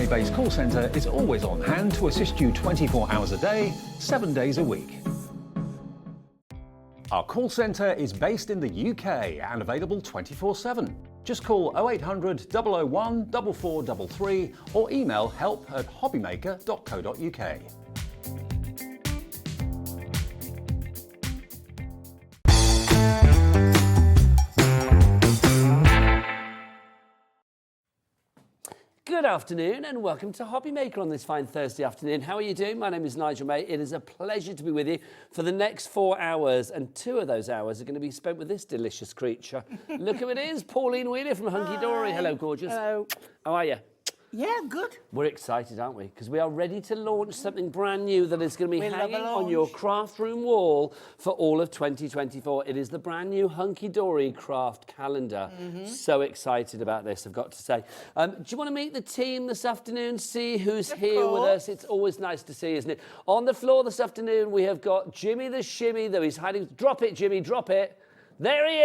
UK-based call centre is always on hand to assist you 24 hours a day, 7 days a week. Our call centre is based in the UK and available 24/7. Just call 0800 001 4433 or email help@hobbymaker.co.uk. Good afternoon and welcome to HobbyMaker on this fine Thursday afternoon. How are you doing? My name is Nigel May. It is a pleasure to be with you for the next 4 hours, and 2 of those hours are going to be spent with this delicious creature. Look who it is, Pauline Wheeler from Hunkydory. Hello, gorgeous. Hello. How are you? Yeah, good. We're excited, aren't we? Because we are ready to launch something brand new that is going to be hanging on your craft room wall for all of 2024. It is the brand new Hunkydory craft calendar. So excited about this, I've got to say. Do you want to meet the team this afternoon, see who's here with us? It's always nice to see, isn't it? On the floor this afternoon, we have got Jimmy the Shimmy, though he's hiding. Drop it, Jimmy, drop it. There he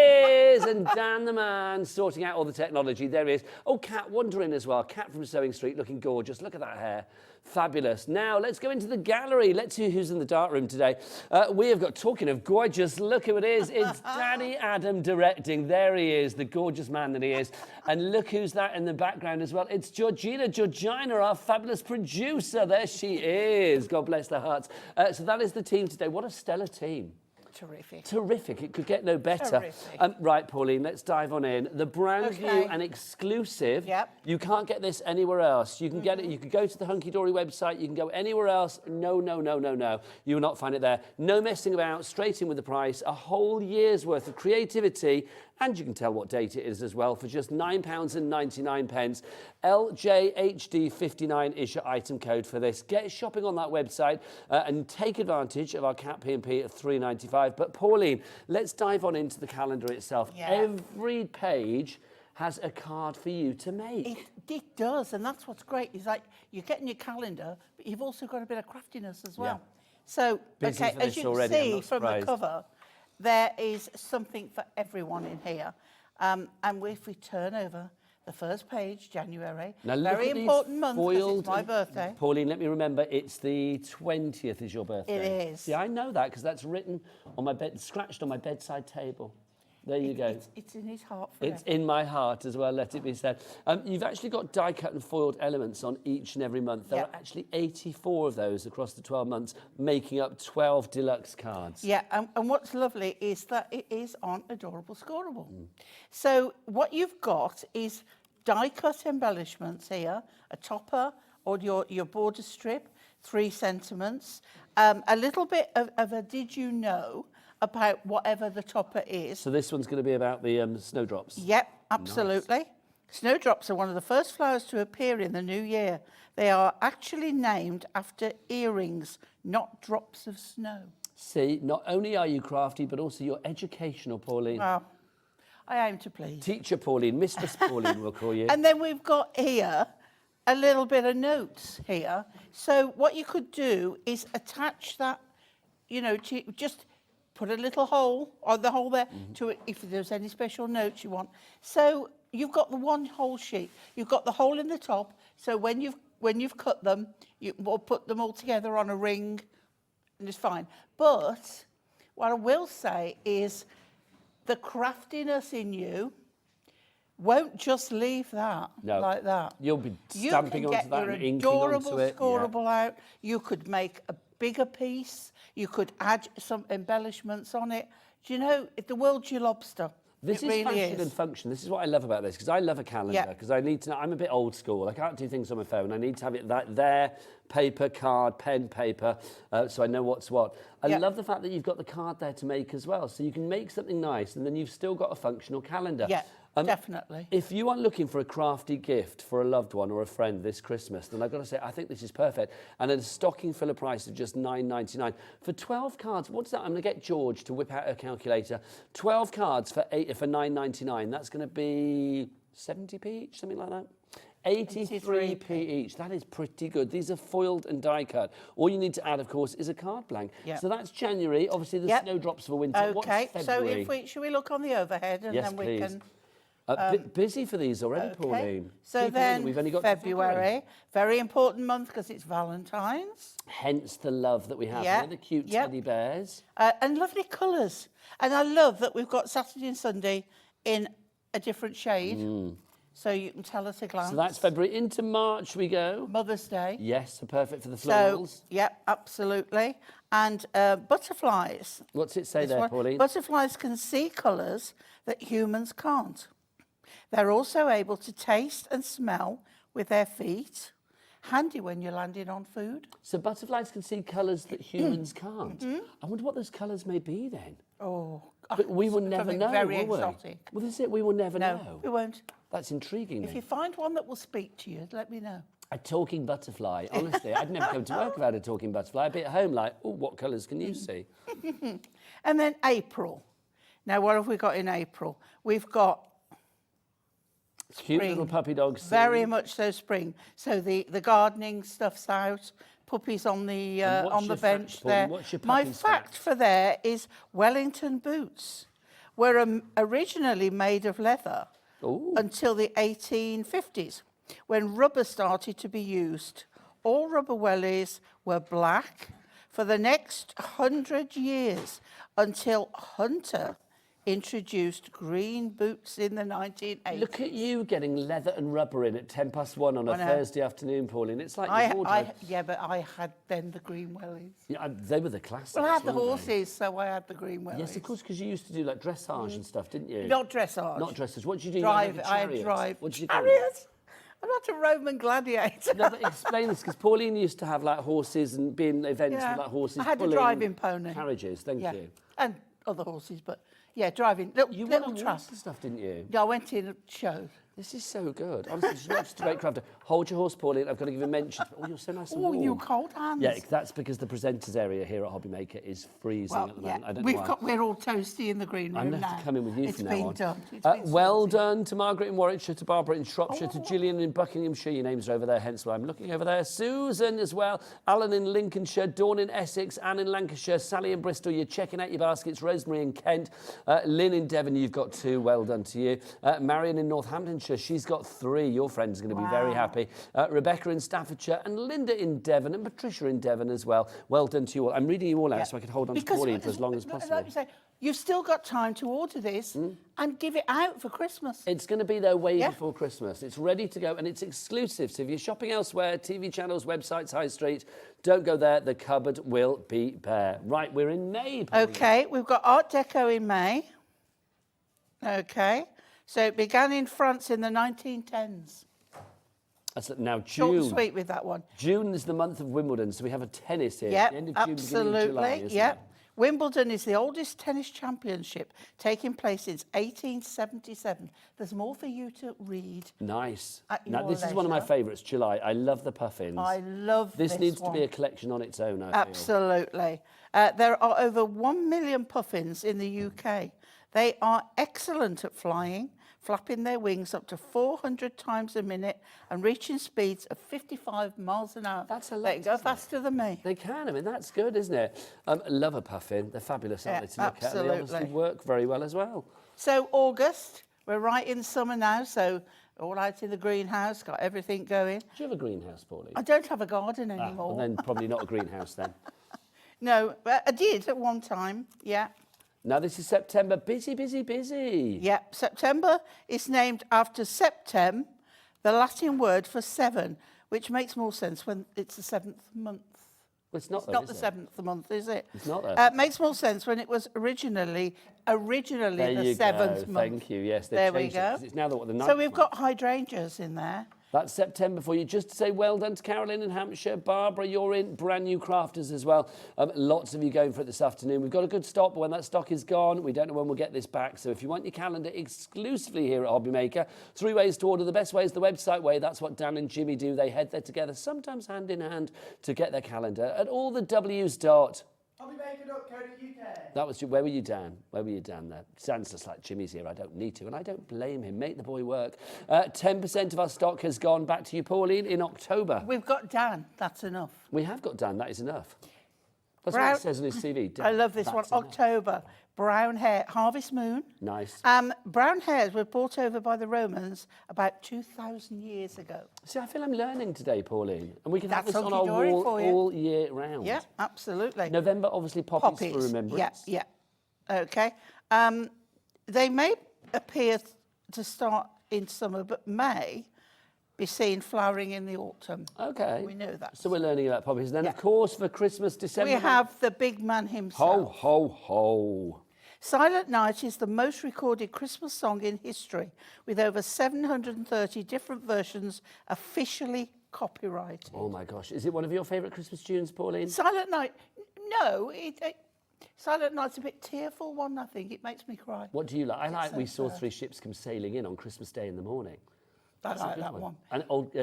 is, and Dan the man sorting out all the technology. There he is. Oh, Kat wandering as well. Kat from Sewing Street looking gorgeous. Look at that hair. Fabulous. Now, let's go into the gallery. Let's see who's in the dark room today. We have got, talking of gorgeous, look who it is. It's Daddy Adam directing. There he is, the gorgeous man that he is. And look who's that in the background as well. It's Georgina, our fabulous producer. There she is. God bless their hearts. So that is the team today. What a stellar team. Terrific. Terrific. It could get no better. Terrific. Right, Pauline, let's dive on in. The brand new and exclusive. Yep. You can't get this anywhere else. You can get it. You can go to the Hunkydory website. You can go anywhere else. No. You will not find it there. No messing about. Straight in with the price. A whole year's worth of creativity. And you can tell what date it is as well for just £9.99. LJHD59 is your item code for this. Get shopping on that website and take advantage of our Cat P&P at £3.95. But Pauline, let's dive on into the calendar itself. Yeah. Every page has a card for you to make. It does, and that's what's great. Is like you're getting your calendar, but you've also got a bit of craftiness as well. Yeah. So, Busy okay, for as this you can already, I'm see not from the surprised. cover, there is something for everyone in here. And if we turn over the first page, January, Now look very at these important month because foiled it's my birthday. Pauline, let me remember, it's the 20th is your birthday. It is. See, I know that because that's written on my bed, scratched on my bedside table. There you go. It's in his heart forever. It's in my heart as well, let it be said. You've actually got die-cut and foiled elements on each and every month. There are actually 84 of those across the 12 months, making up 12 deluxe cards. Yeah, and what's lovely is that it is on Adorable Scoreable. So what you've got is die-cut embellishments here, a topper or your border strip, 3 sentiments, a little bit of a did you know about whatever the topper is. So this one's going to be about the snowdrops. Yep, absolutely. Nice. Snowdrops are one of the first flowers to appear in the new year. They are actually named after earrings, not drops of snow. See, not only are you crafty, but also you're educational, Pauline. Well, I aim to please. Teacher Pauline, Mistress Pauline, we'll call you. And then we've got here a little bit of notes here. So what you could do is attach that, you know, to just put a little hole, or the hole there, to it if there's any special notes you want. So you've got the one whole sheet. You've got the hole in the top. So when you've cut them, you will put them all together on a ring, and it's fine. But what I will say is the craftiness in you won't just leave that like that. You'll be stamping onto that and inking onto it. Adorable Scoreable out. You could make a bigger piece. You could add some embellishments on it. Do you know, the world's your lobster. This is really fashion and function. This is what I love about this, because I love a calendar, because I need to know, I'm a bit old school. I can't do things on my phone. I need to have it there, paper, card, pen, paper, so I know what's what. I love the fact that you've got the card there to make as well, so you can make something nice, and then you've still got a functional calendar. Yeah, definitely. If you are looking for a crafty gift for a loved one or a friend this Christmas, then I've got to say, I think this is perfect. And at a stocking filler price of just £9.99. For 12 cards, what's that? I'm going to get George to whip out a calculator. 12 cards for £9.99. That's going to be 70p each, something like that. 83p each. That is pretty good. These are foiled and die cut. All you need to add, of course, is a card blank. So that's January. Obviously, the snowdrops for winter. Okay, What's so February? should we look on the overhead and yes, then we please. can... Busy for these already, Pauline. So Keep then we've only got to February, very important month because it's Valentine's. Hence the love that we have here, the cute teddy bears. And lovely colours. And I love that we've got Saturday and Sunday in a different shade. So you can tell at a glance. So that's February. Into March we go. Mother's Day. Yes, so perfect for the florals. So, yep, absolutely. And butterflies. What's it say there, Pauline? Butterflies can see colours that humans can't. They're also able to taste and smell with their feet. Handy when you're landing on food. So butterflies can see colours that humans can't. I wonder what those colours may be then. Oh, But we will never know, very will exotic. we? Well, this is it. We will never know. No, we won't. That's intriguing. If you find one that will speak to you, let me know. A talking butterfly. Honestly, I'd never come to work without a talking butterfly. I'd be at home like, oh, what colours can you see? And then April. Now, what have we got in April? We've got Cute spring. little puppy dogs. Very much so spring. So the gardening stuff's out. Puppies on the bench there. My fact for there is Wellington boots were originally made of leather until the 1850s, when rubber started to be used. All rubber wellies were black for the next 100 years until Hunter introduced green boots in the 1980s. Look at you getting leather and rubber in at 1:10 on a Thursday afternoon, Pauline. It's like your wardrobe. But I had then the green wellies. Yeah, they were the classics. Well, I had the weren't they? horses, so I had the green wellies. Yes, of course, because you used to do like dressage and stuff, didn't you? Not dressage. Not dressage. What did you do? Drive. Like I had chariots? drive. What did you do? Chariots? I'm not a Roman gladiator. No, but explain this, because Pauline used to have like horses and be in events with like horses. I had a pulling driving pony. Carriages, thank you. And other horses, but yeah, driving. You little won trust. awards and stuff, didn't you? Yeah, I went in and showed. This is so good. Honestly, she's not just a great crafter. Hold your horse, Pauline. I've got to give you a mention. Oh, you're so nice and warm. Oh, you cold hands. Yeah, that's because the presenters area here at HobbyMaker is freezing at the moment. I don't know why. We're all toasty in the green room I'm going to have now. to come in with you It's from now been on. done. It's been Well sorted. done to Margaret in Warwickshire, to Barbara in Shropshire, to Gillian in Buckinghamshire. Your names are over there, hence why I'm looking over there. Susan as well. Alan in Lincolnshire, Dawn in Essex, Anne in Lancashire, Sally in Bristol. You're checking out your baskets. Rosemary in Kent. Lynn in Devon, you've got 2. Well done to you. Marion in Northamptonshire, she's got 3. Your friend's going to be very happy. Rebecca in Staffordshire and Linda in Devon and Patricia in Devon as well. Well done to you all. I'm reading you all out so I can hold on to Pauline for as long as possible. Like you say, you've still got time to order this and give it out for Christmas. It's going to be there way before Christmas. It's ready to go and it's exclusive. So if you're shopping elsewhere, TV channels, websites, high street, don't go there. The cupboard will be bare. Right, we're in May. Pauline. Okay, we've got Art Deco in May. Okay, so it began in France in the 1910s. That's now June. Short and sweet with that one. June is the month of Wimbledon, so we have a tennis here. Yep, the end of June, absolutely. beginning of July, isn't Yep. it? Wimbledon is the oldest tennis championship, taking place since 1877. There's more for you to read. Nice. At Now, your this is one of my leisure. favourites, July. I love the puffins. I love this. this needs one. to be a collection on its own, I feel. Absolutely. There are over 1 million puffins in the UK. They are excellent at flying, flapping their wings up to 400 times a minute and reaching speeds of 55 miles an hour. That's a lot, They go isn't it? faster than me. They can. I mean, that's good, isn't it? Love a puffin. They're fabulous, aren't Yeah, they, to look at? And they obviously absolutely. work very well as well. So August, we're right in summer now, so all out in the greenhouse, got everything going. Do you have a greenhouse, Pauline? I don't have a garden Well, anymore. then probably not a greenhouse then. No, but I did at one time, yeah. Now, this is September. Busy, busy, busy. Yeah, September is named after septem, the Latin word for 7, which makes more sense when it's the 7th month. Well, it's not, It's though, not is the it? 7th month, is it? It's not, though. Makes more sense when it was originally There the you 7th go. month. Thank you. Yes, they've There we changed it, go. 'cause it's now the 9th So we've month. got hydrangeas in there. That's September for you. Just to say well done to Carolyn in Hampshire. Barbara, you're in. Brand new crafters as well. Lots of you going for it this afternoon. We've got a good stock, but when that stock is gone, we don't know when we'll get this back. So if you want your calendar exclusively here at HobbyMaker, 3 ways to order. The best way is the website way. That's what Dan and Jimmy do. They head there together, sometimes hand in hand, to get their calendar at all the W's dot. HobbyMaker.co.uk. That was where were you, Dan? Where were you, Dan? There sounds just like Jimmy's here. I don't need to, and I don't blame him. Make the boy work. 10% of our stock has gone back to you, Pauline, in October. We've got Dan, that's enough. We have got Dan. That is enough. That's what it says on his CV. I love this one. That's in there. October, brown hair, harvest moon. Nice. Brown hairs were brought over by the Romans about 2,000 years ago. See, I feel I'm learning today, Pauline. And we can have That's this on our hunky-dory wall for you. all year round. Yeah, absolutely. November, obviously, poppies for remembrance. Yeah, yeah. Okay. They may appear to start in summer, but may be seen flowering in the autumn. Okay. We know that. So we're learning about poppies. Then, Yeah. of course, for Christmas, December... We have the big man Ho, himself. ho, ho. Silent Night is the most recorded Christmas song in history, with over 730 different versions officially copyrighted. Oh, my gosh. Is it one of your favourite Christmas tunes, Pauline? Silent Night, no, Silent Night's a bit tearful one, I think. It makes me cry. What do you like? I like so We Saw sad. Three Ships Come Sailing In on Christmas Day in the morning. I like that one. And old,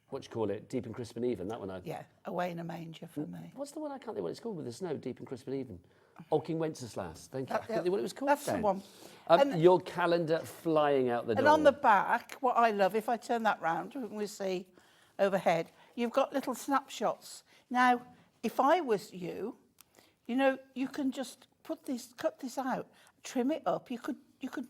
what do you call it? Deep and Crisp and Even, that one. Yeah, Away in a Manger for me. What's the one I can't think what it's called with the snow, Deep and Crisp and Even? Old King Wenceslas. Thank you. I can't think what it was called. That's the then. one. Your calendar flying out the door. And on the back, what I love, if I turn that round, we see overhead, you've got little snapshots. Now, if I was you, you know, you can just cut this out, trim it up. You could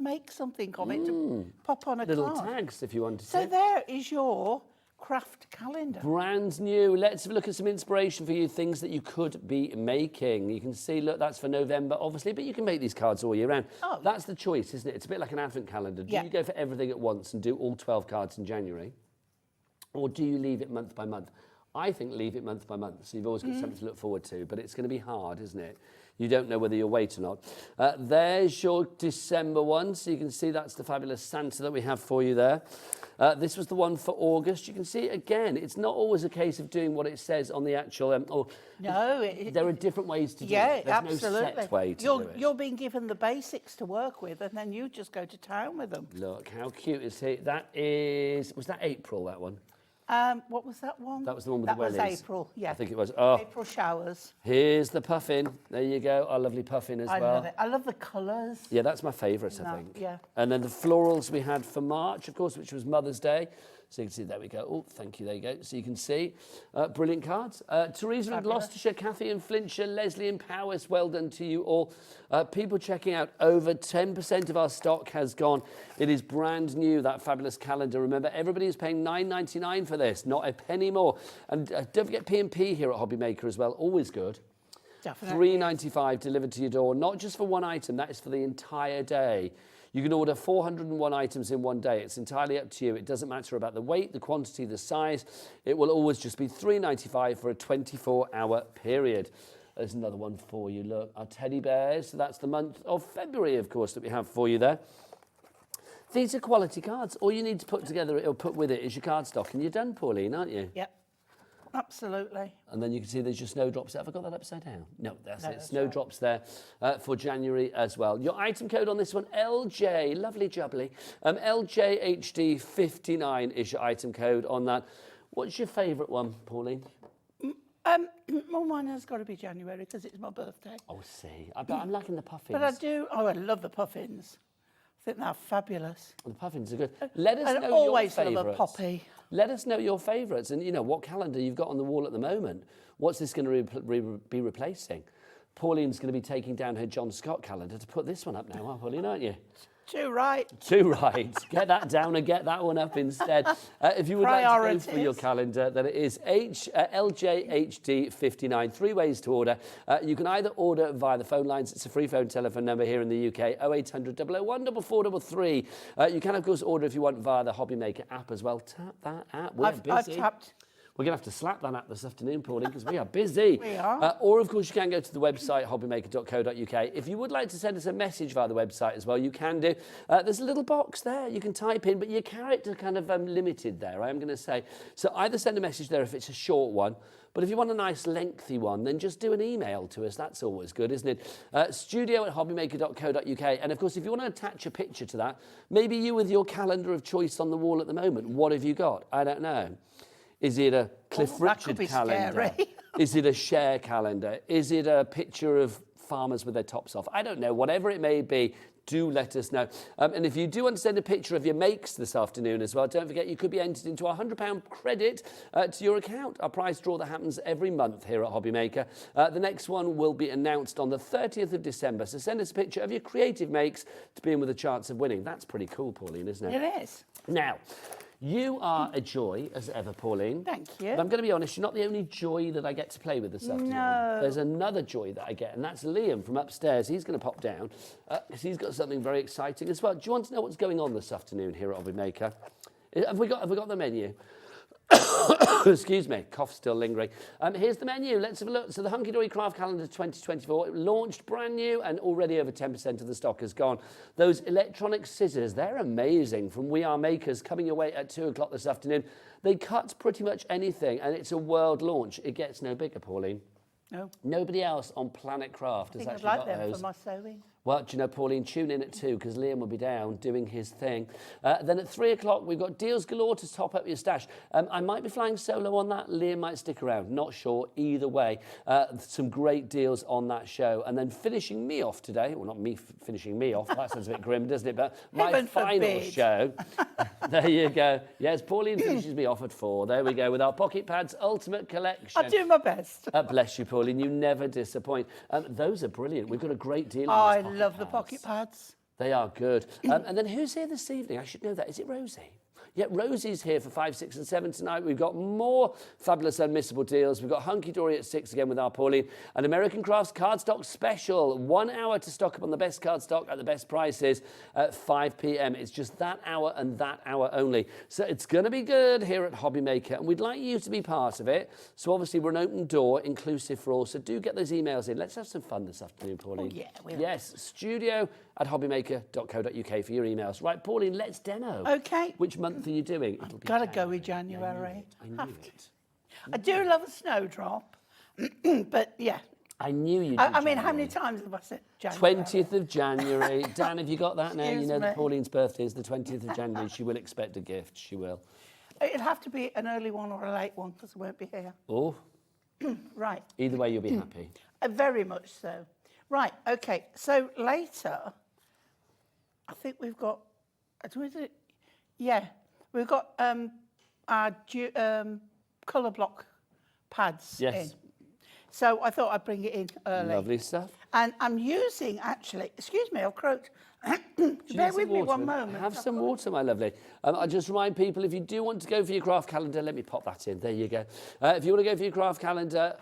make something of it to pop on a Little card. tags, if you wanted to. So there is your craft calendar. Brand new. Let's have a look at some inspiration for you, things that you could be making. You can see, look, that's for November, obviously, but you can make these cards all year round. Oh, that's the choice, isn't it? It's a bit like an advent calendar. Do Yeah. you go for everything at once and do all 12 cards in January? Or do you leave it month by month? I think leave it month by month, so you've always got something to look forward to, but it's going to be hard, isn't it? You don't know whether you'll wait or not. There's your December one, so you can see that's the fabulous Santa that we have for you there. This was the one for August. You can see, again, it's not always a case of doing what it says on the actual... No, there are different ways to do yeah, it. There's absolutely. no set way to do it. You're being given the basics to work with, and then you just go to town with them. Look, how cute is he? That is... Was that April, that one? What was that one? That was the one with that the wellies. That was April, yeah. I think it was. Oh, April showers. here's the puffin. There you go. Our lovely puffin as I well. love it. I love the colours. Yeah, that's my favourite, I No, think. yeah. And then the florals we had for March, of course, which was Mother's Day. So you can see, there we go. Oh, thank you, there you go. So you can see, brilliant cards. Teresa in Gloucestershire, Kathy in Flintshire, Leslie in Powys, well done to you all. People checking out, over 10% of our stock has gone. It is brand new, that fabulous calendar. Remember, everybody is paying $9.99 for this, not a penny more. And don't forget P&P here at HobbyMaker as well, always good. Definitely. $3.95 delivered to your door, not just for one item, that is for the entire day. You can order 401 items in one day. It's entirely up to you. It doesn't matter about the weight, the quantity, the size. It will always just be $3.95 for a 24-hour period. There's another one for you. Look, our teddy bears. So that's the month of February, of course, that we have for you there. These are quality cards. All you need to put together or put with it is your cardstock, and you're done, Pauline, aren't you? Yep, absolutely. And then you can see there's your snowdrops. Have I got that upside down? No, that's No, it. that's Snowdrops there for January as well. Your item code on this one, LJ, lovely jubbly. LJHD59 is your item code on that. What's your favourite one, Pauline? Well, mine has got to be January because it's my birthday. Oh, see, I'm liking the puffins. But I do, I love the puffins. I think they're fabulous. The puffins are good. Let us I know always your love a favourites. poppy. Let us know your favourites and, you know, what calendar you've got on the wall at the moment. What's this going to be replacing? Pauline's going to be taking down her John Scott calendar to put this one up now, Pauline, aren't you? Too right. Too right. Get that down and get that one up instead. If you would like to go for your Priorities. calendar, then it is LJHD59. 3 ways to order. You can either order via the phone lines. It's a free phone telephone number here in the UK, 0800 001 4433. You can, of course, order if you want via the HobbyMaker app as well. Tap that app. We're I've busy. tapped. We're going to have to slap that app this afternoon, Pauline, because we are busy. We are. Or, of course, you can go to the website, hobbymaker.co.uk. If you would like to send us a message via the website as well, you can do. There's a little box there you can type in, but your character kind of limited there, I am going to say. So either send a message there if it's a short one, but if you want a nice lengthy one, then just do an email to us. That's always good, isn't it? studio@hobbymaker.co.uk. And, of course, if you want to attach a picture to that, maybe you with your calendar of choice on the wall at the moment, what have you got? I don't know. Is it a Cliff Oh, that could Richard be calendar? scary. Is it a share calendar? Is it a picture of farmers with their tops off? I don't know. Whatever it may be, do let us know. And if you do want to send a picture of your makes this afternoon as well, don't forget you could be entered into a £100 credit to your account. Our prize draw that happens every month here at HobbyMaker. The next one will be announced on the 30th of December. So send us a picture of your creative makes to be in with a chance of winning. That's pretty cool, Pauline, isn't it? It is. Now, you are a joy as ever, Pauline. Thank you. But I'm going to be honest, you're not the only joy that I get to play with this afternoon. No. There's another joy that I get, and that's Liam from upstairs. He's going to pop down because he's got something very exciting as well. Do you want to know what's going on this afternoon here at HobbyMaker? Have we got the menu? Excuse me, cough's still lingering. Here's the menu. Let's have a look. So the Hunkydory Craft Calendar 2024 launched brand new, and already over 10% of the stock has gone. Those electronic scissors, they're amazing, from We Are Makers, coming your way at 2 o'clock this afternoon. They cut pretty much anything, and it's a world launch. It gets no bigger, Pauline. No. Nobody else on Planet Craft has I think actually I'd got like them those. for my sewing. Well, do you know, Pauline, tune in at 2 because Liam will be down doing his thing. Then at 3 o'clock, we've got deals galore to top up your stash. I might be flying solo on that. Liam might stick around. Not sure. Either way, some great deals on that show. And then finishing me off today, well, not me finishing me off. That sounds a bit grim, doesn't it? But my Heaven final forbid. show. There you go. Yes, Pauline finishes me off at 4. There we go with our Pocket Pads Ultimate Collection. I'll do my best. Bless you, Pauline. You never disappoint. Those are brilliant. We've got a great deal on I these pocket love the pads. pocket pads. They are good. And then who's here this evening? I should know that. Is it Rosie? Yeah, Rosie's here for 5, 6 and 7 tonight. We've got more fabulous unmissable deals. We've got Hunkydory at 6 again with our Pauline. An American Crafts cardstock special. 1 hour to stock up on the best cardstock at the best prices at 5 p.m. It's just that hour and that hour only. So it's going to be good here at HobbyMaker, and we'd like you to be part of it. So obviously we're an open door, inclusive for all. So do get those emails in. Let's have some fun this afternoon, Pauline. Oh, yeah, we'll. Yes, studio@hobbymaker.co.uk for your emails. Right, Pauline, let's demo. Okay. Which month are you doing? It'll be Gotta go with January. I knew it. I do love a snowdrop, but yeah. I knew you'd I mean, how many times have I said January? 20th of January. Dan, have you got that now? You Excuse know that me. Pauline's birthday is the 20th of January. She will expect a gift. She will. It'll have to be an early one or a late one because I won't be here. Oh, Right. either way, you'll be happy. Very much so. Right, okay. So later, I think we've got, we've got our colour block pads Yes. in. So I thought I'd bring it in early. Lovely stuff. And I'm using, actually, excuse me, I've croaked. Do you Bear need with some me water? one moment. Have some water, my lovely. I just remind people, if you do want to go for your craft calendar, let me pop that in. There you go. If you want to go for your craft calendar,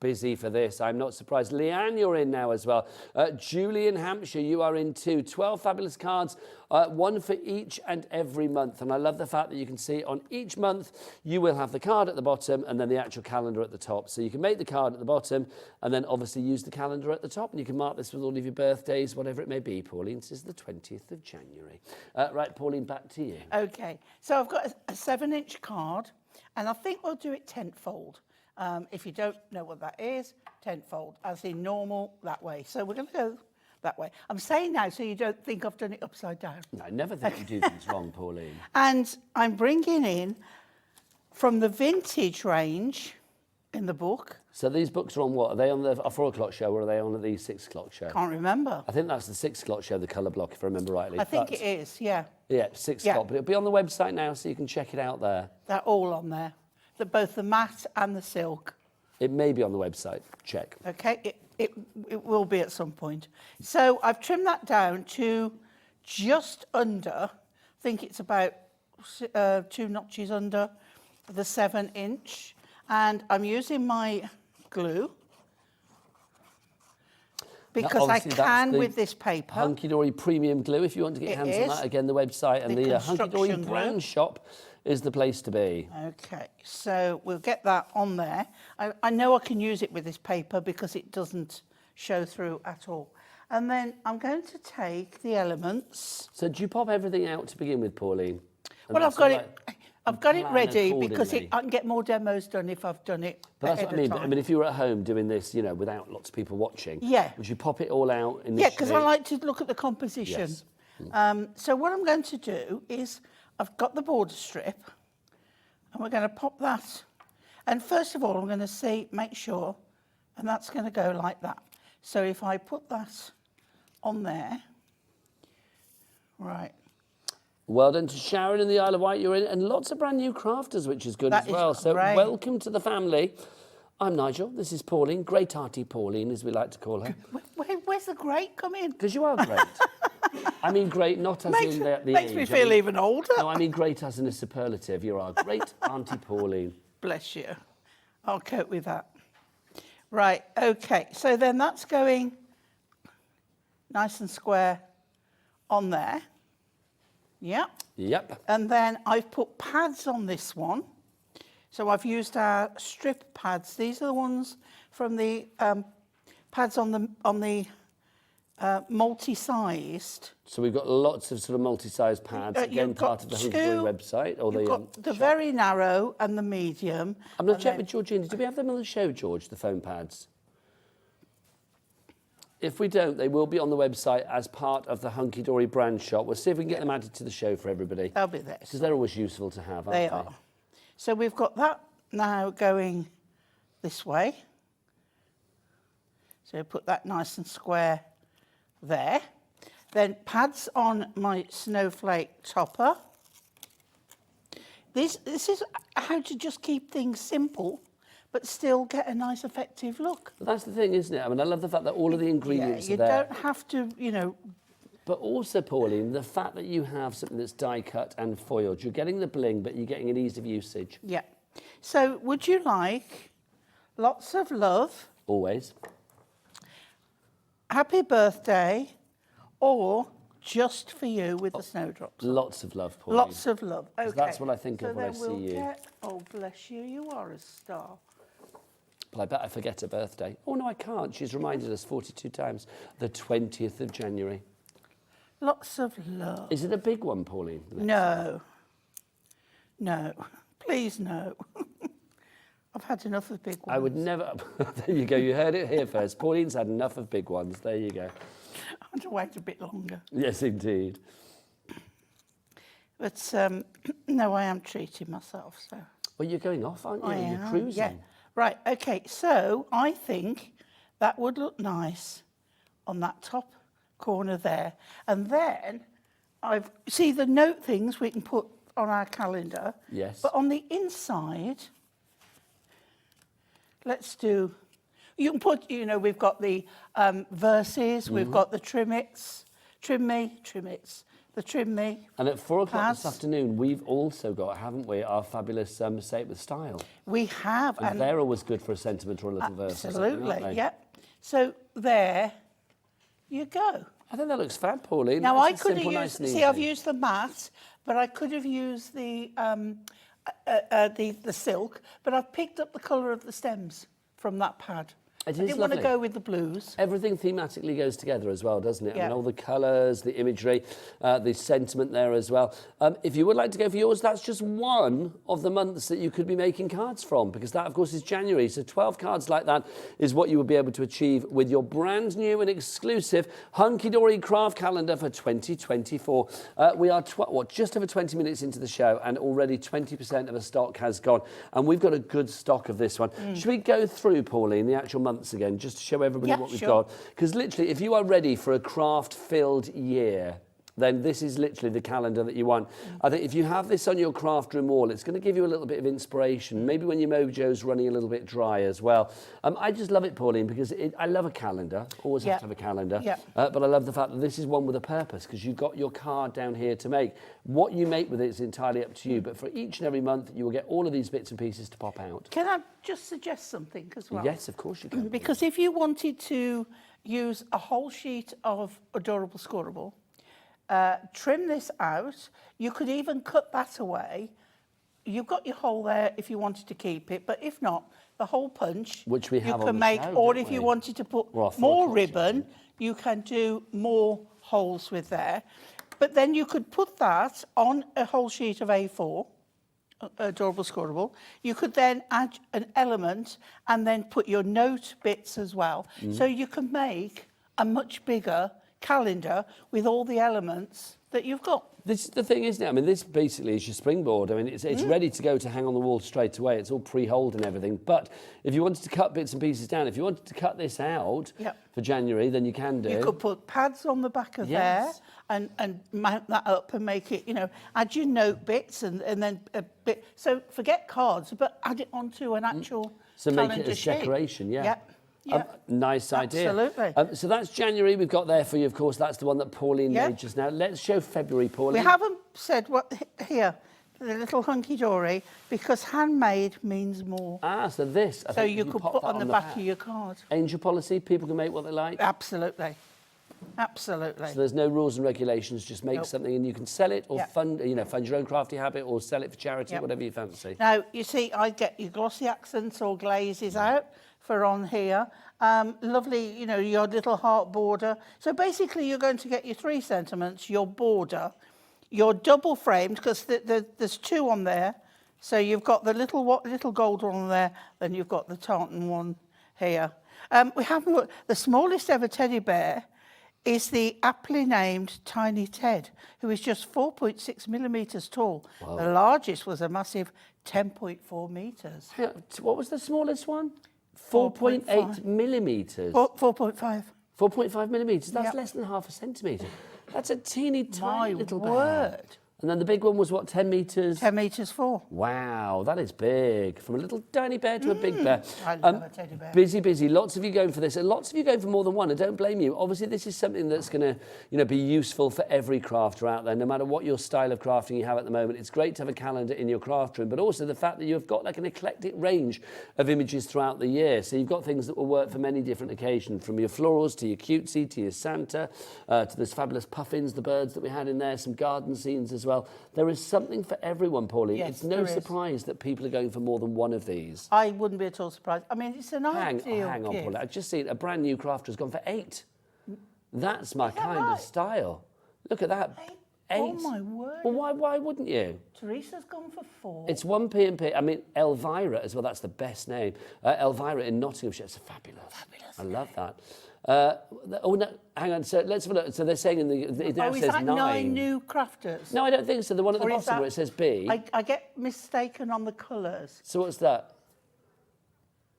busy for this. I'm not surprised. Leanne, you're in now as well. Julie in Hampshire, you are in too. 12 fabulous cards, one for each and every month. And I love the fact that you can see on each month, you will have the card at the bottom and then the actual calendar at the top. So you can make the card at the bottom and then obviously use the calendar at the top. And you can mark this with all of your birthdays, whatever it may be, Pauline. This is the 20th of January. Right, Pauline, back to you. Okay, so I've got a 7-inch card, and I think we'll do it tenfold. If you don't know what that is, tenfold, as in normal, that way. So we're going to go that way. I'm saying now so you don't think I've done it upside down. No, I never think you do things wrong, Pauline. And I'm bringing in, from the vintage range in the book, So these books are on what? Are they on the 4 o'clock show or are they on the 6 o'clock show? can't remember. I think that's the 6 o'clock show, the colour block, if I remember rightly. I think But- it is, yeah. Yeah, 6 Yeah. o'clock. But it'll be on the website now so you can check it out there. They're all on there, both the matte and the silk. It may be on the website. Check. Okay, it will be at some point. So I've trimmed that down to just under, I think it's about 2 notches under the 7-inch. And I'm using my glue because I obviously that's can the with this paper. Hunkydory Premium Glue, if you want to get your It hands on is. that. Again, the website and The the construction Hunkydory glue. brand shop is the place to be. Okay, so we'll get that on there. I know I can use it with this paper because it doesn't show through at all. And then I'm going to take the elements. So do you pop everything out to begin with, Pauline? And Well, that's I've got all it. right? I've got it plan ready because accordingly. I can get more demos done if I've done it But that's ahead what I mean. of But, I time. mean, if you were at home doing this, you know, without lots of people watching, Yeah. would you pop it all out initially? Yeah, because I like to look at the composition. Yes. So what I'm going to do is I've got the border strip and we're going to pop that. And first of all, I'm going to make sure, and that's going to go like that. So if I put that on there, Right. Well done to Sharon in the Isle of Wight. You're in, and lots of brand new crafters, which is good That as is well. So great. welcome to the family. I'm Nigel. This is Pauline, Great Auntie Pauline, as we like to call her. Where's the great come in? Because you are great. I mean great, not as in the Makes age. me feel even older. No, I mean great as in a superlative. You're our great Auntie Pauline. Bless you. I'll cope with that. Right, okay. So then that's going nice and square on there. Yep. Yep. And then I've put pads on this one. So I've used our strip pads. These are the ones from the pads on the multi-sized. So we've got lots of sort of multi-sized pads. Again, part of the Hunkydory website. Or you've got the very narrow and the medium. I'm going to check with Georgina. Do we have them on the show, George, the foam pads? If we don't, they will be on the website as part of the Hunkydory brand shop. We'll see if we can get them added to the show for everybody. They'll be there. Because they're always useful to have, aren't they? They are. So we've got that now going this way. So put that nice and square there. Then pads on my snowflake topper. This is how to just keep things simple, but still get a nice effective look. But that's the thing, isn't it? I mean, I love the fact that all of the ingredients you are there. don't have to, you know. But also, Pauline, the fact that you have something that's die cut and foiled, you're getting the bling, but you're getting an ease of usage. Yeah. So would you like lots of love, Always. happy birthday, or just for you with the snowdrops? Lots of love, Pauline. Lots of love. Okay. That's what I think of when I then see we'll you. Oh, bless you. You are a star. But I bet I forget her birthday. Oh, no, I can't. She's reminded us 42 times. The 20th of January. Lots of love. Is it a big one, Pauline? No. No. Please, no. I've had enough of big ones. I would never... There you go. You heard it here first. Pauline's had enough of big ones. There you go. I want to wait a bit longer. Yes, indeed. But, no, I am treating myself, so... Well, you're going off, aren't you? I You're am, cruising. yeah. Right, okay, so I think that would look nice on that top corner there. And then, see the note things we can put on our calendar. Yes. But on the inside, let's do, you can put, you know, we've got the verses, we've got the trim me. And at 4 o'clock pads. this afternoon, we've also got, haven't we, our fabulous Say It With Style. We have. And they're always good for a sentiment or a little verse. Or something, aren't Absolutely, they? yeah. So there you go. I think that looks fab, Pauline. Now, Nice I and could have simple, used, nice and see, I've easy. used the matte, but I could have used the silk, but I've picked up the colour of the stems from that pad. It I is didn't want to lovely. go with the blues. Everything thematically goes together as well, doesn't it? I Yeah. mean, all the colours, the imagery, the sentiment there as well. If you would like to go for yours, that's just one of the months that you could be making cards from, because that, of course, is January. So 12 cards like that is what you will be able to achieve with your brand new and exclusive Hunkydory craft calendar for 2024. We are, just over 20 minutes into the show, and already 20% of the stock has gone. And we've got a good stock of this one. Should we go through, Pauline, the actual months again, just to show everybody what we've got? Because literally, if you are ready for a craft-filled year, then this is literally the calendar that you want. I think if you have this on your craft room wall, it's going to give you a little bit of inspiration, maybe when your mojo's running a little bit dry as well. I just love it, Pauline, because I love a calendar, always have to have a calendar, but I love the fact that this is one with a purpose, because you've got your card down here to make. What you make with it is entirely up to you, but for each and every month, you will get all of these bits and pieces to pop out. Can I just suggest something as well? Yes, of course you can. Because if you wanted to use a whole sheet of Adorable Scorable, trim this out, you could even cut that away. You've got your hole there if you wanted to keep it, but if not, the hole punch, which we have you on can the make, show, or don't if you we? wanted to put Well, 4 more o'clock ribbon, you can do more holes with there. But then you could put that on a whole sheet of A4, Adorable Scorable. You could then add an element and then put your note bits as well. So you can make a much bigger calendar with all the elements that you've got. This is the thing, isn't it? I mean, this basically is your springboard. I mean, it's ready to go to hang on the wall straight away. It's all pre-holed and everything. But if you wanted to cut bits and pieces down, if you wanted to cut this out for January, then you can do. You could put pads on the back of there and mount that up and make it, you know, add your note bits and then a bit. So forget cards, but add it onto an actual So make it calendar a sheet. decoration, yeah. Yeah. Nice idea. Absolutely. So that's January we've got there for you, of course. That's the one that Pauline made just now. Let's show February, Pauline. We haven't said what here, the little hunky-dory, because handmade means more. Ah, so this. So you could put on the back of your card. Angel policy, people can make what they like. Absolutely. Absolutely. So there's no rules and regulations, just make something and you can sell it or fund your own crafty habit or sell it for charity, whatever you fancy. Now, you see, I get your glossy accents or glazes out for on here. Lovely, you know, your little heart border. So basically you're going to get your 3 sentiments, your border, your double framed, because there's 2 on there. So you've got the little gold one on there, then you've got the tartan one here. We haven't got, the smallest ever teddy bear is the aptly named Tiny Ted, who is just 4.6 millimetres tall. Wow. The largest was a massive 10.4 metres. What was the smallest one? 4.8 millimetres. 4.5. 4.5 millimetres. That's less than half a centimetre. That's a teeny tiny little bear. And then the big one was what, 10 metres? 10 metres 4. Wow, that is big. From a little tiny bear to a big bear. I love a teddy bear. Busy. Lots of you going for this, and lots of you going for more than one. I don't blame you. Obviously, this is something that's going to, be useful for every crafter out there, no matter what your style of crafting you have at the moment. It's great to have a calendar in your craft room, but also the fact that you've got like an eclectic range of images throughout the year. So you've got things that will work for many different occasions, from your florals to your cutesy to your Santa, to those fabulous puffins, the birds that we had in there, some garden scenes as well. There is something for everyone, Pauline. Yes, it's no surprise that people are going for more than one of these. I wouldn't be at all surprised. I mean, it's an ideal Hang on, gift. Pauline. I've just seen a brand new crafter has gone for 8. That's my kind of style. Look at that. 8. Oh, my word. Well, why wouldn't you? Teresa's gone for 4. It's 1 P&P. I mean, Elvira as well. That's the best name. Elvira in Nottinghamshire. It's fabulous. I love that. No, hang on. So let's have a look. So they're saying it now is says that 9 new crafters? No, I don't think so. The one at the Or is bottom where it says B. I get mistaken on the colours. So what's that?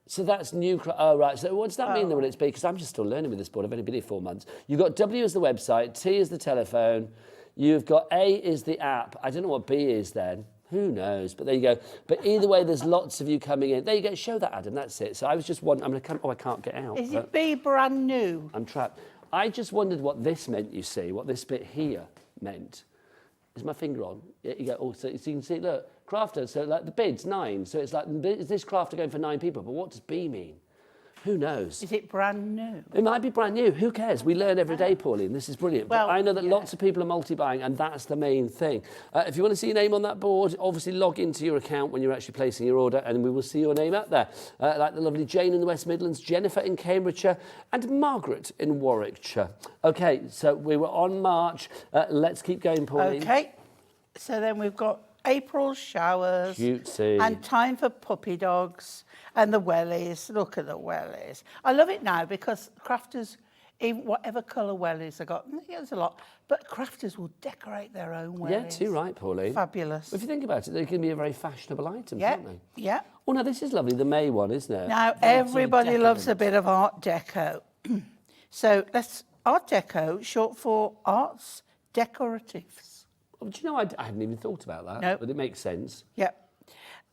So that's new. Oh, right. So what does that mean then when it's B? Because I'm just still learning with this board. I've only been here 4 months. You've got W as the website, T is the telephone. You've got A is the app. I don't know what B is then. Who knows? But there you go. But either way, there's lots of you coming in. There you go. Show that, Adam. That's it. So I was just wondering. I'm going to come. Oh, I can't get out. Is it B brand new? I'm trapped. I just wondered what this meant, you see, what this bit here meant. Is my finger on? Yeah, you go, oh, so you can see, look, crafter, so like the bid's 9. So it's like, is this crafter going for 9 people? But what does B mean? Who knows? Is it brand new? It might be brand new. Who cares? We learn every day, Pauline. This is brilliant. Well, but I know that lots of people are multi-buying, and that's the main thing. If you want to see your name on that board, obviously log into your account when you're actually placing your order, and we will see your name up there. Like the lovely Jane in the West Midlands, Jennifer in Cambridgeshire, and Margaret in Warwickshire. Okay, so we were on March. Let's keep going, Pauline. Okay. So then we've got April showers. Cutesy. And time for puppy dogs and the wellies. Look at the wellies. I love it now because crafters, even whatever colour wellies they got, there's a lot, but crafters will decorate their own wellies. Yeah, too right, Pauline. Fabulous. If you think about it, they can be a very fashionable item, can't they? Yeah. Oh, no, this is lovely, the May one, isn't it? Now, everybody loves a bit of Art Deco. So Art Deco, short for Arts Decoratives. Oh, do you know, I hadn't even thought about that, No. but it makes sense. Yeah.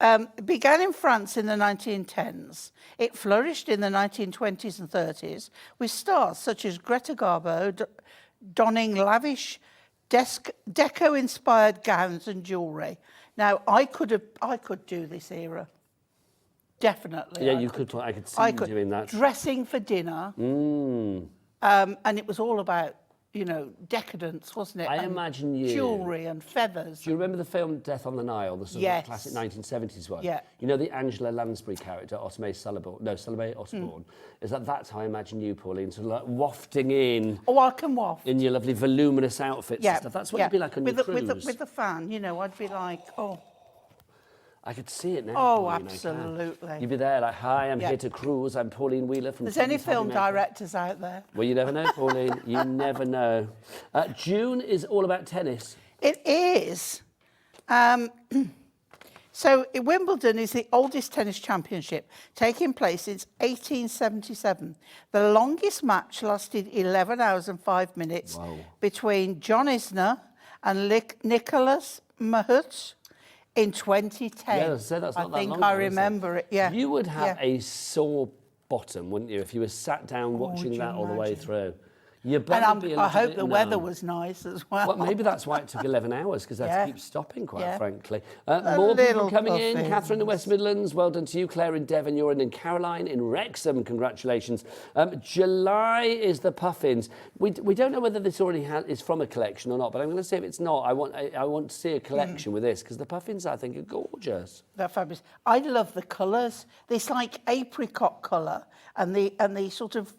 It began in France in the 1910s. It flourished in the 1920s and 30s with stars such as Greta Garbo donning lavish deco-inspired gowns and jewellery. Now, I could do this era. Definitely. Yeah, I could see you doing that. Dressing for dinner. And it was all about, decadence, wasn't it? I imagine you... Jewellery and feathers. Do you remember the film Death on the Nile, the sort of classic 1970s one? Yeah. You know the Angela Lansbury character, Salome Osborne? That's how I imagine you, Pauline, sort of like wafting in... Oh, I can waft. In your lovely voluminous outfits and stuff. That's what you'd be like on your cruise. With the fan, I'd be like, oh... I could see it now. Oh, Pauline, I can. absolutely. You'd be there like, hi, I'm here to cruise. I'm Pauline Wheeler from... There's any film HobbyMaker. directors out there? Well, you never know, Pauline. You never know. June is all about tennis. It is. So Wimbledon is the oldest tennis championship, taking place since 1877. The longest match lasted 11 hours and 5 minutes between John Isner and Nicholas Mahut in 2010. Yeah, so that's not that think long I ago, is it? remember it. Yeah. You would have a sore bottom, wouldn't you, if you were sat down watching would that you all the way imagine? through? Your And blood would be a I little hope bit the weather numb. was nice as well. Well, maybe that's why it took 11 hours, because they had to keep stopping, quite frankly. More people little coming in. puffins. Catherine in West Midlands, well done to you. Claire in Devon, you're in. And Caroline in Wrexham, congratulations. July is the puffins. We don't know whether this already is from a collection or not, but I'm going to say if it's not, I want to see a collection with this, because the puffins, I think, are gorgeous. They're fabulous. I love the colours. This like apricot colour and the sort of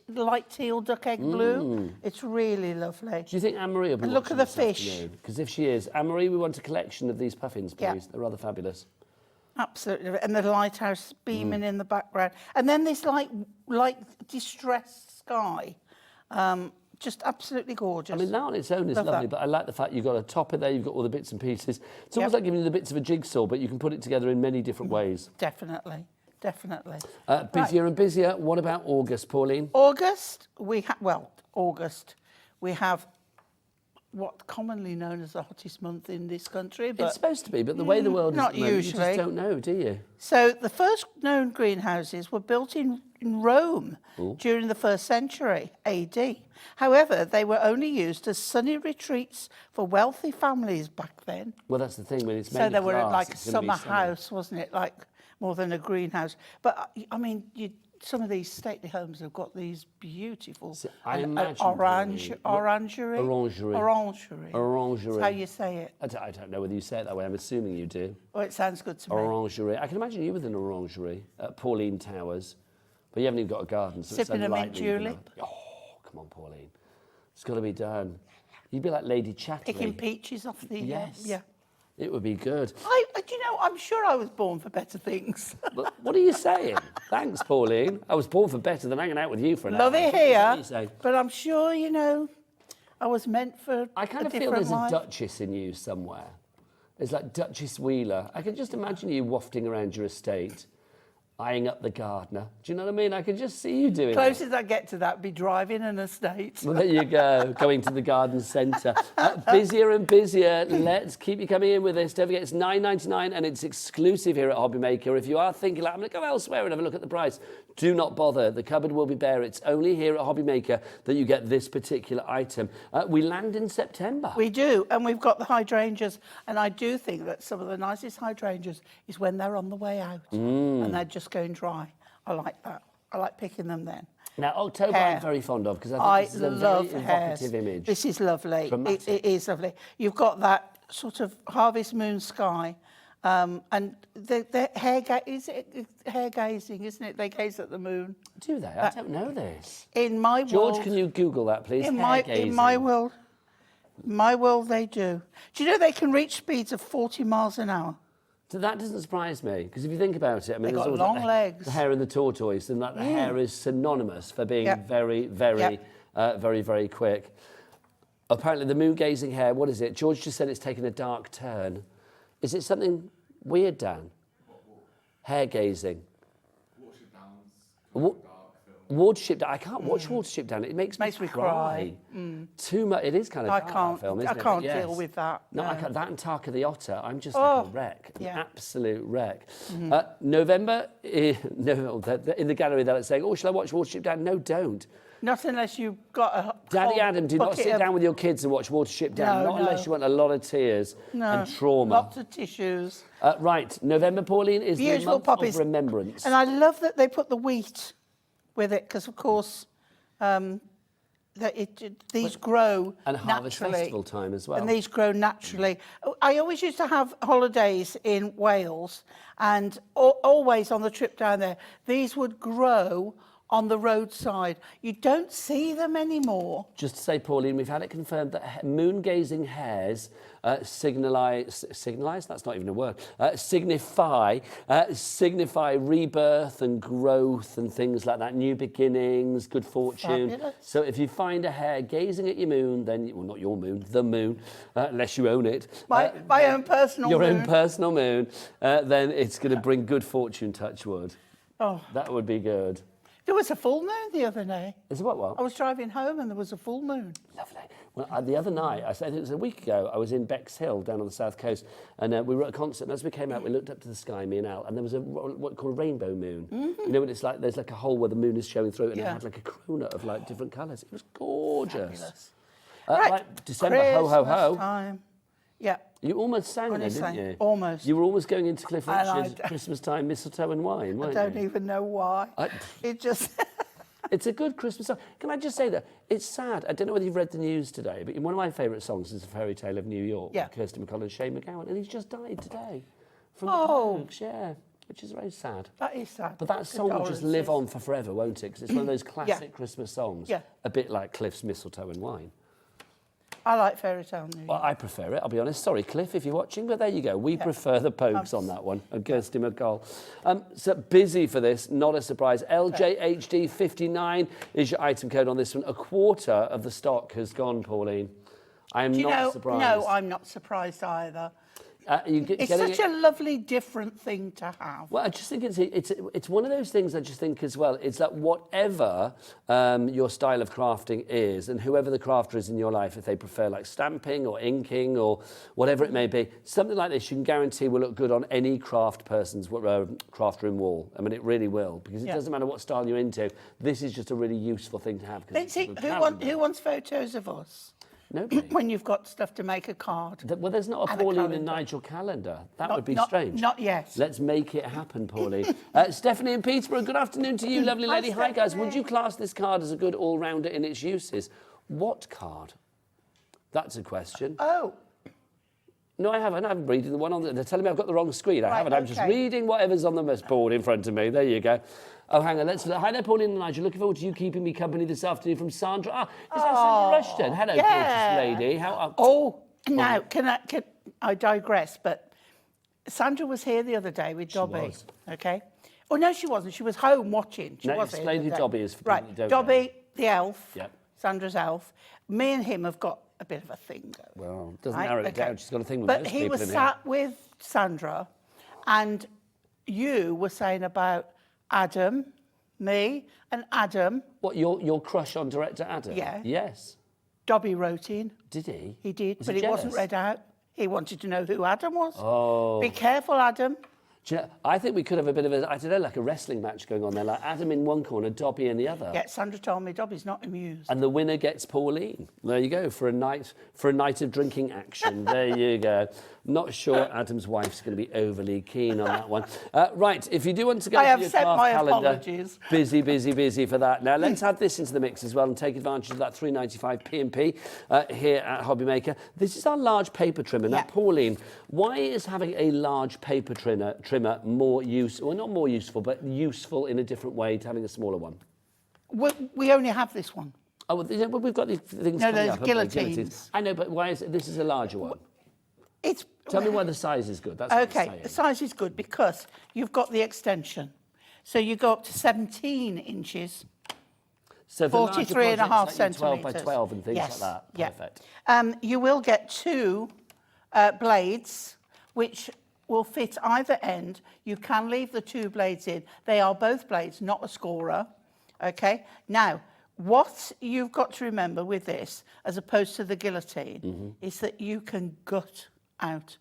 light teal duck egg blue. It's really lovely. Do you think Anne-Marie will be And look watching at the this fish. afternoon? Because if she is, Anne-Marie, we want a collection of these puffins, please. Yeah. They're rather fabulous. Absolutely. And the lighthouse beaming in the background. And then this like distressed sky. Just absolutely gorgeous. I mean, that on its own is Love lovely, that. but I like the fact you've got a topper there, you've got all the bits and pieces. It's almost like giving you the bits of a jigsaw, but you can put it together in many different ways. Definitely. Definitely. Busier and busier. What about August, Pauline? August, we have what commonly known as the hottest month in this country. But It's supposed to be, but the way the world is not at the moment, you usually. just don't know, do you? So the first known greenhouses were built in Rome during the 1st century AD. However, they were only used as sunny retreats for wealthy families back then. Well, that's the thing, when it's made So of they were glass, like a it's gonna be summer sunny. house, wasn't it? Like more than a greenhouse. But I mean, some of these stately homes have got these beautiful I imagine, orangery. Orangery. That's how you say it. I don't know whether you say it that way. I'm assuming you do. Oh, it sounds good to me. Orangery. I can imagine you with an orangery at Pauline Towers, but you haven't even got a garden, so Sipping it's a mint unlikely. julep. Oh, come on, Pauline. It's got to be done. You'd be like Lady Chatterley. Picking peaches off the... Yes. yeah. It would be good. Do you know, I'm sure I was born for better things. But what are you saying? Thanks, Pauline. I was born for better than hanging out with you for an Love hour. it What are here, you saying? but I'm sure, you know, I was meant for I kind a of feel different there's life. a Duchess in you somewhere. There's like Duchess Wheeler. I can just imagine you wafting around your estate, eyeing up the gardener. Do you know what I mean? I can just see you doing that. Closest I get to that, be driving an estate. Well, there you go, going to the garden centre. Busier and busier. Let's keep you coming in with this. Don't forget, it's $9.99 and it's exclusive here at HobbyMaker. If you are thinking, like, I'm going to go elsewhere and have a look at the price, do not bother. The cupboard will be bare. It's only here at HobbyMaker that you get this particular item. We land in September. We do, and we've got the hydrangeas, and I do think that some of the nicest hydrangeas is when they're on the way out and they're just going dry. I like that. I like picking them then. Now, October Hair. I'm very fond of because I think this is a very evocative image. This is lovely. Dramatic. It is lovely. You've got that sort of harvest moon sky, and the hair gazing, isn't it? They gaze at the moon. Do they? I don't know this. In my George, world, can you Google that, please? in Hair-gazing. my world, they do. Do you know they can reach speeds of 40 miles an hour? So that doesn't surprise me, because if you think about it, I mean, They've there's got always long like legs. the hair of the tortoise, and that the hair is synonymous for being Yep. very, very, very, very quick. Apparently, the moon-gazing hair, what is it? George just said it's taken a dark turn. Is it something weird, Dan? Hair-gazing. Watership Down. I can't watch Watership Down. It makes me cry. Too much. It is kind of I dark, can't. that film, isn't I it? can't But yes. deal with that. No, I no. can't. That and Taka the Otter. I'm just like a wreck. An yeah. absolute wreck. November, in the gallery, they're saying, "Oh, shall I watch Watership Down?" No, don't. Not unless you've got a Daddy whole Adam, do not bucket sit of- down with your kids and watch Watership Down. No, Not no. unless you want a lot of tears and trauma. Lots of tissues. Right, November, Pauline, is the Beautiful month poppies. of remembrance. And I love that they put the wheat with it because, of course, these grow And Harvest naturally. Festival time as well. And these grow naturally. I always used to have holidays in Wales, and always on the trip down there, these would grow on the roadside. You don't see them anymore. Just to say, Pauline, we've had it confirmed that moon-gazing hares signify rebirth and growth and things like that, new beginnings, good fortune. Fabulous. So if you find a hare gazing at your moon, then, well, not your moon, the moon, unless you own it. My own personal Your moon. own personal moon, then it's going to bring good fortune, touch wood. Oh. That would be good. There was a full moon the other day. Is it what? I was driving home and there was a full moon. Lovely. Well, the other night, I think it was a week ago, I was in Bexhill down on the south coast, and we were at a concert, and as we came out, we looked up to the sky, me and Al, and there was what called a rainbow moon. Mm-hmm. You know, when it's like, there's like a hole where the moon is showing through, and it Yeah. had like a corona of like different colours. It was gorgeous. Fabulous. Like December, ho, ho, ho. Christmas time. Yeah. You almost sang then, Honestly, didn't you? almost. You were almost going into Cliff And I Richard's d- Christmas time, mistletoe and wine, I weren't don't you? even know why. It just... It's a good Christmas song. Can I just say that it's sad? I don't know whether you've read the news today, but one of my favourite songs is A Fairy Tale of New York, Yeah. with Kirsty MacColl and Shane MacGowan, and he's just died today from Oh. the drugs, yeah, which is very sad. That is sad. But that song will just live on for forever, won't it? Because it's one of those classic Christmas songs, Yeah. a bit like Cliff's Mistletoe and Wine. I like Fairy Tale New Well, York. I prefer it, I'll be honest. Sorry, Cliff, if you're watching, but there you go. We prefer the Pogues on that one, and Kirsty MacColl. So busy for this, not a surprise. LJHD59 is your item code on this one. A quarter of the stock has gone, Pauline. I am not surprised. No, I'm not surprised either. It's getting such a lovely, different thing to have. Well, I just think it's one of those things I just think as well, it's that whatever your style of crafting is, and whoever the crafter is in your life, if they prefer like stamping or inking or whatever it may be, something like this you can guarantee will look good on any craft person's craft room wall. I mean, it really will, because it doesn't matter what style you're into. This is just a really useful thing to have. Let's see, who wants photos of us? Nobody. When you've got stuff to make a card. Well, there's not a And a Pauline and calendar. Nigel calendar. That Not- would be not- strange. not yet. Let's make it happen, Pauline. Stephanie in Peterborough, good afternoon to you, lovely lady. Hi, guys. Would you class this card as a good all-rounder in its uses? What card? That's a question. Oh, No, I haven't. I'm reading the one on they're telling me I've got the wrong screen. I Right, haven't. I'm just okay. reading whatever's on the board in front of me. There you go. Oh, hang on. Hi there, Pauline and Nigel. Looking forward to you keeping me company this afternoon from Sandra. Is that Sandra Rushton? Hello, yeah. gorgeous lady. How? Now, can I digress, but Sandra was here the other day with Dobby. was. Okay? Oh, no, she wasn't. She was home watching. She Now, was here explain the who other day. Dobby is for people Right, that don't know. Dobby, the elf, Yep. Sandra's elf. Me and him have got a bit of a thing going. Well, doesn't Right, narrow it okay. down. She's got a thing with But most he people was in here. sat with Sandra, and you were saying about Adam, me, and Adam. What, your crush on director Adam? Yeah. Yes. Dobby wrote in. Did he? He did, Was but he it wasn't jealous? read out. He wanted to know who Adam was. Oh. Be careful, Adam. Do you know, I think we could have a bit of a, I don't know, like a wrestling match going on there, like Adam in one corner, Dobby in the other. Yeah, Sandra told me Dobby's not amused. And the winner gets Pauline. There you go, for a night of drinking action. There you go. Not sure Adam's wife's going to be overly keen on that one. Right, if you do want to go I to have your sent craft my calendar, apologies. busy for that. Now let's add this into the mix as well and take advantage of that £3.95 P&P here at HobbyMaker. This is our large paper trimmer. Now, Yeah. Pauline, why is having a large paper trimmer more useful? Well, not more useful, but useful in a different way to having a smaller one? We only have this one. Oh, well, we've got these things No, coming there's up, haven't we? guillotines. I know, but why is this is a larger one? It's Tell me why the size is good. That's what okay. I'm The saying. size is good because you've got the extension, so you go up to 17 inches. So for larger 43 and a half projects, like your 12 by centimetres. 12 and things Yes, like that. yeah. Perfect. You will get two blades, which will fit either end. You can leave the two blades in. They are both blades, not a scorer. Okay. Now, what you've got to remember with this, as opposed to the guillotine, is that you can gut out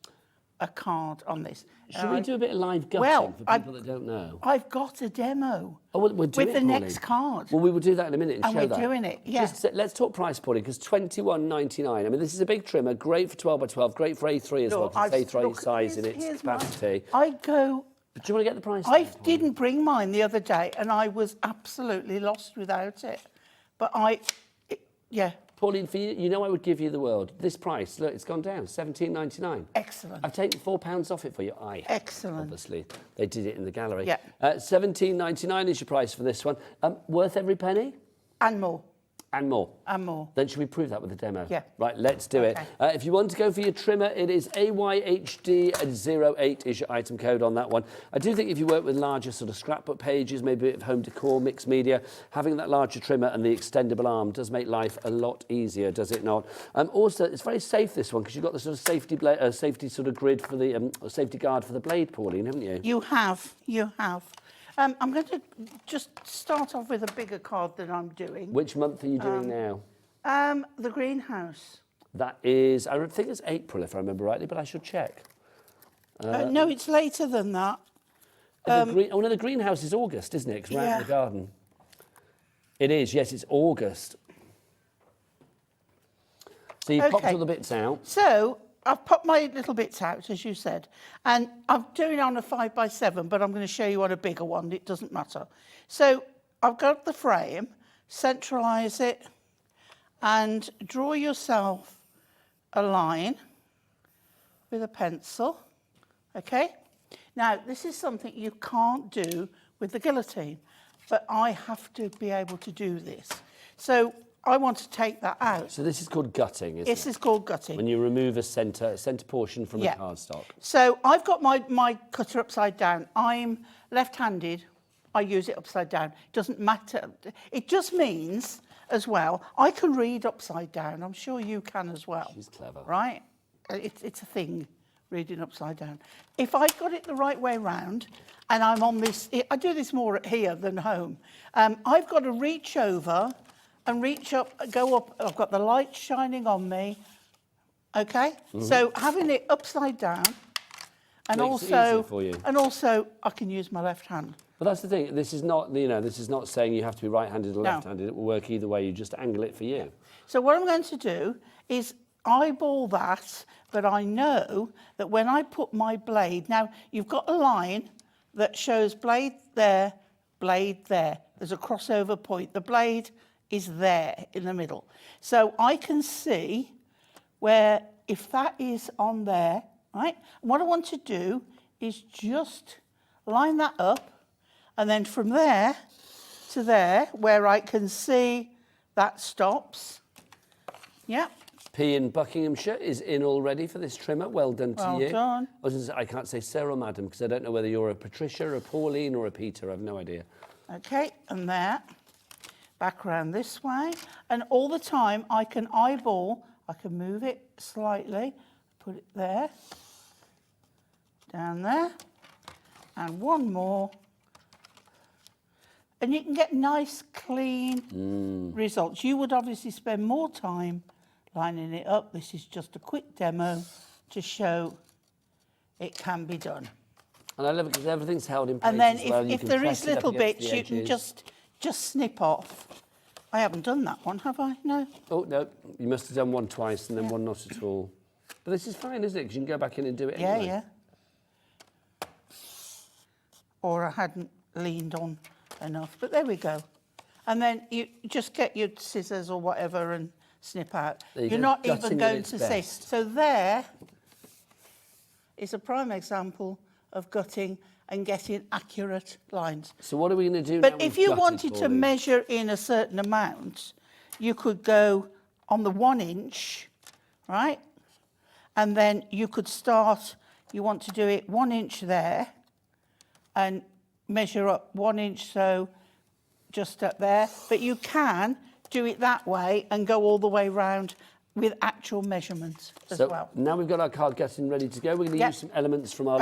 a card on this. Should we do a bit of live gutting well, for people that don't know? I've got a demo Oh, we'll do with it, the Pauline. next card. Well, we will do that in a minute and And show we're that. doing it, yeah. Let's talk price, Pauline, because $21.99. I mean, this is a big trimmer, great for 12 by 12, great for A3 as well, Look, because it's A3 look, size in its here's mine. capacity. I go... But do you want to get the price? I down, Pauline? didn't bring mine the other day, and I was absolutely lost without it. But yeah, Pauline, for you, you know I would give you the world. This price, look, it's gone down, £17.99. Excellent. I've taken £4 off it for you. Excellent. Obviously, they did it in the gallery. Yeah. £17.99 is your price for this one. Worth every penny? And more. And more. And more. Then should we prove that with the demo? Yeah. Right, let's do it. If you want to go for your trimmer, it is AYHD08 is your item code on that one. I do think if you work with larger sort of scrapbook pages, maybe a bit of home decor, mixed media, having that larger trimmer and the extendable arm does make life a lot easier, does it not? Also, it's very safe, this one, because you've got the sort of safety sort of grid for the safety guard for the blade, Pauline, haven't you? You have. I'm going to just start off with a bigger card than I'm doing. Which month are you doing now? The greenhouse. That is, I think it's April, if I remember rightly, but I should check. No, it's later than that. The greenhouse is August, isn't it? 'Cause we're out in the garden. It is, yes, it's August. So you popped all the bits out. So I've popped my little bits out, as you said, and I'm doing it on a 5x7, but I'm going to show you on a bigger one. It doesn't matter. So I've got the frame, centralise it, and draw yourself a line with a pencil. Okay? Now, this is something you can't do with the guillotine, but I have to be able to do this. So I want to take that out. So this is called gutting, isn't it? This is called gutting. When you remove a centre portion from a cardstock. So I've got my cutter upside down. I'm left-handed. I use it upside down. Doesn't matter. It just means, as well, I can read upside down. I'm sure you can as well. She's clever. Right? It's a thing, reading upside down. If I got it the right way round, and I'm on this, I do this more at here than home. I've got to reach over and reach up, go up. I've got the light shining on me. Okay? So having it upside down, and Makes it easier for you. also I can use my left hand. But that's the thing. This is not, this is not saying you have to be right-handed or left-handed. It will work either way. You just angle it for you. So what I'm going to do is eyeball that, but I know that when I put my blade, now you've got a line that shows blade there, blade there. There's a crossover point. The blade is there in the middle. So I can see where, if that is on there, right? What I want to do is just line that up, and then from there to there, where I can see that stops. Yeah. P in Buckinghamshire is in already for this trimmer. Well done to you. Well done. I can't say sir or madam, because I don't know whether you're a Patricia, a Pauline, or a Peter. I've no idea. Okay, and there. Back around this way, and all the time I can eyeball, I can move it slightly, put it there, down there, and one more, and you can get nice clean results. You would obviously spend more time lining it up. This is just a quick demo to show it can be done. And I love it because everything's held in place. And then as well. if there is little bits, you can just snip off. I haven't done that one, have I? No. Oh, no. You must have done one twice and then one not at all. But this is fine, isn't it? Because you can go back in and do it anyway. Yeah. Or I hadn't leaned on enough. But there we go. And then you just get your scissors or whatever and snip out. You're not even going to see. So there is a prime example of gutting and getting accurate lines. So what are we going to do now? But if you wanted to measure in a certain amount, you could go on the 1 inch, right? And then you could start, you want to do it 1 inch there and measure up 1 inch, so just up there. But you can do it that way and go all the way round with actual measurements as well. Now we've got our card gutting ready to go. We're going to use some elements from our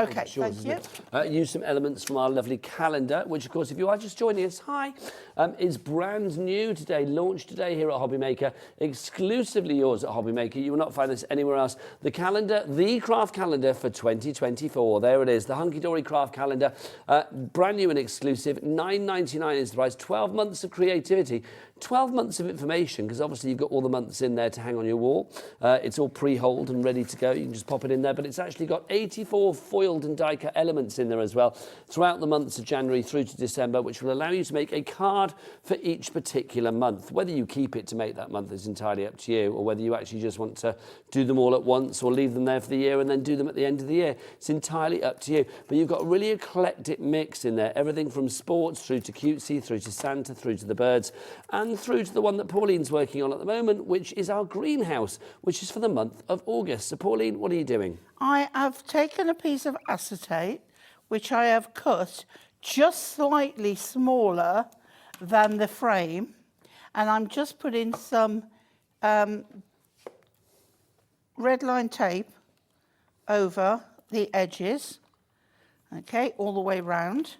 use some elements from our lovely calendar, which of course, if you are just joining us, hi, is brand new today, launched today here at HobbyMaker, exclusively yours at HobbyMaker. You will not find this anywhere else. The calendar, the craft calendar for 2024. There it is, the Hunkydory craft calendar, brand new and exclusive. £9.99 is the price. 12 months of creativity. 12 months of information, because obviously you've got all the months in there to hang on your wall. It's all pre-holed and ready to go. You can just pop it in there, but it's actually got 84 foiled and die cut elements in there as well throughout the months of January through to December, which will allow you to make a card for each particular month. Whether you keep it to make that month is entirely up to you, or whether you actually just want to do them all at once or leave them there for the year and then do them at the end of the year. It's entirely up to you. But you've got a really eclectic mix in there, everything from sports through to cutesy, through to Santa, through to the birds, and through to the one that Pauline's working on at the moment, which is our greenhouse, which is for the month of August. So Pauline, what are you doing? I have taken a piece of acetate, which I have cut just slightly smaller than the frame, and I'm just putting some red line tape over the edges, okay, all the way round.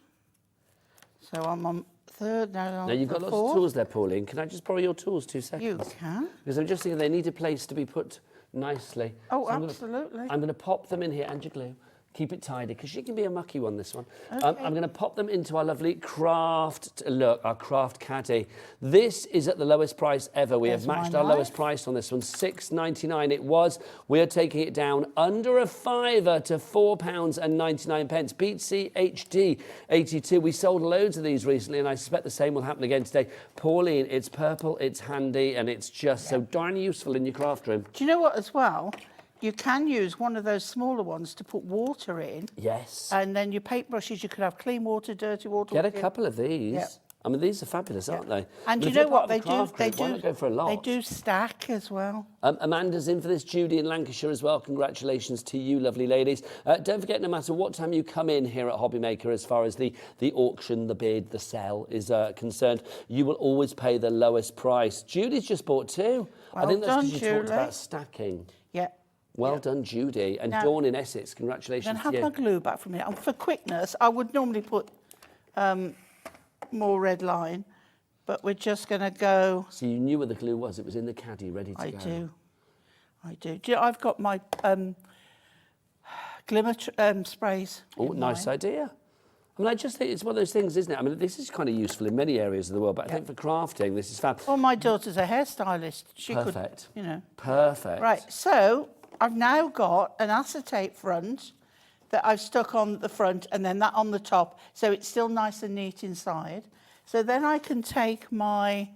So I'm on third, now you've got lots of tools there, Pauline. Can I just borrow your tools 2 seconds? You can. Because I'm just thinking they need a place to be put nicely. Oh, so absolutely. I'm going to pop them in here, and your glue. Keep it tidy, because she can be a mucky one, this one. Okay. I'm going to pop them into our lovely craft, look, our craft caddy. This is at the lowest price ever. We have matched our lowest price on this one, £6.99 it was. We are taking it down under a fiver to £4.99. Beat CHD 82. We sold loads of these recently, and I suspect the same will happen again today. Pauline, it's purple, it's handy, and it's just so darn useful in your craft room. Do you know what as well? You can use one of those smaller ones to put water in. Yes. And then your paintbrushes, you could have clean water, dirty water. Get a couple of these. Yeah. I mean, these are fabulous, aren't they? And if you know you're part what of they a do? craft group, why not go for a lot? They do stack as well. Amanda's in for this, Judy in Lancashire as well. Congratulations to you, lovely ladies. Don't forget, no matter what time you come in here at HobbyMaker, as far as the auction, the bid, the sell is concerned, you will always pay the lowest price. Judy's just bought 2. I think that's because you talked about stacking. Yeah. Well done, Judy. And Dawn in Essex, congratulations to you. Then have my glue back from here. And for quickness, I would normally put more red line, but we're just going to go... So you knew where the glue was. It was in the caddy, ready to go. I do. Do you know, I've got my glimmer sprays. Oh, nice idea. I mean, I just think it's one of those things, isn't it? I mean, this is kind of useful in many areas of the world, but I think for crafting, this is fab. Well, my daughter's a hairstylist. She Perfect. could, you know. Perfect. Right, so I've now got an acetate front that I've stuck on the front and then that on the top, so it's still nice and neat inside. So then I can take my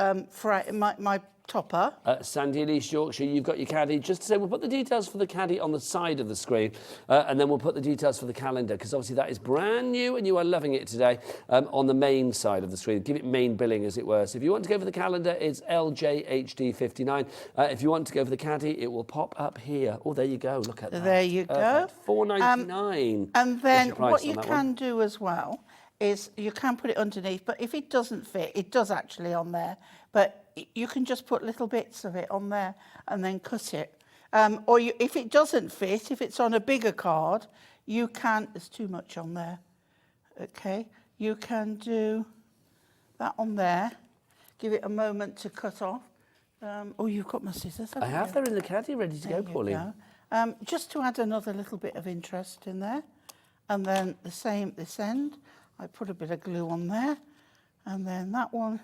my topper. Sandy in East Yorkshire, you've got your caddy. Just to say, we'll put the details for the caddy on the side of the screen, and then we'll put the details for the calendar, because obviously that is brand new and you are loving it today on the main side of the screen. Give it main billing, as it were. So if you want to go for the calendar, it's LJHD59. If you want to go for the caddy, it will pop up here. Oh, there you go. Look at that. There you go. $4.99. And then what you can do as well is you can put it underneath, but if it doesn't fit, it does actually on there, but you can just put little bits of it on there and then cut it. Or if it doesn't fit, if it's on a bigger card, you can, there's too much on there, okay? You can do that on there, give it a moment to cut off. Oh, you've got my scissors, haven't I have. you? They're in the caddy, ready to go, Pauline. Just to add another little bit of interest in there. And then the same this end. I put a bit of glue on there. And then that one.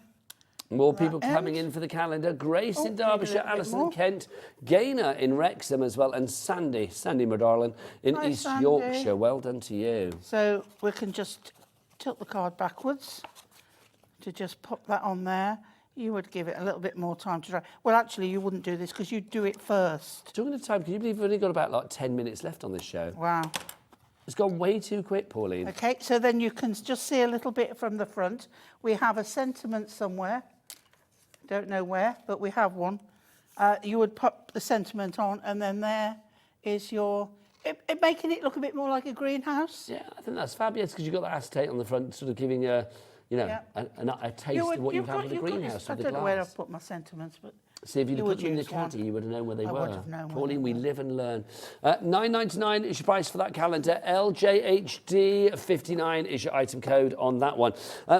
More people coming in for the calendar. Grace in Derbyshire, Alison in Kent, Gaynor in Wrexham as well, and Sandy my darling, in East Yorkshire. Well done to you. So we can just tilt the card backwards to just pop that on there. You would give it a little bit more time to dry. Well, actually, you wouldn't do this because you'd do it first. Talking of time, can you believe we've only got about like 10 minutes left on this show? Wow. It's gone way too quick, Pauline. Okay, so then you can just see a little bit from the front. We have a sentiment somewhere. Don't know where, but we have one. You would pop the sentiment on, and then there is your... making it look a bit more like a greenhouse. Yeah, I think that's fabulous, because you've got the acetate on the front, sort of giving a, you know, a taste of what you have in the greenhouse with the glass. I don't know where I've put my sentiments, but... See, if you'd put them in the caddy, you would have known where they were. I would have known. Pauline, we live and learn. $9.99 is your price for that calendar. LJHD59 is your item code on that one.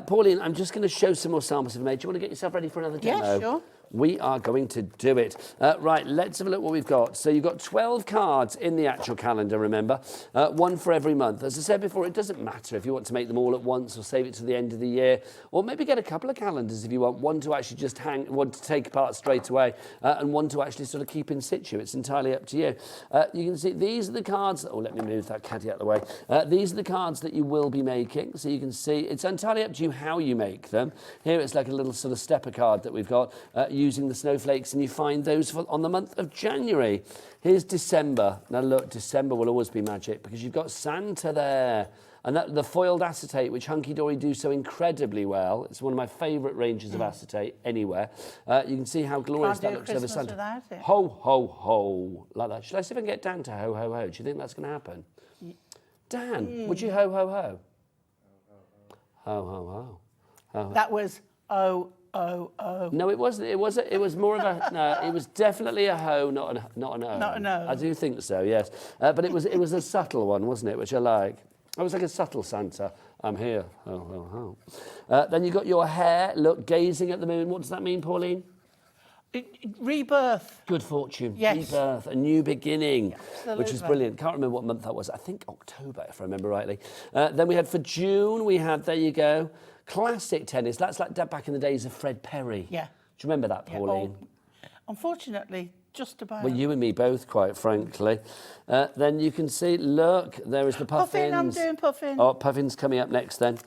Pauline, I'm just going to show some more samples of made. Do you want to get yourself ready for another demo? Yeah, sure. we are going to do it. Right, let's have a look what we've got. So you've got 12 cards in the actual calendar, remember, one for every month. As I said before, it doesn't matter if you want to make them all at once or save it to the end of the year, or maybe get a couple of calendars if you want, one to actually just hang, one to take apart straight away, and one to actually sort of keep in situ. It's entirely up to you. You can see these are the cards, oh, let me move that caddy out of the way. These are the cards that you will be making, so you can see it's entirely up to you how you make them. Here it's like a little sort of stepper card that we've got using the snowflakes, and you find those on the month of January. Here's December. Now look, December will always be magic because you've got Santa there. And that, the foiled acetate, which Hunkydory do so incredibly well. It's one of my favourite ranges of acetate anywhere. You can see how glorious that looks over Santa. Ho, ho, ho, like that. Shall I see if I can get Dan to ho, ho, ho? Do you think that's going to happen? Dan, would you ho, ho, ho? Ho, ho, ho. That was oh, oh, oh. No, it wasn't. It was more of a. No, it was definitely a ho, not an o. Not an o. I do think so. Yes, but it was a subtle one, wasn't it? Which I like. It was like a subtle Santa. I'm here. Ho, ho, ho. Then you got your hair. Look, gazing at the moon. What does that mean, Pauline? Rebirth. Good fortune. Yes. Rebirth. A new beginning. Absolutely. Which is brilliant. Can't remember what month that was. I think October, if I remember rightly. Then we had for June, we had, there you go, classic tennis. That's like back in the days of Fred Perry. Yeah. Do you remember that, Pauline? Oh, unfortunately, just about. Well, you and me both, quite frankly. Then you can see, look, there is the puffins. Puffin, I'm doing puffin. Oh, puffin's coming up next then.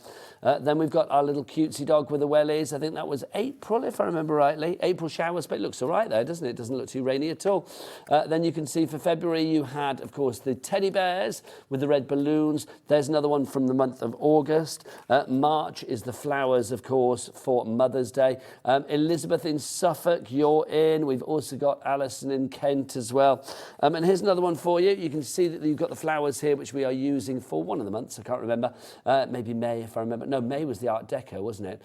Then we've got our little cutesy dog with the wellies. I think that was April, if I remember rightly. April showers, but it looks all right there, doesn't it? It doesn't look too rainy at all. Then you can see for February, you had, of course, the teddy bears with the red balloons. There's another one from the month of August. March is the flowers, of course, for Mother's Day. Elizabeth in Suffolk, you're in. We've also got Alison in Kent as well. And here's another one for you. You can see that you've got the flowers here, which we are using for one of the months. I can't remember. Maybe May, if I remember. No, May was the Art Deco, wasn't it?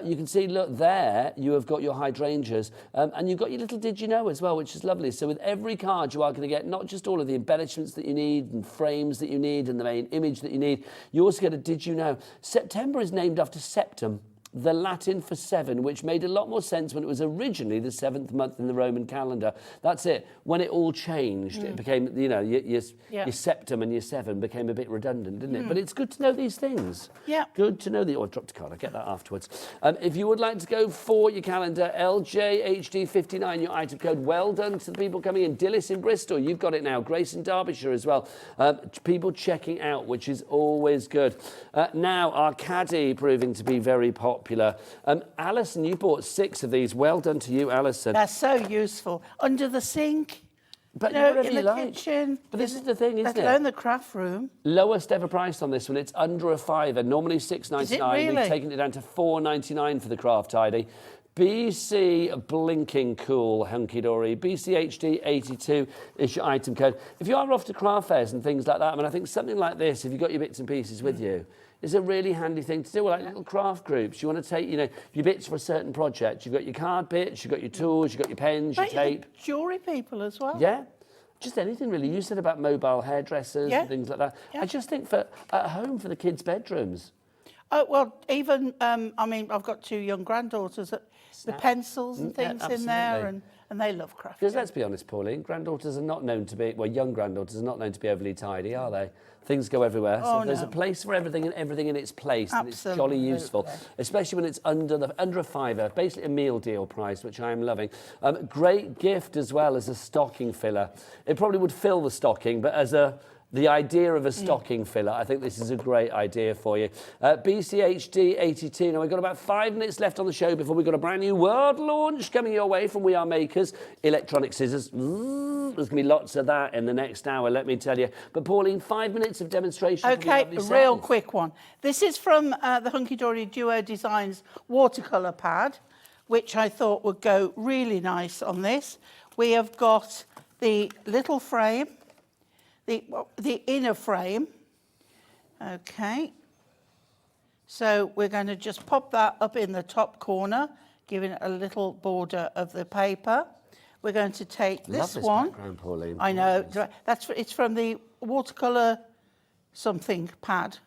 You can see, look, there you have got your hydrangeas, and you've got your little did you know as well, which is lovely. So with every card, you are going to get not just all of the embellishments that you need and frames that you need and the main image that you need, you also get a did you know. September is named after septum, the Latin for 7, which made a lot more sense when it was originally the 7th month in the Roman calendar. That's it. When it all changed, it became, you know, your septum and your 7 became a bit redundant, didn't it? But it's good to know these things. Yeah. Good to know the. Oh, I dropped a card. I'll get that afterwards. If you would like to go for your calendar, LJHD59, your item code. Well done to the people coming in. Dillis in Bristol, you've got it now. Grace in Derbyshire as well. People checking out, which is always good. Now, our caddy proving to be very popular. Alison, you bought 6 of these. Well done to you, Alison. They're so useful. Under the sink, but you know, whatever in you the like. kitchen. But this is the thing, isn't let alone it? the craft room. Lowest ever price on this one. It's under a £5. Normally £6.99. Is it really? We've taken it down to £4.99 for the craft tidy. BC Blinking Cool Hunkydory. BCHD 82 is your item code. If you are off to craft fairs and things like that, I mean, I think something like this, if you've got your bits and pieces with you, is a really handy thing to do. Like little craft groups. You want to take, you know, your bits for a certain project. You've got your card bits, you've got your tools, you've got your pens, your tape. Jewellery people as well. Yeah. Just anything really. You said about mobile hairdressers and things like that. Yeah. I just think for at home for the kids' bedrooms. Oh, well, even, I mean, I've got 2 young granddaughters, the pencils and things in there, and they love crafting. Because let's be honest, Pauline, granddaughters are not known to be, well, young granddaughters are not known to be overly tidy, are they? Things go everywhere. So there's a place for everything and everything in its place. Absolutely. And it's jolly useful, especially when it's under a £5, basically a meal deal price, which I am loving. Great gift as well as a stocking filler. It probably would fill the stocking, but as the idea of a stocking filler, I think this is a great idea for you. BCHD 82. Now, we've got about 5 minutes left on the show before we've got a brand new world launch coming your way from We Are Makers. Electronic scissors. There's going to be lots of that in the next hour, let me tell you. But, Pauline, 5 minutes of demonstration. Okay, a real quick one. This is from the Hunkydory Duo Designs watercolour pad, which I thought would go really nice on this. We have got the little frame, the inner frame. Okay. So we're going to just pop that up in the top corner, giving it a little border of the paper. We're going to take this one. Background, Pauline. I know. It's from the watercolour something pad.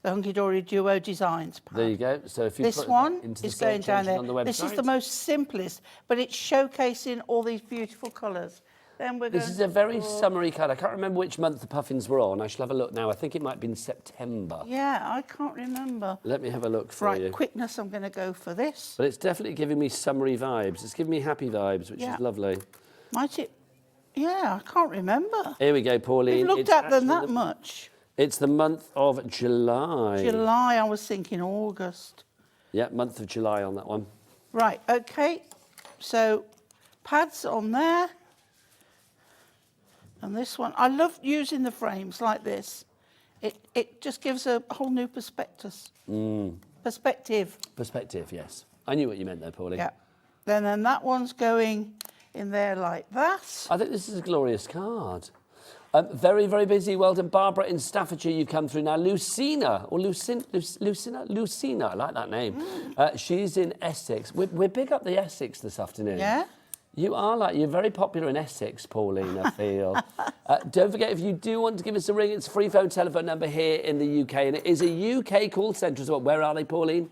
the Hunkydory Duo Designs pad. There you go. So if you This put one that into the is going search down engine there. on the website. This is the most simplest, but it's showcasing all these beautiful colours. Then we're This going is a very summery colour. I can't remember which month the puffins were on. I shall have a look now. I think it might be in September. Yeah, I can't remember. Let me have a look for Right, you. quickness, I'm going to go for this. But it's definitely giving me summery vibes. It's giving me happy vibes, which Yeah. is lovely. Might it? Yeah, I can't remember. Here we go, Pauline. We've looked It's at them actually that much. It's the month of July. July, I was thinking August. Yeah, month of July on that one. Right, okay. So, pads on there. And this one. I love using the frames like this. It just gives a whole new perspective. Perspective, yes. I knew what you meant there, Pauline. Yeah. Then that one's going in there like that. I think this is a glorious card. Very, very busy. Well done, Barbara in Staffordshire. You've come through now. Lucina, or Lucina, I like that name. She's in Essex. We're big up the Essex this afternoon. Yeah? You're very popular in Essex, Pauline, I feel. Don't forget, if you do want to give us a ring, it's a free phone telephone number here in the UK, and it is a UK call centre as well. Where are they, Pauline?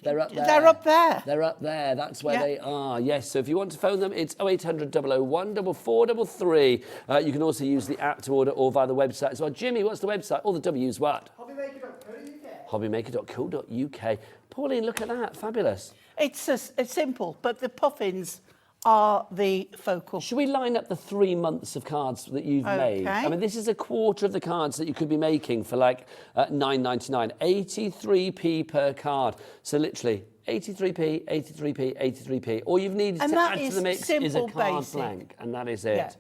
They're up there. They're up there. They're up there. That's where Yeah. they are. Yes. So if you want to phone them, it's 0800 001 4433. You can also use the app to order or via the website as well. Jimmy, what's the website? All the W's what? HobbyMaker.co.uk. HobbyMaker.co.uk. Pauline, look at that. Fabulous. It's simple, but the puffins are the focal. Should we line up the 3 months of cards that you've made? I mean, this is a quarter of the cards that you could be making for like £9.99. 83p per card. So literally 83p, 83p, 83p. All you've needed to add to the mix is a simple, card basic. blank, and that is it. Yeah.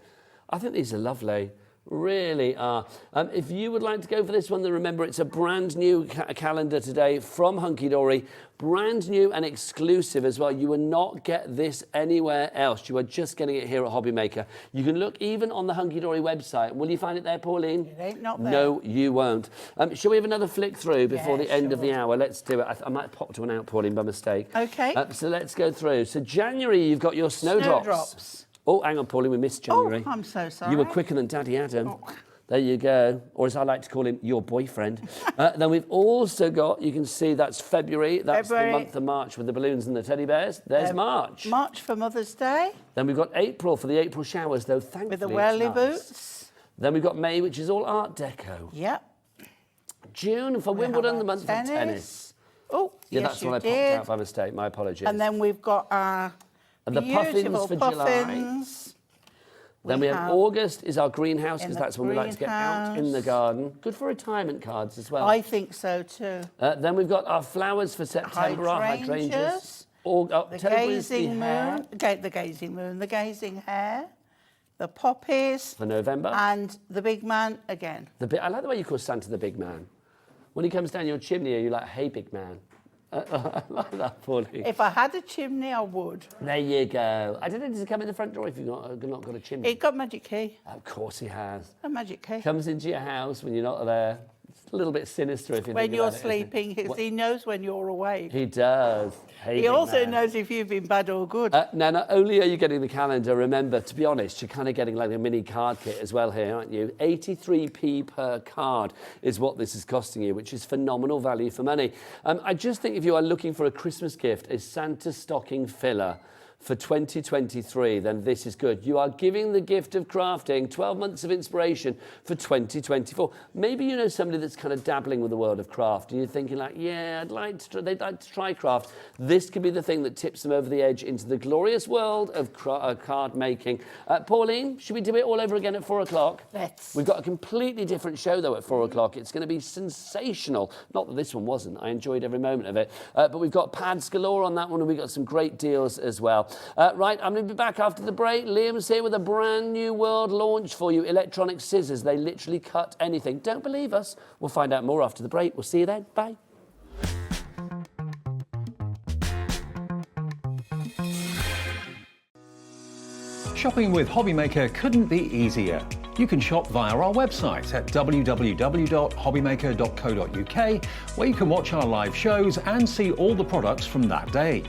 I think these are lovely. Really are. If you would like to go for this one, then remember it's a brand new calendar today from Hunkydory. Brand new and exclusive as well. You will not get this anywhere else. You are just getting it here at HobbyMaker. You can look even on the Hunkydory website. Will you find it there, Pauline? It ain't not there. No, you won't. Shall we have another flick through before Yeah, the end of sure. the hour? Let's do it. I might have popped one out, Pauline, by mistake. Okay. So let's go through. So January, you've got your snowdrops. Oh, hang on, Pauline, we missed January. Oh, I'm so sorry. You were quicker than Daddy Adam. Oh. There you go. Or as I like to call him, your boyfriend. Then we've also got, you can see that's February. That's February. the month of March with the balloons and the teddy bears. There's March. March for Mother's Day. Then we've got April for the April showers, though, thankfully. With the it's whirly nice. boots. Then we've got May, which is all Art Deco. Yep. June for Wimbledon, the month of tennis. Oh, Yeah, yes, that's you what I did. popped out by mistake. My apologies. And then we've got our And the puffins beautiful for July. puffins. Then we have August is our greenhouse, in because the that's when we like to get out in the greenhouse. garden. Good for retirement cards as well. I think so too. Then we've got our flowers for September, our hydrangeas. The October is the gazing hair. moon, the gazing moon, the gazing hare, the poppies, For November. and the big man again. I like the way you call Santa the big man. When he comes down your chimney, you're like, hey, big man. I like that, Pauline. If I had a chimney, I would. There you go. I don't know, does he come in the front door if you've not got a chimney? It got magic key. Of course he has. A magic key. Comes into your house when you're not there. It's a little bit sinister if you When think you're about it, isn't it? sleeping, because he knows when you're awake. He does. Hey, He big also man. knows if you've been bad or good. Now, not only are you getting the calendar, remember, to be honest, you're kind of getting like a mini card kit as well here, aren't you? 83p per card is what this is costing you, which is phenomenal value for money. I just think if you are looking for a Christmas gift, a Santa stocking filler for 2023, then this is good. You are giving the gift of crafting 12 months of inspiration for 2024. Maybe you know somebody that's kind of dabbling with the world of craft and you're thinking like, yeah, they'd like to try craft. This could be the thing that tips them over the edge into the glorious world of card making. Pauline, should we do it all over again at 4 o'clock? Let's. We've got a completely different show though at 4 o'clock. It's going to be sensational. Not that this one wasn't. I enjoyed every moment of it. But we've got pads galore on that one and we've got some great deals as well. Right, I'm going to be back after the break. Liam's here with a brand new world launch for you. Electronic scissors. They literally cut anything. Don't believe us? We'll find out more after the break. We'll see you then. Bye. Shopping with HobbyMaker couldn't be easier. You can shop via our website at www.hobbymaker.co.uk, where you can watch our live shows and see all the products from that day.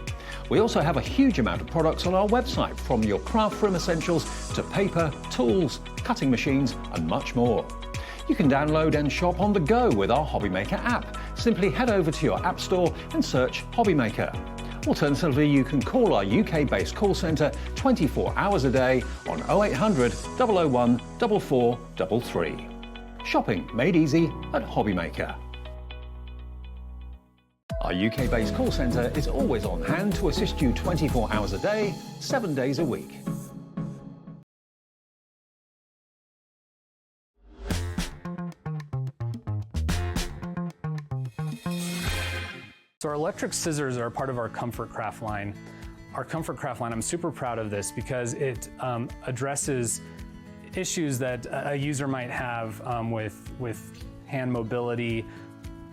We also have a huge amount of products on our website, from your craft room essentials to paper, tools, cutting machines and much more. You can download and shop on the go with our HobbyMaker app. Simply head over to your app store and search HobbyMaker. Alternatively, you can call our UK-based call centre 24 hours a day on 0800 001 4433. Shopping made easy at HobbyMaker. Our UK-based call centre is always on hand to assist you 24 hours a day, 7 days a week. So our electric scissors are part of our Comfort Craft line. Our Comfort Craft line, I'm super proud of this because it addresses issues that a user might have with hand mobility,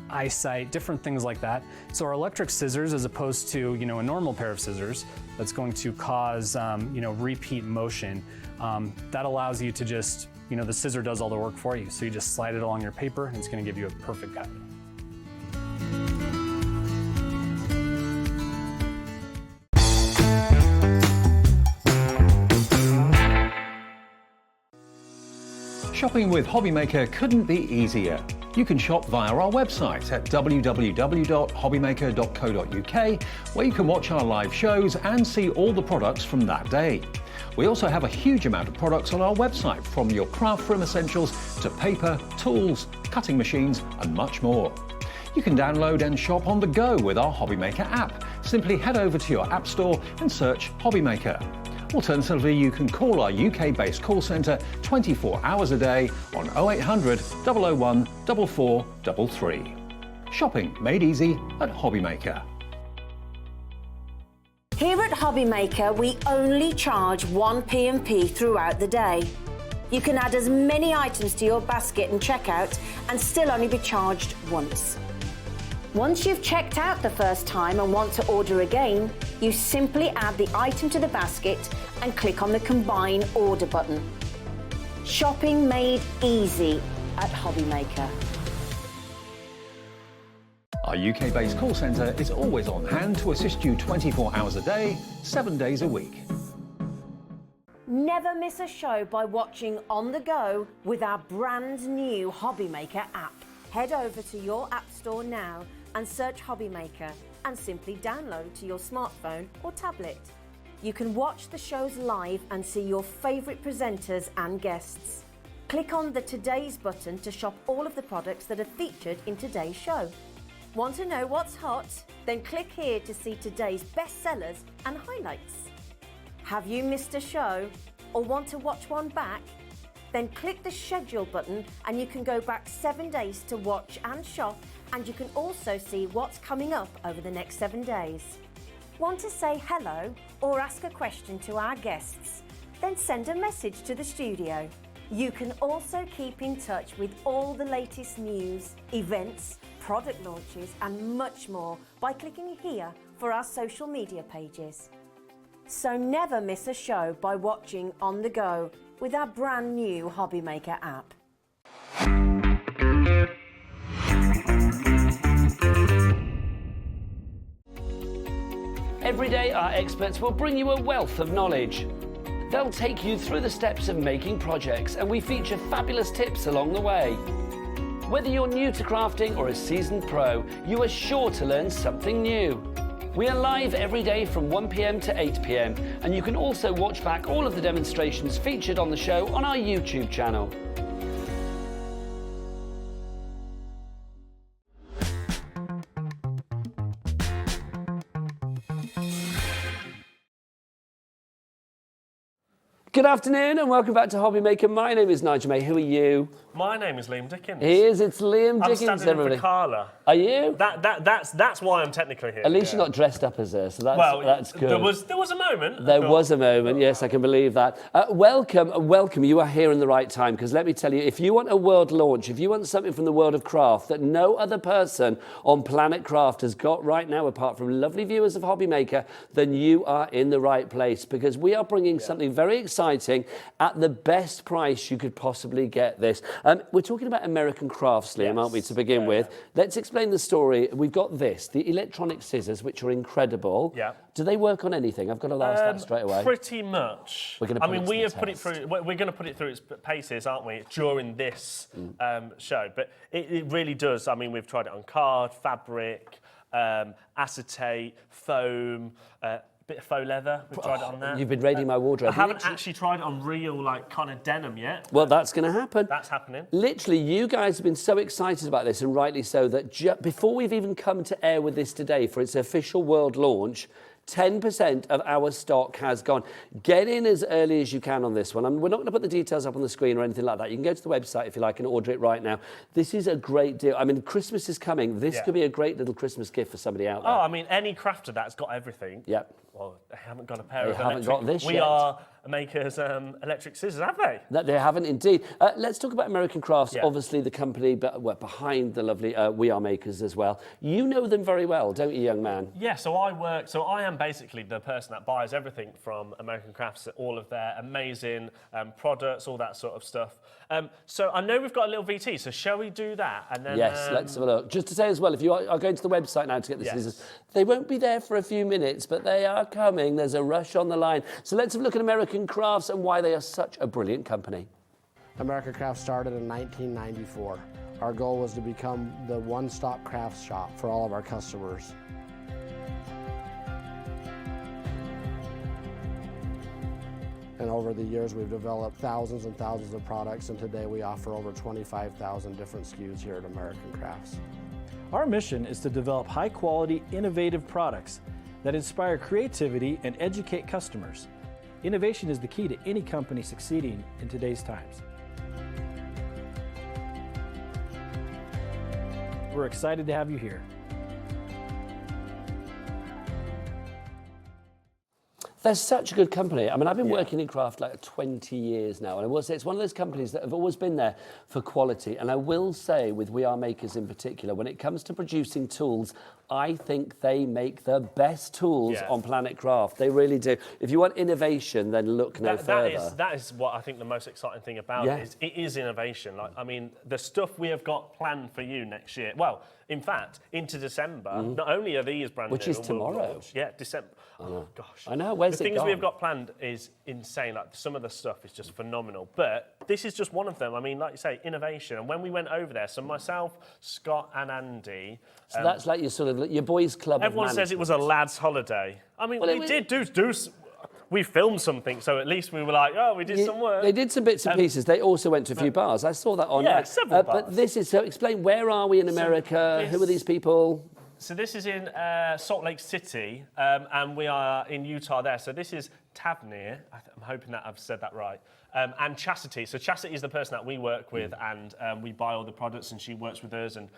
eyesight, different things like that. So our electric scissors, as opposed to a normal pair of scissors that's going to cause repeat motion, that allows you to just the scissor does all the work for you. So you just slide it along your paper and it's going to give you a perfect cut. Shopping with HobbyMaker couldn't be easier. You can shop via our website at www.hobbymaker.co.uk, where you can watch our live shows and see all the products from that day. We also have a huge amount of products on our website, from your craft room essentials to paper, tools, cutting machines and much more. You can download and shop on the go with our HobbyMaker app. Simply head over to your app store and search HobbyMaker. Alternatively, you can call our UK-based call centre 24 hours a day on 0800 001 4433. Shopping made easy at HobbyMaker. Here at HobbyMaker, we only charge 1 P&P throughout the day. You can add as many items to your basket and checkout and still only be charged once. Once you've checked out the first time and want to order again, you simply add the item to the basket and click on the Combine Order button. Shopping made easy at HobbyMaker. Our UK-based call centre is always on hand to assist you 24 hours a day, 7 days a week. Never miss a show by watching on the go with our brand new HobbyMaker app. Head over to your app store now and search HobbyMaker and simply download to your smartphone or tablet. You can watch the shows live and see your favourite presenters and guests. Click on the Today's button to shop all of the products that are featured in today's show. Want to know what's hot? Then click here to see today's bestsellers and highlights. Have you missed a show or want to watch one back? Then click the schedule button and you can go back 7 days to watch and shop, and you can also see what's coming up over the next 7 days. Want to say hello or ask a question to our guests? Then send a message to the studio. You can also keep in touch with all the latest news, events, product launches and much more by clicking here for our social media pages. So never miss a show by watching on the go with our brand new HobbyMaker app. Every day, our experts will bring you a wealth of knowledge. They'll take you through the steps of making projects, and we feature fabulous tips along the way. Whether you're new to crafting or a seasoned pro, you are sure to learn something new. We are live every day from 1 PM to 8 PM, and you can also watch back all of the demonstrations featured on the show on our YouTube channel. Good afternoon and welcome back to HobbyMaker. My name is Nigel May. Who are you? My name is Liam Dickens. It's Liam Dickens, I'm standing everybody. in for Carla. Are you? That's why I'm technically here. At least you're not dressed up as her, so that's good. There was a moment. There was a moment, yes, I can believe that. Welcome. You are here in the right time, because let me tell you, if you want a world launch, if you want something from the world of craft that no other person on Planet Craft has got right now, apart from lovely viewers of HobbyMaker, then you are in the right place, because we are bringing something very exciting exciting. At the best price you could possibly get this. We're talking about American crafts, Liam, aren't we, to begin with? Let's explain the story. We've got this, the electronic scissors, which are incredible. Yeah. Do they work on anything? I've got to ask that straight away. Pretty much. We're gonna put it to we the have put it test. through. We're going to put it through its paces, aren't we, during this show? But it really does. I mean, we've tried it on card, fabric, acetate, foam. Bit of faux leather. We've tried it on there. You've been raiding my wardrobe. I haven't actually tried it on real, like, kind of denim yet. Well, that's going to happen. That's happening. Literally, you guys have been so excited about this, and rightly so, that before we've even come to air with this today for its official world launch, 10% of our stock has gone. Get in as early as you can on this one. We're not going to put the details up on the screen or anything like that. You can go to the website if you like and order it right now. This is a great deal. I mean, Christmas is coming. This could be a great little Christmas gift for somebody out there. Oh, I mean, any crafter that's got everything. Yep. Well, they haven't got a pair They of haven't electric. got this We yet. are makers electric scissors, have they? That they haven't indeed. Let's talk about American Crafts, Yeah. obviously the company behind the lovely We Are Makers as well. You know them very well, don't you, young man? Yeah, so I am basically the person that buys everything from American Crafts, all of their amazing products, all that sort of stuff. So I know we've got a little VT, so shall we do that? And then, Yes, let's have a look. Just to say as well, if you are going to the website now to get the scissors, they won't be there for a few minutes, but they are coming. There's a rush on the line. So let's have a look at American Crafts and why they are such a brilliant company. American Crafts started in 1994. Our goal was to become the one-stop crafts shop for all of our customers. And over the years, we've developed thousands and thousands of products, and today we offer over 25,000 different SKUs here at American Crafts. Our mission is to develop high-quality, innovative products that inspire creativity and educate customers. Innovation is the key to any company succeeding in today's times. We're excited to have you here. They're such a good company. I mean, I've been working in craft like 20 years now, and I will say it's one of those companies that have always been there for quality. And I will say, with We Are Makers in particular, when it comes to producing tools, I think they make the best tools on Planet Craft. They really do. If you want innovation, then look no further. That is what I think the most exciting thing about it is. It is innovation. Like, I mean, the stuff we have got planned for you next year. Well, in fact, into December. Not only are these brand new, which is tomorrow. Launch, December. Oh gosh. I know. Where's the it things gone? we've got planned is insane. Like, some of the stuff is just phenomenal. But this is just one of them. I mean, like you say, innovation. And when we went over there, so myself, Scott, and Andy. So that's like your sort of your boys' club. Everyone says it was a lad's holiday. I mean, we did do. We filmed something, so at least we were like, oh, we did some work. They did some bits and pieces. They also went to a few bars. I saw that on. Yeah, several bars. But this is, so explain, where are we in America? Who are these people? So this is in Salt Lake City, and we are in Utah there. So this is Tavernier. I'm hoping that I've said that right. And Chastity. So Chastity is the person that we work with, and we buy all the products, and she works with us, and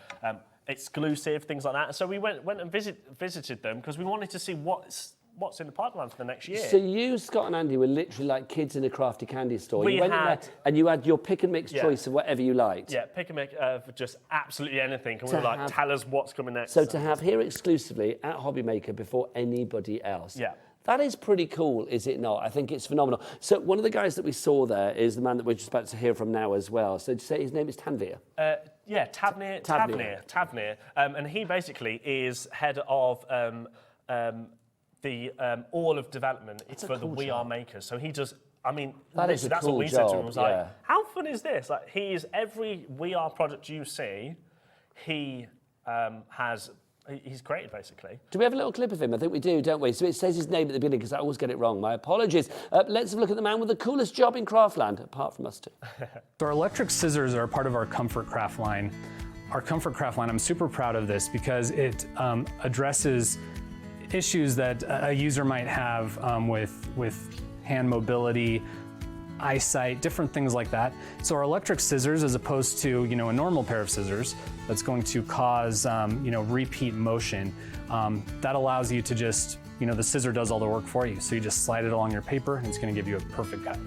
exclusive, things like that. So we went and visited them because we wanted to see what's in the pipeline for the next year. So you, Scott and Andy, were literally like kids in a crafty candy store. We you went in there had- and you had your pick and mix choice of whatever you liked. Yeah, pick and make for just absolutely anything. And we were like, tell us what's coming next. So to have here exclusively at HobbyMaker before anybody else. Yeah. That is pretty cool, is it not? I think it's phenomenal. So one of the guys that we saw there is the man that we're just about to hear from now as well. So to say his name is Tanvir. Yeah, Tavernier. And he basically is head of the all of development for the We Are Makers. So he does. I mean, That's what cool we said to him. job, Was yeah. like, how fun is this? Like, he is every We Are product you see. He he's created basically. Do we have a little clip of him? I think we do, don't we? So it says his name at the beginning because I always get it wrong. My apologies. Let's have a look at the man with the coolest job in Craftland, apart from us two. So our electric scissors are part of our Comfort Craft line. Our Comfort Craft line, I'm super proud of this because it addresses issues that a user might have with hand mobility, eyesight, different things like that. So our electric scissors, as opposed to a normal pair of scissors that's going to cause repeat motion, that allows you to just the scissor does all the work for you. So you just slide it along your paper and it's going to give you a perfect cut.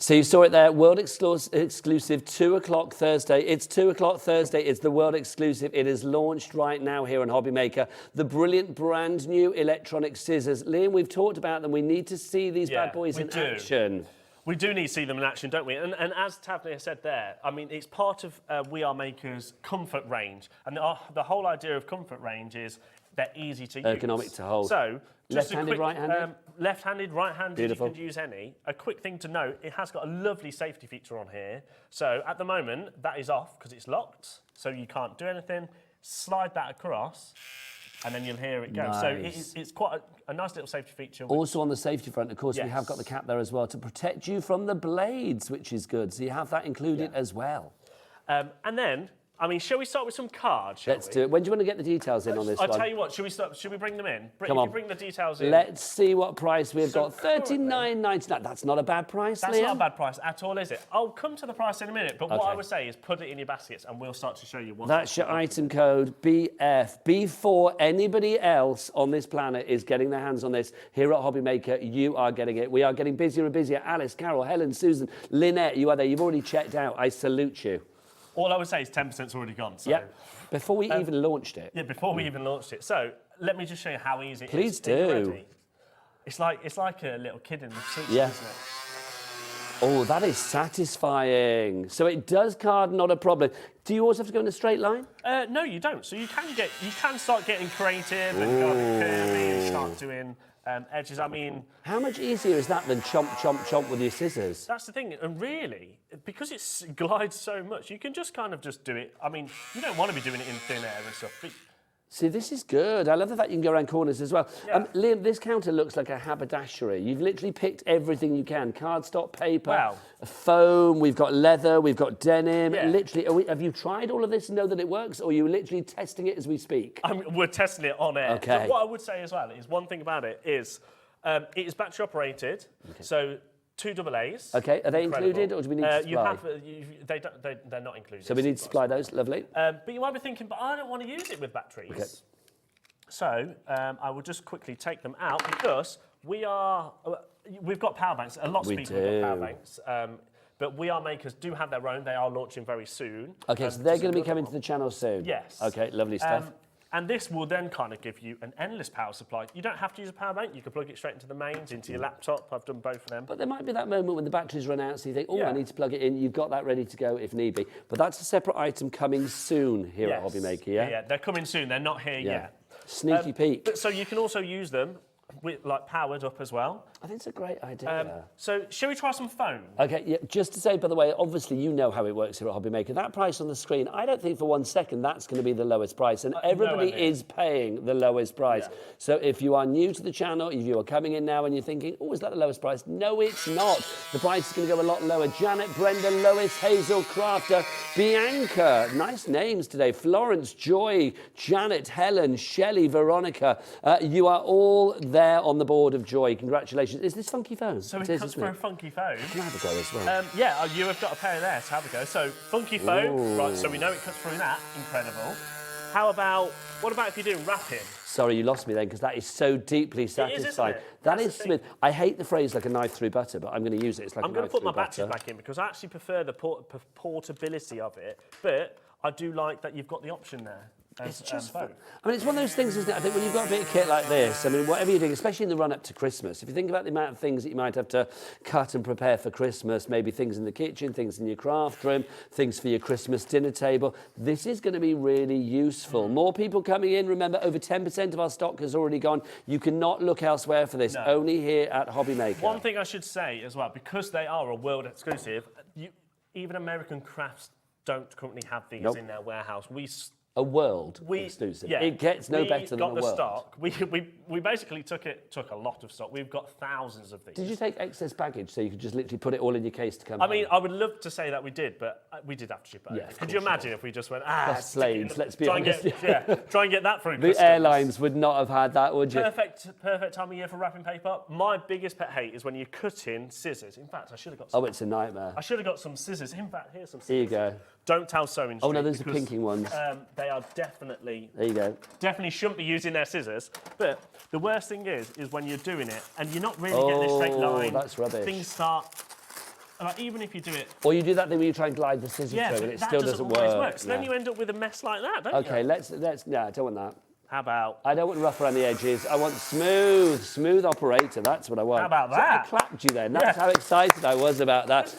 So you saw it there, world exclusive, 2 o'clock Thursday. It's 2 o'clock Thursday. It's the world exclusive. It is launched right now here on HobbyMaker. The brilliant brand new electronic scissors. Liam, we've talked about them. We need to see these bad boys in action. We do need to see them in action, don't we? And as Tavernier said there, I mean, it's part of We Are Maker's comfort range. And the whole idea of comfort range is they're easy to use. Ergonomic to hold. So, just left-handed, right-handed? Left-handed, right-handed, Beautiful. you can use any. A quick thing to note, it has got a lovely safety feature on here. So at the moment, that is off because it's locked, so you can't do anything. Slide that across, and then you'll hear it go. Nice. So it's quite a nice little safety feature. Also on the safety front, of course, we have got the cap there as well to protect you from the blades, which is good. So you have that included as well. And then, I mean, shall we start with some cards? Let's do it. When do you want to get the details in on this one? I'll tell you what, should we bring them in? Come on. If you bring the details in. Let's see what price we've got. $39.99. That's not a bad price, That's Liam. not a bad price at all, is it? I'll come to the price in a minute, but what I would say is put it in your baskets and we'll start to show you what. That's your item code, BF. Before anybody else on this planet is getting their hands on this, here at HobbyMaker, you are getting it. We are getting busier and busier. Alice, Carol, Helen, Susan, Lynette, you are there. You've already checked out. I salute you. All I would say is 10%'s already gone. So. Yeah, before we even launched it. Yeah, before we even launched it. So let me just show you how easy it is. Please do. Are you ready? It's like a little kid in the suit, isn't it? Oh, that is satisfying. So it does card, not a problem. Do you always have to go in a straight line? No, you don't. So you can start getting creative and go a bit curvy and start doing edges. I mean, how much easier is that than chomp, chomp, chomp with your scissors? That's the thing. And really, because it glides so much, you can just kind of just do it. I mean, you don't want to be doing it in thin air and stuff. But see, this is good. I love the fact you can go around corners as well. Yeah. Liam, this counter looks like a haberdashery. You've literally picked everything you can. Cardstock, paper, foam, we've got leather, we've got denim. Yeah. Literally, have you tried all of this and know that it works, or are you literally testing it as we speak? We're testing it on air. Okay. So what I would say as well is one thing about it is it is battery operated. Okay. So 2 AA's. Okay, are they included, or do we need to supply? They're not included. So we need to supply those, lovely. But you might be thinking, but I don't want to use it with batteries. Okay. So I will just quickly take them out because we've got power banks. A lot of people have got power banks. But We Are Makers do have their own. They are launching very soon. Okay, so they're going to be coming to the channel soon? Yes. Okay, lovely stuff. And this will then kind of give you an endless power supply. You don't have to use a power bank. You can plug it straight into the mains, into your laptop. I've done both of them. But there might be that moment when the batteries run out, so you think, I need to plug it in. You've got that ready to go if need be. But that's a separate item coming soon here at HobbyMaker, yeah? Yeah, they're coming soon. They're not here yet. Sneaky peek. So you can also use them with, like, powered up as well. I think it's a great idea. So shall we try some foam? Okay, yeah, just to say, by the way, obviously you know how it works here at HobbyMaker. That price on the screen, I don't think for 1 second that's going to be the lowest price. And everybody is paying the lowest price. Yeah. So if you are new to the channel, if you are coming in now and you're thinking, oh, is that the lowest price? No, it's not. The price is going to go a lot lower. Janet, Brenda, Lois, Hazel, Crafter, Bianca. Nice names today. Florence, Joy, Janet, Helen, Shelley, Veronica. You are all there on the board of joy. Congratulations. Is this funky foam? So it cuts for a funky foam. Can I have a go as well? Yeah, you have got a pair there to have a go. So funky foam, right, so we know it cuts through that. Incredible. What about if you're doing wrapping? Sorry, you lost me then, because that is so deeply satisfying. That is smooth. I hate the phrase like a knife through butter, but I'm going to use it. It's like I'm going to put my batteries back in because I actually prefer the portability of it, but I do like that you've got the option there. It's just fun. I mean, it's one of those things, isn't it? I think when you've got a bit of kit like this, I mean, whatever you're doing, especially in the run-up to Christmas, if you think about the amount of things that you might have to cut and prepare for Christmas, maybe things in the kitchen, things in your craft room, things for your Christmas dinner table, this is going to be really useful. More people coming in. Remember, over 10% of our stock has already gone. You cannot look elsewhere for this, only here at HobbyMaker. One thing I should say as well, because they are a world exclusive, even American crafts don't currently have these in their warehouse. A world exclusive. Yeah, it gets no better than a world. We got the stock. We basically took a lot of stock. We've got thousands of these. Did you take excess baggage so you could just literally put it all in your case to come I mean, I would love to say that we did, but we did have to ship it. Yeah, could you imagine if we just went, slaves, let's be honest. Try and get that through. The airlines would not have had that, would you? Perfect time of year for wrapping paper. My biggest pet hate is when you cut in scissors. In fact, I should have got some. Oh, it's a nightmare. I should have got some scissors. In fact, here's some scissors. Here you go. Don't tell sewing street. Oh, no, those are pinking ones. They are definitely... There you go. Definitely shouldn't be using their scissors. But the worst thing is when you're doing it and you're not really getting a straight line. Oh, that's rubbish. Things start like, even if you do it... Or you do that thing where you try and glide the scissors through and it still doesn't work. So then you end up with a mess like that, don't you? Okay, let's, no, I don't want that. How about... I don't want rough around the edges. I want smooth operator. That's what I want. How about that? So I clapped you then. That's how excited I was about that.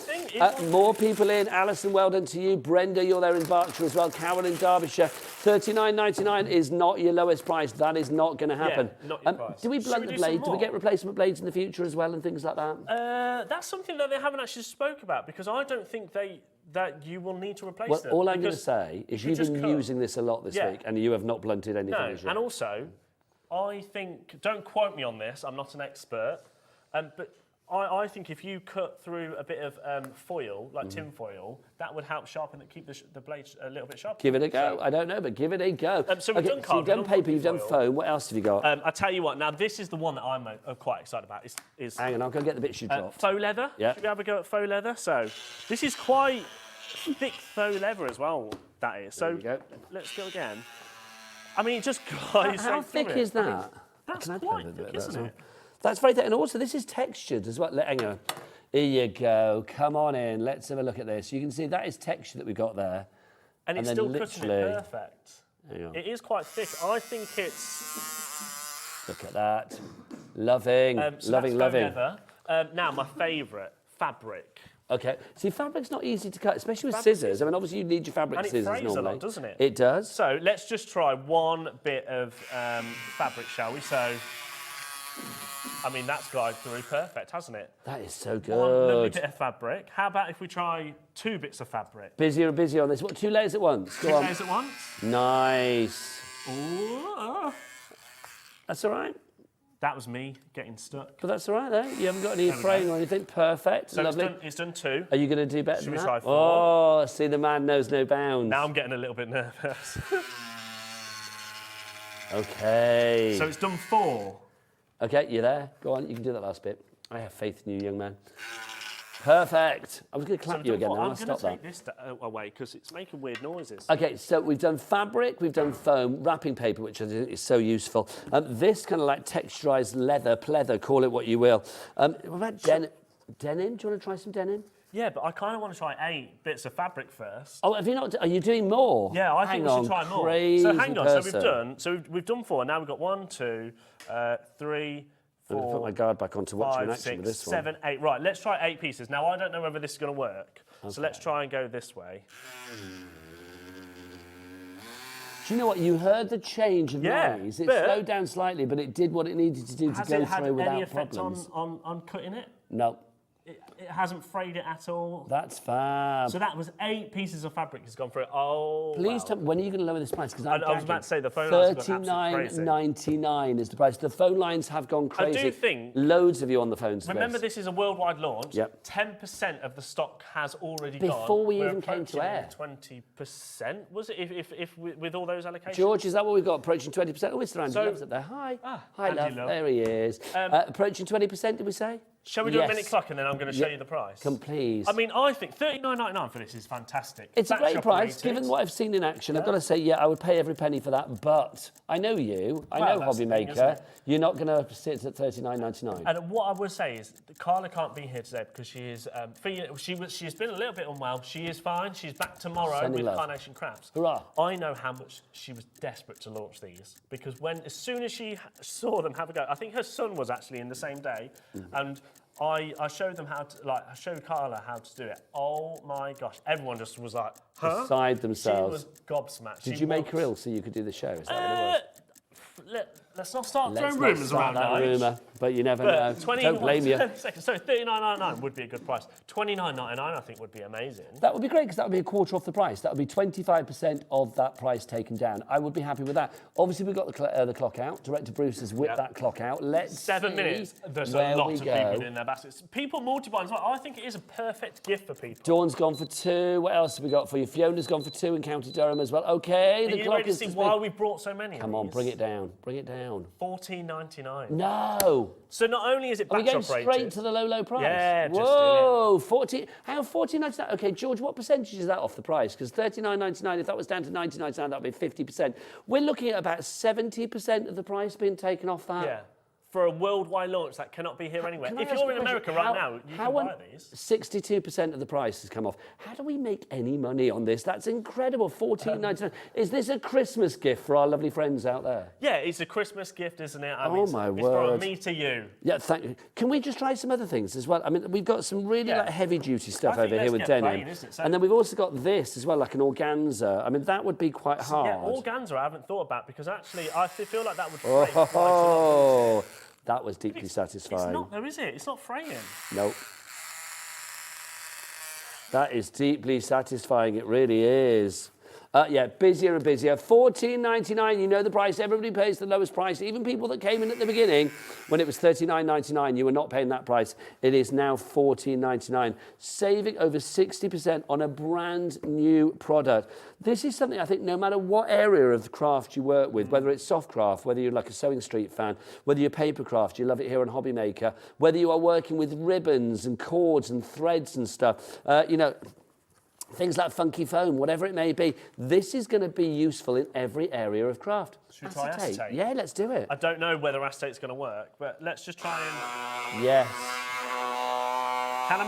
More people in. Alison, well done to you. Brenda, you're there in Berkshire as well. Carol in Derbyshire. $39.99 is not your lowest price. That is not going to happen. Yeah, not your price. Do we blunt the blade? Do we get replacement blades in the future as well and things like that? That's something that they haven't actually spoke about because I don't think that you will need to replace them. Well, all I'm going to say is you've been using this a lot this week and you have not blunted anything as yet. And also, I think, don't quote me on this, I'm not an expert, but I think if you cut through a bit of foil, like tin foil, that would help sharpen it, keep the blade a little bit sharper. Give it a go. I don't know, but give it a go. So we've done card, you've done paper, you've done foam. What else have you got? I tell you what, now this is the one that I'm quite excited about. Hang on, I'll go get the bits you dropped. Faux leather. Yeah. Should we have a go at faux leather? So this is quite thick faux leather as well, that is. So let's go again. I mean, it just glides. How thick is that? I mean, that's quite thick, isn't it? That's very thick. And also, this is textured as well. Hang on. Here you go. Come on in. Let's have a look at this. You can see that is texture that we've got there. And it's still cutting it perfect. It is quite thick. I think it's... Look at that. Loving, so loving. Leather. Now, my favourite, fabric. Okay. See, fabric's not easy to cut, especially with scissors. I mean, obviously, you need your fabric scissors normally. And it frays a lot, doesn't it? It does. So let's just try one bit of fabric, shall we? So, I mean, that's glided through perfect, hasn't it? That is so good. One lovely bit of fabric. How about if we try 2 bits of fabric? Busier and busier on this. What, 2 layers at once? Go on. 2 layers at once? Nice. Ooh. That's all right. That was me getting stuck. But that's all right, though. You haven't got any fraying or anything. Perfect. So lovely. It's done 2. Are you going to do better Should than we that? try 4? Oh, see, the man knows no bounds. Now I'm getting a little bit nervous. Okay. So it's done 4. Okay, you there? Go on, you can do that last bit. I have faith in you, young man. Perfect. I was going to clap you again, then I'll stop that. I'm going to take this away because it's making weird noises. Okay, so we've done fabric, we've done foam, wrapping paper, which I think is so useful. This kind of like texturised leather, pleather, call it what you will. What about denim? Do you want to try some denim? Yeah, but I kind of want to try 8 bits of fabric first. Oh, have you not? Are you doing more? Yeah, I think we should try more. So hang on. So we've done 4. Now we've got 1, 2, 3, 4. I'm going to put my guard back on to watch you in action 5, 6, with this 7, 8. Right, let's try 8 pieces. Now I don't know whether this is going to work. Okay. So let's try and go this way. Do you know what? You heard the change of noise. It slowed down slightly, but it did what it needed to do to go through without problems. Has it had any effect on cutting it? No. It hasn't frayed it at all. That's fab. So that was 8 pieces of fabric has gone through it. Oh, please tell me, when are you going to lower this price? Because I was about to say the phone lines have gone absolutely crazy. $39.99 is the price. The phone lines have gone crazy. I do think... Loads of you on the phones. Remember, this is a worldwide launch. Yep. 10% of the stock has already gone. Before we even came to air. 20%, was it, if with all those allocations? George, is that what we've got? Approaching 20%? Oh, Mr. Andy Love's up there. Hi. Hi, Andy Love. There he is. Approaching 20%, did we say? Shall we do a minute clock and then I'm going to show you the price? Please. I mean, I think $39.99 for this is fantastic. It's a great price, given what I've seen in action. I've got to say, I would pay every penny for that, but I know you. I know HobbyMaker. You're not going to sit at $39.99. And what I would say is, Carla can't be here today because she is she's been a little bit unwell. She is fine. She's back tomorrow with Carnation Crafts. Hurrah. I know how much she was desperate to launch these because as soon as she saw them have a go, I think her son was actually in the same day, and I showed them I showed Carla how to do it. Oh my gosh, everyone just was like, huh? Beside themselves. She was gobsmacked. Did you make her ill so you could do the show? Is that what it was? Let's not start throwing rumours around now. Rumour, but you never know. Don't blame you. So $39.99 would be a good price. $29.99 I think would be amazing. That would be great because that would be a quarter off the price. That would be 25% of that price taken down. I would be happy with that. Obviously, we've got the clock out. Director Bruce has whipped that clock out. Let's 7 minutes. There's a lot of people in their baskets. People multiplying as well. I think it is a perfect gift for people. Dawn's gone for 2. What else have we got for you? Fiona's gone for 2 in County Durham as well. Okay, the clock is. Are you ready to see why we brought so many? Come on, bring it down. Bring it down. $14.99. No. So not only is it batch operated... Are we going straight to the low price? Yeah, just Whoa, $14.99. Okay, George, what percentage is that off the price? Because $39.99, if that was down to $19.99, that would be 50%. We're looking at about 70% of the price being taken off that. Yeah. for a worldwide launch that cannot be here anywhere. If you're in America right now, you can buy these. 62% of the price has come off. How do we make any money on this? That's incredible. $14.99. Is this a Christmas gift for our lovely friends out there? Yeah, it's a Christmas gift, isn't it? I mean, Oh my it's word! from me to you. Yeah, thank you. Can we just try some other things as well? I mean, we've got some really like heavy-duty stuff I think over here with let's get denim, plain, isn't it? So- and then we've also got this as well, like an organza. I mean, that would be quite hard. Yeah, organza I haven't thought about because actually I feel like that would fray quite a lot. Oh, that was deeply satisfying. It's not though, is it? It's not fraying. Nope. That is deeply satisfying. It really is. Yeah, busier and busier. $14.99. You know the price. Everybody pays the lowest price. Even people that came in at the beginning when it was $39.99, you were not paying that price. It is now $14.99, saving over 60% on a brand new product. This is something I think no matter what area of the craft you work with, whether it's soft craft, whether you're like a Sewing Street fan, whether you're paper craft, you love it here on HobbyMaker, whether you are working with ribbons and cords and threads and stuff, you know, things like funky foam, whatever it may be, this is going to be useful in every area of craft. Should we try acetate? Yeah, let's do it. I don't know whether acetate's going to work, but let's just try and... Yes. Can I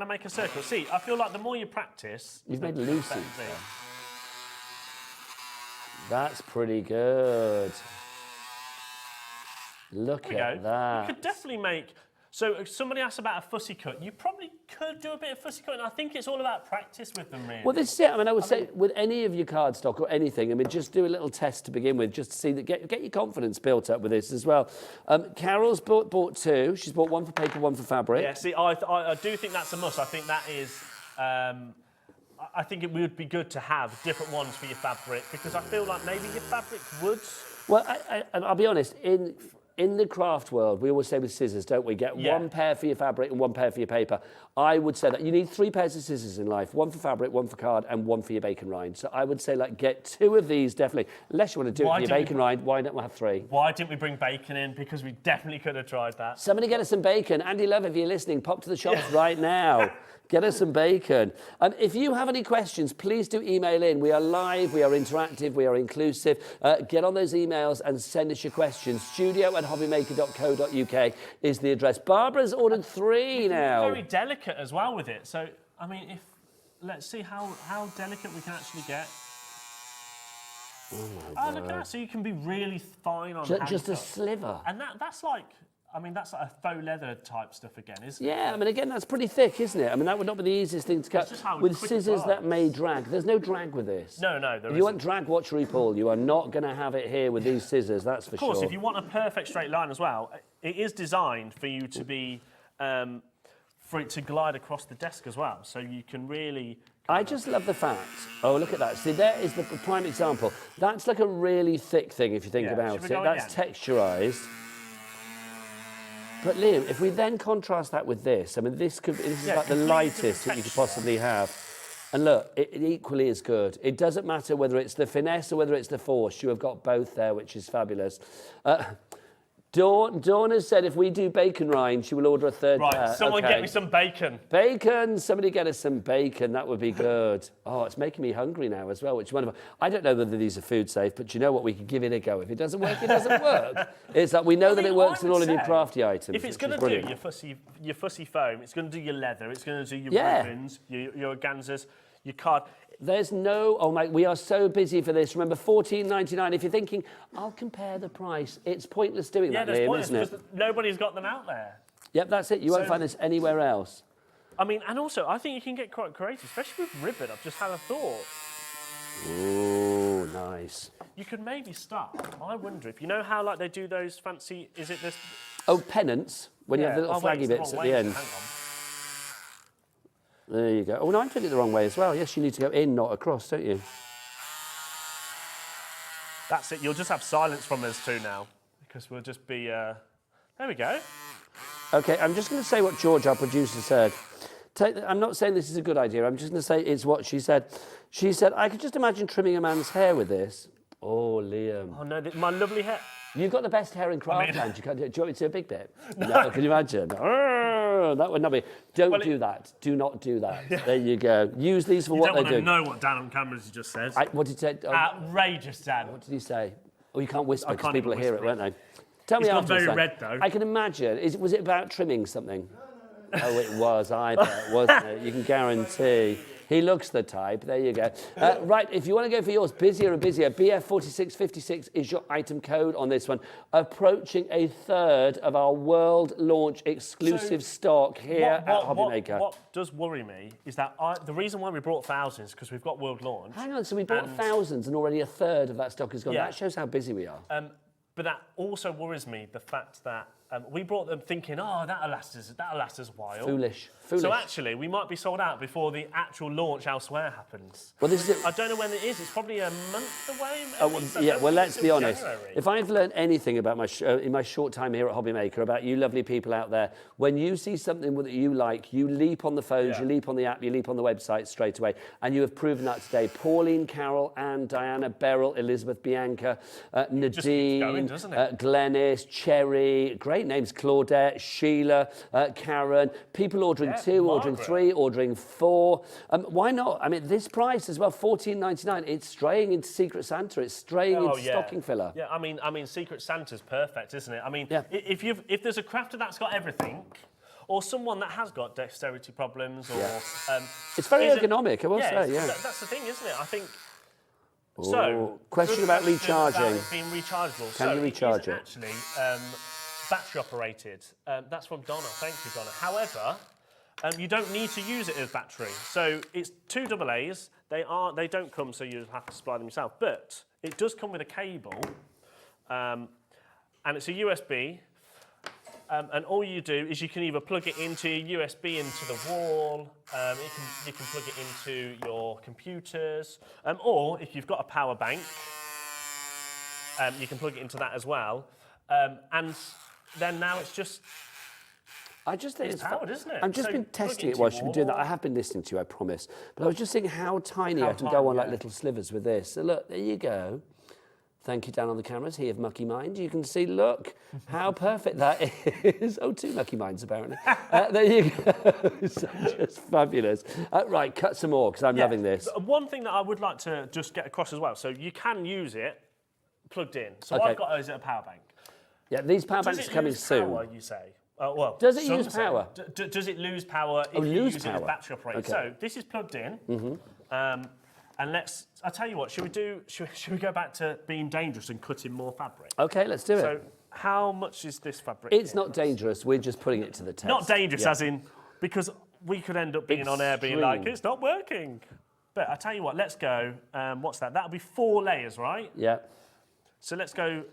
make a circle? See, I feel like the more you practice... You've made the Lucy. better it is. That's pretty good. Look There we at go. that. You could definitely make... So if somebody asked about a fussy cut, you probably could do a bit of fussy cut, and I think it's all about practice with them, really. Well, this is it. I mean, I would say with any of your cardstock or anything, I mean, just do a little test to begin with, just to see that get your confidence built up with this as well. Carol's bought two. She's bought one for paper, one for fabric. Yeah, see, I do think that's a must. I think that is... I think it would be good to have different ones for your fabric, because I feel like maybe your fabric would... Well, I'll be honest, in the craft world, we always say with scissors, don't we? Get one pair for your fabric and one pair for your paper. I would say that you need 3 pairs of scissors in life, one for fabric, one for card, and one for your bacon rind. So I would say, like, get 2 of these, definitely. Unless you want to do it for your bacon rind, why don't we have 3? Why didn't we bring bacon in? Because we definitely could have tried that. Somebody get us some bacon. Andy Love, if you're listening, pop to the shops right now. Get us some bacon. If you have any questions, please do email in. We are live, we are interactive, we are inclusive. Get on those emails and send us your questions. studio@hobbymaker.co.uk is the address. Barbara's ordered 3 now. Very delicate as well with it. So, I mean, let's see how delicate we can actually get. Oh, look at that. So you can be really fine on just a sliver. And that's like... I mean, that's like a faux leather type stuff again, isn't it? Yeah, I mean, again, that's pretty thick, isn't it? I mean, that would not be the easiest thing to cut. With scissors that may drag. There's no drag with this. No, If you want drag, watch RuPaul. You are not going to have it here with these scissors, that's for sure. Of course, if you want a perfect straight line as well, it is designed for you to be, for it to glide across the desk as well. So you can really... I just love the fact. Oh, look at that. See, there is the prime example. That's like a really thick thing if you think about it. That's texturized. But Liam, if we then contrast that with this, I mean, this is like the lightest that you could possibly have. And look, it equally is good. It doesn't matter whether it's the finesse or whether it's the force. You have got both there, which is fabulous. Dawn has said if we do bacon rind, she will order a 3rd pair. Right, someone get me some bacon. Bacon, somebody get us some bacon. That would be good. Oh, it's making me hungry now as well, which is wonderful. I don't know whether these are food safe, but you know what? We could give it a go. If it doesn't work, it doesn't work. It's like we know that it works in all of your crafty items. If it's going to do your fussy foam, it's going to do your leather, it's going to do your ribbons, your organzas, your card. There's no, oh my, we are so busy for this. Remember, $14.99. If you're thinking, I'll compare the price, it's pointless doing that, Liam, isn't it? Because nobody's got them out there. Yep, that's it. You won't find this anywhere else. I mean, and also, I think you can get quite creative, especially with ribbon. I've just had a thought. Ooh, nice. You could maybe start, I wonder if, you know how like they do those fancy, is it this? Oh, pennants, when you have the little flaggy bits at the end. Hang on. There you go. Oh, no, I took it the wrong way as well. Yes, you need to go in, not across, don't you? That's it. You'll just have silence from us two now, because we'll just be... there we go. OK, I'm just going to say what George, our producer, said. I'm not saying this is a good idea. I'm just going to say it's what she said. She said, I could just imagine trimming a man's hair with this. Oh, Liam. Oh, no, my lovely hair... You've got the best hair in Craftland. Do you want me to do a big bit? No, can you imagine? That would not be... Don't do that. Do not do that. There you go. Use these for what they do. You don't want to know what Dan on cameras just said. What did he say? Outrageous, Dan. What did he say? Oh, you can't whisper because people will hear it, won't they? Tell me It's gone afterwards, very then. red, though. I can imagine. Was it about trimming something? Oh, it was, I bet, wasn't it? You can guarantee. He looks the type. There you go. Right, if you want to go for yours, busier and busier, BF4656 is your item code on this one. Approaching a third of our world launch exclusive stock here at HobbyMaker. What does worry me is that the reason why we brought thousands is because we've got world launch. Hang on, so we bought thousands and already a third of that stock is gone. Yeah. That shows how busy we are. But that also worries me, the fact that we brought them thinking, oh, that'll last us a while. Foolish. So actually, we might be sold out before the actual launch elsewhere happens. Well, this is it. I don't know when it is. It's probably a month away. Well, let's be honest. January. If I've learned anything about in my short time here at HobbyMaker, about you lovely people out there, when you see something that you like, you leap on the phones, you leap on the app, you leap on the website straight away. And you have proven that today. Pauline, Carol, Anne, Diana, Beryl, Elizabeth, Bianca, Nadine, just keeps going, doesn't it? Glenys, Cherry, great names, Claudette, Sheila, Karen, people ordering 2, ordering 3, ordering 4. Why not? I mean, this price as well, $14.99. It's straying into Secret Santa. It's straying into stocking filler. Yeah, I mean, Secret Santa's perfect, isn't it? I mean, if there's a crafter that's got everything, or someone that has got dexterity problems, or it's very ergonomic, I will say. Yeah, that's the thing, isn't it? I think. Ooh, So, question about recharging. About it being rechargeable. Can you recharge it? Actually, battery operated. That's from Donna. Thank you, Donna. However, you don't need to use it as battery. So it's 2 AA's. They don't come, so you have to supply them yourself. But it does come with a cable, and it's a USB. And all you do is you can either plug it into USB into the wall, you can plug it into your computers, or if you've got a power bank, you can plug it into that as well. And then now it's just. I just think it's powered, isn't it? I've just been testing it whilst you've been doing that. I have been listening to you, I promise. But I was just thinking how tiny I can go on like little slivers with this. So look, there you go. Thank you down on the cameras here of Mucky Mind. You can see, look, how perfect that is. Oh, 2 Mucky Minds, apparently. There you go. So just fabulous. Right, cut some more, because I'm loving this. One thing that I would like to just get across as well, so you can use it plugged in. So I've got a power bank. Yeah, these power banks are coming soon. Power, you say? Well, does it use power? Does it lose power if you use it as battery operated? Okay. So this is plugged in. And I'll tell you what, should we go back to being dangerous and cutting more fabric? Okay, let's do it. So how much is this fabric? It's not dangerous, we're just putting it to the test. Not dangerous as in, because we could end up being on air being like, it's not working. But I'll tell you what, let's go, what's that? That'll be 4 layers, right? Yeah. So let's go.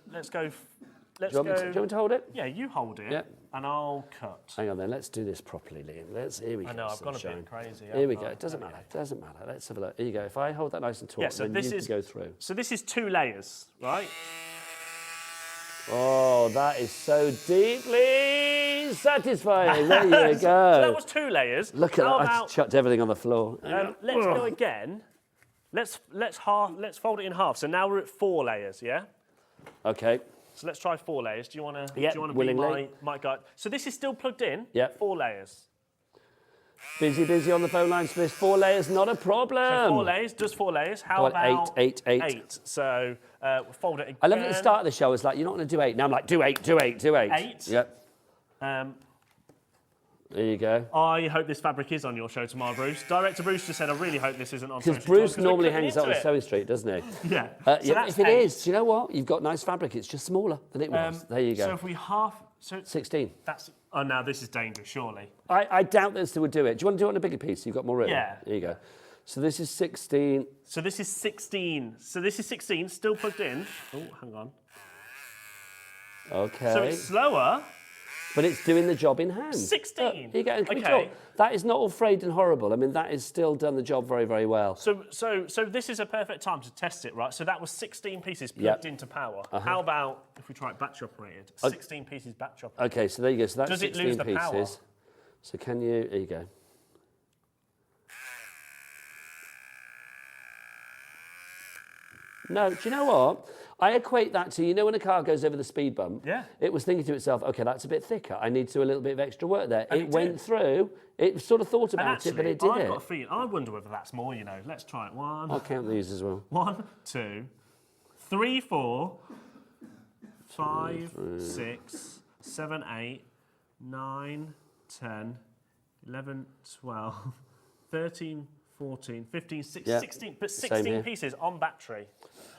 Do you want me to hold it? Yeah, you hold it, and I'll cut. Hang on then, let's do this properly, Liam. Here we go. I know, I've gone a bit crazy. Here we go, it doesn't matter, Let's have a look. Here you go, if I hold that nice and taut, then you can go through. So this is 2 layers, right? Oh, that is so deeply satisfying. There you go. So that was 2 layers. Look at that, I just chucked everything on the floor. Let's go again. Let's fold it in half. So now we're at 4 layers, yeah? Okay. So let's try 4 layers. Do you want to willingly. be my guide? So this is still plugged in. Yeah. 4 layers. Busy on the phone line, Smith. 4 layers, not a problem. So 4 layers, does 4 layers. How about 8? 8. So fold it again. I love at the start of the show, it's like, you're not going to do 8. Now I'm like, do 8. 8? Yep. There you go. I hope this fabric is on your show tomorrow, Bruce. Director Bruce just said, I really hope this isn't on social. Because Bruce normally hangs out on Sewing Street, doesn't he? Yeah. If it is, do you know what? You've got nice fabric. It's just smaller than it was. There you go. So if we half... So 16. Now this is dangerous, surely. I doubt this would do it. Do you want to do it on a bigger piece? You've got more room. Yeah. There you go. So this is 16. So this is 16. So this is 16, still plugged in. Oh, hang on. Okay. So it's slower. But it's doing the job in hand. 16. Here you go. Okay. That is not all frayed and horrible. I mean, that is still done the job very, very well. So this is a perfect time to test it, right? So that was 16 pieces plugged into power. How about if we try it batch operated? 16 pieces batch operated. Okay, so there you go. So that's 16 pieces. Does it lose the power? So can you? There you go. No, do you know what? I equate that to, you know when a car goes over the speed bump? Yeah. It was thinking to itself, OK, that's a bit thicker. I need to do a little bit of extra work there. It went through. It sort of thought about it, but it did I've got a feeling. I wonder whether that's more, you know. Let's try it. One. I'll count these as well. 1, 2, 3, 4, 5, 6, 7, 8, 9, 10, 11, 12, 13, 14, 15, 16, 16, but 16 pieces on battery.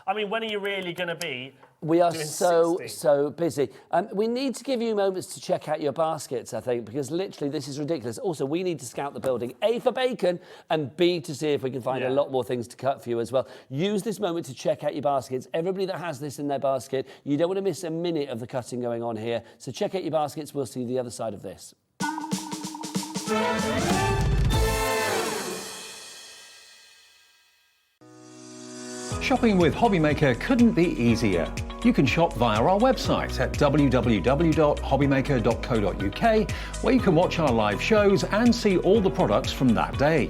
I mean, when are you really going to be We are doing so 16? so busy. We need to give you moments to check out your baskets, I think, because literally this is ridiculous. Also, we need to scout the building, A, for bacon, and B, to see if we can find a lot more things to cut for you as well. Use this moment to check out your baskets. Everybody that has this in their basket, you don't want to miss a minute of the cutting going on here. So check out your baskets. We'll see the other side of this. Shopping with HobbyMaker couldn't be easier. You can shop via our website at www.hobbymaker.co.uk, where you can watch our live shows and see all the products from that day.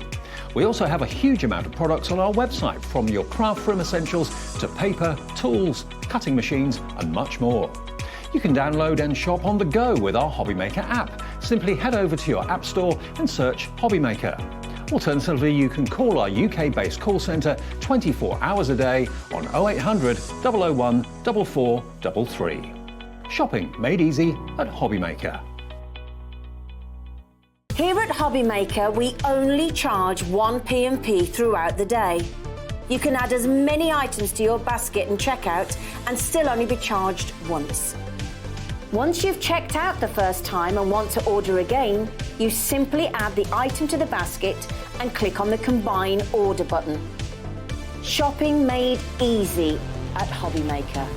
We also have a huge amount of products on our website, from your craft room essentials to paper, tools, cutting machines and much more. You can download and shop on the go with our HobbyMaker app. Simply head over to your app store and search HobbyMaker. Alternatively, you can call our UK-based call centre 24 hours a day on 0800 001 4433. Shopping made easy at HobbyMaker. Here at HobbyMaker, we only charge 1 P&P throughout the day. You can add as many items to your basket and checkout and still only be charged once. Once you've checked out the first time and want to order again, you simply add the item to the basket and click on the Combine Order button. Shopping made easy at HobbyMaker.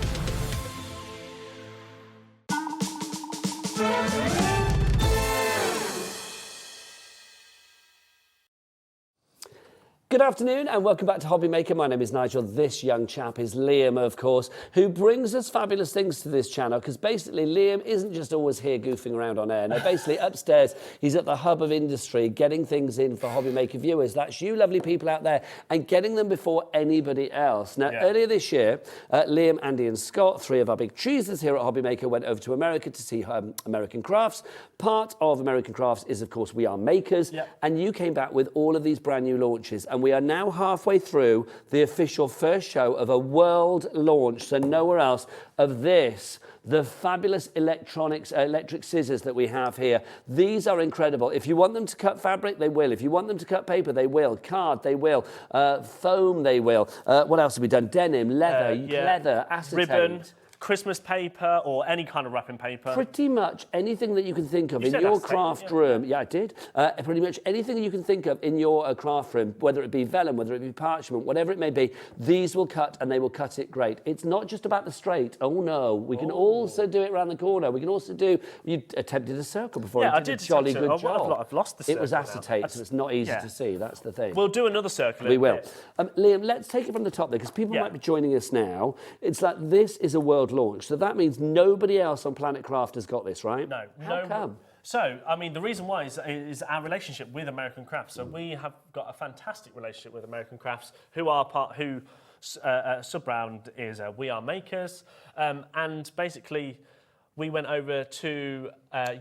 Good afternoon and welcome back to HobbyMaker. My name is Nigel. This young chap is Liam, of course, who brings us fabulous things to this channel, because basically Liam isn't just always here goofing around on air. No, basically upstairs he's at the hub of industry getting things in for HobbyMaker viewers. That's you lovely people out there, and getting them before anybody else. Now, earlier this year, Liam, Andy and Scott, three of our big cheeses here at HobbyMaker, went over to America to see American crafts. Part of American crafts is, of course, We Are Makers, and you came back with all of these brand new launches. And we are now halfway through the official first show of a world launch, so nowhere else, of this, the fabulous electric scissors that we have here. These are incredible. If you want them to cut fabric, they will. If you want them to cut paper, they will. Card, they will. Foam, they will. What else have we done? Denim, leather, leather, acetate. Ribbon. Christmas paper or any kind of wrapping paper. Pretty much anything that you can think of in your craft room. Yeah, I did. Pretty much anything that you can think of in your craft room, whether it be vellum, whether it be parchment, whatever it may be, these will cut, and they will cut it great. It's not just about the straight. Oh no, we can also do it around the corner. We can also do, you attempted a circle before. Yeah, I did. A jolly good job. I've lost the circle. It was acetate, so it's not easy to see. That's the thing. We'll do another circle. We will. Liam, let's take it from the top there, because people might be joining us now. It's like this is a world launch, so that means nobody else on Planet Craft has got this, right? No. How come? So, I mean, the reason why is our relationship with American Crafts. So we have got a fantastic relationship with American Crafts, sub-brand is We Are Makers, and basically we went over to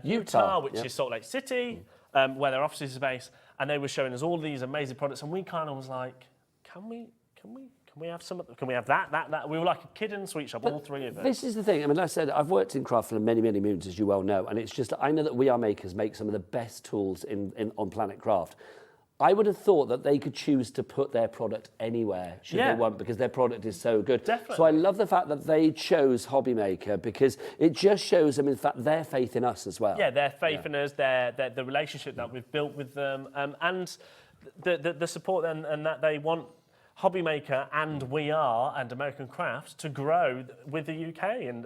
Utah, which is Salt Lake City, where their offices are based, and they were showing us all these amazing products, and we kind of was like, can we have some? Can we have that? We were like a kid in a sweet shop, all three of us. This is the thing. I mean, like I said, I've worked in craft for many, many moons, as you well know, and it's just, I know that We Are Makers make some of the best tools on Planet Craft. I would have thought that they could choose to put their product anywhere should they want, because their product is so good. Definitely. So I love the fact that they chose HobbyMaker, because it just shows them, in fact, their faith in us as well. Yeah, their faith in us, the relationship that we've built with them, and the support and that they want HobbyMaker and We Are and American Crafts to grow with the UK and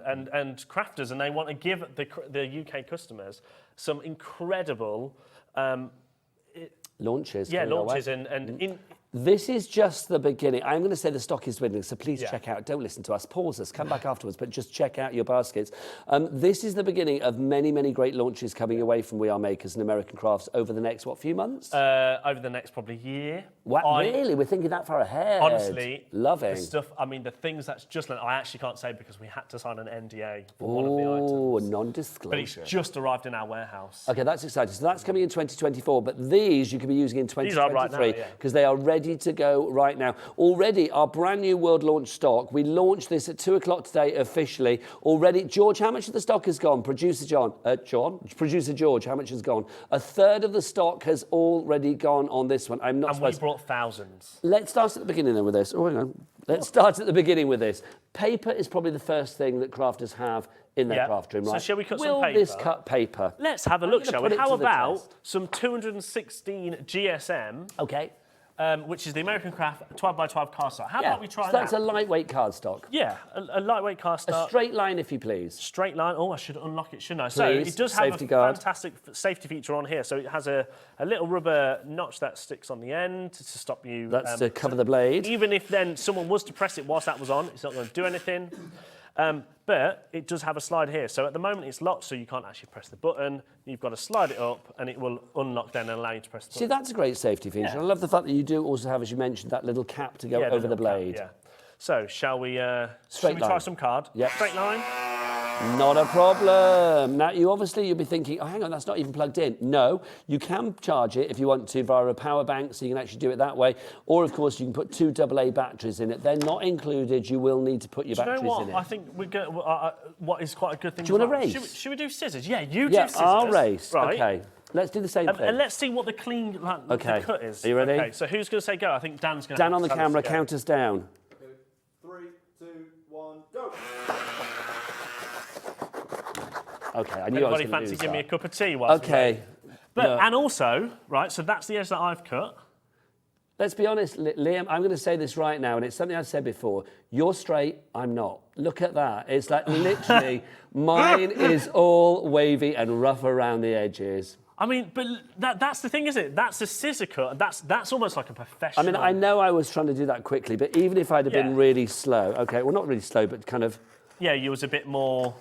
crafters, and they want to give the UK customers some incredible launches. Yeah, launches This is just the beginning. I'm going to say the stock is dwindling, so please check out. Don't listen to us. Pause us. Come back afterwards, but just check out your baskets. This is the beginning of many, many great launches coming away from We Are Makers and American Crafts over the next, few months? Over the next probably year. What, really? We're thinking that far ahead. Honestly. Loving. The stuff, I mean, the things that's just, I actually can't say because we had to sign an NDA for one of the items. Oh, a non-disclosure. But it's just arrived in our warehouse. Okay, that's exciting. So that's coming in 2024, but these you could be using in 2023 These are right now, because they are ready ready to go right now. Already, our brand new world launch stock, we launched this at 2 o'clock today officially. Already, George, how much of the stock has gone? Producer Producer George, how much has gone? A third of the stock has already gone on this one. I'm not And we brought thousands. Let's start at the beginning then with this. Oh, hang on. Let's start at the beginning with this. Paper is probably the first thing that crafters have in their craft room, right? So shall we cut some Will paper? this cut paper? Let's have a look, shall we? How about test? some 216 GSM, Okay. which is the American Craft 12 by 12 cardstock. How about we try so that? that's a lightweight cardstock. Yeah, a lightweight cardstock. A straight line, if you please. Straight line. Oh, I should unlock it, shouldn't I? Please, So it does have safety a guard. fantastic safety feature on here. So it has a little rubber notch that sticks on the end to stop you... That's to cover the blade. Even if then someone was to press it whilst that was on, it's not going to do anything. But it does have a slide here. So at the moment it's locked, so you can't actually press the button. You've got to slide it up and it will unlock then and allow you to press the button. See, that's a great safety feature. Yeah. I love the fact that you do also have, as you mentioned, that little cap to go over the blade. Yeah. So shall we try line. some card? Yep. Straight line. Not a problem. Now, you'll be thinking, oh, hang on, that's not even plugged in. No, you can charge it if you want to via a power bank, so you can actually do it that way. Or, of course, you can put 2 AA batteries in it. They're not included. You will need to put your batteries Do you know what? in it. I think we get what is quite a good thing. Do you want to race? Should we do scissors? Yeah, you do Yeah, scissors. I'll race. Right. Okay. Let's do the same thing. And let's see what the clean the cut is. Are you ready? Okay, so who's going to say go? I think Dan's going to Dan on the camera, count us down. 3, 2, 1, go. Okay, I knew I was Anybody going to fancy do giving me a that. cup of tea? Whilst Okay. But, and also, right, so that's the edge that I've cut. Let's be honest, Liam, I'm going to say this right now, and it's something I've said before. You're straight, I'm not. Look at that. It's like literally, mine is all wavy and rough around the edges. I mean, but that's the thing, isn't it? That's a scissor cut. That's almost like a professional. I mean, I know I was trying to do that quickly, but even if I'd have been really slow, okay, well, not really slow, but kind of... Yeah, you was a bit more...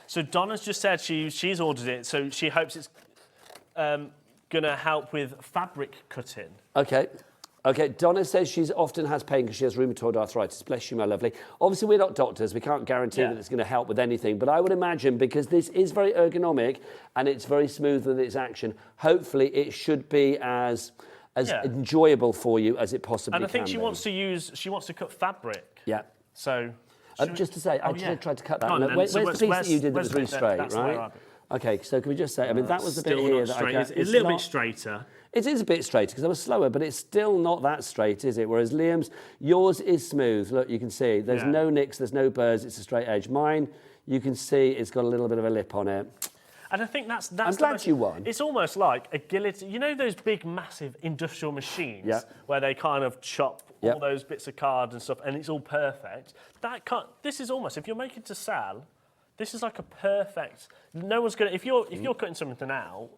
So Donna's just said she's ordered it, so she hopes it's going to help with fabric cutting. Okay. Okay, Donna says she often has pain because she has rheumatoid arthritis. Bless you, my lovely. Obviously, we're not doctors. We can't guarantee that it's going to help with anything. But I would imagine, because this is very ergonomic and it's very smooth with its action, hopefully it should be as enjoyable for you as it possibly can. And I think she be. wants to cut fabric. Yeah. So... just to say, I did try to cut that. Where's So the piece that you did that was really straight, right? Okay, so can we just say, I mean, that was the bit here that I got. It's a little bit straighter. It is a bit straighter because I was slower, but it's still not that straight, is it? Whereas Liam's, yours is smooth. Look, you can see there's no nicks, there's no burrs, it's a straight edge. Mine, you can see it's got a little bit of a lip on it. And I think that's I'm glad you won. It's almost like a guillotine. You know those big, massive industrial machines where they kind of chop all those bits of card and stuff, and it's all perfect. This is almost, if you're making to sell, this is like a perfect. No one's gonna. If you're cutting something out.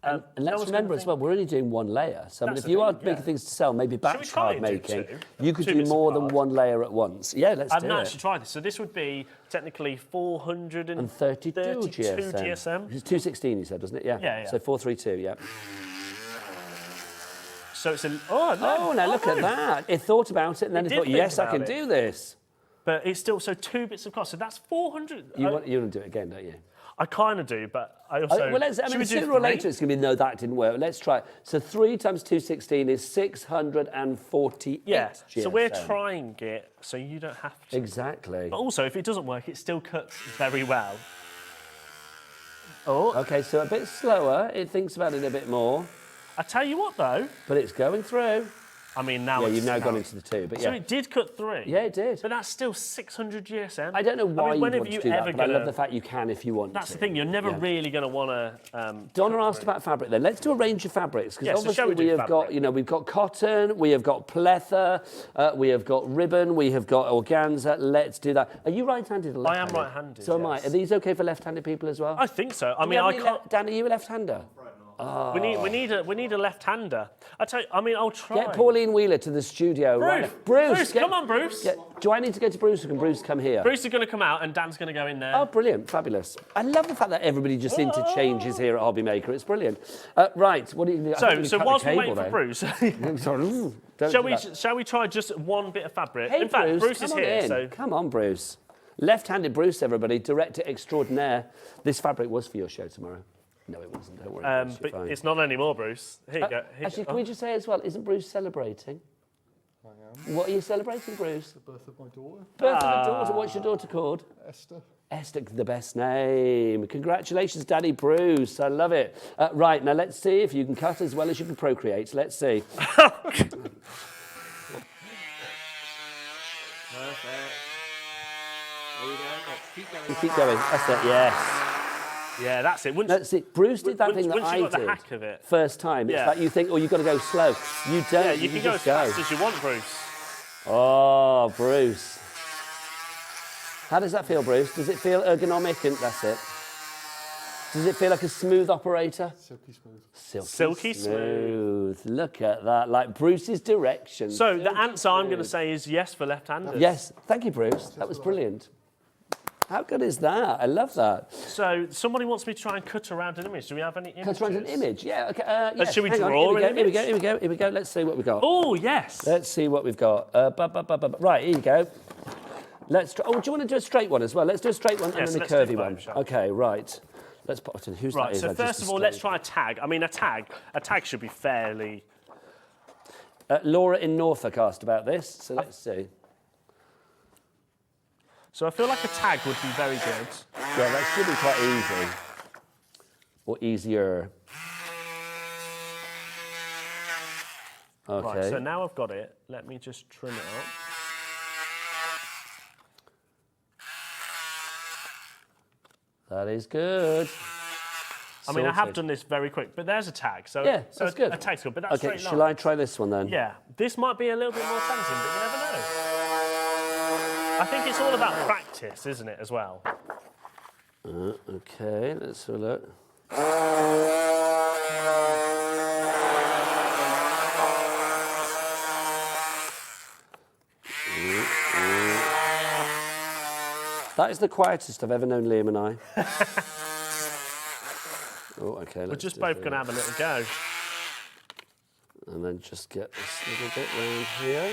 And let's remember as well, we're only doing one layer. So I mean, if you are making things to sell, maybe batch card making, you could do more than one layer at once. Yeah, let's do it. I've not actually tried this. So this would be technically 432 GSM. It's 216, you said, doesn't it? Yeah. Yeah. So 432, yeah. So it's a... now look at that. It thought about it and then it thought, yes, I can do this. But it's still, so 2 bits of cost. So that's 400. You want to do it again, don't you? I kind of do, but I also... Sooner or later it's going to be, no, that didn't work. Let's try it. So 3 times 216 is 648 GSM. So we're trying it so you don't have to. Exactly. But also, if it doesn't work, it still cuts very well. Okay, so a bit slower. It thinks about it a bit more. I tell you what, though. But it's going through. I mean, now you've now gone into the 2, but So it did cut 3. Yeah, it did. But that's still 600 GSM. I don't know why you want to do that, but I love the fact you can if you want to. That's the thing, you're never really going to want to... Donna asked about fabric then. Let's do a range of fabrics, because obviously we have got, we've got cotton, we have got pleather, we have got ribbon, we have got organza. Let's do that. Are you right-handed or left-handed? I am right-handed, So am I. Are these okay for left-handed people as well? I think so. I mean, I can't... Dan, are you a left-hander? Oh. We need a left-hander. I'll try. Get Pauline Wheeler to the studio. Bruce, come on, Bruce. Do I need to go to Bruce or can Bruce come here? Bruce is going to come out and Dan's going to go in there. Oh, brilliant. Fabulous. I love the fact that everybody just interchanges here at HobbyMaker. It's brilliant. Right, what do you do? So whilst we wait for Bruce, shall we try just one bit of fabric? Hey, in fact, Bruce is here. So. Come on, Bruce. Left-handed Bruce, everybody. Director extraordinaire. This fabric was for your show tomorrow. No, it wasn't. Don't worry. Bruce, but you're fine. it's not anymore, Bruce. Here you go. Here Actually, you go. can we just say as well, isn't Bruce celebrating? I am. What are you celebrating, Bruce? The birth of my daughter, Birth of a daughter. What's your daughter called? Esther. Esther, the best name. Congratulations, Daddy Bruce. I love it. Right, now let's see if you can cut as well as you can procreate. Let's see. Perfect. There you go. Keep going. Keep going. That's it, yes. Yeah, that's it. That's it. Bruce did that thing that I you got did. the hack of it. First time. It's Yeah. like you think, oh, you've got to go slow. You don't. Yeah, you can go as just fast as you want, Bruce. Oh, Bruce. How does that feel, Bruce? Does it feel ergonomic? And that's it. Does it feel like a smooth operator? Silky smooth. Silky smooth. Look at that, like Bruce's direction. So the answer I'm going to say is yes for left-handers. Yes, thank you, Bruce. That was brilliant. How good is that? I love that. So somebody wants me to try and cut around an image. Do we have any images? Cut around an image, yeah. Okay. Yes. Should we Hang on. draw an Here we go. image? Here we go. Here we go. Let's see what we've got. Oh, yes. Let's see what we've got. Right, here you go. Let's. Oh, do you want to do a straight one as well? Let's do a straight one and then a let's do curvy both, one. shall we? Okay, right. Let's put in who's Right. that is. So first of all, let's try a tag. I mean, a tag should be fairly. Laura in Norfolk asked about this, so let's see. So I feel like a tag would be very good. Yeah, that should be quite easy. Or easier. Okay. Right, so now I've got it. Let me just trim it up. That is good. I mean, I have Sorted. done this very quick, but there's a tag. So, Yeah, so that's good. A tag's good, but that's Okay, straight shall I line. try this one then? Yeah, this might be a little bit more tempting, but you never know. I think it's all about practice, isn't it, as well? Okay, let's have a look. That is the quietest I've ever known Liam and I. Oh, okay. We're just both going to have a little go. And then just get this little bit round here.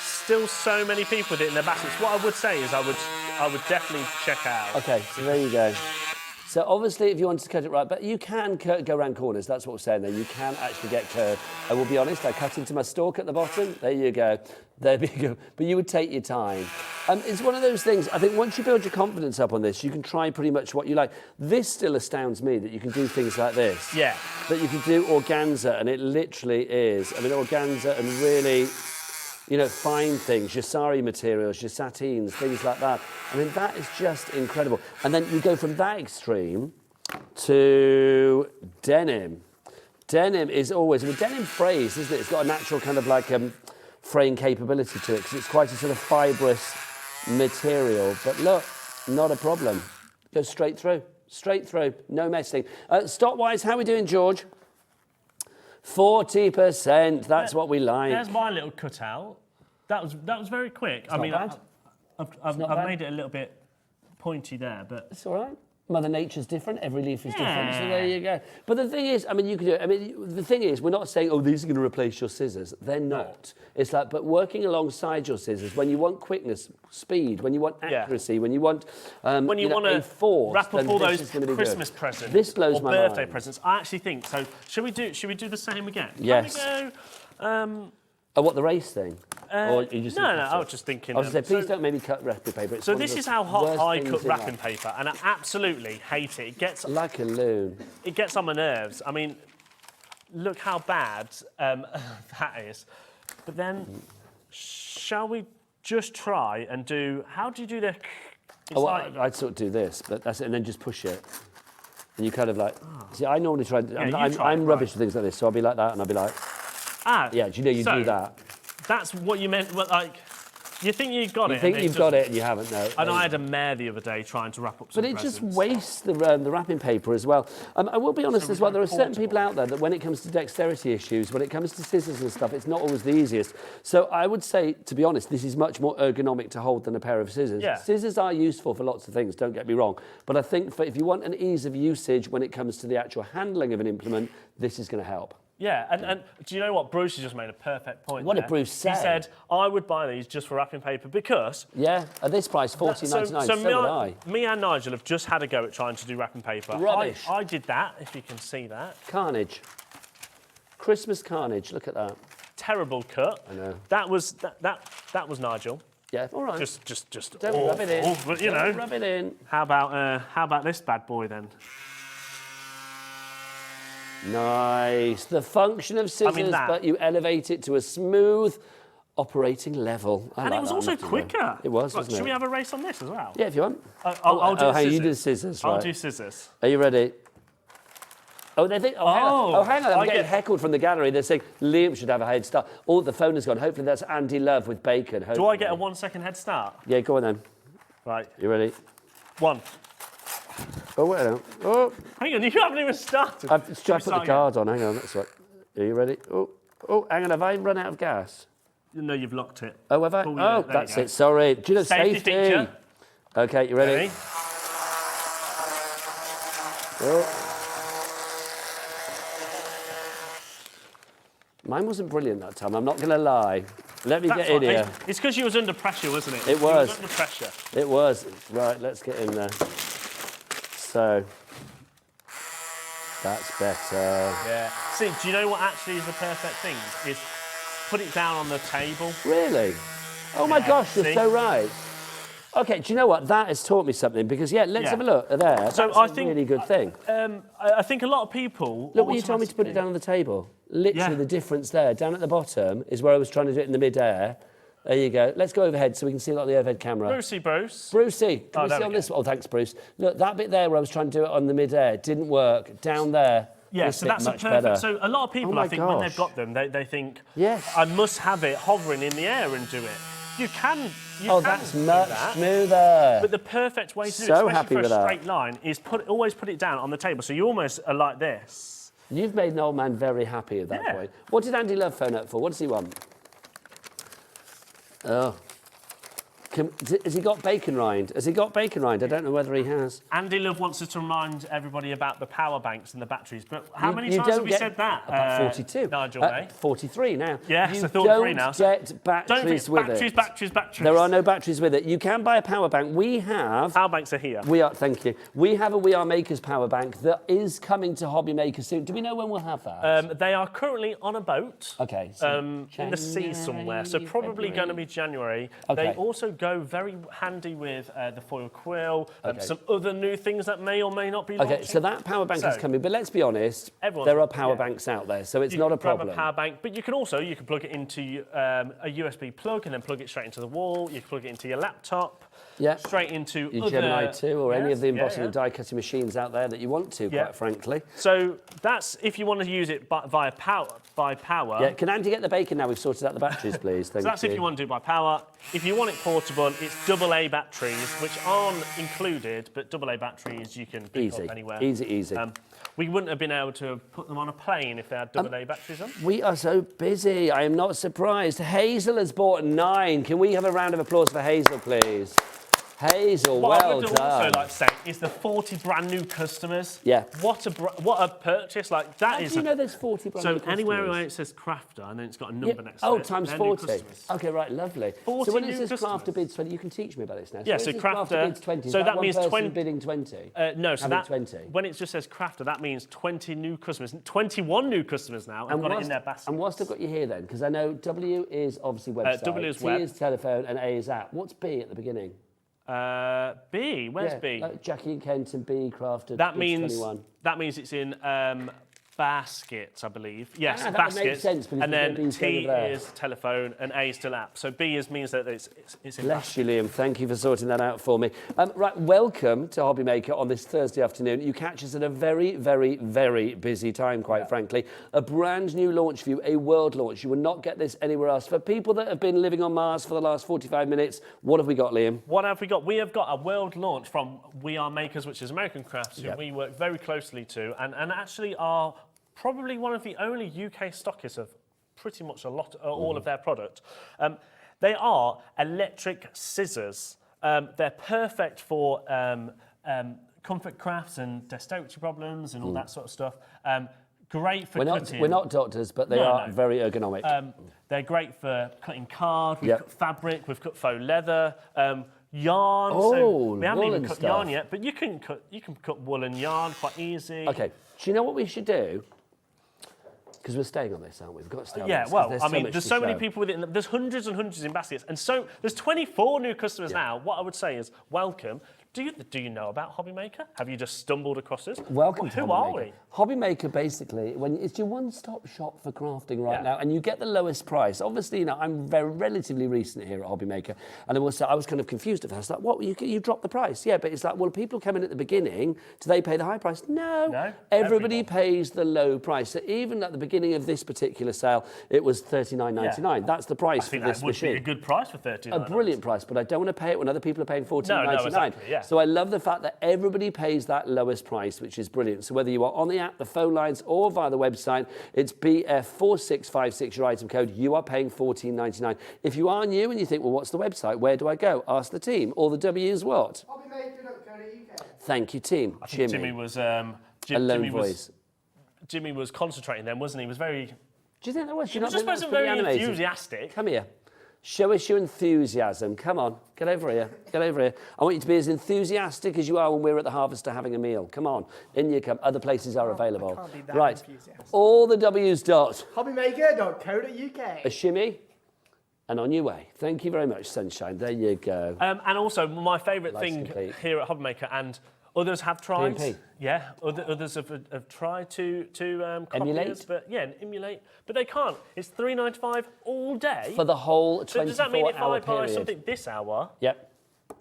Still so many people with it in their baskets. What I would say is I would definitely check out. Okay, so there you go. So obviously, if you wanted to cut it right, but you can go around corners. That's what we're saying there. You can actually get curved. I will be honest, I cut into my stalk at the bottom. There you go. There you go. But you would take your time. It's one of those things, I think once you build your confidence up on this, you can try pretty much what you like. This still astounds me that you can do things like this. Yeah. That you can do organza, and it literally is. I mean, organza and really, you know, fine things, your sari materials, your satines, things like that. I mean, that is just incredible. And then you go from that extreme to denim. Denim is always, I mean, denim frays, isn't it? It's got a natural kind of like fraying capability to it because it's quite a sort of fibrous material. But look, not a problem. Go straight through, no messing. Stock-wise, how are we doing, George? 40%, that's what we like. There's my little cutout. That was very quick. It's not bad. I've not bad. made it a little bit pointy there, but It's all right. Mother Nature's different. Every leaf is different. So there you go. But the thing is, I mean, you can do it. I mean, the thing is, we're not saying, oh, these are going to replace your scissors. They're not. It's like, but working alongside your scissors, when you want quickness, speed, when you want accuracy, when you want, when you want a force, wrap then up all this those is gonna be Christmas good. presents This blows or my birthday mind. presents, I actually think so. Should we do the same again? Yes. Can we go? Oh, what, the race thing? Or you just no, I was just thinking. I was going to say, please don't maybe cut wrapping paper. It's So one of this the is how hot worst I things cut in wrapping life. paper, and I absolutely hate it. It gets Like a loon. It gets on my nerves. I mean, look how bad that is. But then, shall we just try and do? How do you do the? It's Oh, like, I'd sort of do this, but that's it, and then just push it. And you kind of like, see, I normally try, you I'm try it, rubbish right. with things like this, so I'll be like that, and I'll be like, yeah, do you know you so do that? That's what you meant. Well, like, you think you've got You it. think and you've got it, and you haven't, no. And I had a mare the other day trying to wrap up some But it just presents. wastes the wrapping paper as well. I will be honest as well, there are certain people out there that when it comes to dexterity issues, when it comes to scissors and stuff, it's not always the easiest. So I would say, to be honest, this is much more ergonomic to hold than a pair of scissors. Yeah. Scissors are useful for lots of things, don't get me wrong. But I think if you want an ease of usage when it comes to the actual handling of an implement, this is going to help. Yeah, and do you know what? Bruce has just made a perfect point. What there. did Bruce say? He said, I would buy these just for wrapping paper because... Yeah, at this price, $14.99, so would I. Me and Nigel have just had a go at trying to do wrapping paper. Rubbish. I did that, if you can see that. Carnage. Christmas carnage, look at that. Terrible cut. I know. That was Nigel. Yeah, all right. Just Don't awful, rub it in. But, you know, Don't rub it in. How about this bad boy then? Nice. The function of scissors, but you elevate it to a smooth operating level. And it was also quicker. It was, wasn't it? Should we have a race on this as well? Yeah, if you want. I'll do scissors. You do scissors, right. I'll do scissors. Are you ready? Oh, they think. Oh, hang on. I'm getting heckled from the gallery. They're saying Liam should have a head start. Oh, the phone has gone. Hopefully that's Andy Love with bacon. Hopefully. Do I get a 1 second head start? Yeah, go on then. Right. You ready? 1. Oh, wait a minute. Oh. Hang on, you haven't even started. I've put the card on. Hang on. That's right. Are you ready? Oh, hang on. Have I run out of gas? No, you've locked it. Oh, have I? Oh, that's it. Sorry. Do you know safety feature? Okay, you ready? Oh. Mine wasn't brilliant that time, I'm not going to lie. Let me get in here. It's because you was under pressure, wasn't it? It was. You was under pressure. It was. Right, let's get in there. So, that's better. Yeah. See, do you know what actually is the perfect thing? Is put it down on the table. Really? Oh my gosh, you're so right. Okay, do you know what? That has taught me something because, let's have a look there. So that's I a think, really good thing. I think a lot of people... Look, when you told me to put it down on the table. Literally the difference there, down at the bottom, is where I was trying to do it in the mid-air. There you go. Let's go overhead so we can see a lot of the overhead camera. Brucey. Brucey, can we see on this? Oh, thanks, Bruce. Look, that bit there where I was trying to do it on the mid-air didn't work. Down there. Yeah, so that's much perfect. better. So a lot of people, I think, when they've got them, they think, I must have it hovering in the air and do it. You can. That's much smoother. But the perfect way to do it, especially for a straight line, is always put it down on the table. So you almost are like this. You've made an old man very happy at that point. What did Andy Love phone up for? What does he want? Oh. Has he got bacon rind? Has he got bacon rind? I don't know whether he has. Andy Love wants us to remind everybody about the power banks and the batteries. But how many times have we said that? About 42. Nigel, 43 now. Yes, I thought 3 now. Get batteries with it. Batteries. There are no batteries with it. You can buy a power bank. We have... Power banks are here. Thank you. We have a We Are Makers power bank that is coming to HobbyMaker soon. Do we know when we'll have that? They are currently on a boat. Okay. In the sea somewhere. So probably going to be January. Okay. They also go very handy with the foil quill, some other new things that may or may not be launching. Okay, so that power bank is coming, but let's be honest, there are power banks out there, so it's not a problem. You can grab a power bank, but you can also plug it into a USB plug and then plug it straight into the wall. You can plug it into your laptop. Yeah. Straight into your Gemini 2 or any of the embossing and die cutting machines out there that you want to, quite frankly. So that's if you want to use it by power. Yeah, can Andy get the bacon now? We've sorted out the batteries, please. Thank you. So that's if you want to do it by power. If you want it portable, it's AA batteries, which aren't included, but AA batteries you can pick up anywhere. Easy. We wouldn't have been able to put them on a plane if they had AA batteries on. We are so busy. I am not surprised. Hazel has bought 9. Can we have a round of applause for Hazel, please? Hazel, what well I would done. also like to say is the 40 brand new customers. Yeah. What a purchase! Like that How is. Do you know there's 40 brand new customers? So anywhere where it says crafter and then it's got a number next to it. Oh, times 40. Okay, right, lovely. 40 so when it says customers. crafter bids 20, you can teach me about this now. Yeah, so crafter bids 20. So that means 20 bidding 20. No, so that 20. When it just says crafter, that means 20 new customers, 21 new customers now, and got it in their basket. And whilst I've got you here then, because I know W is obviously website, W is T web. is telephone, and A is app. What's B at the beginning? B. Where's B? Like Jackie and Kent and B crafted. That means 21. That means it's in baskets, I believe. Yes, that baskets. makes sense. And then T is telephone and A is still app. So B means that it's in Bless you, Liam. Thank you for sorting that out for me. Right, welcome to HobbyMaker on this Thursday afternoon. You catch us at a very, very, very busy time, quite frankly. A brand new launch for you, a world launch. You will not get this anywhere else. For people that have been living on Mars for the last 45 minutes, what have we got, Liam? What have we got? We have got a world launch from We Are Makers, which is American crafts, who we work very closely to, and actually are probably one of the only UK stockists of pretty much all of their product. They are electric scissors. They're perfect for comfort crafts and dexterity problems and all that sort of stuff. great for cutting. We're not doctors, but they are very ergonomic. They're great for cutting card. We've cut fabric. We've cut faux leather. Yarn. So we haven't even cut yarn yet, but you can cut wool and yarn quite easy. Okay. Do you know what we should do? Because we're staying on this, aren't we? We've got to stay on Yeah, this. well, I mean, much there's to so many show. people with it. There's hundreds and hundreds in baskets. And so there's 24 new customers now. What I would say is, welcome. Do you know about HobbyMaker? Have you just stumbled across us? Welcome to Who are HobbyMaker. we? HobbyMaker, basically, it's your one-stop shop for crafting right now, and you get the lowest price. Obviously, I'm relatively recent here at HobbyMaker, and I will say I was kind of confused at first. Like, what? You dropped the price? Yeah, but it's like, well, people come in at the beginning. Do they pay the high price? No. Everybody pays the low price. So even at the beginning of this particular sale, it was $39.99. That's the price for this machine. That would be a good price for $39. A brilliant price, but I don't want to pay it when other people are paying $14.99. No, exactly, yeah. So I love the fact that everybody pays that lowest price, which is brilliant. So whether you are on the app, the phone lines, or via the website, it's BF4656, your item code. You are paying $14.99. If you are new and you think, well, what's the website? Where do I go? Ask the team. All the W's what? HobbyMaker.co.uk. Thank you, team. I think Jimmy was a lone voice. Jimmy was concentrating then, wasn't he? He was very. Do you think that was? He just wasn't very enthusiastic. Come here. Show us your enthusiasm. Come on, get over here. Get over here. I want you to be as enthusiastic as you are when we're at the Harvester having a meal. Come on, in you come. Other places are available. I can't be that right. enthusiastic. All the W's dot. HobbyMaker.co.uk. A shimmy. And on your way. Thank you very much, Sunshine. There you go. And also, my favourite Life's thing complete. here at HobbyMaker, and others have tried. P&P. Yeah, others have tried to Emulate? copy us, but emulate, but they can't. It's $3.95 all day. For the whole 24-hour So does that mean if I buy period? something this hour, Yep.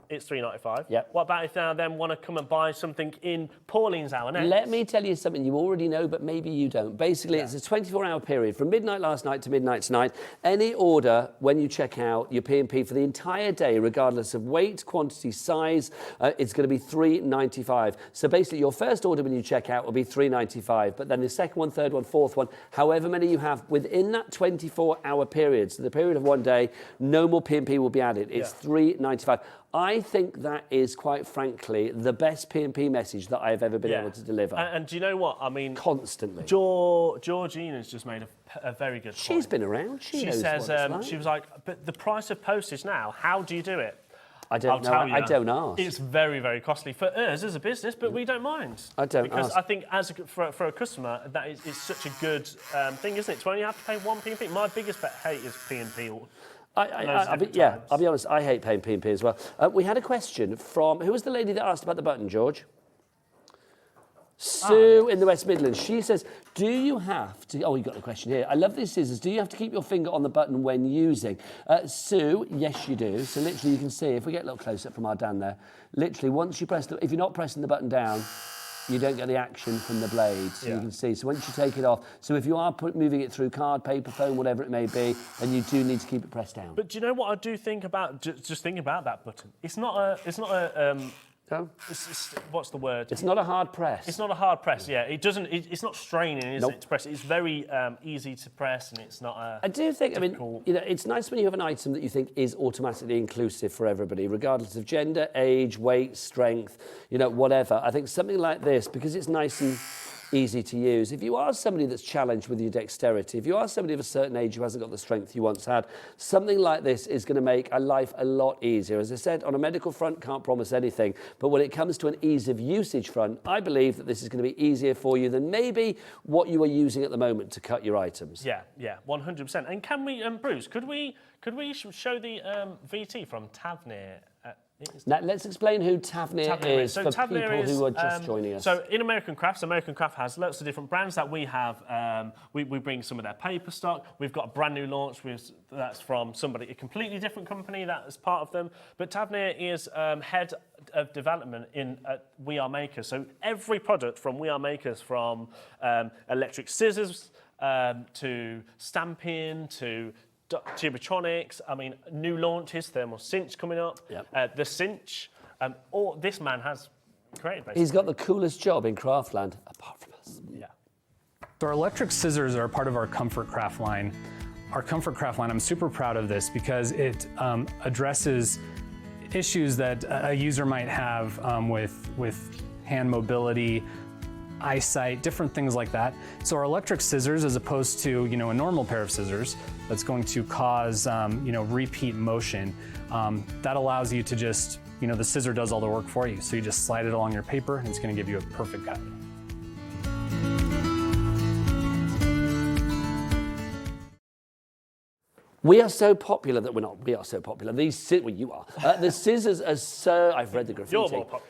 it's $3.95? Yep. What about if I then want to come and buy something in Pauline's hour next? Let me tell you something you already know, but maybe you don't. Basically, it's a 24-hour period from midnight last night to midnight tonight. Any order when you check out your P&P for the entire day, regardless of weight, quantity, size, it's going to be $3.95. So basically, your first order when you check out will be $3.95, but then the second one, third one, fourth one, however many you have within that 24-hour period, so the period of one day, no more P&P will be added. It's $3.95. I think that is, quite frankly, the best P&P message that I've ever been able to deliver. And do you know what? I mean, constantly. Georgina's just made a very good point. She's been around. She knows says, what it's like. she was like, but the price of postage now, how do you do it? I don't know. I don't ask. It's very, very costly for us as a business, but we don't mind. I don't because ask. I think for a customer, that is such a good thing, isn't it? To only have to pay one P&P. My biggest pet hate is P&P. I'll be honest, I hate paying P&P as well. We had a question from, who was the lady that asked about the button, George? Sue in the West Midlands. She says, do you have to... Oh, you got the question here. I love these scissors. Do you have to keep your finger on the button when using? Sue, yes, you do. So literally you can see, if we get a little close-up from our Dan there, literally once you press the... If you're not pressing the button down, you don't get the action from the blade, so you can see. So once you take it off, so if you are moving it through card, paper, phone, whatever it may be, then you do need to keep it pressed down. But do you know what I do think about, just thinking about that button? It's not a what's the word? It's not a hard press. It's not a hard press, yeah. It doesn't, it's not straining, is it, to press it? It's very easy to press, and it's not a... I do think, difficult. I mean, it's nice when you have an item that you think is automatically inclusive for everybody, regardless of gender, age, weight, strength, whatever. I think something like this, because it's nice and easy to use. If you are somebody that's challenged with your dexterity, if you are somebody of a certain age who hasn't got the strength you once had, something like this is going to make a life a lot easier. As I said, on a medical front, can't promise anything, but when it comes to an ease of usage front, I believe that this is going to be easier for you than maybe what you are using at the moment to cut your items. Yeah, 100%. And can we, Bruce, could we show the VT from Tavernier? Now, let's explain who Tavernier is so for Tavernier people who are just joining us. So in American Craft has lots of different brands that we have. We bring some of their paper stock. We've got a brand new launch that's from a completely different company that is part of them. But Tavernier is head of development in We Are Makers. So every product from We Are Makers, from electric scissors to stamping to Tubitronics, I mean, new launches, thermal cinch coming up, the cinch, all this man has created basically. He's got the coolest job in Craftland, apart from us. Yeah. So our electric scissors are part of our Comfort Craft line. Our Comfort Craft line, I'm super proud of this because it addresses issues that a user might have with hand mobility, eyesight, different things like that. So our electric scissors, as opposed to a normal pair of scissors, that's going to cause repeat motion. That allows you to just the scissor does all the work for you. So you just slide it along your paper, and it's going to give you a perfect cut. We are so popular that we're not. We are so popular. Well, you are. The scissors are so. I've read the graffiti. You're more popular.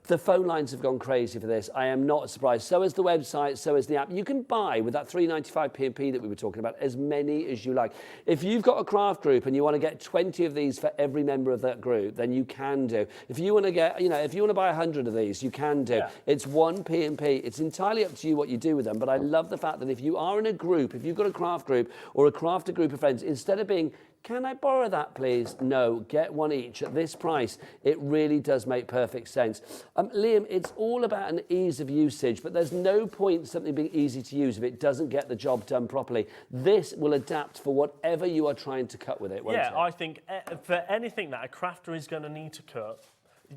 The phone lines have gone crazy for this. I am not surprised. So is the website. So is the app. You can buy with that £3.95 P&P that we were talking about as many as you like. If you've got a craft group and you want to get 20 of these for every member of that group, then you can do. If you want to get, if you want to buy 100 of these, you can do. Yeah. It's one P&P. It's entirely up to you what you do with them. But I love the fact that if you are in a group, if you've got a craft group or a crafter group of friends, instead of being, can I borrow that please? No, get one each at this price. It really does make perfect sense. Liam, it's all about an ease of usage, but there's no point something being easy to use if it doesn't get the job done properly. This will adapt for whatever you are trying to cut with it, won't it? Yeah, I think for anything that a crafter is going to need to cut,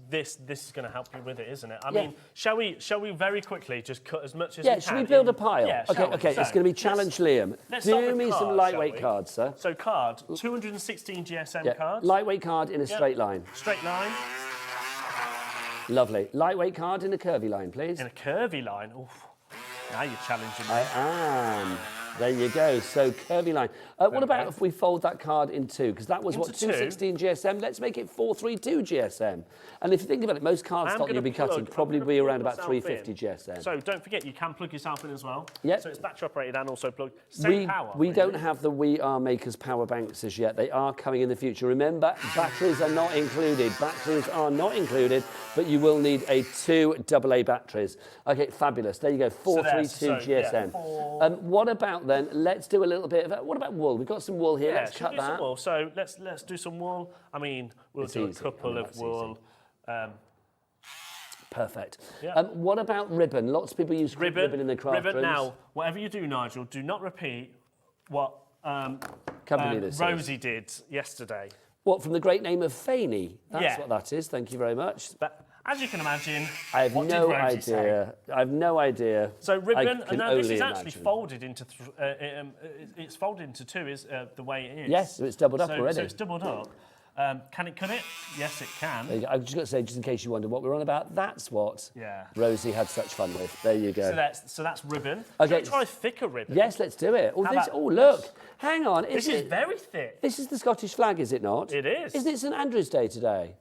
this is going to help you with it, isn't it? I mean, shall we very quickly just cut as much as we can? Yeah, should we build a pile? Yeah, okay, so it's going to be challenge Liam. Do me some lightweight cards, sir. So card, 216 GSM cards. Lightweight card in a straight line. Straight line. Lovely. Lightweight card in a curvy line, please. In a curvy line? Oof. Now you're challenging me. I am. There you go. So curvy line. What about if we fold that card in two? Because that was what, 216 GSM. Let's make it 432 GSM. And if you think about it, most cardstock you'll be cutting probably be around about 350 GSM. So don't forget, you can plug yourself in as well. Yep. So it's battery operated and also plugged. Same power. We don't have the We Are Makers power banks as yet. They are coming in the future. Remember, batteries are not included. Batteries are not included, but you will need two AA batteries. Okay, fabulous. There you go. 432 GSM. Yeah, what about then? Let's do a little bit of. What about wool? We've got some wool here. Let's cut that. Some wool. So let's do some wool. I mean, we'll do a couple of wool. Perfect. Yeah. What about ribbon? Lots of people use ribbon in their craft rooms. Now, whatever you do, Nigel, do not repeat what Rosie did yesterday. What, from the great name of Faney? That's what that is. Thank you very much. But as you can imagine, I have no idea. I have no idea. So ribbon, and now this is actually folded into. It's folded into two. Is the way it is. Yes, so it's doubled up already. So it's doubled up. Can it cut it? Yes, it can. I've just got to say, just in case you wonder what we're on about, that's what Rosie had such fun with. There you go. So that's ribbon. Okay. Should we try thicker ribbon? Yes, let's do it. Oh, look. Hang on. This is very thick. This is the Scottish flag, is it not? It is. Isn't it St Andrew's Day today?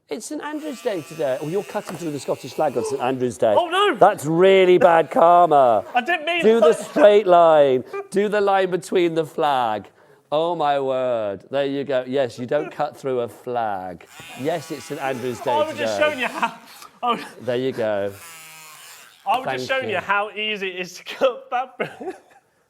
It's St Andrew's Day today. Oh, you're cutting through the Scottish flag on St Andrew's Day. Oh, no! That's really bad karma. I didn't mean Do the straight line. Do the line between the flag. Oh, my word. There you go. Yes, you don't cut through a flag. Yes, it's St Andrew's Day I was just showing you how... Oh. There you go. I was just showing you how easy it is to cut fabric.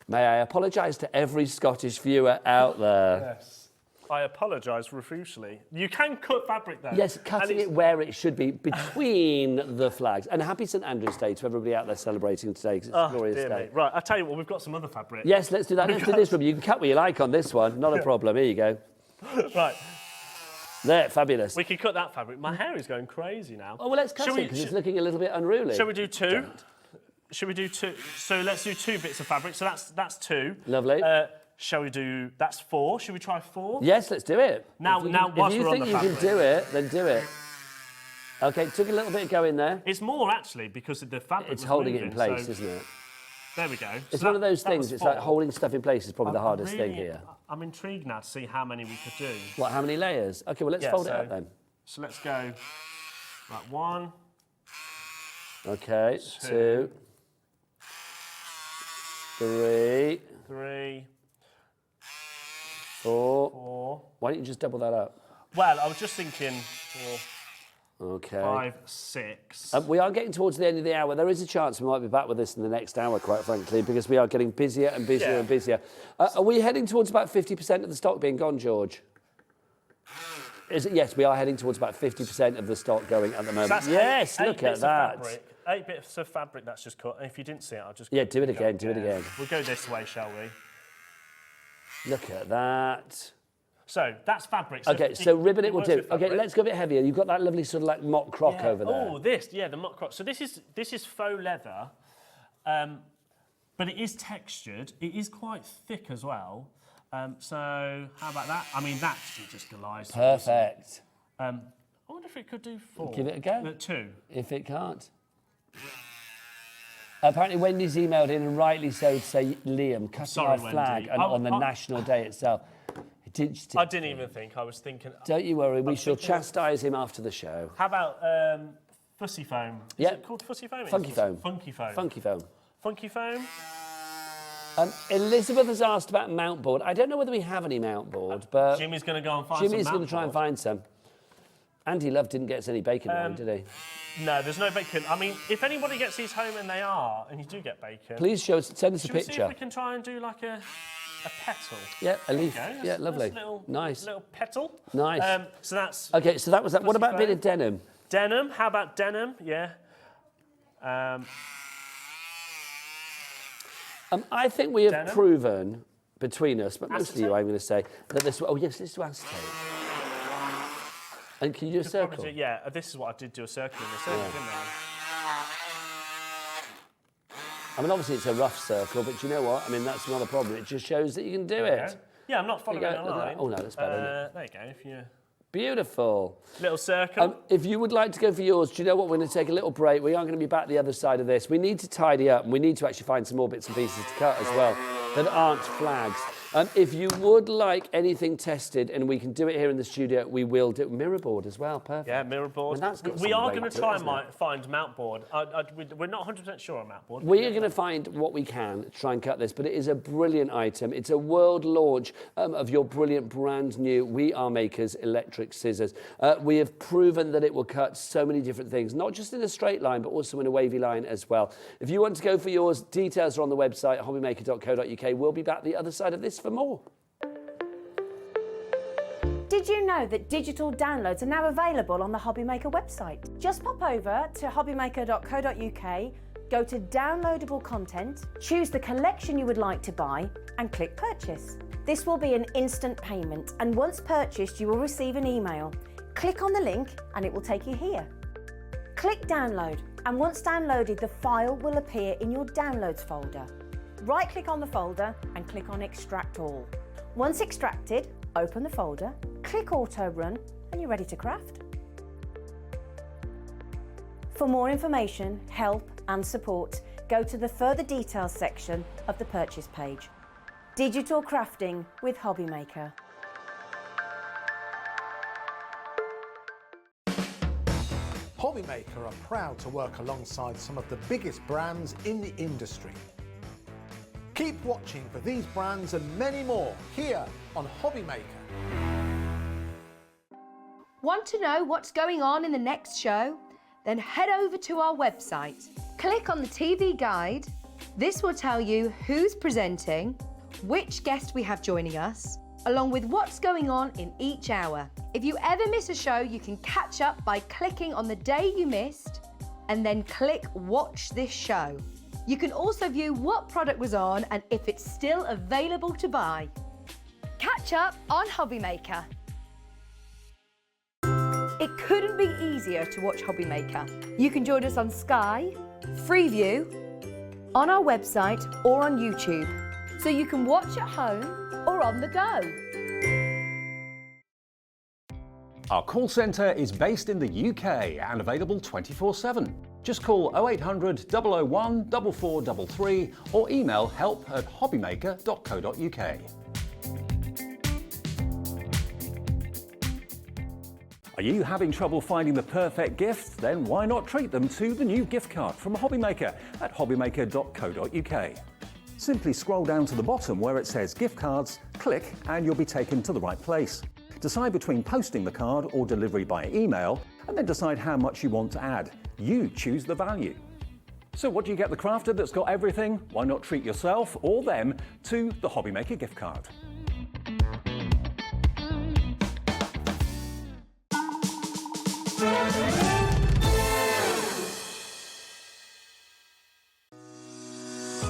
May I apologise to every Scottish viewer out there. Yes. I apologise profusely. You can cut fabric there. Yes, cutting it where it should be, between the flags. And happy St Andrew's Day to everybody out there celebrating today, because it's a glorious day. Me. Right, I'll tell you what, we've got some other fabric. Yes, let's do that. Let's do this one. You can cut what you like on this one. Not a problem. Here you go. Right. There, fabulous. We can cut that fabric. My hair is going crazy now. Oh, well, let's cut it, because it's looking a little bit unruly. Shall we do two? Should we do two? So let's do 2 bits of fabric. So that's 2. Lovely. Shall we do, that's 4. Should we try 4? Yes, let's do it. Now, if you think you can do it, then do it. OK, took a little bit of going there. It's more, actually, because the fabric It's holding it in place, isn't it? There we go. It's one of those things, it's like holding stuff in place is probably the hardest thing here. I'm intrigued now to see how many we could do. What, how many layers? OK, well, let's fold it up then. So let's go, right, 1. OK, 2. 3. 4. Why don't you just double that up? Well, I was just thinking 4, OK. 5, 6. We are getting towards the end of the hour. There is a chance we might be back with this in the next hour, quite frankly, because we are getting busier and busier and busier. Are we heading towards about 50% of the stock being gone, George? Yes, we are heading towards about 50% of the stock going at the moment. So yes, eight look at that. 8 bits of fabric that's just cut. And if you didn't see it, I'll just... Yeah, do it again, do it again. We'll go this way, shall we? Look at that. So that's fabric. So Okay, so ribbon it will works do. with Okay, fabric. let's go a bit heavier. You've got that lovely sort of like mock croc over there. Oh, the mock croc. So this is faux leather, but it is textured. It is quite thick as well. So how about that? I mean, that just glides. Perfect. I wonder if it could do 4. Give it a go. 2. If it can't. Apparently Wendy's emailed in, and rightly so, to say, Liam, cutting our flag on the national day itself. I didn't even think. I was thinking... Don't you worry, we shall chastise him after the show. How about fussy foam? Is it called fussy foam? Funky foam. Funky foam. Funky foam. Funky foam? Elizabeth has asked about mount board. I don't know whether we have any mount board, but... Jimmy's going to go and find Jimmy's going to try and find some. Andy Love didn't get us any bacon home, did he? No, there's no bacon. I mean, if anybody gets these home and you do get bacon... Please send us a picture. Should we see if we can try and do like a petal? Yeah, a leaf. Yeah, lovely. Nice. Little petal. Nice. So that's... Okay, so that was that. What about a bit of denim? Denim? How about denim? Yeah. I think we have proven between us, but mostly you, I'm going to say, that this... Oh, yes, this is acetate. And can you do a circle? This is what I did, do a circle in the circle, didn't I? I mean, obviously it's a rough circle, but you know what? I mean, that's not a problem. It just shows that you can do it. Yeah, I'm not following a line. Oh, no, that's better. There you go. If you... Beautiful. Little circle. If you would like to go for yours, do you know what? We're going to take a little break. We are going to be back the other side of this. We need to tidy up, and we need to actually find some more bits and pieces to cut as well that aren't flags. If you would like anything tested, and we can do it here in the studio, we will do mirror board as well. Perfect. Yeah, mirror board. We are going to try and find mount board. We're not 100% sure on mount board. We are going to find what we can to try and cut this, but it is a brilliant item. It's a world launch of your brilliant brand new We Are Makers electric scissors. We have proven that it will cut so many different things, not just in a straight line, but also in a wavy line as well. If you want to go for yours, details are on the website, hobbymaker.co.uk. We'll be back the other side of this for more. Did you know that digital downloads are now available on the HobbyMaker website? Just pop over to hobbymaker.co.uk, go to downloadable content, choose the collection you would like to buy, and click purchase. This will be an instant payment, and once purchased, you will receive an email. Click on the link and it will take you here. Click download, and once downloaded, the file will appear in your downloads folder. Right-click on the folder and click on Extract All. Once extracted, open the folder, click Auto Run, and you're ready to craft. For more information, help and support, go to the further details section of the purchase page. Digital crafting with HobbyMaker. HobbyMaker are proud to work alongside some of the biggest brands in the industry. Keep watching for these brands and many more here on HobbyMaker. Want to know what's going on in the next show? Then head over to our website. Click on the TV guide. This will tell you who's presenting, which guest we have joining us, along with what's going on in each hour. If you ever miss a show, you can catch up by clicking on the day you missed and then click Watch This Show. You can also view what product was on and if it's still available to buy. Catch up on HobbyMaker. It couldn't be easier to watch HobbyMaker. You can join us on Sky, Freeview, on our website or on YouTube, so you can watch at home or on the go. Our call centre is based in the UK and available 24/7. Just call 0800 001 4433 or email help@hobbymaker.co.uk. Are you having trouble finding the perfect gift? Then why not treat them to the new gift card from HobbyMaker at hobbymaker.co.uk. Simply scroll down to the bottom where it says gift cards, click and you'll be taken to the right place. Decide between posting the card or delivery by email, and then decide how much you want to add. You choose the value. So what do you get the crafter that's got everything? Why not treat yourself or them to the HobbyMaker gift card?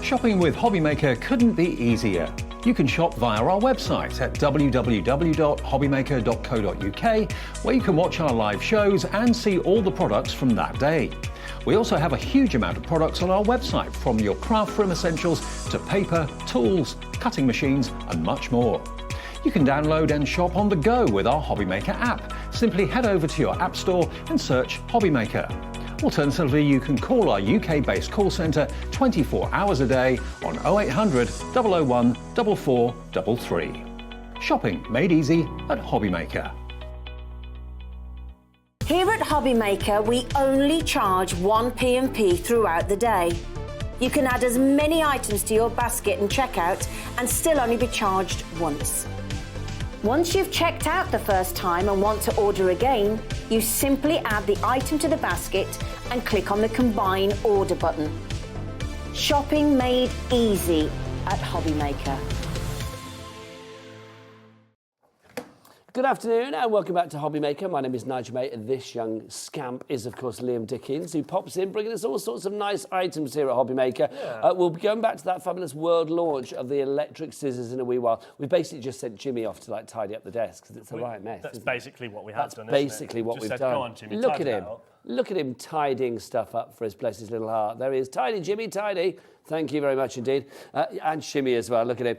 Shopping with HobbyMaker couldn't be easier. You can shop via our website at www.hobbymaker.co.uk, where you can watch our live shows and see all the products from that day. We also have a huge amount of products on our website, from your craft room essentials to paper, tools, cutting machines and much more. You can download and shop on the go with our HobbyMaker app. Simply head over to your app store and search HobbyMaker. Alternatively, you can call our UK-based call centre 24 hours a day on 0800 001 4433. Shopping made easy at HobbyMaker. Here at HobbyMaker, we only charge 1 P&P throughout the day. You can add as many items to your basket and checkout and still only be charged once. Once you've checked out the first time and want to order again, you simply add the item to the basket and click on the Combine Order button. Shopping made easy at HobbyMaker. Good afternoon and welcome back to HobbyMaker. My name is Nigel May and this young scamp is of course Liam Dickens, who pops in bringing us all sorts of nice items here at HobbyMaker. Yeah. We'll be going back to that fabulous world launch of the electric scissors in a wee while. We basically just sent Jimmy off to tidy up the desk because it's a right mess. That's basically what we have done, That's basically what Just we've said, done. Go on, Jimmy, Look at tidy him. that up. Look at him tidying stuff up for his bless his little heart. There he is. Tidy, Jimmy, tidy. Thank you very much indeed. And Shimmy as well, look at him.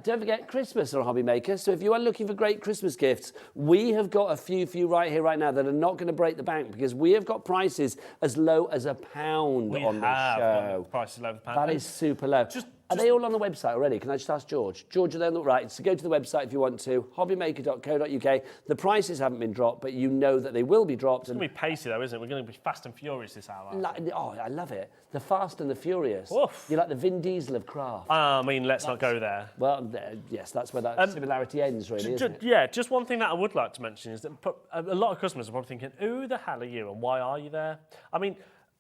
Don't forget Christmas on HobbyMaker. So if you are looking for great Christmas gifts, we have got a few right here right now that are not going to break the bank, because we have got prices as low as £1 on this show. Prices low as £1. That is super low. Are they all on the website already? Can I just ask George? George, are they on the right? So go to the website if you want to, hobbymaker.co.uk. The prices haven't been dropped, but you know that they will be dropped. It's going to be pacey though, isn't it? We're going to be fast and furious this hour. Oh, I love it. The Fast and the Furious. Oof. You're like the Vin Diesel of craft. I mean, let's not go there. Well, yes, that's where that similarity ends, really, isn't it? Yeah, just one thing that I would like to mention is that a lot of customers are probably thinking, who the hell are you and why are you there? I mean,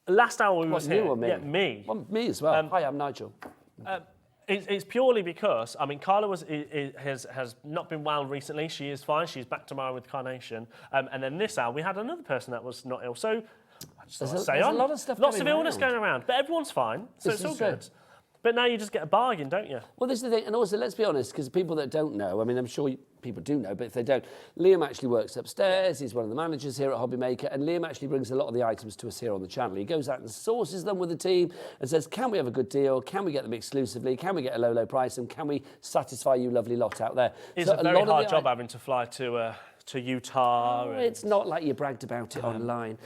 last hour we was here. You or me? Yeah, me. Well, me as well. Hi, I'm Nigel. It's purely because, I mean, Carla has not been well recently. She is fine. She's back tomorrow with Carnation. And then this hour, we had another person that was not ill. So, there's a lot of stuff Lots of going illness around. going around. But everyone's fine. So This it's all is true. good. But now you just get a bargain, don't you? Well, this is the thing. And also, let's be honest, because people that don't know, I mean, I'm sure people do know, but if they don't, Liam actually works upstairs. He's one of the managers here at HobbyMaker, and Liam actually brings a lot of the items to us here on the channel. He goes out and sources them with the team and says, can we have a good deal? Can we get them exclusively? Can we get a low price? And can we satisfy you lovely lot out there? It's a very hard job having to fly to Utah. Oh, it's not like you bragged about it online.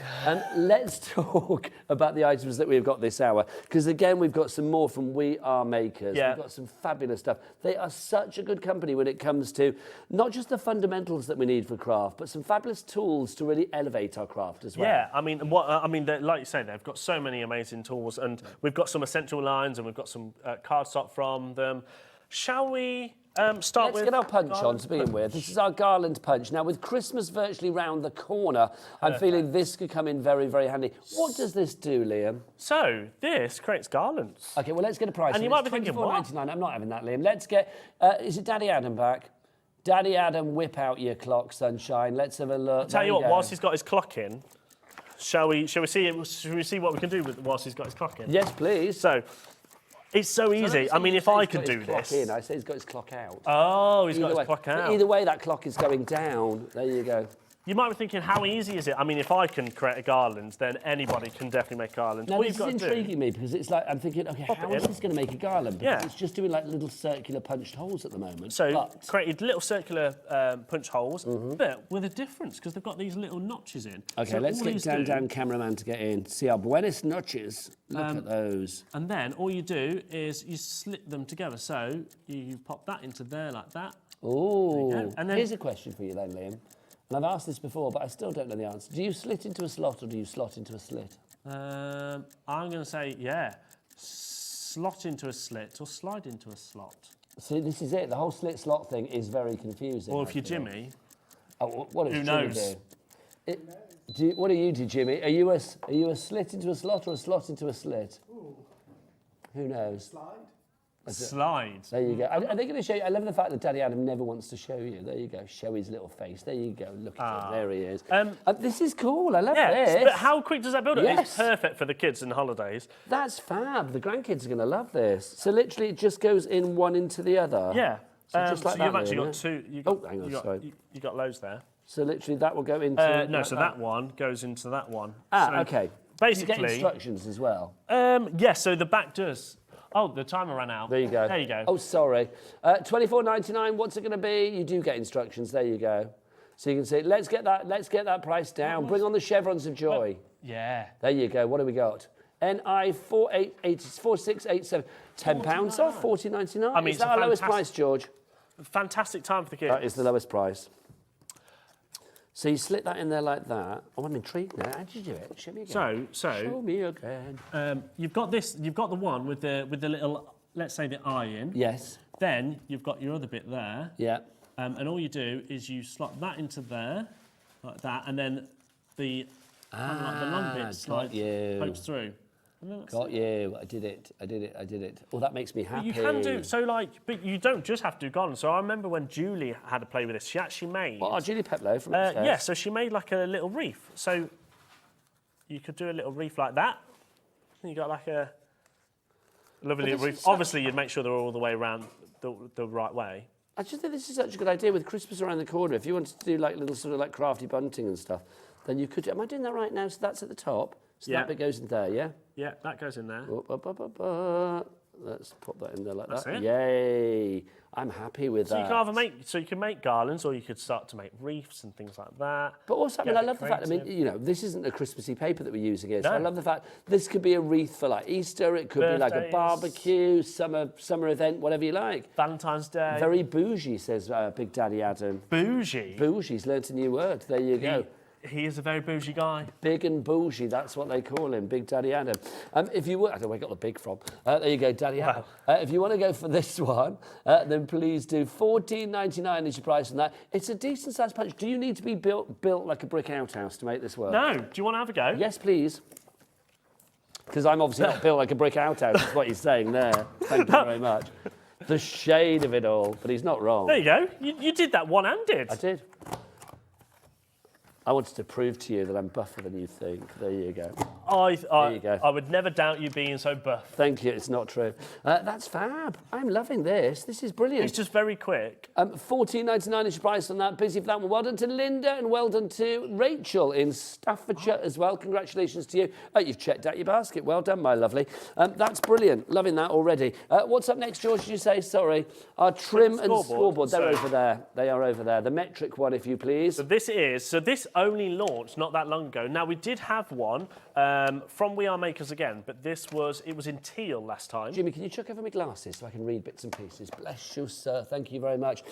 Let's talk about the items that we've got this hour, because again, we've got some more from We Are Makers. Yeah. We've got some fabulous stuff. They are such a good company when it comes to not just the fundamentals that we need for craft, but some fabulous tools to really elevate our craft as well. Yeah, I mean, like you say, they've got so many amazing tools, and we've got some essential lines, and we've got some cardstock from them. Shall we start with... Let's get our punch on to begin with. This is our garland punch. Now, with Christmas virtually round the corner, I'm feeling this could come in very, very handy. What does this do, Liam? So, this creates garlands. OK, well, let's get a price. And you might be thinking, what? $24.99. I'm not having that, Liam. Let's get... is it Daddy Adam back? Daddy Adam, whip out your clock, sunshine. Let's have a look. I'll tell you what, whilst he's got his clock in, shall we see what we can do with whilst he's got his clock in? Yes, please. So... It's so easy. I mean, if I could do this... In. I say he's got his clock out. Oh, he's got his clock out. Either way, that clock is going down. There you go. You might be thinking, how easy is it? I mean, if I can create a garland, then anybody can definitely make garlands. Now, this is intriguing me, because it's like, I'm thinking, OK, how is this going to make a garland? Because it's just doing like little circular punched holes at the moment. So, created little circular punch holes, but with a difference, because they've got these little notches in. OK, so let's get Dan cameraman to get in. See our buenos notches. Look at those. And then all you do is you slit them together. So, you pop that into there like that. Oh, and then here's a question for you then, Liam. And I've asked this before, but I still don't know the answer. Do you slit into a slot or do you slot into a slit? I'm going to say, slot into a slit or slide into a slot. See, this is it. The whole slit-slot thing is very confusing. Or if you're Jimmy, what does Jimmy do? What do you do, Jimmy? Are you a slit into a slot or a slot into a slit? Ooh. Who knows? Slide. slides. There you go. Are they going to show you? I love the fact that Daddy Adam never wants to show you. There you go. Show his little face. There you go. Look at it. There he is. This is cool. I love this. But how quick does that build up? Yes. It's perfect for the kids in the holidays. That's fab. The grandkids are going to love this. So literally it just goes in one into the other. Yeah. So just like so that, you've actually really, got two. hang on, sorry. You got loads there. So literally that will go into... No, so that one goes into that one. Okay. Basically... You get instructions as well. Yes, so the back does... Oh, the timer ran out. There you go. There you go. Oh, sorry. $24.99, what's it going to be? You do get instructions. There you go. So you can see, let's get that price down. Bring on the chevrons of joy. Yeah. There you go. What do we got? NI 4687. £10 off, $14.99. I mean, is that our lowest price, George? Fantastic time for the kids. That is the lowest price. So you slip that in there like that. Oh, I'm intrigued now. How did you do it? Show me again. Show me again. You've got this. You've got the one with the little, let's say, the eye in. Yes. Then you've got your other bit there. Yeah. And all you do is you slot that into there, like that, and then the like the long bit pokes through. Got you. I did it. Oh, that makes me happy. But you can do, so like, but you don't just have to do garlands. So I remember when Julie had to play with this, she actually made... Oh, Julie Peplow from upstairs. Yeah, so she made like a little wreath. So you could do a little wreath like that. And you got like a lovely little wreath. Obviously, you'd make sure they're all the way around the right way. I just think this is such a good idea with Christmas around the corner. If you wanted to do like little sort of like crafty bunting and stuff, then you could... Am I doing that right now? So that's at the top. So that bit goes in there, yeah? Yeah, that goes in there. Let's pop that in there like That's that. it. Yay! I'm happy with that. You can either you can make garlands, or you could start to make wreaths and things like that. But also, I mean, I love the fact, creative. you know, this isn't a Christmassy paper that we're using here. So No. I love the fact this could be a wreath for like Easter, it could be like a Birthdays. barbecue, summer event, whatever you like. Valentine's Day. Very bougie, says Big Daddy Adam. Bougie? Bougie's learnt a new word. There you go. He is a very bougie guy. Big and bougie, that's what they call him, Big Daddy Adam. If you would, I don't know where I got the big from. There you go, Daddy Adam. If you want to go for this one, then please do $14.99 is your price on that. It's a decent sized punch. Do you need to be built like a brick outhouse to make this work? No. Do you want to have a go? Yes, please. Because I'm obviously not built like a brick outhouse, is what he's saying there. Thank you very much. The shade of it all, but he's not wrong. There you go. You did that one-handed. I did. I wanted to prove to you that I'm buffer than you think. There you go. There you go. I would never doubt you being so buff. Thank you. It's not true. That's fab. I'm loving this. This is brilliant. It's just very quick. $14.99 is your price on that. Busy for that one. Well done to Linda and well done to Rachel in Staffordshire as well. Congratulations to you. You've checked out your basket. Well done, my lovely. That's brilliant. Loving that already. What's up next, George? Did you say? Sorry. Our trim and scoreboard. They're over there. They are over there. The metric one, if you please. So this only launched not that long ago. Now, we did have one from We Are Makers again, but it was in teal last time. Jimmy, can you chuck over my glasses so I can read bits and pieces? Bless you, sir. Thank you very much.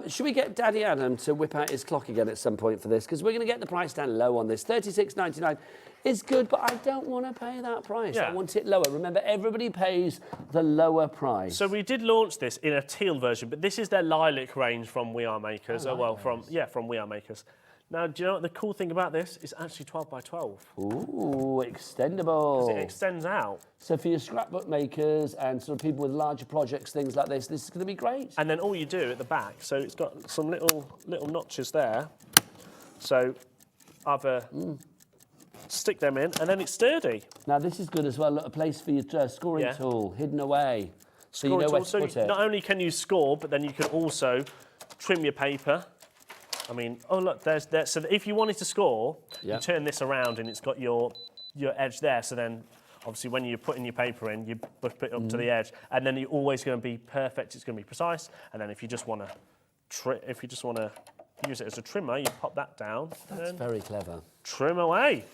Should we get Daddy Adam to whip out his clock again at some point for this? Because we're going to get the price down low on this. $36.99 is good, but I don't want to pay that price. Yeah. I want it lower. Remember, everybody pays the lower price. So we did launch this in a teal version, but this is their lilac range from We Are Makers. From We Are Makers. Now, do you know what the cool thing about this? It's actually 12 by 12. Ooh, extendable. Because it extends out. So for your scrapbook makers and sort of people with larger projects, things like this is going to be great. And then all you do at the back, so it's got some little notches there. So either stick them in, and then it's sturdy. Now this is good as well. Look, a place for your scoring tool hidden away, so you know where to put it. Not only can you score, but then you can also trim your paper. I mean, oh look, there's. So if you wanted to score, you turn this around and it's got your edge there. So then, obviously, when you're putting your paper in, you put it up to the edge, and then you're always going to be perfect. It's going to be precise. And then if you just want to, use it as a trimmer, you pop that down. That's very clever. Trim away.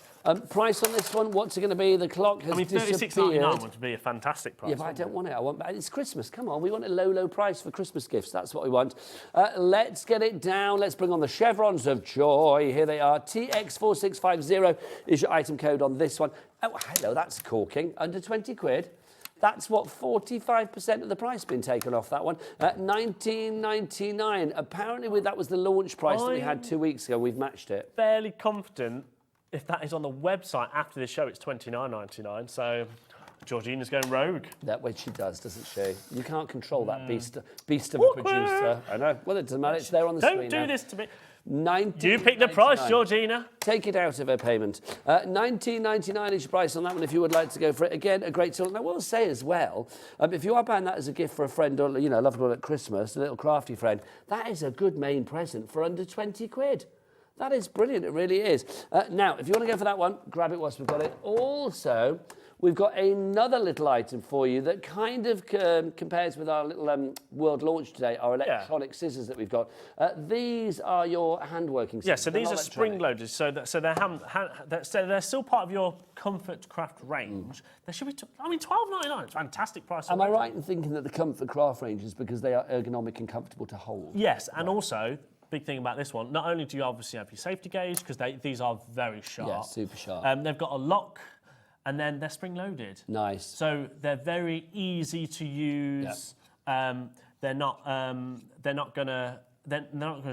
Price on this one, what's it going to be? The clock has disappeared. $36.99 would be a fantastic price. Yeah, but I don't want it. It's Christmas. Come on, we want a low price for Christmas gifts. That's what we want. Let's get it down. Let's bring on the chevrons of joy. Here they are. TX4650 is your item code on this one. Oh, hello, that's corking. Under 20 quid. That's what, 45% of the price been taken off that one. $19.99. Apparently, that was the launch price that we had 2 weeks ago. We've matched it. Fairly confident if that is on the website after this show, it's $29.99. So Georgina's going rogue. That way she does, doesn't she? You can't control that beast of a producer. I know. Well, it doesn't matter. It's there on the screen. Don't do this to me. You pick the price, Georgina. Take it out of her payment. $19.99 is your price on that one if you would like to go for it. Again, a great tool. And I will say as well, if you are buying that as a gift for a friend or, you know, a loved one at Christmas, a little crafty friend, that is a good main present for under 20 quid. That is brilliant, it really is. Now, if you want to go for that one, grab it whilst we've got it. Also, we've got another little item for you that kind of compares with our little world launch today, our electronic scissors that we've got. These are your hand-working scissors. Yeah, so these are spring-loaded, so they're still part of your Comfort Craft range. They should be, $12.99, it's a fantastic price. Am I right in thinking that the Comfort Craft range is because they are ergonomic and comfortable to hold? Yes, and also, big thing about this one, not only do you obviously have your safety gauge, because these are very sharp. Yeah, super sharp. They've got a lock, and then they're spring-loaded. Nice. So they're very easy to use. Yep. They're not gonna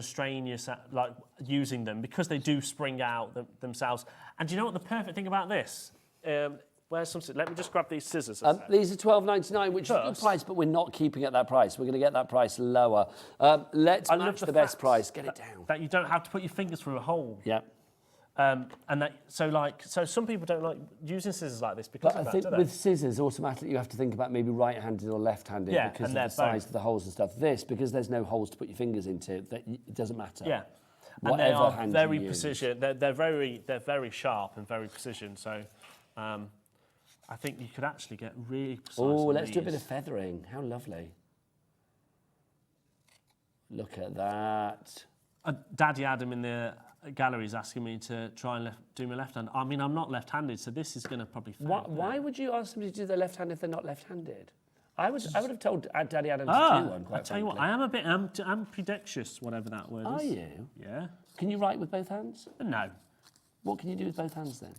strain you like using them because they do spring out themselves. And do you know what the perfect thing about this? Where's some? Let me just grab these scissors. These are $12.99, which is a good price, but we're not keeping at that price. We're going to get that price lower. Let's match the best price. Get it down. That you don't have to put your fingers through a hole. Yeah. And that so some people don't like using scissors like this because of that, I think do they? with scissors, automatically you have to think about maybe right-handed or left-handed because of the size of the holes and stuff. This, because there's no holes to put your fingers into, it doesn't matter. Yeah. Whatever and they are hand very you use. precision. They're very sharp and very precision. So, I think you could actually get really precise. Oh, let's do a bit of feathering. How lovely! Look at that. Daddy Adam in the gallery is asking me to try and do my left hand. I mean, I'm not left-handed, so this is going to probably fail. Why would you ask somebody to do their left hand if they're not left-handed? I would have told Daddy Adam to do one. I tell you what, I am a bit ambidextrous, whatever that word is. Are you? Yeah. Can you write with both hands? No. What can you do with both hands then?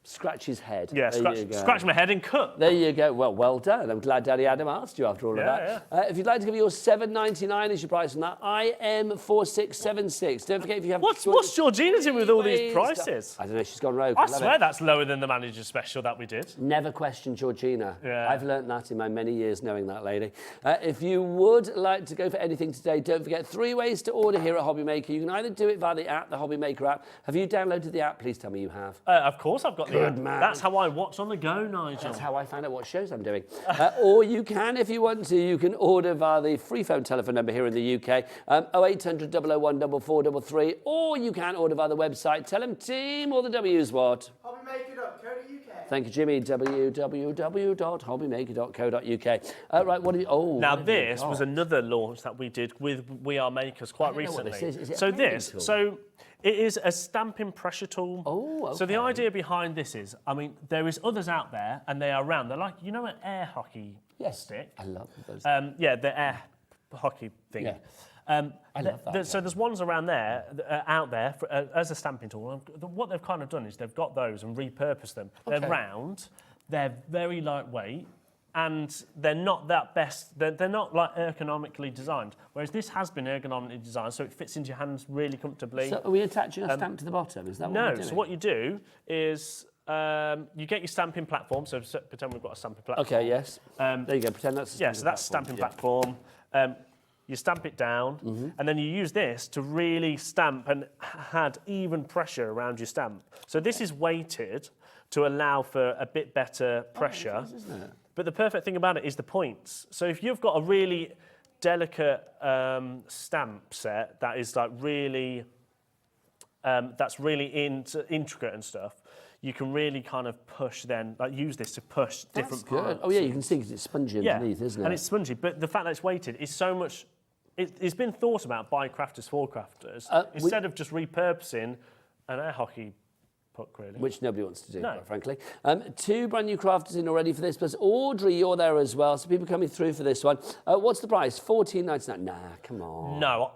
Scratch his head. Yeah, scratch my head and cut. There you go. Well done. I'm glad Daddy Adam asked you after all of that. Yeah. If you'd like to give me your $7.99 as your price on that, IM4676. Don't forget if you have... What's Georgina doing with all these prices? I don't know, she's gone rogue. I swear that's lower than the manager special that we did. Never question Georgina. Yeah. I've learnt that in my many years knowing that lady. If you would like to go for anything today, don't forget 3 ways to order here at HobbyMaker. You can either do it via the app, the HobbyMaker app. Have you downloaded the app? Please tell me you have. Of course I've got the app. Man. That's how I watch on the go, Nigel. That's how I find out what shows I'm doing. Or you can, if you want to, you can order via the free phone telephone number here in the UK, 0800 001 4433, or you can order via the website. Tell them team or the W's what? HobbyMaker.co.uk. Thank you, Jimmy. www.hobbymaker.co.uk. Right, what do you... Oh, now this was another launch that we did with We Are Makers quite recently. What this is. Is it so a this, tool? so it is a stamping pressure tool. Oh, okay. So the idea behind this is, I mean, there is others out there, and they are round. They're like, you know, an air hockey stick. I love those. Yeah, the air hockey thing. Yeah. I love that. So there's ones around there, out there, as a stamping tool. What they've kind of done is they've got those and repurposed them. Okay. They're round, they're very lightweight, and they're not that best. They're not like ergonomically designed. Whereas this has been ergonomically designed, so it fits into your hands really comfortably. So are we attaching a stamp to the bottom? Is that what we're doing? No. So what you do is you get your stamping platform. So pretend we've got a stamping platform. Okay. Yes. There you go. Pretend that's a stamping So that's stamping platform. You stamp it down, and then you use this to really stamp and add even pressure around your stamp. So this is weighted to allow for a bit better pressure. Nice, isn't it? But the perfect thing about it is the points. So if you've got a really delicate stamp set that is like really, that's really intricate and stuff, you can really kind of push then, like use this to push different parts. Oh yeah, you can see because it's spongy underneath, isn't it? And it's spongy, but the fact that it's weighted is so much. It's been thought about by crafters for crafters instead of just repurposing an air hockey puck, really. Which nobody wants to do, quite frankly. 2 brand new crafters in already for this, plus Audrey, you're there as well, so people coming through for this one. What's the price? $14.99. Nah, come on. No.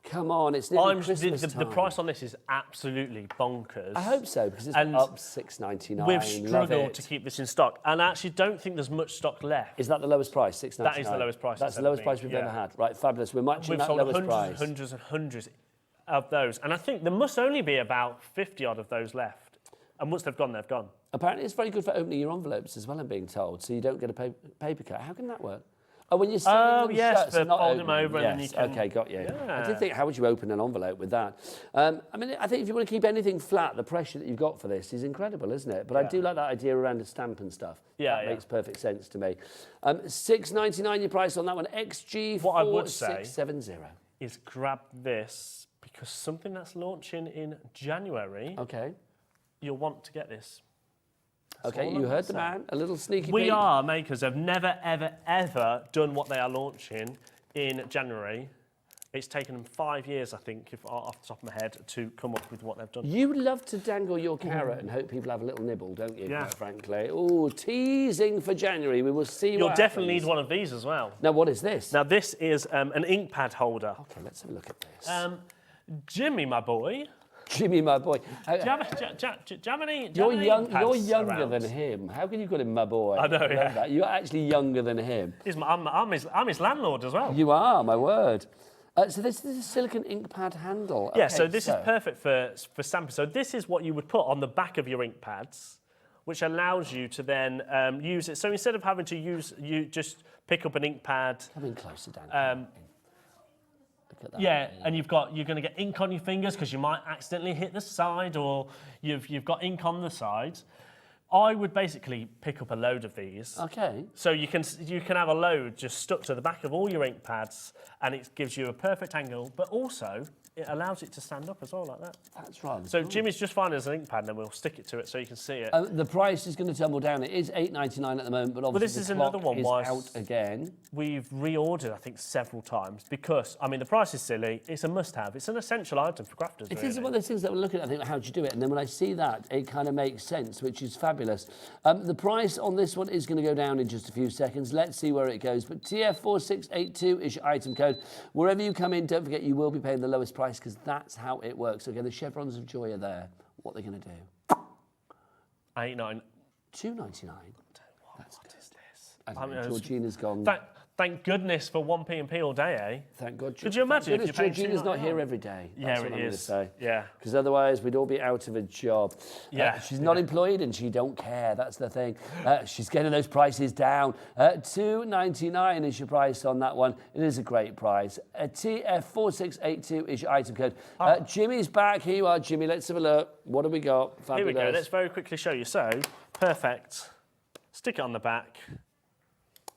Come on, it's nearly Christmas the time. price on this is absolutely bonkers. I hope so, because it's up $6.99. We've struggled to keep this in stock, and I actually don't think there's much stock left. Is that the lowest price, $6.99? That is the lowest price. That's the lowest price we've ever had. Right, fabulous. We're matching that lowest price. Hundreds and hundreds of those, and I think there must only be about 50 odd of those left. And once they've gone, they've gone. Apparently it's very good for opening your envelopes as well, I'm being told, so you don't get a paper cut. How can that work? Oh, when you're sealing them shut, so not fold them opening over and then you can... Okay, got you. Yeah. I did think, how would you open an envelope with that? I mean, I think if you want to keep anything flat, the pressure that you've got for this is incredible, isn't it? But I do like that idea around a stamp and stuff. Yeah, that makes perfect sense to me. $6.99 your price on that one. XG4670. What I would say is grab this, because something that's launching in January, you'll want to get this. Okay, you heard the man. A little sneaky We peek. are makers have never, ever, ever done what they are launching in January. It's taken them 5 years, I think, off the top of my head, to come up with what they've done. You love to dangle your carrot and hope people have a little nibble, don't you, quite frankly? Oh, teasing for January. We will see what You'll happens. definitely need one of these as well. Now, what is this? Now, this is an ink pad holder. Okay, let's have a look at this. Jimmy, my boy. Jimmy, my boy. Do you have any You're ink pads younger around? than him. How can you call him my boy? I know, love yeah. that. You're actually younger than him. I'm his landlord as well. You are, my word. So this is a silicone ink pad handle. Yeah, Okay, so this is perfect for stamping. So this is what you would put on the back of your ink pads, which allows you to then use it. So instead of having to you just pick up an ink pad. Come in closer, Dan. Look at that. Yeah, and you're going to get ink on your fingers because you might accidentally hit the side, or you've got ink on the side. I would basically pick up a load of these. Okay. So you can have a load just stuck to the back of all your ink pads, and it gives you a perfect angle, but also it allows it to stand up as well, like that. That's right. So Jimmy's just finding us an ink pad, and then we'll stick it to it so you can see it. The price is going to tumble down. It is $8.99 at the moment, but obviously this is the another clock one. is Whilst out again. We've reordered, I think, several times because, I mean, the price is silly. It's a must-have. It's an essential item for crafters. It really. is one of those things that we're looking at, I think, how do you do it? And then when I see that, it kind of makes sense, which is fabulous. The price on this one is going to go down in just a few seconds. Let's see where it goes. But TF4682 is your item code. Wherever you come in, don't forget you will be paying the lowest price because that's how it works. Okay, the chevrons of joy are there. What are they going to do? $8.99. $2.99. What is this? I mean, Georgina's gone. Thank goodness for 1p&P all day, eh? Thank God. Could you imagine if you're paying Georgina's not here every day? That's what I'm going to say. Yeah. Because otherwise we'd all be out of a job. Yeah. She's not employed and she don't care. That's the thing. She's getting those prices down. $2.99 is your price on that one. It is a great price. TF4682 is your item code. Jimmy's back. Here you are, Jimmy. Let's have a look. What have we got? Fabulous. Here we go. Let's very quickly show you. So, perfect. Stick it on the back.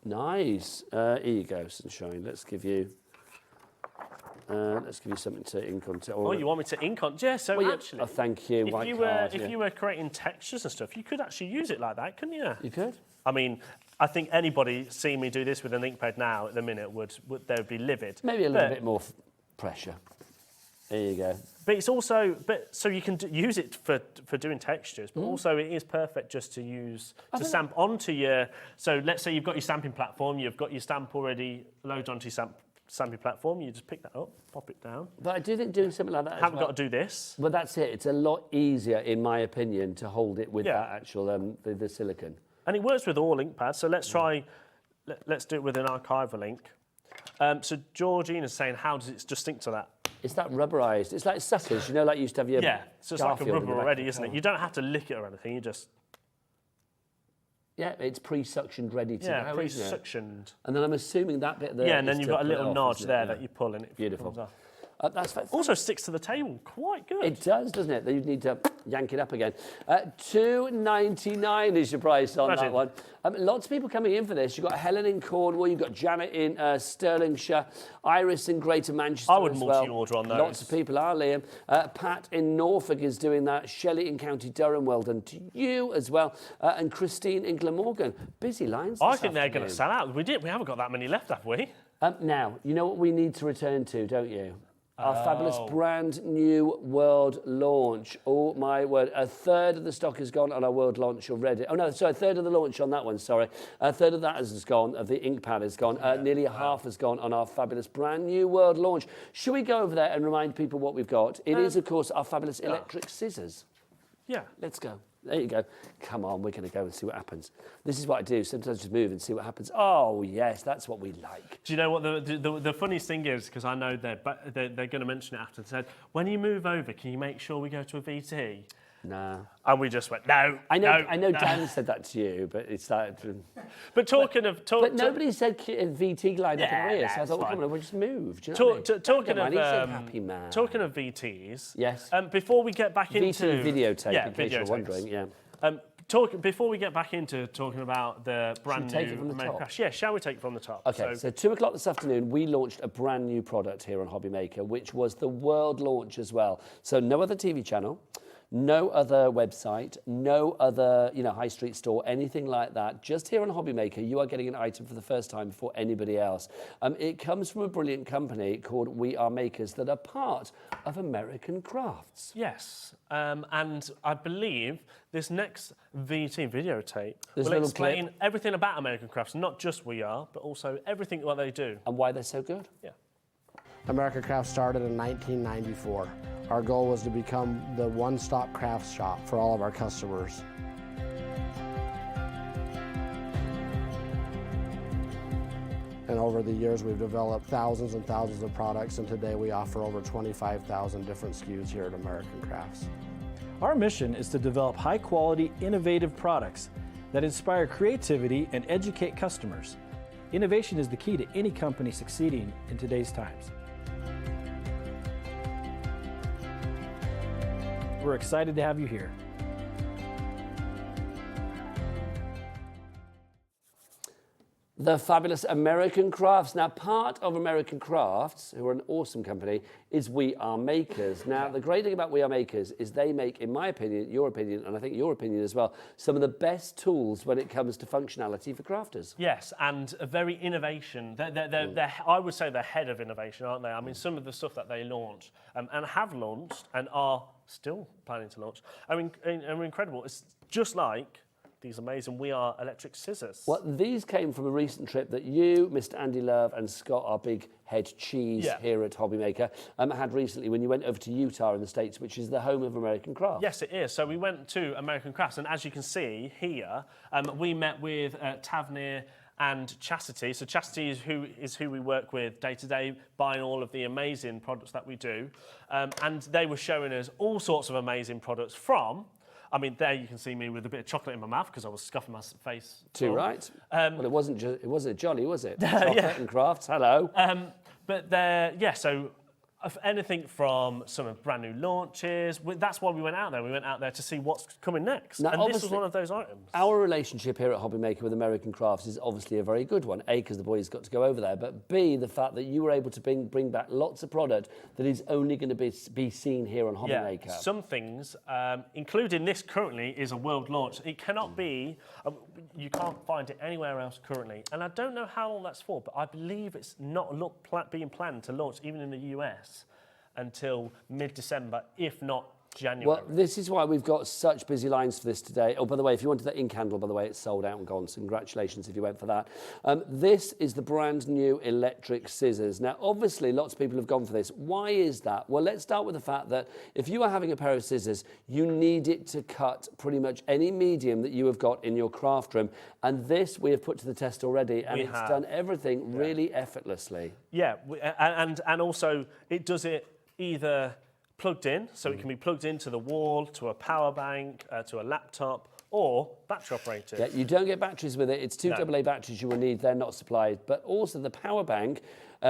Nice. Here you go, sunshine. Let's give you something to ink on. Oh, you want me to ink on? Yeah, so well, actually... Oh, thank you. If you were creating textures and stuff, you could actually use it like that, couldn't you? You could. I mean, I think anybody seeing me do this with an ink pad now at the minute they would be livid. Maybe a little bit more pressure. There you go. But it's also, so you can use it for doing textures, but also it is perfect just to use to stamp onto your. So let's say you've got your stamping platform, you've got your stamp already loaded onto your stamping platform. You just pick that up, pop it down. But I do think doing something like that. Haven't got to do this. But that's it. It's a lot easier, in my opinion, to hold it with that actual the silicone. And it works with all ink pads. So let's try. Let's do it with an archival ink. So Georgina's saying, how does it just stick to that? It's that rubberised. It's like suckers, you know, like you used to have your so it's like a rubber already, isn't it? You don't have to lick it or anything. You just it's pre-suctioned, ready to go. Yeah, pre-suctioned. And then I'm assuming that bit there. Yeah, and then you've got a little nodge there that you pull and it beautiful. comes off. That's also sticks to the table quite good. It does, doesn't it? You need to yank it up again. $2.99 is your price on that one. Lots of people coming in for this. You've got Helen in Cornwall, you've got Janet in Stirlingshire, Iris in Greater Manchester. I would as multi-order on those. Lots of people are, Liam. Pat in Norfolk is doing that. Shelley in County Durham, well done to you as well. And Christine in Glamorgan. Busy lines. I think they're going to sell out. We haven't got that many left, have we? Now, you know what we need to return to, don't you? Our fabulous brand new world launch. Oh, my word. A third of the stock is gone on our world launch already. Oh, no, sorry, a third of the launch on that one, sorry. A third of that has gone, of the ink pad has gone. Nearly half has gone on our fabulous brand new world launch. Should we go over there and remind people what we've got? It is, of course, our fabulous electric scissors. Yeah. Let's go. There you go. Come on, we're going to go and see what happens. This is what I do. Sometimes just move and see what happens. Oh, yes, that's what we like. Do you know what the funniest thing is? Because I know they're going to mention it after. They said, when you move over, can you make sure we go to a VT? Nah. And we just went, no, I know. no, I know. no. Dan said that to you, but it started. But talking of, but nobody said VT glide up in the rear, so I that's thought, well, fine. come on, we'll just move. Do you know what I mean? Talking Come on, he's a of happy man. talking of VTs. Yes. Before we get back into VT videotape, yeah, in case you're wondering. Yeah. Before we get back into talking about the brand new take it from the American top? Crafts, yeah, shall we take it from the top? Okay, so 2 o'clock this afternoon, we launched a brand new product here on HobbyMaker, which was the world launch as well. So no other TV channel, no other website, no other high street store, anything like that. Just here on HobbyMaker, you are getting an item for the first time before anybody else. It comes from a brilliant company called We Are Makers that are part of American Crafts. Yes, and I believe this next VT videotape There's a will little explain clip. everything about American Crafts, not just We Are, but also everything what they do. And why they're so good. Yeah. American Crafts started in 1994. Our goal was to become the one-stop crafts shop for all of our customers. And over the years, we've developed thousands and thousands of products, and today we offer over 25,000 different SKUs here at American Crafts. Our mission is to develop high-quality, innovative products that inspire creativity and educate customers. Innovation is the key to any company succeeding in today's times. We're excited to have you here. The fabulous American Crafts. Now, part of American Crafts, who are an awesome company, is We Are Makers. Now, the great thing about We Are Makers is they make, in my opinion, your opinion, and I think your opinion as well, some of the best tools when it comes to functionality for crafters. Yes, and a very innovation. I would say they're ahead of innovation, aren't they? I mean, some of the stuff that they launch and have launched and are still planning to launch are incredible. It's just like these amazing We Are electric scissors. Well, these came from a recent trip that you, Mr. Andy Love, and Scott, our big head cheese here at HobbyMaker, had recently when you went over to Utah in the States, which is the home of American Crafts. Yes, it is. So we went to American Crafts, and as you can see here, we met with Tavernier and Chastity. So Chastity is who we work with day to day, buying all of the amazing products that we do. And they were showing us all sorts of amazing products from, I mean, there you can see me with a bit of chocolate in my mouth because I was scuffing my face. Too right. Well, it wasn't jolly, was it? Chocolate and crafts, hello. But so anything from some brand new launches. That's why we went out there. We went out there to see what's coming next. Now, and this was one of those items. Our relationship here at HobbyMaker with American Crafts is obviously a very good one. A, because the boys got to go over there, but B, the fact that you were able to bring back lots of product that is only going to be seen here on HobbyMaker. Yeah, some things, including this currently, is a world launch. It cannot be, you can't find it anywhere else currently. And I don't know how long that's for, but I believe it's not being planned to launch even in the US until mid-December, if not January. Well, this is why we've got such busy lines for this today. Oh, by the way, if you wanted that ink handle, by the way, it's sold out and gone. So congratulations if you went for that. This is the brand new electric scissors. Now, obviously, lots of people have gone for this. Why is that? Well, let's start with the fact that if you are having a pair of scissors, you need it to cut pretty much any medium that you have got in your craft room. And this we have put to the test already, and it's done everything really effortlessly. Yeah, and also it does it either plugged in, so it can be plugged into the wall, to a power bank, to a laptop, or battery operated. Yeah, you don't get batteries with it. It's two AA batteries you will need. They're not supplied. But also the power bank,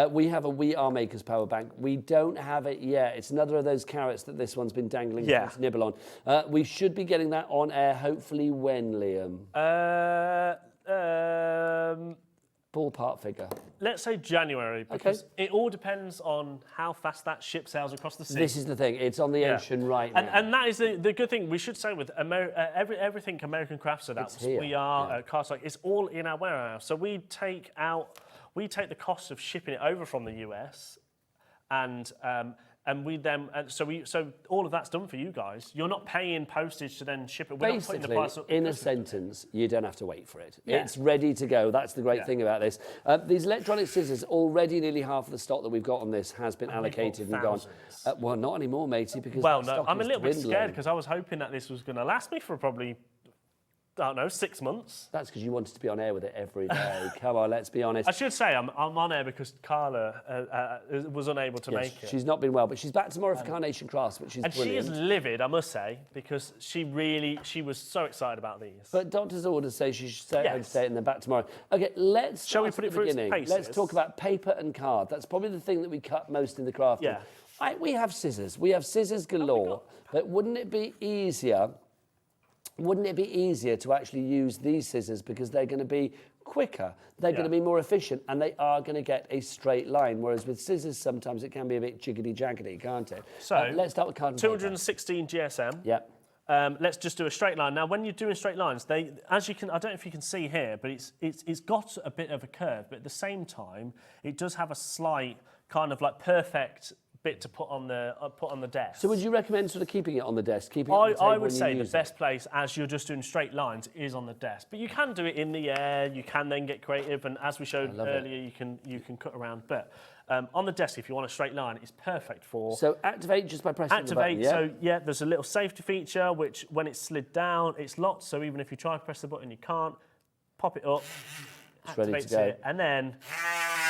we have a We Are Makers power bank. We don't have it yet. It's another of those carrots that this one's been dangling for us to nibble on. We should be getting that on air, hopefully when, Liam? Ballpark figure. Let's say January, because it all depends on how fast that ship sails across the sea. This is the thing. It's on the ocean right now. And that is the good thing. We should say with everything American Crafts, so that's We Are, cardstock, it's all in our warehouse. So we take the cost of shipping it over from the US, and so all of that's done for you guys. You're not paying postage to then ship it. We're not putting the price up. In a sentence, you don't have to wait for it. Yeah. It's ready to go. That's the great thing about this. These electronic scissors, already nearly half of the stock that we've got on this has been allocated and gone. Well, not anymore, matey, because I'm a little bit scared because I was hoping that this was going to last me for probably I don't know, 6 months. That's because you wanted to be on air with it every day. Come on, let's be honest. I should say I'm on air because Carla was unable to make it. She's not been well, but she's back tomorrow for Carnation Crafts, which is and brilliant. she is livid, I must say, because she was so excited about these. But doctor's orders say she should stay at home today and then back tomorrow. Okay, let's Shall we start put at it the through its beginning. paces? Let's talk about paper and card. That's probably the thing that we cut most in the crafting. Yeah. We have scissors. We have scissors galore. But wouldn't it be easier? Wouldn't it be easier to actually use these scissors because they're going to be quicker, they're going to be more efficient, and they are going to get a straight line, whereas with scissors sometimes it can be a bit jiggity-jaggedy, can't it? So let's start with card and 216 GSM. Yeah. Let's just do a straight line. Now, when you're doing straight lines, as you can, I don't know if you can see here, but it's got a bit of a curve, but at the same time, it does have a slight kind of like perfect bit to put on the desk. So would you recommend sort of keeping it on the desk? Keeping it I on the table would when say you the use best place, as you're just doing straight lines, is on the desk. But you can do it in the air. You can then get creative, and as we showed earlier, you can cut around. But on the desk, if you want a straight line, it's perfect for. So activate just by pressing the button. Yeah? So yeah, there's a little safety feature which, when it's slid down, it's locked. So even if you try to press the button, you can't. Pop it up. It's ready to go. It, and then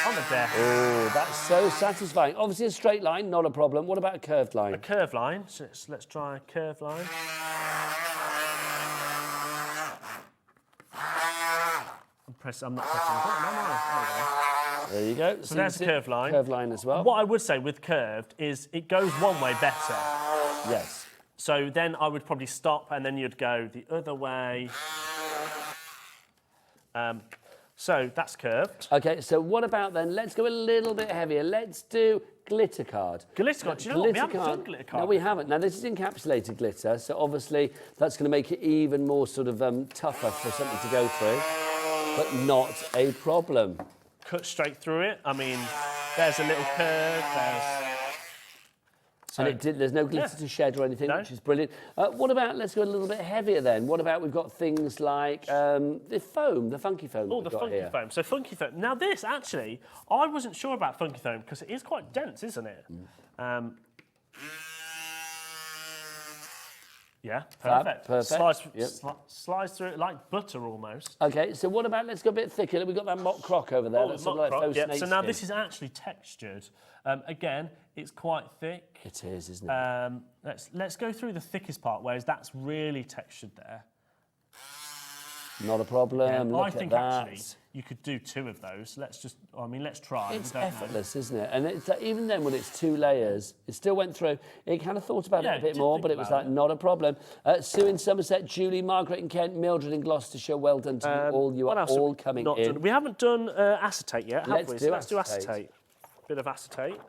on the desk. Oh, that's so satisfying. Obviously, a straight line, not a problem. What about a curved line? A curved line. So let's try a curved line. I'm not pressing the button, am I? There you go. So there's a curved line. Curved line as well. What I would say with curved is it goes one way better. Yes. So then I would probably stop and then you'd go the other way. So that's curved. Okay, so what about then? Let's go a little bit heavier. Let's do glitter card. Glitter card? Do you know what? We haven't done glitter card. No, we haven't. Now, this is encapsulated glitter, so obviously that's going to make it even more sort of tougher for something to go through, but not a problem. Cut straight through it. I mean, there's a little curve. And there's no glitter to shed or anything, which is brilliant. What about, let's go a little bit heavier then. What about, we've got things like the foam, the funky foam. Oh, the funky foam. So funky foam. Now this, actually, I wasn't sure about funky foam because it is quite dense, isn't it? Yeah, perfect. Slides through it like butter almost. Okay, so what about, let's go a bit thicker. We've got that mock croc over there. That's mock croc, like so now this is actually textured. Again, it's quite thick. It is, isn't it? Let's go through the thickest part, whereas that's really textured there. Not a problem. I think actually you could do 2 of those. Let's try. It's effortless, isn't it? And it's even then when it's 2 layers, it still went through. It kind of thought about it a bit more, but it was like, not a problem. Sue in Somerset, Julie, Margaret in Kent, Mildred in Gloucestershire, well done to you all. You are all coming in. We haven't done acetate yet, have we? Let's do acetate. Bit of acetate.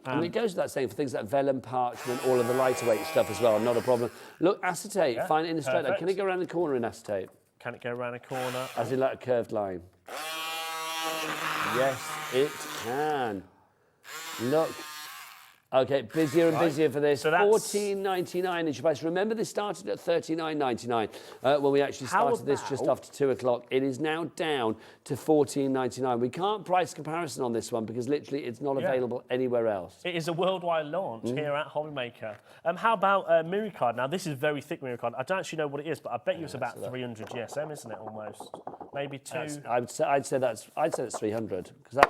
And it goes without saying, for things like vellum, parchment, all of the lighter weight stuff as well, not a problem. Look, acetate, find it in the straight line. Can it go around the corner in acetate? Can it go around a corner? As in like a curved line? Yes, it can. Look. Okay, busier and busier for this. So $14.99 is your price. Remember, this started at $39.99 when we actually started this just after 2 o'clock. It is now down to $14.99. We can't price comparison on this one because literally it's not available anywhere else. It is a worldwide launch here at HobbyMaker. How about mirror card? Now, this is very thick mirror card. I don't actually know what it is, but I bet you it's about 300 GSM, isn't it? Almost, maybe 2. I'd say that's 300 because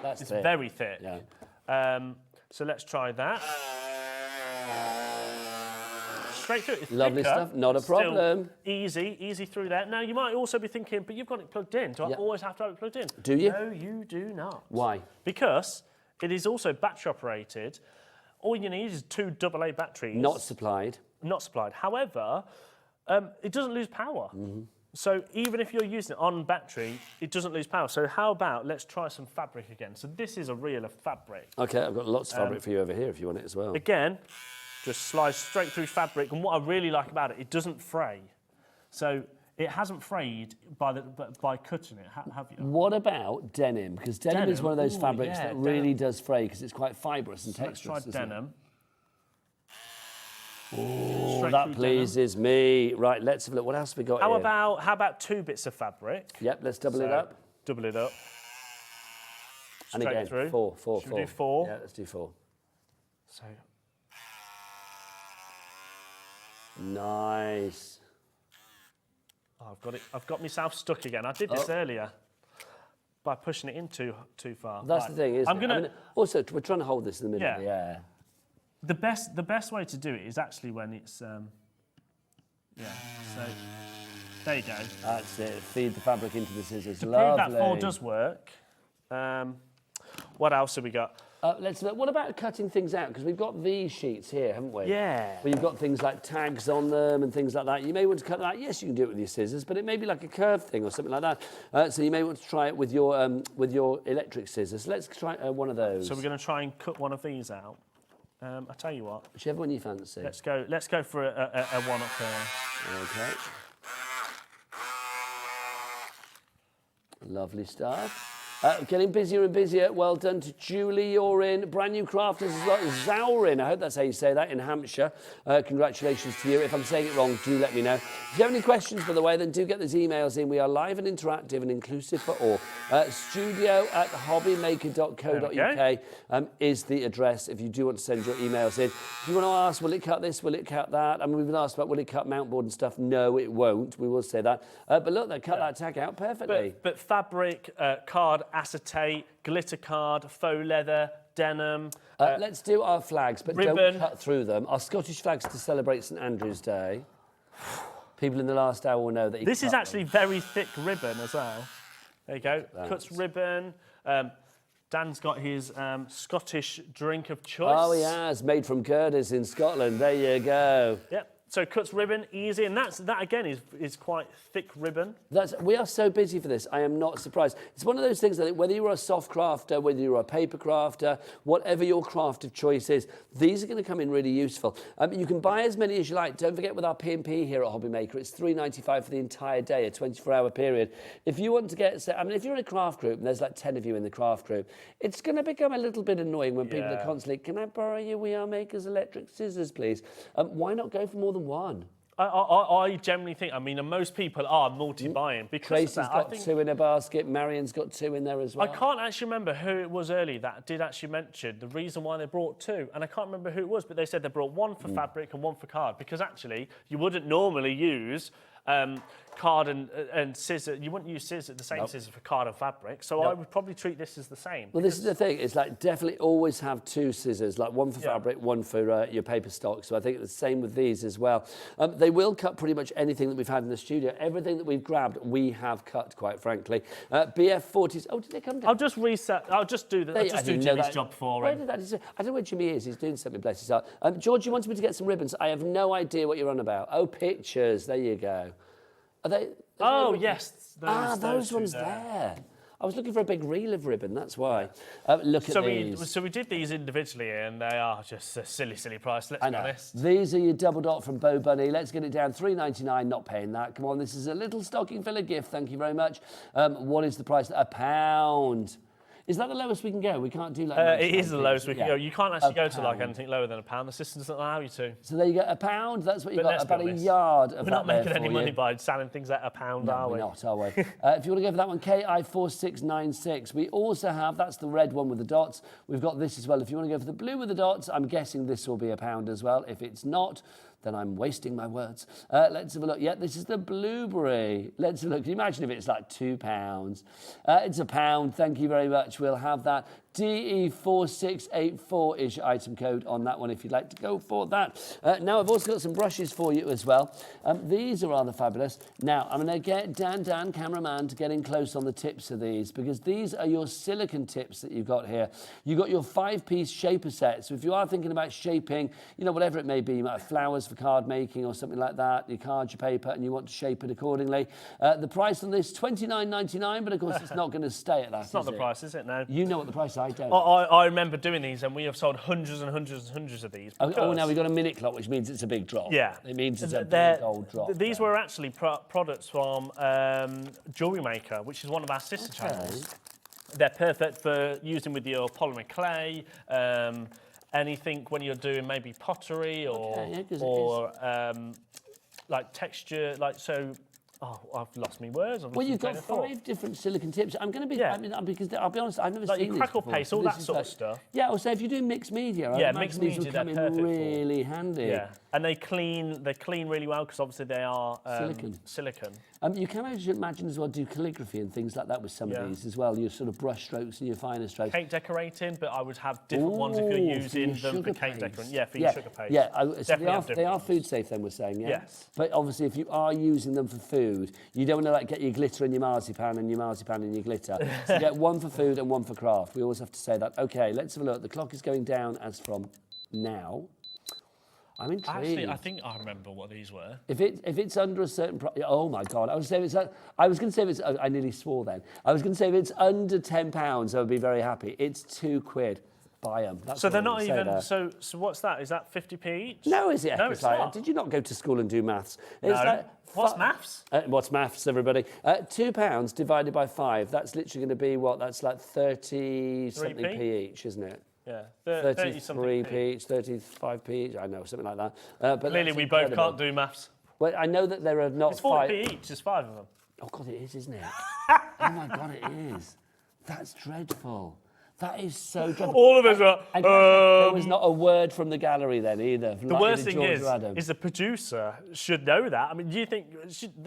that's it's thick. Very thick. Yeah. So let's try that. Straight through. It's lovely thicker, stuff. Not a problem. Easy through there. Now you might also be thinking, but you've got it plugged in. Do I always have to have it plugged in? Do you? No, you do not. Why? Because it is also battery operated. All you need is 2 AA batteries. Not supplied. Not supplied. However, it doesn't lose power. So even if you're using it on battery, it doesn't lose power. So how about let's try some fabric again. So this is a reel of fabric. Okay, I've got lots of fabric for you over here if you want it as well. Again, just slides straight through fabric. And what I really like about it, it doesn't fray. So it hasn't frayed by cutting it, have you? What about denim? Because denim is one of those fabrics that really does fray because it's quite fibrous and texturous. Let's try denim. Oh, that pleases me. Right, let's have a look. What else have we got here? How about 2 bits of fabric? Yep, let's double it up. Double it up. And again, through. 4. Should we do 4? Yeah, let's do 4. So. Nice. Oh, I've got myself stuck again. I did this earlier by pushing it in too far. That's the thing, isn't it? Also, we're trying to hold this in the middle of the air. The best way to do it is actually when it's so there you go. That's it. Feed the fabric into the scissors. To prove that 4 does work. What else have we got? What about cutting things out? Because we've got these sheets here, haven't we? Yeah. Where you've got things like tags on them and things like that. You may want to cut that. Yes, you can do it with your scissors, but it may be like a curved thing or something like that. So you may want to try it with your electric scissors. Let's try one of those. So we're going to try and cut one of these out. I'll tell you what. Whichever one you fancy. Let's go for a one up there. Okay. Lovely stuff. Getting busier and busier. Well done to Julie. You're in. Brand new crafters as well. Zaurin. I hope that's how you say that, in Hampshire. Congratulations to you. If I'm saying it wrong, do let me know. If you have any questions, by the way, then do get those emails in. We are live and interactive and inclusive for all. studio@hobbymaker.co.uk is the address if you do want to send your emails in. If you want to ask, will it cut this? Will it cut that? I mean, we've been asked about, will it cut mount board and stuff? No, it won't. We will say that. But look, they cut that tag out perfectly. But fabric, card, acetate, glitter card, faux leather, denim. Let's do our flags, but ribbon. don't cut through them. Our Scottish flags to celebrate St Andrew's Day. People in the last hour will know that this is actually very thick ribbon as well. There you go. Thanks. Cuts ribbon. Dan's got his Scottish drink of choice. Oh, he has. Made from Curtis in Scotland. There you go. Yep. So cuts ribbon, easy, and that again is quite thick ribbon. We are so busy for this, I am not surprised. It's one of those things that whether you're a soft crafter, whether you're a paper crafter, whatever your craft of choice is, these are going to come in really useful. You can buy as many as you like. Don't forget with our P&P here at HobbyMaker, it's $3.95 for the entire day, a 24-hour period. If you want to get, if you're in a craft group, and there's like 10 of you in the craft group, it's going to become a little bit annoying when people are constantly, can I borrow your We Are Makers electric scissors, please? Why not go for more than one? I generally think, and most people are multi-buying because Tracy's of that. got 2 in a basket, Marion's got 2 in there as well. I can't actually remember who it was earlier that did actually mention the reason why they brought 2, and I can't remember who it was, but they said they brought 1 for fabric and 1 for card, because actually you wouldn't normally use card and scissor. You wouldn't use the same scissors for card and fabric, so I would probably treat this as the same. Well, this is the thing. It's like definitely always have 2 scissors, like 1 for fabric, 1 for your paper stock. So I think it's the same with these as well. They will cut pretty much anything that we've had in the studio. Everything that we've grabbed, we have cut, quite frankly. BF40s. Oh, did they come down? I'll just reset. I'll just do that. I'll just do Jimmy's job for him. I don't know where Jimmy is. He's doing something, bless his heart. George, you wanted me to get some ribbons. I have no idea what you're on about. Oh, pictures. There you go. Are they? Oh, yes. Those ones there. I was looking for a big reel of ribbon, that's why. Look at these. So we did these individually, and they are just a silly, silly price, let's be honest. These are your double dot from Bo Bunny. Let's get it down, $3.99, not paying that. Come on, this is a little stocking filler gift, thank you very much. What is the price? £1. Is that the lowest we can go? We can't do like... it is the lowest we can go. You can't actually go to like anything lower than £1. The system doesn't allow you to. So there you go, £1. That's what you got, about a yard of We're not making any money by selling things at £1, no, are we? We're not, are we? If you want to go for that one, KI4696. We also have, that's the red one with the dots. We've got this as well. If you want to go for the blue with the dots, I'm guessing this will be £1 as well. If it's not, then I'm wasting my words. Let's have a look. Yeah, this is the blueberry. Let's have a look. Can you imagine if it's like £2? It's £1. Thank you very much. We'll have that. DE4684 is your item code on that one if you'd like to go for that. Now, I've also got some brushes for you as well. These are rather fabulous. Now, I'm going to get Dan, cameraman, to get in close on the tips of these, because these are your silicone tips that you've got here. You've got your 5-piece shaper set. So if you are thinking about shaping, you know, whatever it may be, you might have flowers for card making or something like that, your card, your paper, and you want to shape it accordingly. The price on this, $29.99, but of course it's not going to stay at that, It's not the price, is it? No. You know what the price is. I don't. I remember doing these, and we have sold hundreds and hundreds and hundreds of these. Oh, now we've got a minute clock, which means it's a big drop. Yeah. It means it's a big old drop. These were actually products from Jewelry Maker, which is one of our sister channels. They're perfect for using with your polymer clay, anything when you're doing maybe pottery or like texture, like so. Oh, I've lost my words. Well, you've got 5 different silicone tips. I'm going to be, I mean, because I'll be honest, I've never seen your crackle these before, paste, so all this that is sort of stuff. Yeah, well, so if you're doing mixed media, Yeah, I mixed imagine these media, will come they're in perfect really handy. Yeah, and they clean really well because obviously they are silicone. You can imagine as well do calligraphy and things like that with some of these as well. Your sort of brush strokes and your finer strokes. Cake decorating, but I would have different ones if you're using them for cake decorating. Yeah, for your sugar paste. Yeah, so they are ones. food safe then, we're saying, yeah? Yes. But obviously if you are using them for food, you don't want to like get your glitter and your marzipan and your glitter. So get one for food and one for craft. We always have to say that. Okay, let's have a look. The clock is going down as from now. I'm intrigued. Actually, I think I remember what these were. If it's under a certain oh my God, I was going to say if it's I nearly swore then. I was going to say if it's under £10, I would be very happy. It's £2. Buy them. So they're not even. So what's that? Is that 50p each? No, is it? No, it's not. Did you not go to school and do maths? It's No. like, What's maths? What's maths, everybody? £2 divided by 5. That's literally going to be what? That's like 30-something p each, isn't it? Yeah, 33p each, 35p each. I know, something like that. But clearly, we both can't do maths. Well, I know that there are not It's 40p each. There's 5 of them. Oh God, it is, isn't it? Oh my God, it is. That's dreadful. That is so dreadful. All of us are. There was not a word from the gallery then either. The worst thing is the producer should know that. I mean, do you think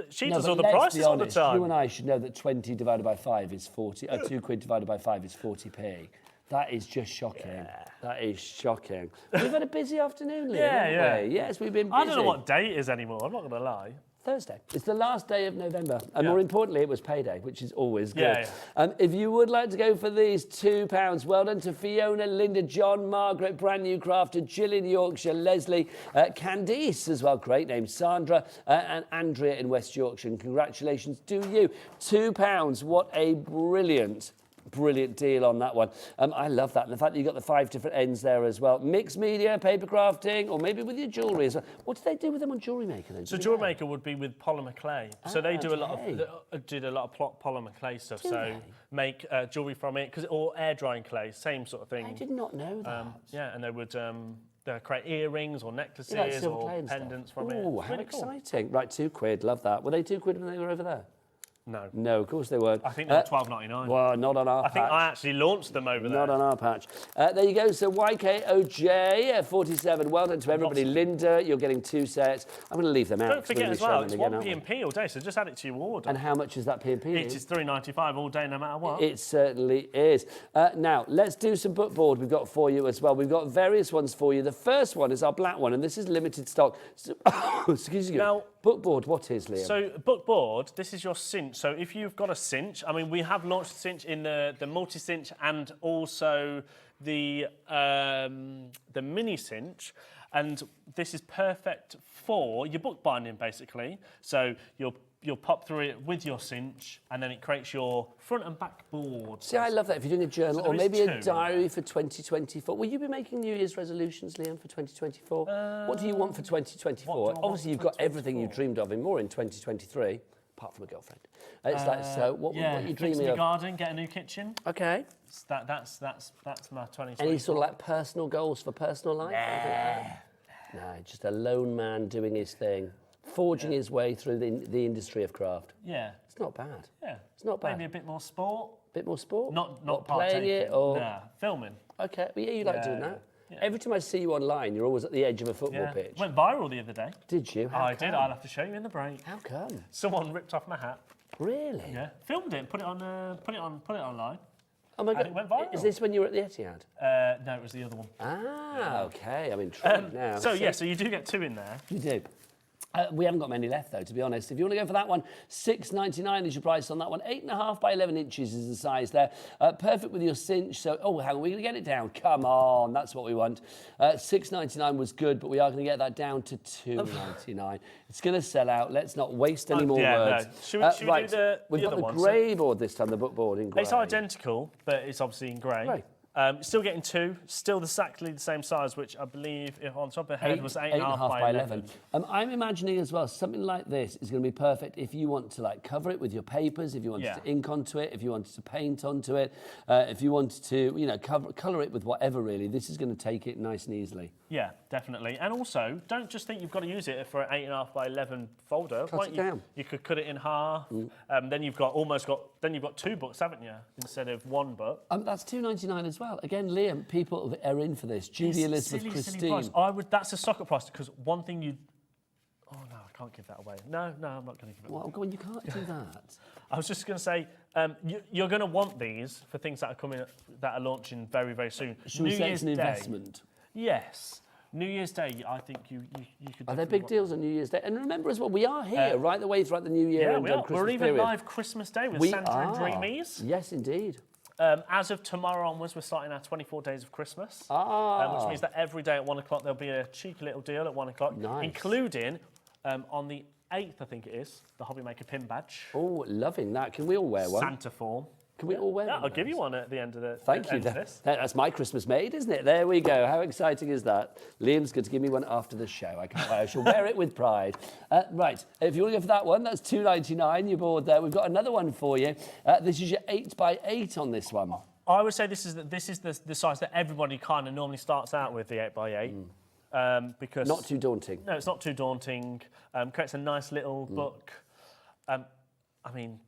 she does all the prices all the time? You and I should know that 20 divided by 5 is 40. £2 divided by 5 is 40p. That is just shocking. Yeah. That is shocking. We've had a busy afternoon, Liam, haven't we? Yes, we've been busy. I don't know what day it is anymore. I'm not going to lie. Thursday. It's the last day of November. And more importantly, it was payday, which is always good. Yeah. If you would like to go for these £2, well done to Fiona, Linda, John, Margaret, brand new crafter, Jill in Yorkshire, Leslie, Candice as well, great name, Sandra, and Andrea in West Yorkshire. And congratulations to you. £2. What a brilliant deal on that one. I love that. And the fact that you've got the 5 different ends there as well. Mixed media, paper crafting, or maybe with your jewellery as well. What do they do with them on Jewellery Maker then? So Jewellery Maker would be with polymer clay. So they do a lot of polymer clay stuff. Make jewellery from it, or air drying clay, same sort of thing. I did not know that. Yeah, and they would create earrings or necklaces or pendants from it. Oh, how exciting. Right, £2. Love that. Were they £2 when they were over there? No. No, of course they weren't. I think they were $12.99. Well, not on our patch. I think I actually launched them over there. Not on our patch. There you go. So YKOJ, 47. Well done to everybody. Linda, you're getting 2 sets. I'm going to leave them out. Don't forget as well, it's 1 P&P all day, so just add it to your order. And how much is that P&P? It is $3.95 all day, no matter what. It certainly is. Now, let's do some book board we've got for you as well. We've got various ones for you. The first one is our black one, and this is limited stock. So, excuse me. Now, book board, what is, Liam? So, book board, this is your cinch. So, if you've got a cinch, I mean, we have launched a cinch in the multi-cinch and also the mini cinch. And this is perfect for your book binding, basically. So, you'll pop through it with your cinch, and then it creates your front and back board. See, I love that. If you're doing a journal or maybe a diary for 2024. Will you be making New Year's resolutions, Liam, for 2024? What do you want for 2024? Obviously, you've got everything you dreamed of and more in 2023, apart from a girlfriend. It's like, so what are you dreaming of? Garden, get a new kitchen. Okay. That's my 2024. Any sort of like personal goals for personal life? No, just a lone man doing his thing. Forging his way through the industry of craft. Yeah. It's not bad. Yeah. It's not bad. Maybe a bit more sport. Bit more sport? Not playing it or... Nah, filming. Okay, well, yeah, you like doing that. Yeah. Every time I see you online, you're always at the edge of a football pitch. Went viral the other day. Did you? I did. I'll have to show you in the break. How come? Someone ripped off my hat. Really? Yeah. Filmed it and put it online. Oh my God. And it went viral. Is this when you were at the Etihad? No, it was the other one. Ah, okay. I'm intrigued now. So you do get 2 in there. You do. We haven't got many left, though, to be honest. If you want to go for that one, $6.99 is your price on that one. 8.5 by 11 inches is the size there. Perfect with your cinch. So, hang on, we're going to get it down. Come on, that's what we want. $6.99 was good, but we are going to get that down to $2.99. It's going to sell out. Let's not waste any more words. No. Should we do the We've got other the one? grey board this time, the book board in grey. It's identical, but it's obviously in grey. Still getting 2, still exactly the same size, which I believe, if on top of the head, was 8.5 by 11. I'm imagining as well, something like this is going to be perfect if you want to like cover it with your papers, if you wanted to ink onto it, if you wanted to paint onto it, if you wanted to, you know, colour it with whatever really. This is going to take it nice and easily. Yeah, definitely. And also, don't just think you've got to use it for an 8.5 by 11 folder. Cut it down. You could cut it in half. Then you've got 2 books, haven't you, instead of 1 book. That's $2.99 as well. Again, Liam, people are in for this. Judy, Elizabeth, Christine. Silly price. That's a socket price, because one thing you... Oh, no, I can't give that away. No, I'm not going to give it away. Well, go on, you can't do that. I was just going to say, you're going to want these for things that are coming, that are launching very, very soon. Should we say it's an investment? Yes. New Year's Day, I think you could... Are there big deals on New Year's Day? And remember as well, we are here right the way throughout the New Year. Yeah, and we are. Christmas We're even period. live Christmas Day with Santa and Dreamies. Yes, indeed. As of tomorrow onwards, we're starting our 24 days of Christmas, which means that every day at 1 o'clock there'll be a cheeky little deal at 1 o'clock, including on the 8th, I think it is, the HobbyMaker pin badge. Oh, loving that. Can we all wear one? Santa form. Can we all wear one? I'll give you one at the end of the Thank you. That's my Christmas made, isn't it? There we go. How exciting is that? Liam's going to give me one after the show. I can't wait. I shall wear it with pride. Right, if you want to go for that one, that's $2.99. You're bored there. We've got another one for you. This is your 8 by 8 on this one. I would say this is the size that everybody kind of normally starts out with, the 8 by 8. Because not too daunting. No, it's not too daunting. Creates a nice little book. I mean,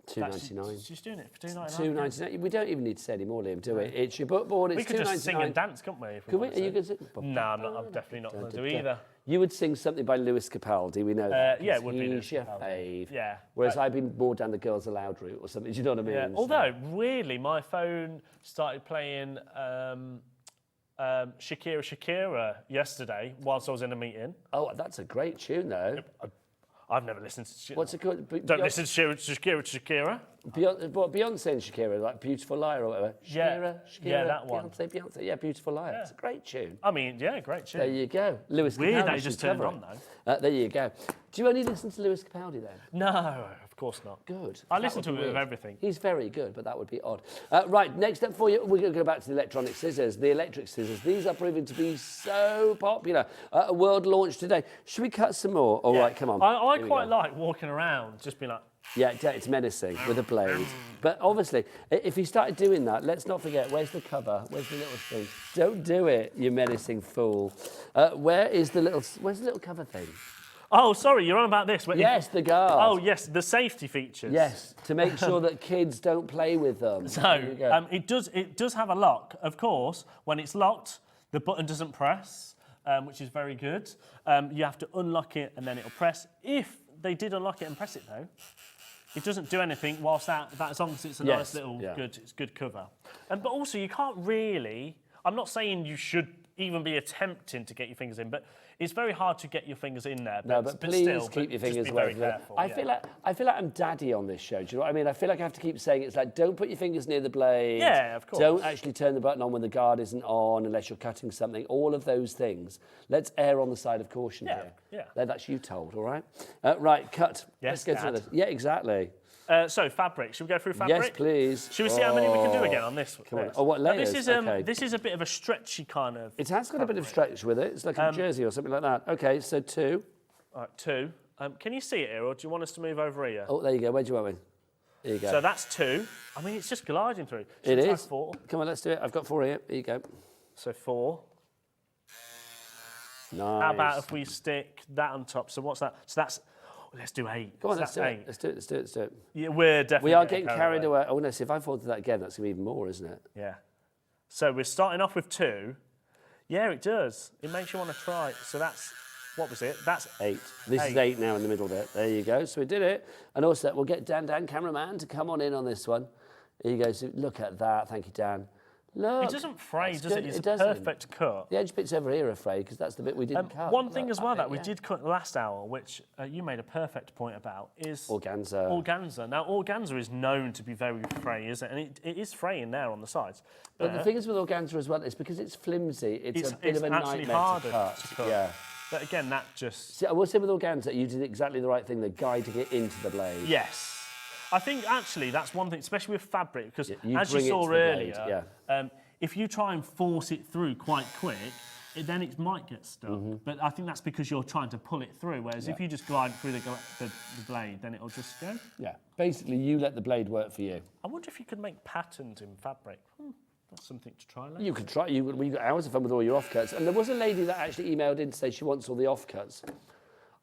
$2.99. Just doing it for $2.99. $2.99. We don't even need to say any more, Liam, do we? It's your book board. It's we could just sing and dance, couldn't we? Could we? Are you going to sing? No, I'm not. I'm definitely not going to do either. You would sing something by Lewis Capaldi, we know that. Yeah, it would be He's your fave. Yeah. Whereas I've been more down the Girls Aloud route or something, do you know what I mean? Yeah. Although, really, my phone started playing Shakira yesterday whilst I was in a meeting. Oh, that's a great tune, though. I've never listened to Shakira. What's it called? Don't listen to Shakira. Beyonce and Shakira, like Beautiful Liar or whatever. Shakira, yeah, that one. Beyonce, yeah, Beautiful Liar. Yeah. It's a great tune. I mean, yeah, great tune. There you go. Lewis Capaldi. Weird that he just turned on, though. There you go. Do you only listen to Lewis Capaldi then? No, of course not. Good. I listen to a bit of everything. He's very good, but that would be odd. Right, next up for you, we're going to go back to the electronic scissors, the electric scissors. These are proving to be so popular. A world launch today. Should we cut some more? All right, come on. I quite like walking around, just being like... Yeah, it's menacing with a blade. But obviously, if you started doing that, let's not forget, where's the cover? Where's the little thing? Don't do it, you menacing fool. Where's the little cover thing? Oh, sorry, you're on about this. Yes, the guard. Oh, yes, the safety features. Yes, to make sure that kids don't play with them. So, it does have a lock. Of course, when it's locked, the button doesn't press, which is very good. You have to unlock it and then it'll press. If they did unlock it and press it, though, it doesn't do anything whilst that as long as it's a nice little good cover. But also, you can't really... I'm not saying you should even be attempting to get your fingers in, but it's very hard to get your fingers in there. But please still, keep your fingers away. I feel like I'm daddy on this show. Do you know what I mean? I feel like I have to keep saying it's like, don't put your fingers near the blade. Yeah, of course. Don't actually turn the button on when the guard isn't on unless you're cutting something. All of those things. Let's err on the side of caution here. Yeah. That's you told, all right? Right, cut. Yes, Let's go through this. Yeah, exactly. So fabric. Should we go through fabric? Yes, please. Should we see how many we can do again on this? Come on. Oh, what layers? This is a bit of a stretchy kind of... It has got a bit of stretch with it. It's like a jersey or something like that. Okay, so 2. All right, 2. Can you see it here, or do you want us to move over here? Oh, there you go. Where do you want me? There you go. So that's 2. I mean, it's just gliding through. It is. 4. Come on, let's do it. I've got 4 here. Here you go. So 4. Nice. How about if we stick that on top? So what's that? So that's... Let's do 8. Come on, so let's do it. Let's do it. Yeah, we're definitely... We are getting carried away. Oh, no, see, if I fall to that again, that's going to be even more, isn't it? Yeah. So we're starting off with 2. Yeah, it does. It makes you want to try. So that's... What was it? That's 8. This is 8 now in the middle bit. There you go. So we did it. And also, we'll get Dan, cameraman, to come on in on this one. Here you go. So look at that. Thank you, Dan. Look. It doesn't fray, does it? It's a perfect cut. The edge bits over here are frayed because that's the bit we didn't cut. One thing as well that we did cut last hour, which you made a perfect point about, is... Organza. Organza. Now, organza is known to be very fray, isn't it? And it is fraying there on the sides. But the thing is with organza as well is because it's flimsy, it's a bit of a nightmare harder to cut. Yeah. But again, that just... See, I will say with organza, you did exactly the right thing, the guiding it into the blade. Yes. I think actually that's one thing, especially with fabric, because as you saw earlier, if you try and force it through quite quick, then it might get stuck. But I think that's because you're trying to pull it through, whereas if you just glide through the blade, then it'll just go. Yeah, basically you let the blade work for you. I wonder if you could make patterns in fabric. That's something to try later. You could try. We got hours of fun with all your offcuts. And there was a lady that actually emailed in to say she wants all the offcuts.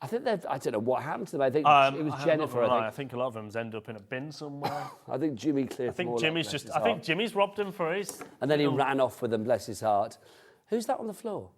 I think I don't know what happened to them. I think it was Jennifer. I think a lot of them end up in a bin somewhere. I think Jimmy cleared. I think Jimmy's robbed them for his. And then he ran off with them. Bless his heart. Who's that on the floor?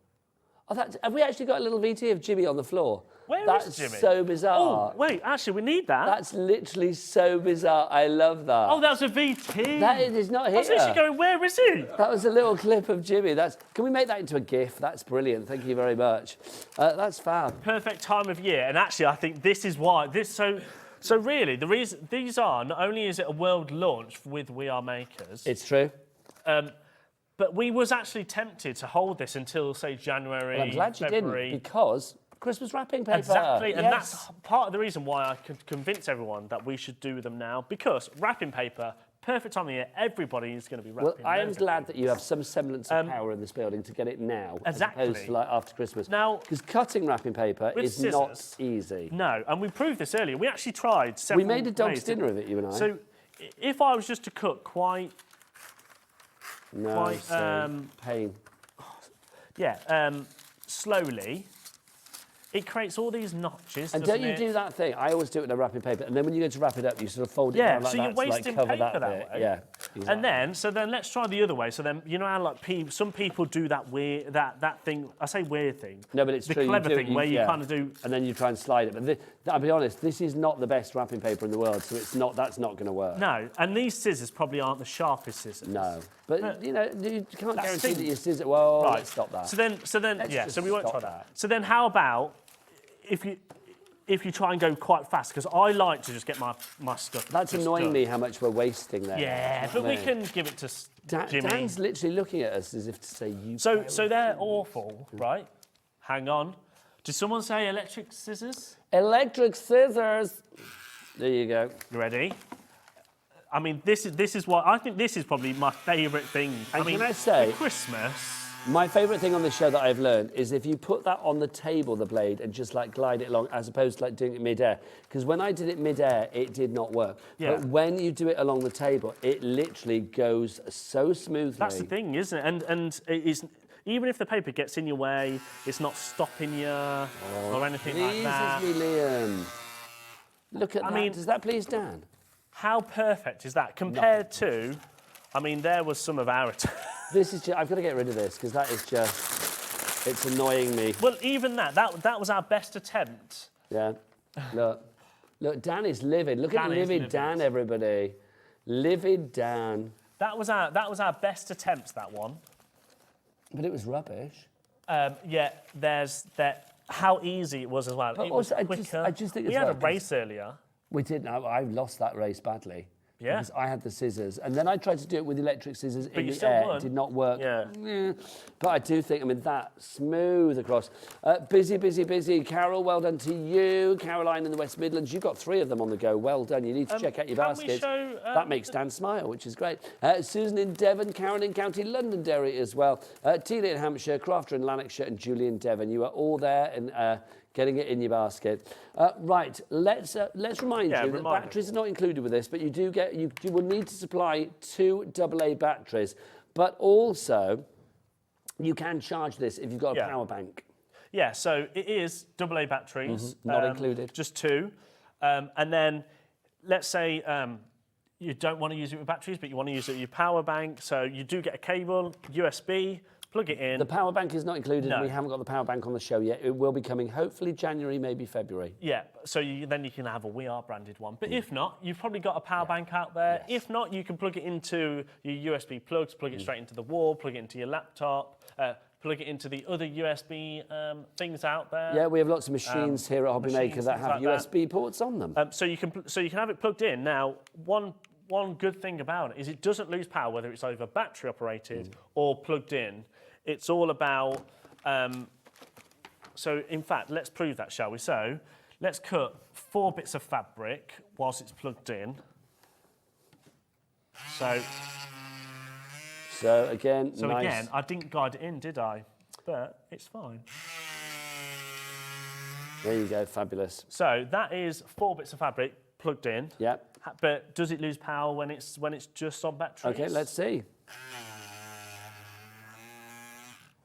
Oh, have we actually got a little VT of Jimmy on the floor? That's Jimmy? So bizarre. Oh, wait, actually, we need that. That's literally so bizarre. I love that. Oh, that's a VT. That is not here. I was actually going, where is he? That was a little clip of Jimmy. Can we make that into a GIF? That's brilliant. Thank you very much. That's fab. Perfect time of year. And actually, I think this is why. So really, the reason these are, not only is it a world launch with We Are Makers. It's true. But we was actually tempted to hold this until, say, January, I'm glad you February. didn't, because Christmas wrapping paper. Exactly, and that's part of the reason why I could convince everyone that we should do them now, because wrapping paper, perfect time of year, everybody is going to be wrapping. Well, I am glad that you have some semblance of power in this building to get it now, as opposed to like after Christmas. Now, because cutting wrapping paper is scissors, not easy. No, and we proved this earlier. We actually tried several We made a dog's ways dinner of it, you and I. So, if I was just to cut quite... pain. Slowly, it creates all these notches. And don't you do that thing? I always do it in a wrapping paper, and then when you go to wrap it up, you sort of fold it down like so that you're wasting to like cover paper that bit. way. Yeah. Exactly. And then let's try the other way. So then, you know how like some people do that weird, that thing. I say weird thing. No, but it's the true. The clever thing where you kind of do. And then you try and slide it. But I'll be honest, this is not the best wrapping paper in the world, so that's not going to work. No, and these scissors probably aren't the sharpest scissors. No, but you know, you can't guarantee that your scissors. Well, right. Let's stop that. So then, so we won't try that. So then, how about if you try and go quite fast, because I like to just get my stuff. That's annoying me how much we're wasting there. Yeah, but we can give it to Jimmy. Dan's literally looking at us as if to say you. So they're awful, right? Hang on. Did someone say electric scissors? Electric scissors. There you go. You ready? I mean, this is what I think. This is probably my favourite thing. And I mean, can I say, for Christmas. My favourite thing on this show that I've learned is if you put that on the table, the blade, and just like glide it along, as opposed to like doing it mid-air. Because when I did it mid-air, it did not work. Yeah. But when you do it along the table, it literally goes so smoothly. That's the thing, isn't it? And it is, even if the paper gets in your way, it's not stopping you or anything like that. Pleases me, Liam. Look at that. Mean, does that please Dan? How perfect is that compared to? I mean, there was some of our. This is just, I've got to get rid of this because that is just, it's annoying me. Well, even that was our best attempt. Yeah. Look, Dan is livid. Look at livid Dan, everybody. Livid Dan. That was our best attempt, that one. But it was rubbish. Yeah, there's that. How easy it was as well. But it also, was quicker. I just think we had a race earlier. We did. I lost that race badly. Yeah. Because I had the scissors. And then I tried to do it with electric scissors in the air. It did not work. Yeah. But I do think, that smooth across. Busy. Carol, well done to you. Caroline in the West Midlands, you've got 3 of them on the go. Well done. You need to check out your baskets. That makes Dan smile, which is great. Susan in Devon, Karen in County Londonderry as well. Tina in Hampshire, Crafter in Lanarkshire, and Julie in Devon. You are all there and getting it in your basket. Right, let's remind you that batteries are not included with this, but you will need to supply 2 AA batteries. But also, you can charge this if you've got a power bank. Yeah, so it is AA batteries. Not included. Just 2. And then, let's say you don't want to use it with batteries, but you want to use it with your power bank. So you do get a cable, USB, plug it in. The power bank is not included. No. We haven't got the power bank on the show yet. It will be coming hopefully January, maybe February. Yeah, so then you can have a We Are branded one. But if not, you've probably got a power bank out there. Yes. If not, you can plug it into your USB plugs, plug it straight into the wall, plug it into your laptop, plug it into the other USB things out there. Yeah, we have lots of machines here at HobbyMaker that have USB ports on them. So you can have it plugged in. Now, one good thing about it is it doesn't lose power, whether it's over battery operated or plugged in. It's all about, so in fact, let's prove that, shall we? So let's cut 4 bits of fabric whilst it's plugged in. So So again, So nice. again, I didn't guide it in, did I? But it's fine. There you go, fabulous. So that is 4 bits of fabric plugged in. Yep. But does it lose power when it's just on batteries? Okay, let's see.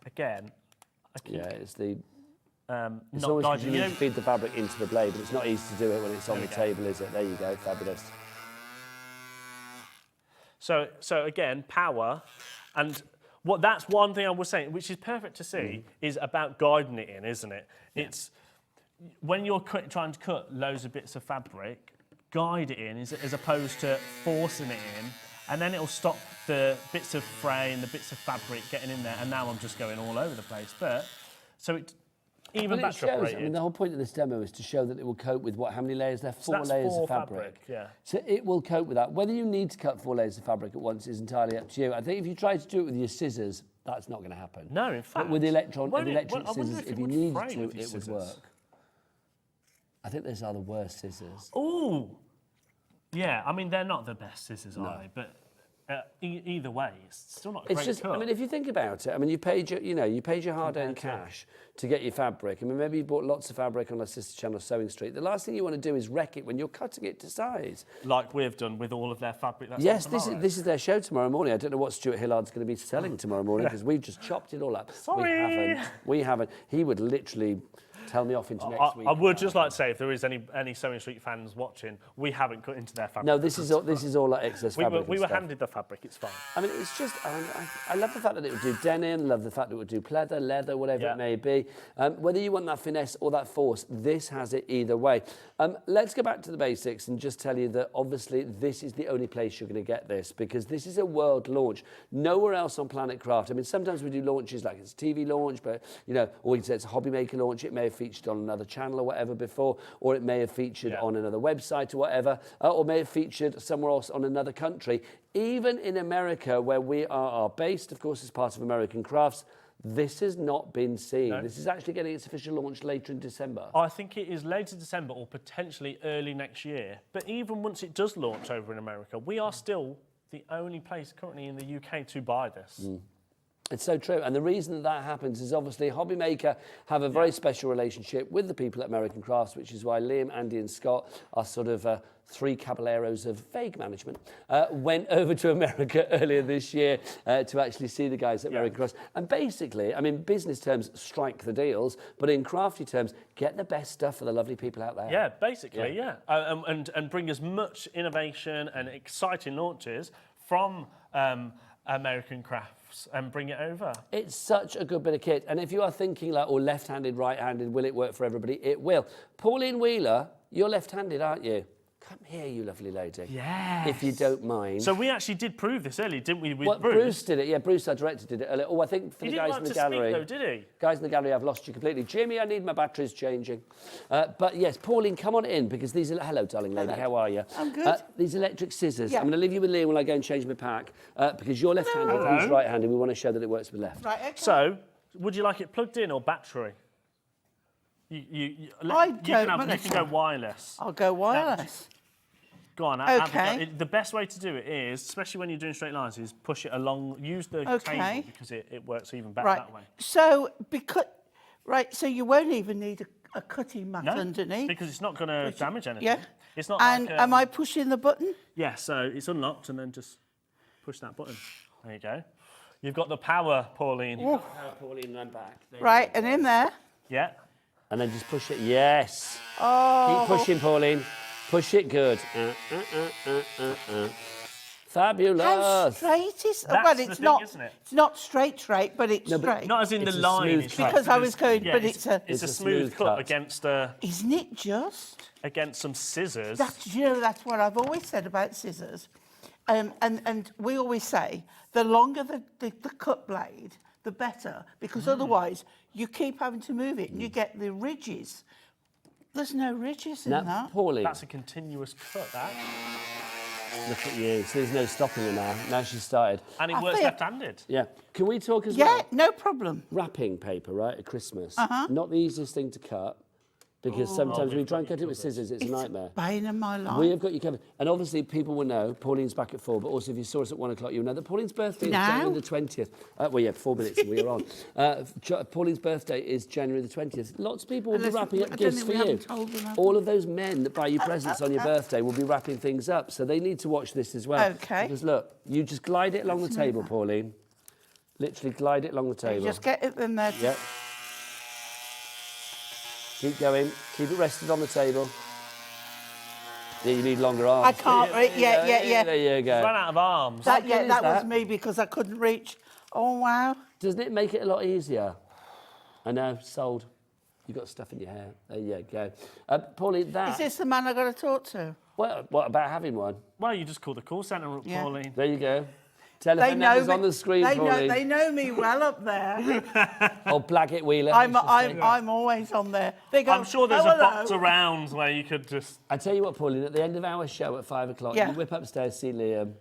Again. Yeah, it's the. It's not always 'cause guided. you need to feed the fabric into the blade, but it's not easy to do it when it's on There the we go. table, is it? There you go, fabulous. So again, power, and that's one thing I was saying, which is perfect to see, is about guiding it in, isn't it? Yeah. It's when you're trying to cut loads of bits of fabric, guide it in as opposed to forcing it in, and then it'll stop the bits of fray and the bits of fabric getting in there. And now I'm just going all over the place. But so it. Even Well, it battery shows, operated. I mean, the whole point of this demo is to show that it will cope with how many layers there? So 4 that's layers 4 of fabric. yeah. So it will cope with that. Whether you need to cut 4 layers of fabric at once is entirely up to you. I think if you try to do it with your scissors, that's not going to happen. No, in fact. But with electric I wonder scissors, if if it you would needed fray to, with your it would scissors. work. I think those are the worst scissors. Oh, yeah. I mean, they're not the best scissors, are they? But either way, it's still not a It's great just, cut. I mean, if you think about it, I mean, you paid your hard-earned cash to get your fabric. I mean, maybe you bought lots of fabric on our sister channel, Sewing Street. The last thing you want to do is wreck it when you're cutting it to size. Like we've done with all of their fabric. That's Yes, on this tomorrow. is their show tomorrow morning. I don't know what Stuart Hillard's going to be selling tomorrow morning because we've just chopped it all up. Sorry. We haven't. He would literally tell me off into next week. I would just like to say, if there is any Sewing Street fans watching, we haven't cut into their fabric. No, this is all like excess fabric. We and were stuff. handed the fabric. It's fine. I mean, it's just, I love the fact that it would do denim, love the fact that it would do pleather, leather, whatever it may be. Whether you want that finesse or that force, this has it either way. Let's go back to the basics and just tell you that obviously this is the only place you're going to get this because this is a world launch. Nowhere else on Planet Craft. I mean, sometimes we do launches like it's a TV launch, but, or we can say it's a HobbyMaker launch. It may have featured on another channel or whatever before, or it may have featured on another website or whatever, or may have featured somewhere else on another country. Even in America, where we are based, of course, as part of American Crafts, this has not been seen. No. This is actually getting its official launch later in December. I think it is later December or potentially early next year. But even once it does launch over in America, we are still the only place currently in the UK to buy this. It's so true. And the reason that happens is obviously HobbyMaker have a very special relationship with the people at American Crafts, which is why Liam, Andy and Scott are sort of 3 caballeros of vague management, went over to America earlier this year to actually see the guys at American Crafts. And basically, I mean, business terms, strike the deals, but in crafty terms, get the best stuff for the lovely people out there. Yeah, basically, and bring as much innovation and exciting launches from American Crafts and bring it over. It's such a good bit of kit. And if you are thinking like, left-handed, right-handed, will it work for everybody? It will. Pauline Wheeler, you're left-handed, aren't you? Come here, you lovely lady. Yes. If you don't mind. So we actually did prove this earlier, didn't we, with Bruce? Bruce did it, yeah. Bruce, our director, did it earlier. Oh, I think for the guys in the gallery. He didn't like to speak, though, did he? Guys in the gallery, I've lost you completely. Jimmy, I need my batteries changing. But yes, Pauline, come on in, because these are... Hello, darling lady, how are you? I'm good. These electric scissors. Yeah. I'm going to leave you with Liam while I go and change my pack, because you're left-handed, he's right-handed. We want to show that it works with left. Right, okay. So, would you like it plugged in or battery? You can go wireless. I'll go wireless. Go on. Okay. The best way to do it is, especially when you're doing straight lines, is push it along. Use the cable because it works even better that way. So so you won't even need a cutting mat underneath because it's not going to damage anything. Yeah. It's not. And like, am I pushing the button? Yeah. So it's unlocked, and then just push that button. There you go. You've got the power, Pauline. You've got the power, Pauline, and back. Right, and in there. Yeah. And then just push it. Yes. Oh. Keep pushing, Pauline. Push it good. Fabulous. How straight is? That's well, the it's thing, not. isn't it? It's not straight, but it's No, but straight. Not as in It's the a line. smooth It's cut. Because I was going, but it's a smooth cut against Isn't it just? against some scissors. That's what I've always said about scissors, and we always say the longer the cut blade, the better, because otherwise you keep having to move it and you get the ridges. There's no ridges in that. Pauline. That's a continuous cut, that. Look at you. So there's no stopping her now. Now she's started. And it I works feel- left-handed. Yeah. Can we talk as well? Yeah, no problem. Wrapping paper, right, at Christmas. Uh-huh. Not the easiest thing to cut. because sometimes we try and cut it with scissors, it's a nightmare. Bane of my life. We have got you covered. And obviously people will know, Pauline's back at 4, but also if you saw us at 1 o'clock, you'll know that Pauline's birthday is January the 20th. Well, yeah, 4 minutes and we are on. Pauline's birthday is January the 20th. Lots of people will be wrapping up gifts for you. All of those men that buy you presents on your birthday will be wrapping things up, so they need to watch this as well. Okay. Because look, you just glide it along the table, Pauline. Literally glide it along the table. You just get it in there. Yep. Keep going. Keep it rested on the table. Yeah, you need longer arms. I can't reach. Yeah. There you go. Run out of arms. That was me because I couldn't reach. Oh, wow. Doesn't it make it a lot easier? I know, sold. You've got stuff in your hair. There you go. Pauline, that... Is this the man I've got to talk to? What about having one? Well, you just call the call centre, Pauline. There you go. Telephone number's on the screen, Pauline. They know me well up there. Oh, Blackett Wheeler. I'm always on there. They go, I'm sure there's a box around where you could just... I tell you what, Pauline, at the end of our show at 5 o'clock, you whip upstairs, see Liam.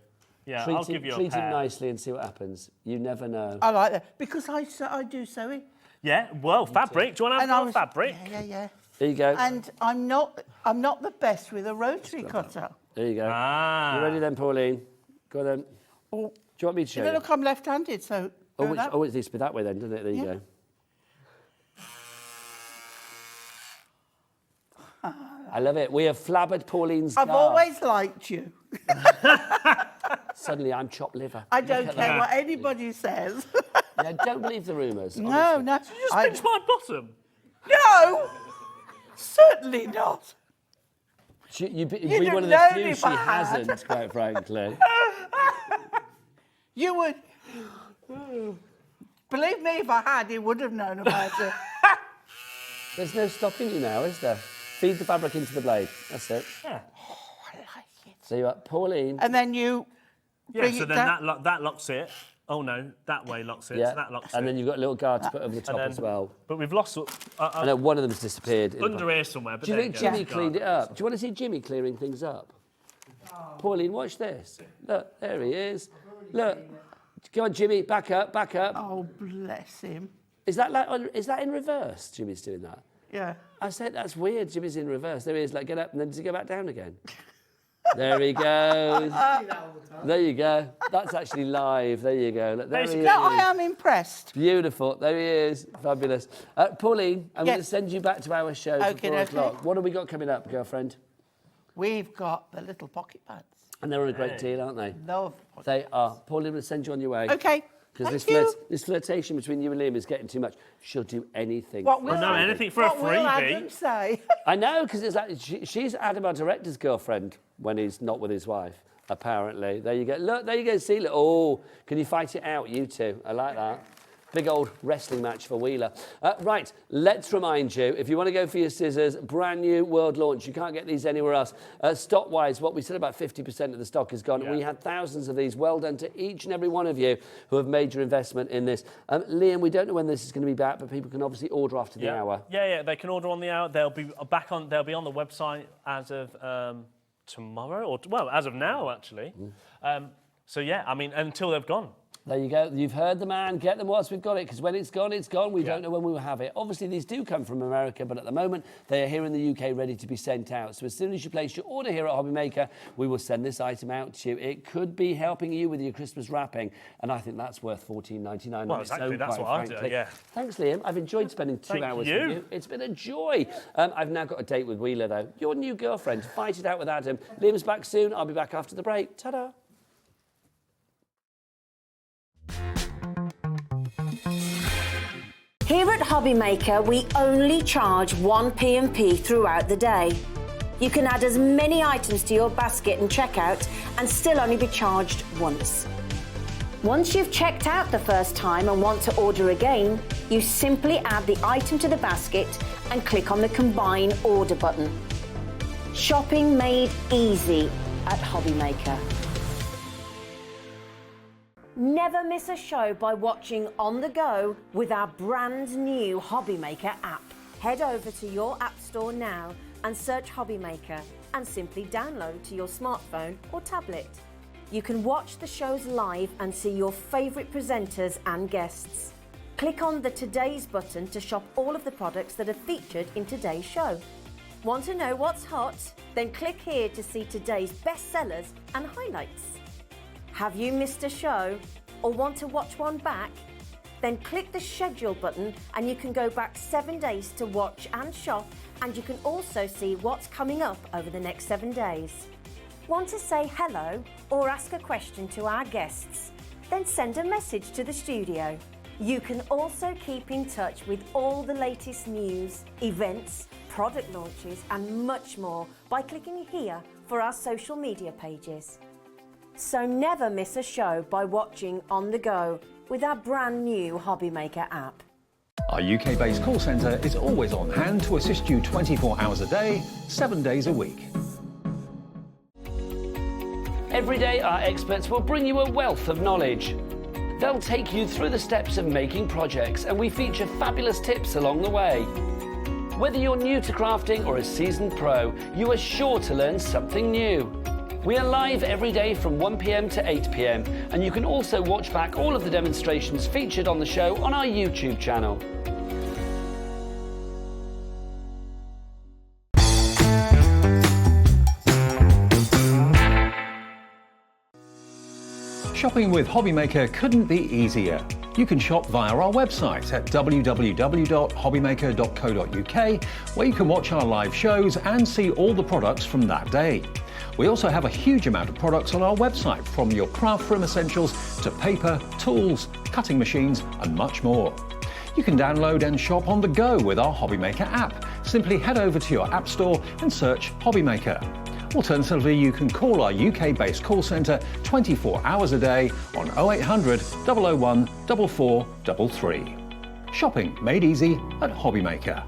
Yeah, I'll give you a treat pair. him nicely and see what happens. You never know. I like that because I do sewing. Yeah, well, fabric. Do you want to have more fabric? Yeah. There you go. And I'm not the best with a rotary cutter. There you go. You ready then, Pauline? Go on then. Oh. Do you want me to show you? Look, I'm left-handed, so... it needs to be that way then, doesn't it? There you go. I love it. We have flabbered Pauline's I've always liked you. Suddenly I'm chopped liver. I don't care what anybody says. Yeah, don't believe the rumours. No. Did you just pinch my bottom? No! Certainly not. You'd be one of the few she hasn't, quite frankly. You would... Believe me, if I had, he would have known about it. There's no stopping you now, is there? Feed the fabric into the blade. That's it. Yeah. Oh, I like it. So you're at Pauline. And then you... Yeah, so then that locks it. Oh, no, that way locks it. Yeah. So that locks it. And then you've got a little guard to put over the top as well. But we've lost... I know one of them's disappeared. Under here somewhere. But do you think Jimmy cleaned it up? Do you want to see Jimmy clearing things up? Pauline, watch this. Look, there he is. Look. Go on, Jimmy, back up. Oh, bless him. Is that in reverse, Jimmy's doing that? Yeah. I said, that's weird, Jimmy's in reverse. There he is, like, get up, and then does he go back down again? There he goes. There you go. That's actually live. There you go. Look, there he is. I am impressed. Beautiful. There he is. Fabulous. Pauline, I'm going to send you back to our show for 4 o'clock. What have we got coming up, girlfriend? We've got the little pocket pads. And they're on a great deal, aren't they? Love. They are. Pauline will send you on your way. Okay. Because this flirtation between you and Liam is getting too much. She'll do anything. Anything for a freebie. What will Adam say? I know, because it's like she's Adam, our director's girlfriend, when he's not with his wife, apparently. There you go. Look, there you go. See, look. Oh, can you fight it out, you two? I like that. Big old wrestling match for Wheeler. Right, let's remind you, if you want to go for your scissors, brand new world launch. You can't get these anywhere else. Stock-wise, what we said, about 50% of the stock is gone. Yeah. We had thousands of these. Well done to each and every one of you who have made your investment in this. Liam, we don't know when this is going to be back, but people can obviously order after the hour. Yeah, they can order on the hour. They'll be on the website as of tomorrow, or well, as of now, actually. So yeah, I mean, until they've gone. There you go. You've heard the man. Get them whilst we've got it, because when it's gone, it's gone. We don't know when we will have it. Obviously, these do come from America, but at the moment, they are here in the UK ready to be sent out. So as soon as you place your order here at HobbyMaker, we will send this item out to you. It could be helping you with your Christmas wrapping, and I think that's worth $14.99. Well, exactly. That's what I do, yeah. Thanks, Liam. I've enjoyed spending 2 hours with you. It's been a joy. I've now got a date with Wheeler, though. Your new girlfriend. Fight it out with Adam. Liam's back soon. I'll be back after the break. Ta-da. Here at HobbyMaker, we only charge 1 P&P throughout the day. You can add as many items to your basket and checkout and still only be charged once. Once you've checked out the first time and want to order again, you simply add the item to the basket and click on the Combine Order button. Shopping made easy at HobbyMaker. Never miss a show by watching on the go with our brand new HobbyMaker app. Head over to your app store now and search HobbyMaker and simply download to your smartphone or tablet. You can watch the shows live and see your favourite presenters and guests. Click on the Today's button to shop all of the products that are featured in today's show. Want to know what's hot? Then click here to see today's bestsellers and highlights. Have you missed a show or want to watch one back? Then click the schedule button and you can go back 7 days to watch and shop, and you can also see what's coming up over the next 7 days. Want to say hello or ask a question to our guests? Then send a message to the studio. You can also keep in touch with all the latest news, events, product launches and much more by clicking here for our social media pages. So never miss a show by watching on the go with our brand new HobbyMaker app. Our UK-based call centre is always on hand to assist you 24 hours a day, 7 days a week. Every day, our experts will bring you a wealth of knowledge. They'll take you through the steps of making projects, and we feature fabulous tips along the way. Whether you're new to crafting or a seasoned pro, you are sure to learn something new. We are live every day from 1 p.m. to 8 p.m, and you can also watch back all of the demonstrations featured on the show on our YouTube channel. Shopping with HobbyMaker couldn't be easier. You can shop via our website at www.hobbymaker.co.uk, where you can watch our live shows and see all the products from that day. We also have a huge amount of products on our website, from your craft room essentials to paper, tools, cutting machines and much more. You can download and shop on the go with our HobbyMaker app. Simply head over to your app store and search HobbyMaker. Alternatively, you can call our UK-based call centre 24 hours a day on 0800 001 4433. Shopping made easy at HobbyMaker.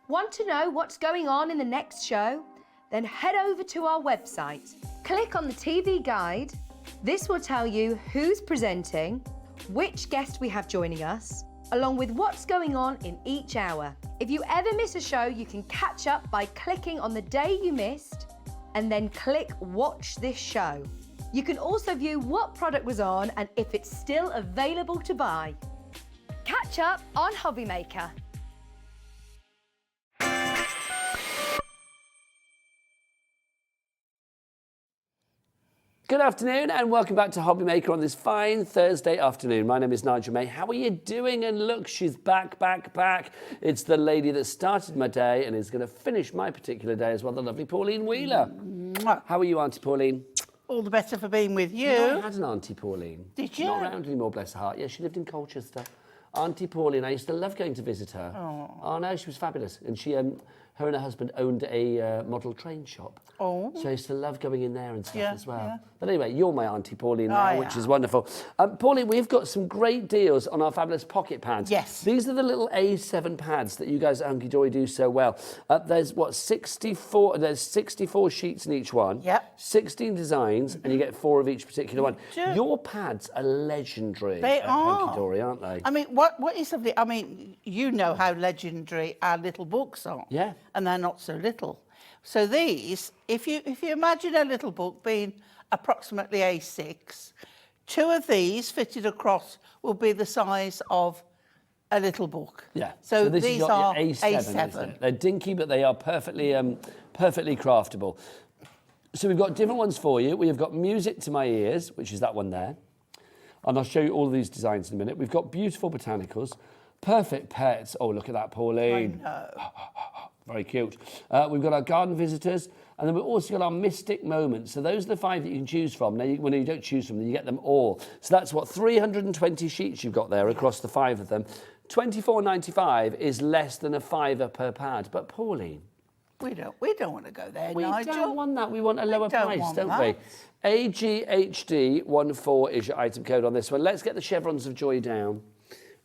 Want to know what's going on in the next show? Then head over to our website. Click on the TV guide. This will tell you who's presenting, which guest we have joining us, along with what's going on in each hour. If you ever miss a show, you can catch up by clicking on the day you missed and then click Watch This Show. You can also view what product was on and if it's still available to buy. Catch up on HobbyMaker. Good afternoon and welcome back to HobbyMaker on this fine Thursday afternoon. My name is Nigel May. How are you doing? And look, she's back. It's the lady that started my day and is going to finish my particular day as well, the lovely Pauline Wheeler. How are you, Auntie Pauline? All the better for being with you. I had an Auntie Pauline. Did you? Not around anymore, bless her heart. Yeah, she lived in Colchester. Auntie Pauline, I used to love going to visit her. Oh no, she was fabulous. And she, her and her husband owned a model train shop. Oh. So I used to love going in there and stuff as well. Yeah. But anyway, you're my Auntie Pauline now, which is wonderful. Pauline, we've got some great deals on our fabulous pocket pads. Yes. These are the little A7 pads that you guys at Hunkydory do so well. There's, what, 64? There's 64 sheets in each one. Yep. 16 designs, and you get 4 of each particular one. Your pads are legendary. They at are. Hunkydory, aren't they? I mean, what is something? I mean, you know how legendary our little books are. Yeah. And they're not so little. So these, if you imagine a little book being approximately A6, 2 of these fitted across will be the size of a little book. Yeah. So these are A7. They're dinky, but they are perfectly craftable. So we've got different ones for you. We've got Music to My Ears, which is that one there. And I'll show you all of these designs in a minute. We've got Beautiful Botanicals, Perfect Pets. Oh, look at that, Pauline. I know. Very cute. We've got our Garden Visitors, and then we've also got our Mystic Moments. So those are the 5 that you can choose from. Now, when you don't choose from them, you get them all. So that's what, 320 sheets you've got there across the 5 of them. £24.95 is less than a £5 per pad. But Pauline, we don't want to go there, we Nigel. don't want that. We want a lower price, don't we? AGHD14 is your item code on this one. Let's get the chevrons of joy down.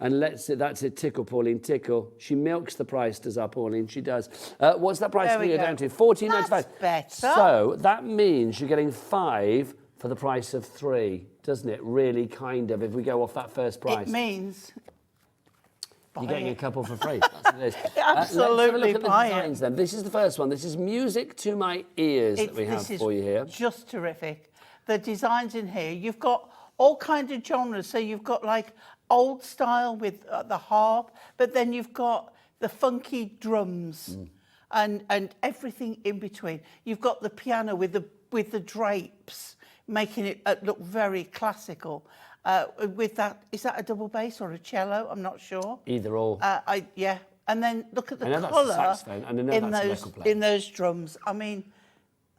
And that's it, tickle, Pauline, tickle. She milks the price, does our Pauline, she does. What's that price going to go down to? £14.95. That's better. So that means you're getting 5 for the price of 3, doesn't it? Really, kind of, if we go off that first price. It means buy You're getting it. a couple for free. That's what it is. Absolutely let's have a look at the buy it. designs then. This is the first one. This is Music to My Ears that we have This is for you here. just terrific. The designs in here, you've got all kinds of genres. So you've got like old style with the harp, but then you've got the funky drums and everything in between. You've got the piano with the drapes, making it look very classical. With that, is that a double bass or a cello? I'm not sure. Either or. Yeah. And then look at the I know that's a colour saxophone, and I know that's a record player. in those drums. I mean,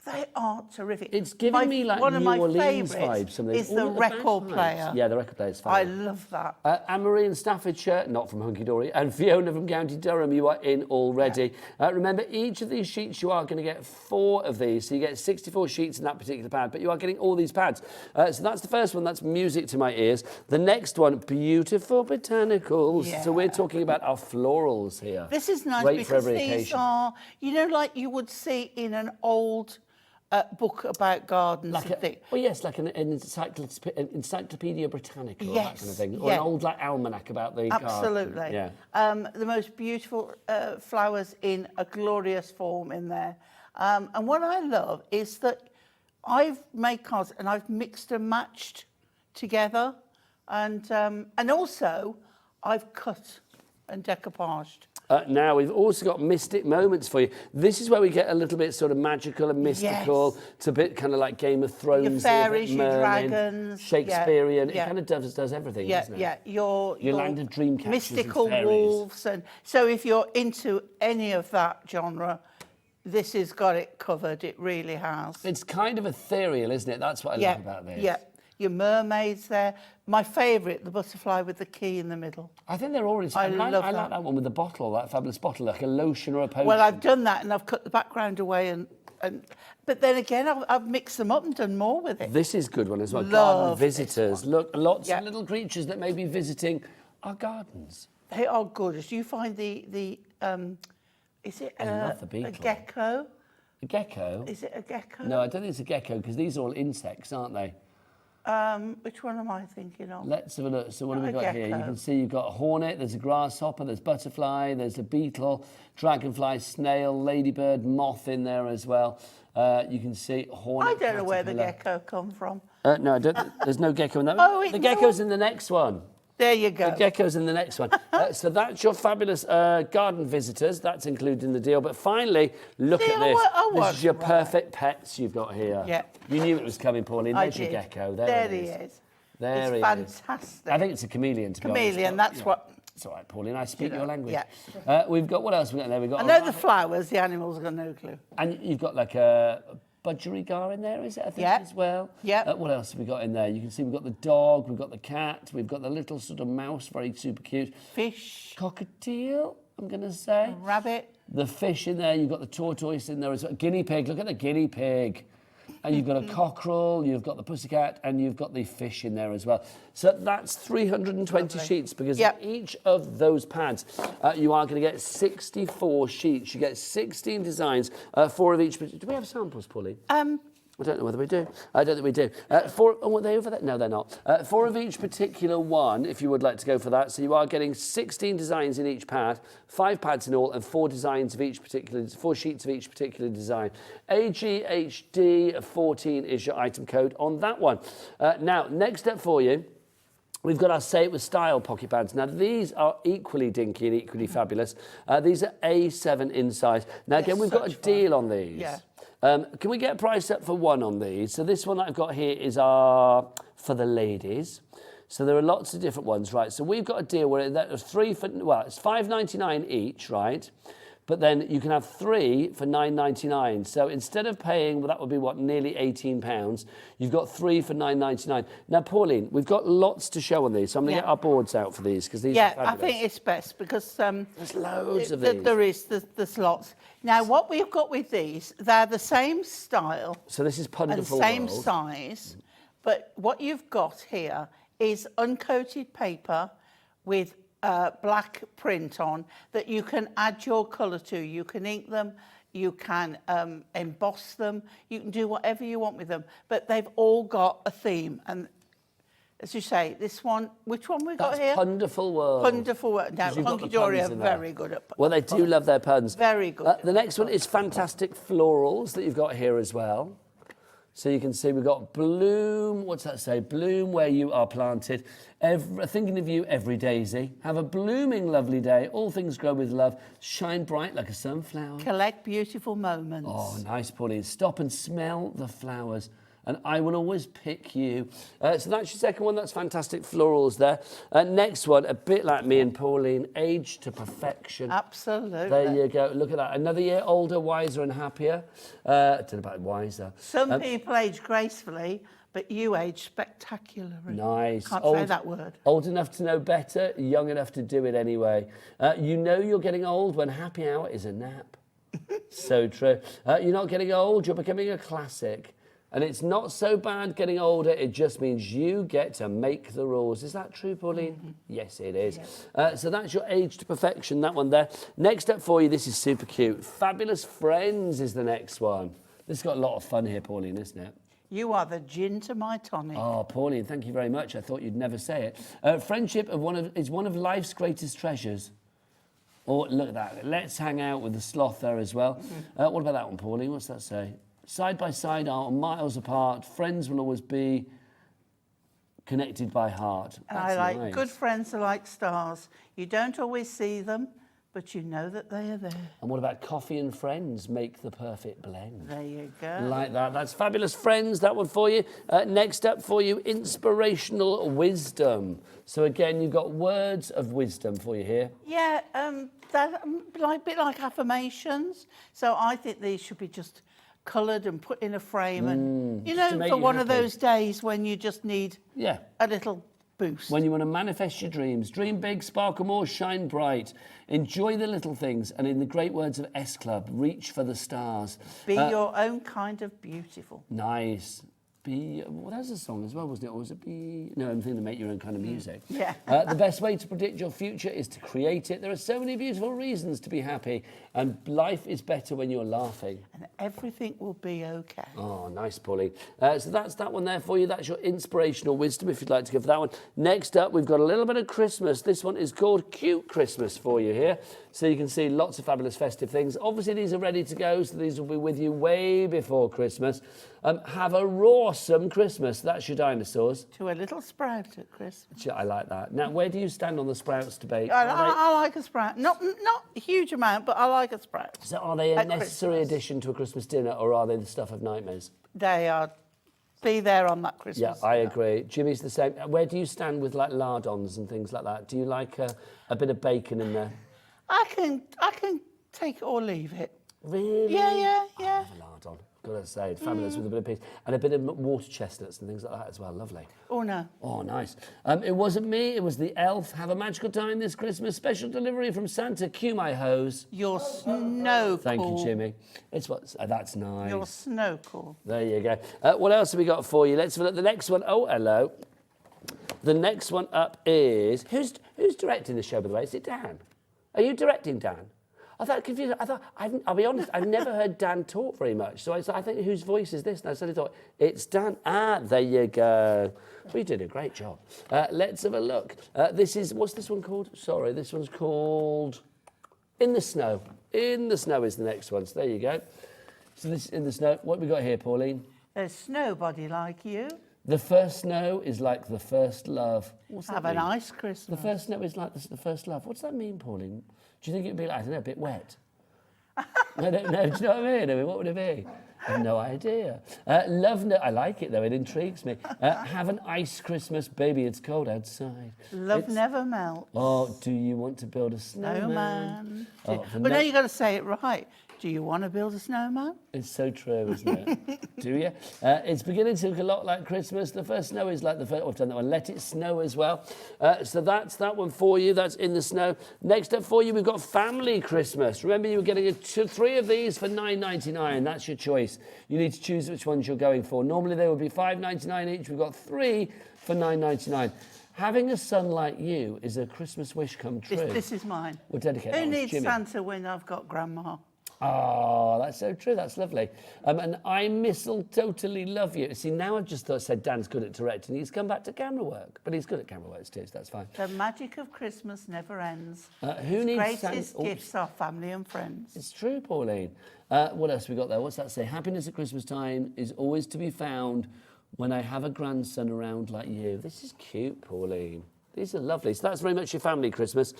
they are terrific. It's giving me like one of New my Orleans favourites vibes. Something. is the record player. Yeah, the record player is I fine. love that. Anne-Marie in Staffordshire, not from Hunkydory, and Fiona from County Durham, you are in already. Remember, each of these sheets, you are going to get 4 of these. So you get 64 sheets in that particular pad, but you are getting all these pads. So that's the first one. That's Music to My Ears. The next one, Beautiful Botanicals. Yeah. So we're talking about our florals here. This is nice Great for because every these occasion. are, you know, like you would see in an old book about gardens Like and things. well, yes, like an Encyclopedia Britannica or that kind of Yes, thing. Or yeah. an old like almanac about the garden. Absolutely. Yeah. The most beautiful flowers in a glorious form in there. And what I love is that I've made cards and I've mixed and matched together. And also I've cut and decoupaged. Now, we've also got Mystic Moments for you. This is where we get a little bit sort of magical and mystical. Yes. It's a bit kind of like Game of Thrones. Your fairies, your Merlin, dragons. Shakespearean. Yeah. It kind of does everything, doesn't it? Yeah, your Land of Dream Catchers and mystical fairies. wolves. And so if you're into any of that genre, this has got it covered. It really has. It's kind of ethereal, isn't it? That's what I love about this. Yeah, your mermaids there. My favourite, the butterfly with the key in the middle. I think they're already... I like love that one with the bottle, that fabulous bottle, like a lotion or a potion. Well, I've done that and I've cut the background away but then again, I've mixed them up and done more with it. This is a good one as well. Love Garden this visitors. one. Look, lots Yeah. of little creatures that may be visiting our gardens. They are gorgeous. You find the is it love the a beetle. gecko? A gecko? Is it a gecko? No, I don't think it's a gecko because these are all insects, aren't they? Which one am I thinking of? Let's have a look. So what have we Not a got here? You gecko. can see you've got a hornet, there's a grasshopper, there's butterfly, there's a beetle, dragonfly, snail, ladybird, moth in there as well. You can see hornet. I don't know where the caterpillar. gecko come from. No, I don't. There's no gecko in that. Oh, the it's gecko's in the next one. There you go. The gecko's in the next one. So that's your fabulous garden visitors. That's included in the deal. But finally, look See, at I this. wa- I This is your was perfect pets you've got here. Yeah. You knew it was coming, Pauline. I There's your did. gecko. There it he is. is. There It's he is. fantastic. I think it's a chameleon, to be honest. Chameleon, but, that's what... It's all right, Pauline. I speak your language. yeah. We've got, what else we got there? We've got I know the flowers, the animals have got no clue. and you've got like a budgerigar in there, is it? I think Yeah. as well. Yeah. What else have we got in there? You can see we've got the dog, we've got the cat, we've got the little sort of mouse, very super cute. Fish, Cockatiel, I'm going to say. rabbit. The fish in there, you've got the tortoise in there as well. Guinea pig, look at the guinea pig. And you've got a cockerel, you've got the pussycat, and you've got the fish in there as well. So that's 320 sheets, because Yep. in each of those pads, you are going to get 64 sheets. You get 16 designs, 4 of each. Do we have samples, Pauline? I don't know whether we do. I don't think we do. 4, oh, are they over there? No, they're not. 4 of each particular one, if you would like to go for that. So you are getting 16 designs in each pad, 5 pads in all, and 4 designs of each particular, 4 sheets of each particular design. AGHD14 is your item code on that one. Now, next up for you, we've got our Say It With Style pocket pads. Now, these are equally dinky and equally fabulous. These are A7 in size. Now, again, we've got a deal on these. Yeah. Can we get a price up for one on these? So this one that I've got here is our for the ladies. So there are lots of different ones, right? So we've got a deal where there's 3 for, well, it's $5.99 each, right? But then you can have 3 for $9.99. So instead of paying, well, that would be what, nearly £18, you've got 3 for $9.99. Now, Pauline, we've got lots to show on these, so I'm going to get our boards out for these because these are fabulous. I think it's best because there's loads of these. There's lots. Now, what we've got with these, they're the same style So this is and Punderful same World. size, but what you've got here is uncoated paper with black print on that you can add your colour to. You can ink them, you can emboss them, you can do whatever you want with them, but they've all got a theme. And as you say, this one, which one we got That's here? Wonderful World. Wonderful World. Now, 'Cause you've got the Hunkydory puns are in there. very good at Well, they do love their puns. Very good. The next one is fantastic florals that you've got here as well. So you can see we've got bloom, what's that say? Bloom where you are planted. Thinking of you every daisy. Have a blooming lovely day. All things grow with love. Shine bright like a sunflower. Collect beautiful moments. Oh, nice, Pauline. Stop and smell the flowers. And I will always pick you. So that's your second one. That's fantastic florals there. Next one, a bit like me and Pauline, age to perfection. Absolutely. There you go. Look at that. Another year older, wiser and happier. I don't know about wiser. Some people age gracefully, but you age spectacularly. Nice. Can't say that word. Old enough to know better, young enough to do it anyway. You know you're getting old when happy hour is a nap. So true. You're not getting old, you're becoming a classic. And it's not so bad getting older, it just means you get to make the rules. Is that true, Pauline? Mm-hmm. Yes, it is. Yes. So that's your age to perfection, that one there. Next up for you, this is super cute. Fabulous Friends is the next one. This has got a lot of fun here, Pauline, isn't it? You are the gin to my tonic. Oh, Pauline, thank you very much. I thought you'd never say it. Friendship is one of life's greatest treasures. Oh, look at that. Let's hang out with the sloth there as well. What about that one, Pauline? What's that say? Side by side are miles apart. Friends will always be connected by heart. And That's I like nice. good friends are like stars. You don't always see them, but you know that they are there. And what about coffee and friends make the perfect blend? There you go. Like that. That's Fabulous Friends, that one for you. Next up for you, inspirational wisdom. So again, you've got words of wisdom for you here. Yeah, that a bit like affirmations. So I think these should be just coloured and put in a frame, and you know, for one of those days when you just need a little boost. When you want to manifest your dreams, dream big, sparkle more, shine bright, enjoy the little things, and in the great words of S Club, reach for the stars. Be your own kind of beautiful. Nice. Well, that's a song as well, wasn't it? Or was it be... No, I'm thinking to make your own kind of music. Yeah. The best way to predict your future is to create it. There are so many beautiful reasons to be happy, and life is better when you're laughing. And everything will be okay. Oh, nice, Pauline. So that's that one there for you. That's your inspirational wisdom, if you'd like to go for that one. Next up, we've got a little bit of Christmas. This one is called Cute Christmas for you here. So you can see lots of fabulous festive things. Obviously, these are ready to go, so these will be with you way before Christmas. Have a rawsome Christmas. That's your dinosaurs. To a little sprout at Christmas. I like that. Now, where do you stand on the sprouts debate? I like a sprout. Not a huge amount, but I like a sprout. So are they a necessary addition to a Christmas dinner, or are they the stuff of nightmares? They are. Be there on that Christmas. Yeah, I agree. Jimmy's the same. Where do you stand with like lardons and things like that? Do you like a bit of bacon in there? I can take it or leave it. Really? Yeah. I love a lardon. Gotta say, fabulous with a bit of peas and a bit of water chestnuts and things like that as well. Lovely. Oh no. Oh, nice. It wasn't me. It was the elf. Have a magical time this Christmas. Special delivery from Santa. Cue my hose. Your snow. Thank you, Jimmy. It's what. That's nice. Your snow cool. There you go. What else have we got for you? Let's have a look. The next one. Oh, hello. The next one up is who's directing the show? By the way, is it Dan? Are you directing, Dan? I thought confused. I'll be honest, I've never heard Dan talk very much. So I think, whose voice is this? And I suddenly thought, it's Dan. Ah, there you go. We did a great job. Let's have a look. What's this one called? Sorry, this one's called In the Snow. In the Snow is the next one. So there you go. So this is In the Snow. What have we got here, Pauline? There's nobody like you. The first snow is like the first love. What's that Have mean? a nice Christmas. The first snow is like the first love. What's that mean, Pauline? Do you think it'd be like, I don't know, a bit wet? I don't know. Do you know what I mean? What would it be? I have no idea. I like it though. It intrigues me. Have an ice Christmas, baby. It's cold outside. Love never melts. Oh, do you want to build a snowman? Snowman. Oh, But now you got to say it right. Do you want to build a snowman? It's so true, isn't it? Do you? It's beginning to look a lot like Christmas. The first snow is like the first. I've done that one. Let it snow as well. So that's that one for you. That's In the Snow. Next up for you, we've got Family Christmas. Remember, you were getting three of these for $9.99. That's your choice. You need to choose which ones you're going for. Normally they would be $5.99 each. We've got three for $9.99. Having a son like you is a Christmas wish come true. This is mine. We'll dedicate that Who one to needs Jimmy. Santa when I've got Grandma? Oh, that's so true. That's lovely. And I totally love you. See, now I've just said Dan's good at directing. He's come back to camera work, but he's good at camera work too, so that's fine. The magic of Christmas never ends. Who needs greatest gifts are family and friends. It's true, Pauline. What else we got there? What's that say? Happiness at Christmas time is always to be found when I have a grandson around like you. This is cute, Pauline. These are lovely. So that's very much your family Christmas.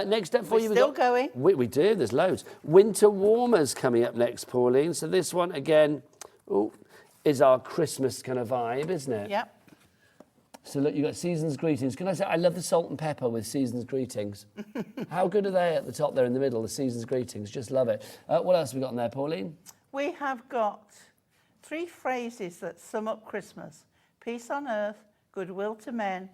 Next up for you, we've got... going. We do, there's loads. Winter warmers coming up next, Pauline. So this one, again, is our Christmas kind of vibe, isn't it? Yep. So look, you've got Season's Greetings. Can I say, I love the salt and pepper with Season's Greetings. How good are they at the top there in the middle, the Season's Greetings? Just love it. What else have we got in there, Pauline? We have got 3 phrases that sum up Christmas. Peace on earth, goodwill to men,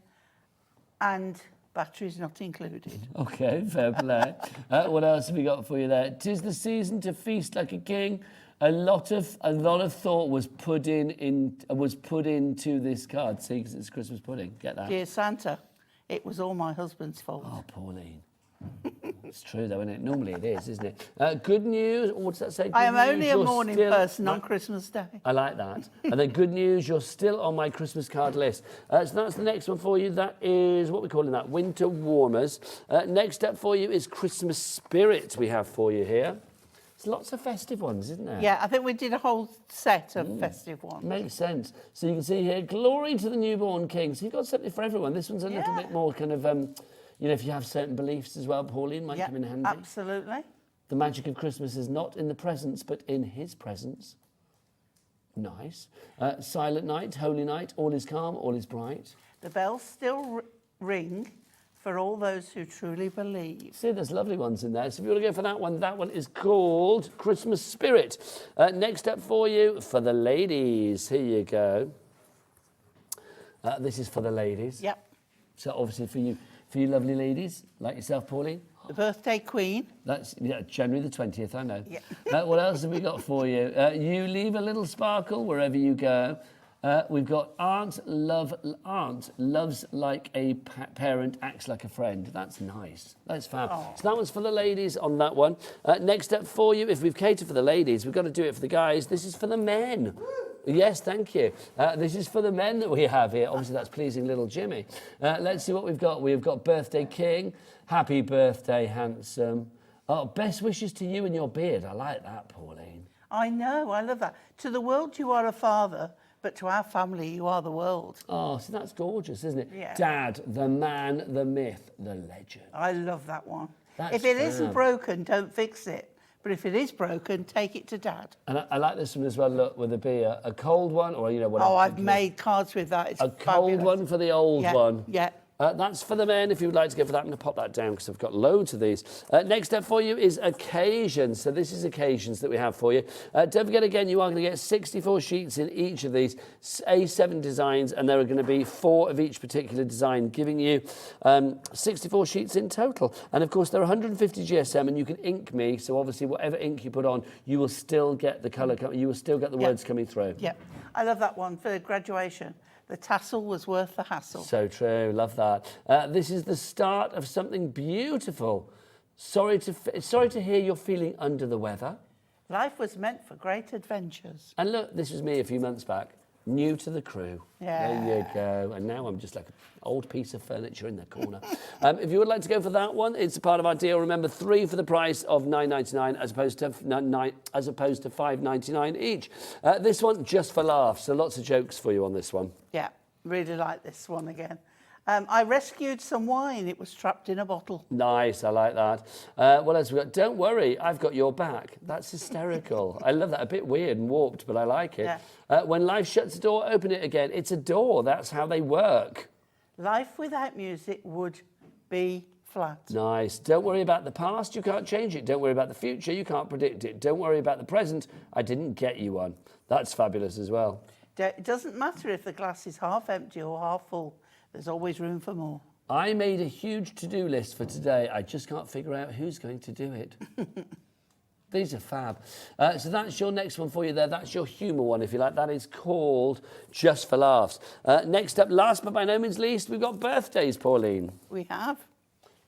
and batteries not included. Okay, fair play. What else have we got for you there? 'Tis the season to feast like a king. A lot of thought was put into this card. See, because it's Christmas pudding. Get that? Dear Santa, it was all my husband's fault. Oh, Pauline. It's true, though, isn't it? Normally it is, isn't it? Good news. What does that say? I am only a morning person on Christmas Day. I like that. And then good news, you're still on my Christmas card list. So that's the next one for you. That is, what we're calling that, winter warmers. Next up for you is Christmas spirit we have for you here. There's lots of festive ones, isn't there? Yeah, I think we did a whole set of festive ones. Makes sense. So you can see here, glory to the newborn king. So you've got something for everyone. This one's a little bit more kind of, you know, if you have certain beliefs as well, Pauline, might come in handy. Absolutely. The magic of Christmas is not in the presents, but in his presence. Nice. Silent night, holy night, all is calm, all is bright. The bells still ring for all those who truly believe. See, there's lovely ones in there. So if you want to go for that one is called Christmas Spirit. Next up for you, for the ladies. Here you go. This is for the ladies. Yep. So obviously for you lovely ladies, like yourself, Pauline. The birthday queen. That's January the 20th, I know. Yeah. What else have we got for you? You leave a little sparkle wherever you go. We've got aunt loves like a parent, acts like a friend. That's nice. That's fab. Oh. So that one's for the ladies on that one. Next up for you, if we've catered for the ladies, we've got to do it for the guys. This is for the men. Yes, thank you. This is for the men that we have here. Obviously, that's pleasing little Jimmy. Let's see what we've got. We've got Birthday King. Happy birthday, handsome. Oh, best wishes to you and your beard. I like that, Pauline. I know, I love that. To the world, you are a father, but to our family, you are the world. Oh, so that's gorgeous, isn't it? Yeah. Dad, the man, the myth, the legend. I love that one. That's if it isn't broken, don't fix it. But if it is broken, take it to Dad. And I like this one as well, look, with a cold one, or, you know, whatever. Oh, I've made cards with that. It's a cold one for the old one. Yeah. That's for the men, if you would like to go for that. I'm going to pop that down because I've got loads of these. Next up for you is occasions. So this is occasions that we have for you. Don't forget, again, you are going to get 64 sheets in each of these, A7 designs, and there are going to be 4 of each particular design, giving you 64 sheets in total. And, of course, there are 150 GSM, and you can ink me. So, obviously, whatever ink you put on, you will still get the colour, you will still get the words coming through. Yeah, I love that one for graduation. The tassel was worth the hassle. So true, love that. This is the start of something beautiful. Sorry to hear you're feeling under the weather. Life was meant for great adventures. And look, this was me a few months back, new to the crew. Yeah. There you go. And now I'm just like an old piece of furniture in the corner. If you would like to go for that one, it's a part of our deal. Remember, 3 for the price of $9.99 as opposed to $5.99 each. This one just for laughs. So lots of jokes for you on this one. Yeah, really like this one again. I rescued some wine. It was trapped in a bottle. Nice, I like that. What else we got? Don't worry, I've got your back. That's hysterical. I love that. A bit weird and warped, but I like it. Yeah. When life shuts a door, open it again. It's a door. That's how they work. Life without music would be flat. Nice. Don't worry about the past. You can't change it. Don't worry about the future. You can't predict it. Don't worry about the present. I didn't get you one. That's fabulous as well. It doesn't matter if the glass is half empty or half full. There's always room for more. I made a huge to-do list for today. I just can't figure out who's going to do it. These are fab. So that's your next one for you there. That's your humour one, if you like. That is called Just for Laughs. Next up, last but by no means least, we've got birthdays, Pauline. We have.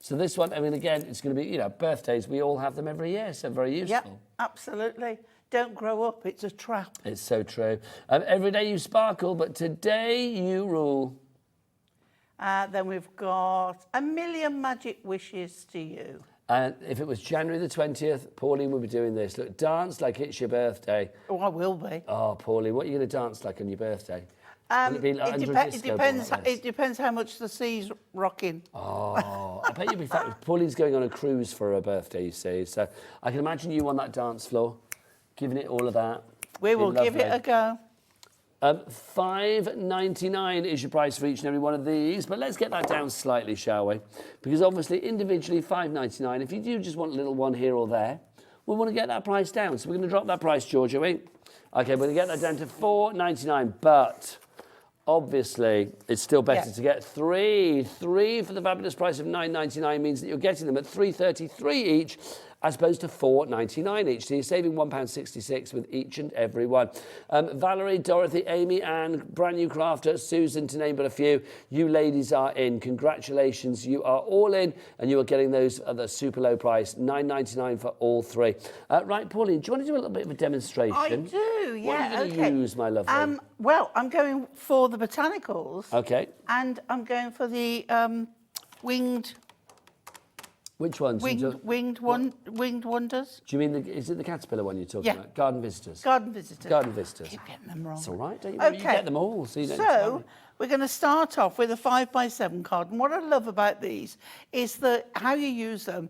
So this one, I mean, again, it's going to be, you know, birthdays. We all have them every year, so very useful. Yep, absolutely. Don't grow up. It's a trap. It's so true. Every day you sparkle, but today you rule. Then we've got a million magic wishes to you. And if it was January the 20th, Pauline would be doing this. Look, dance like it's your birthday. Oh, I will be. Oh, Pauline, what are you going to dance like on your birthday? It depends how much the sea's rocking. Oh, I bet you'll be fat. Pauline's going on a cruise for her birthday, you see. So I can imagine you on that dance floor, giving it all of that. We will give it a go. $5.99 is your price for each and every one of these, but let's get that down slightly, shall we? Because obviously, individually, $5.99. If you do just want a little one here or there, we want to get that price down. So we're going to drop that price, George, are we? Okay, we're going to get that down to $4.99, but obviously, it's still better to get three. Three for the fabulous price of $9.99 means that you're getting them at $3.33 each, as opposed to $4.99 each. So you're saving £1.66 with each and every one. Valerie, Dorothy, Amy, Anne, brand new crafter, Susan, to name but a few. You ladies are in. Congratulations. You are all in, and you are getting those at the super low price, $9.99 for all three. Right, Pauline, do you want to do a little bit of a demonstration? I do, yeah. What are you going to use, my lovely? Well, I'm going for the botanicals. Okay. And I'm going for the winged... Which ones? Winged wonders. Do you mean, is it the caterpillar one you're talking about? Garden visitors. Garden visitors. Garden visitors. Keep getting them wrong. It's all right, don't you? Okay. You get them all. So we're going to start off with a 5x7 card. And what I love about these is how you use them.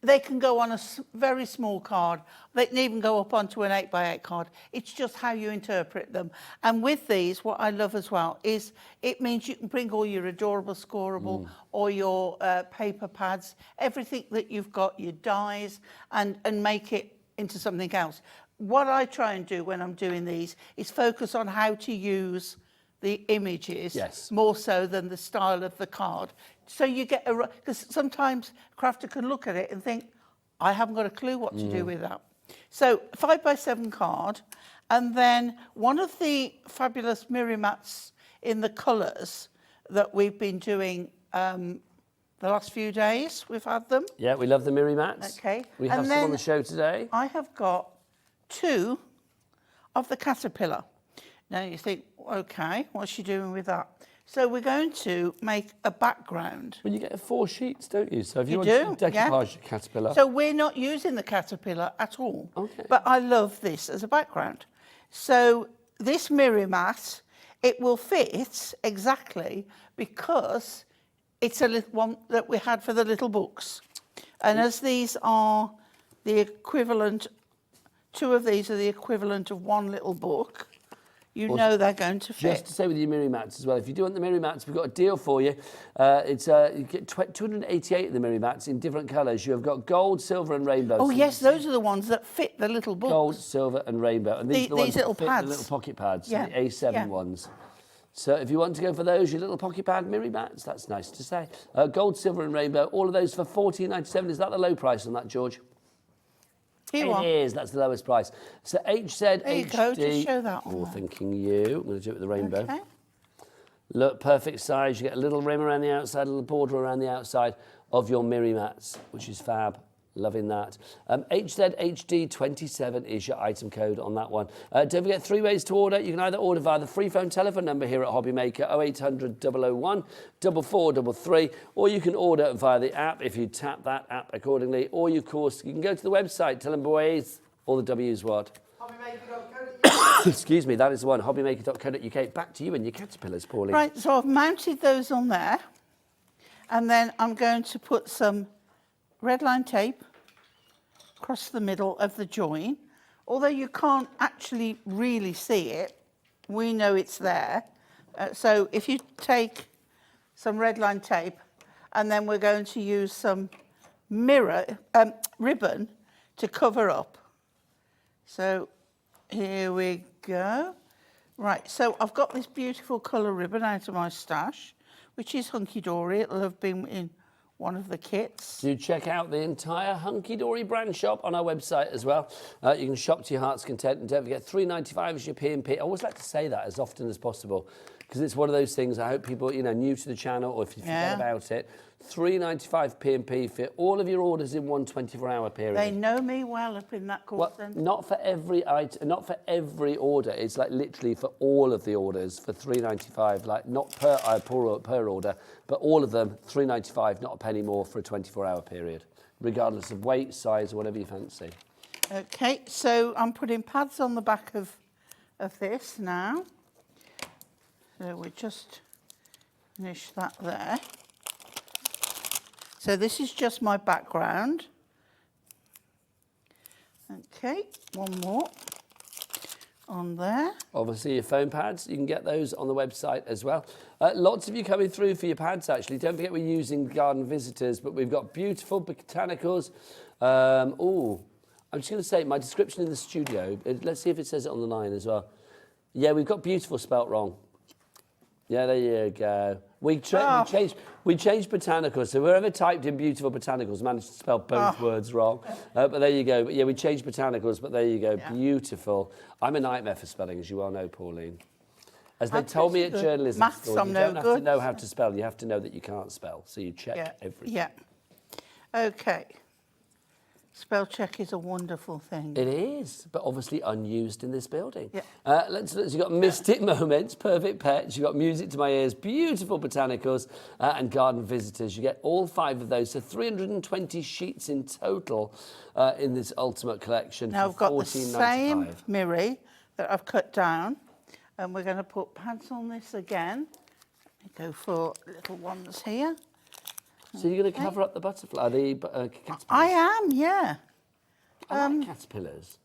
They can go on a very small card. They can even go up onto an 8x8 card. It's just how you interpret them. And with these, what I love as well is it means you can bring all your adorable scoreable or your paper pads, everything that you've got, your dies, and make it into something else. What I try and do when I'm doing these is focus on how to use the images more so than the style of the card. So you get because sometimes a crafter can look at it and think, I haven't got a clue what to do with that. So 5x7 card, and then one of the fabulous mirror mats in the colours that we've been doing the last few days. We've had them. Yeah, we love the mirror mats. Okay. We have some on the show today. I have got 2 of the caterpillar. Now you think, okay, what's she doing with that? So we're going to make a background. Well, you get 4 sheets, don't you? So if you want to decoupage the caterpillar. So we're not using the caterpillar at all. Okay. But I love this as a background. So this mirror mat, it will fit exactly because it's a little one that we had for the little books. And as these are the equivalent, 2 of these are the equivalent of 1 little book. You know they're going to fit. Just to say with your mirror mats as well, if you do want the mirror mats, we've got a deal for you. You get 288 of the mirror mats in different colours. You have got gold, silver and rainbow. Oh, yes, those are the ones that fit the little books. Gold, silver and rainbow. And these are the ones little that fit pads. the little pocket pads, Yeah. the A7 ones. So if you want to go for those, your little pocket pad mirror mats, that's nice to say. Gold, silver and rainbow, all of those for $14.97. Is that the low price on that, George? It is. That's the lowest price. So HZ there you HD. go, just show that Oh, one. thinking you. I'm going to do it with the rainbow. Okay. Look, perfect size. You get a little rim around the outside, a little border around the outside of your mirror mats, which is fab. Loving that. HZHD27 is your item code on that one. Don't forget 3 ways to order. You can either order via the free phone telephone number here at HobbyMaker, 0800 001 4433, or you can order via the app if you tap that app accordingly. Or, of course, you can go to the website. Tell them, boys, all the W's what? HobbyMaker.co.uk. Excuse me, that is the one, hobbymaker.co.uk. Back to you and your caterpillars, Pauline. Right, so I've mounted those on there. And then I'm going to put some red line tape across the middle of the join. Although you can't actually really see it, we know it's there. So if you take some red line tape, and then we're going to use some ribbon to cover up. So here we go. Right, so I've got this beautiful colour ribbon out of my stash, which is Hunkydory. It'll have been in one of the kits. Do check out the entire Hunkydory brand shop on our website as well. You can shop to your heart's content, and don't forget $3.95 is your P&P. I always like to say that as often as possible because it's one of those things. I hope people, new to the channel, or if you forget about it, 3.95 P&P for all of your orders in one 24-hour period. They know me well up in that call centre. Not for every item, not for every order. It's like literally for all of the orders for 3.95. Like not per order, but all of them 3.95. Not a penny more for a 24-hour period, regardless of weight, size, or whatever you fancy. Okay, so I'm putting pads on the back of this now. So we just finish that there. So this is just my background. Okay, one more on there. Obviously your foam pads, you can get those on the website as well. Lots of you coming through for your pads actually. Don't forget we're using Garden Visitors, but we've got beautiful botanicals. I'm just going to say my description in the studio. Let's see if it says it on the line as well. Yeah, we've got beautiful spelt wrong. Yeah, there you go. We changed botanicals, so whoever typed in beautiful botanicals managed to spell both words wrong. But there you go. But yeah, we changed botanicals, but there you go. Yeah. Beautiful. I'm a nightmare for spelling, as you well know, Pauline. As they told me at journalism school, you don't have to know how to spell. You have to know that you can't spell. So you check everything. Yeah. Okay. Spell check is a wonderful thing. It is, but obviously unused in this building. Yeah. You've got Mystic Moments, Perfect Pets, you've got Music to My Ears, Beautiful Botanicals, and Garden Visitors. You get all 5 of those, so 320 sheets in total in this ultimate collection. Now I've got the same $14.95. mirror that I've cut down, and we're going to put pads on this again. Go for little ones here. So you're going to cover up the butterfly, the caterpillars? I am, yeah. I like caterpillars.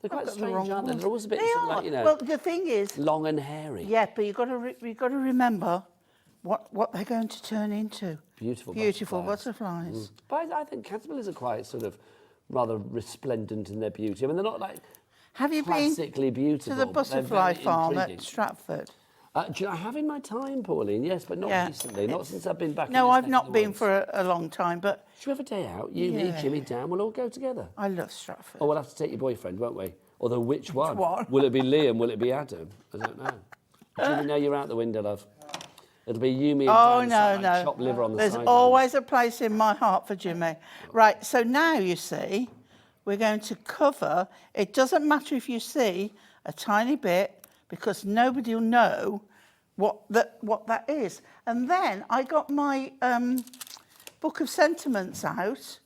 They're quite strange, aren't they? They're always a bit sort of like, you know, well, the thing is, long and hairy. Yeah, but you've got to remember what they're going to turn into. Beautiful butterflies. Mm. But I think caterpillars are quite sort of rather resplendent in their beauty. I mean, they're not like classically beautiful. To the butterfly farm at Stratford? Do I have in my time, Pauline? Yes, but not recently. Not since I've been back. No, I've not been for a long time, but... Should we have a day out? You, me, Jimmy, Dan, we'll all go together. I love Stratford. Oh, we'll have to take your boyfriend, won't we? Although, which one? Will it be Liam? Will it be Adam? I don't know. Jimmy, now you're out the window, love. It'll be you, me, and Dan. No. Chopped liver on the There's side. always a place in my heart for Jimmy. Right, so now, you see, we're going to cover... It doesn't matter if you see a tiny bit, because nobody will know what that is. And then I got my book of sentiments out,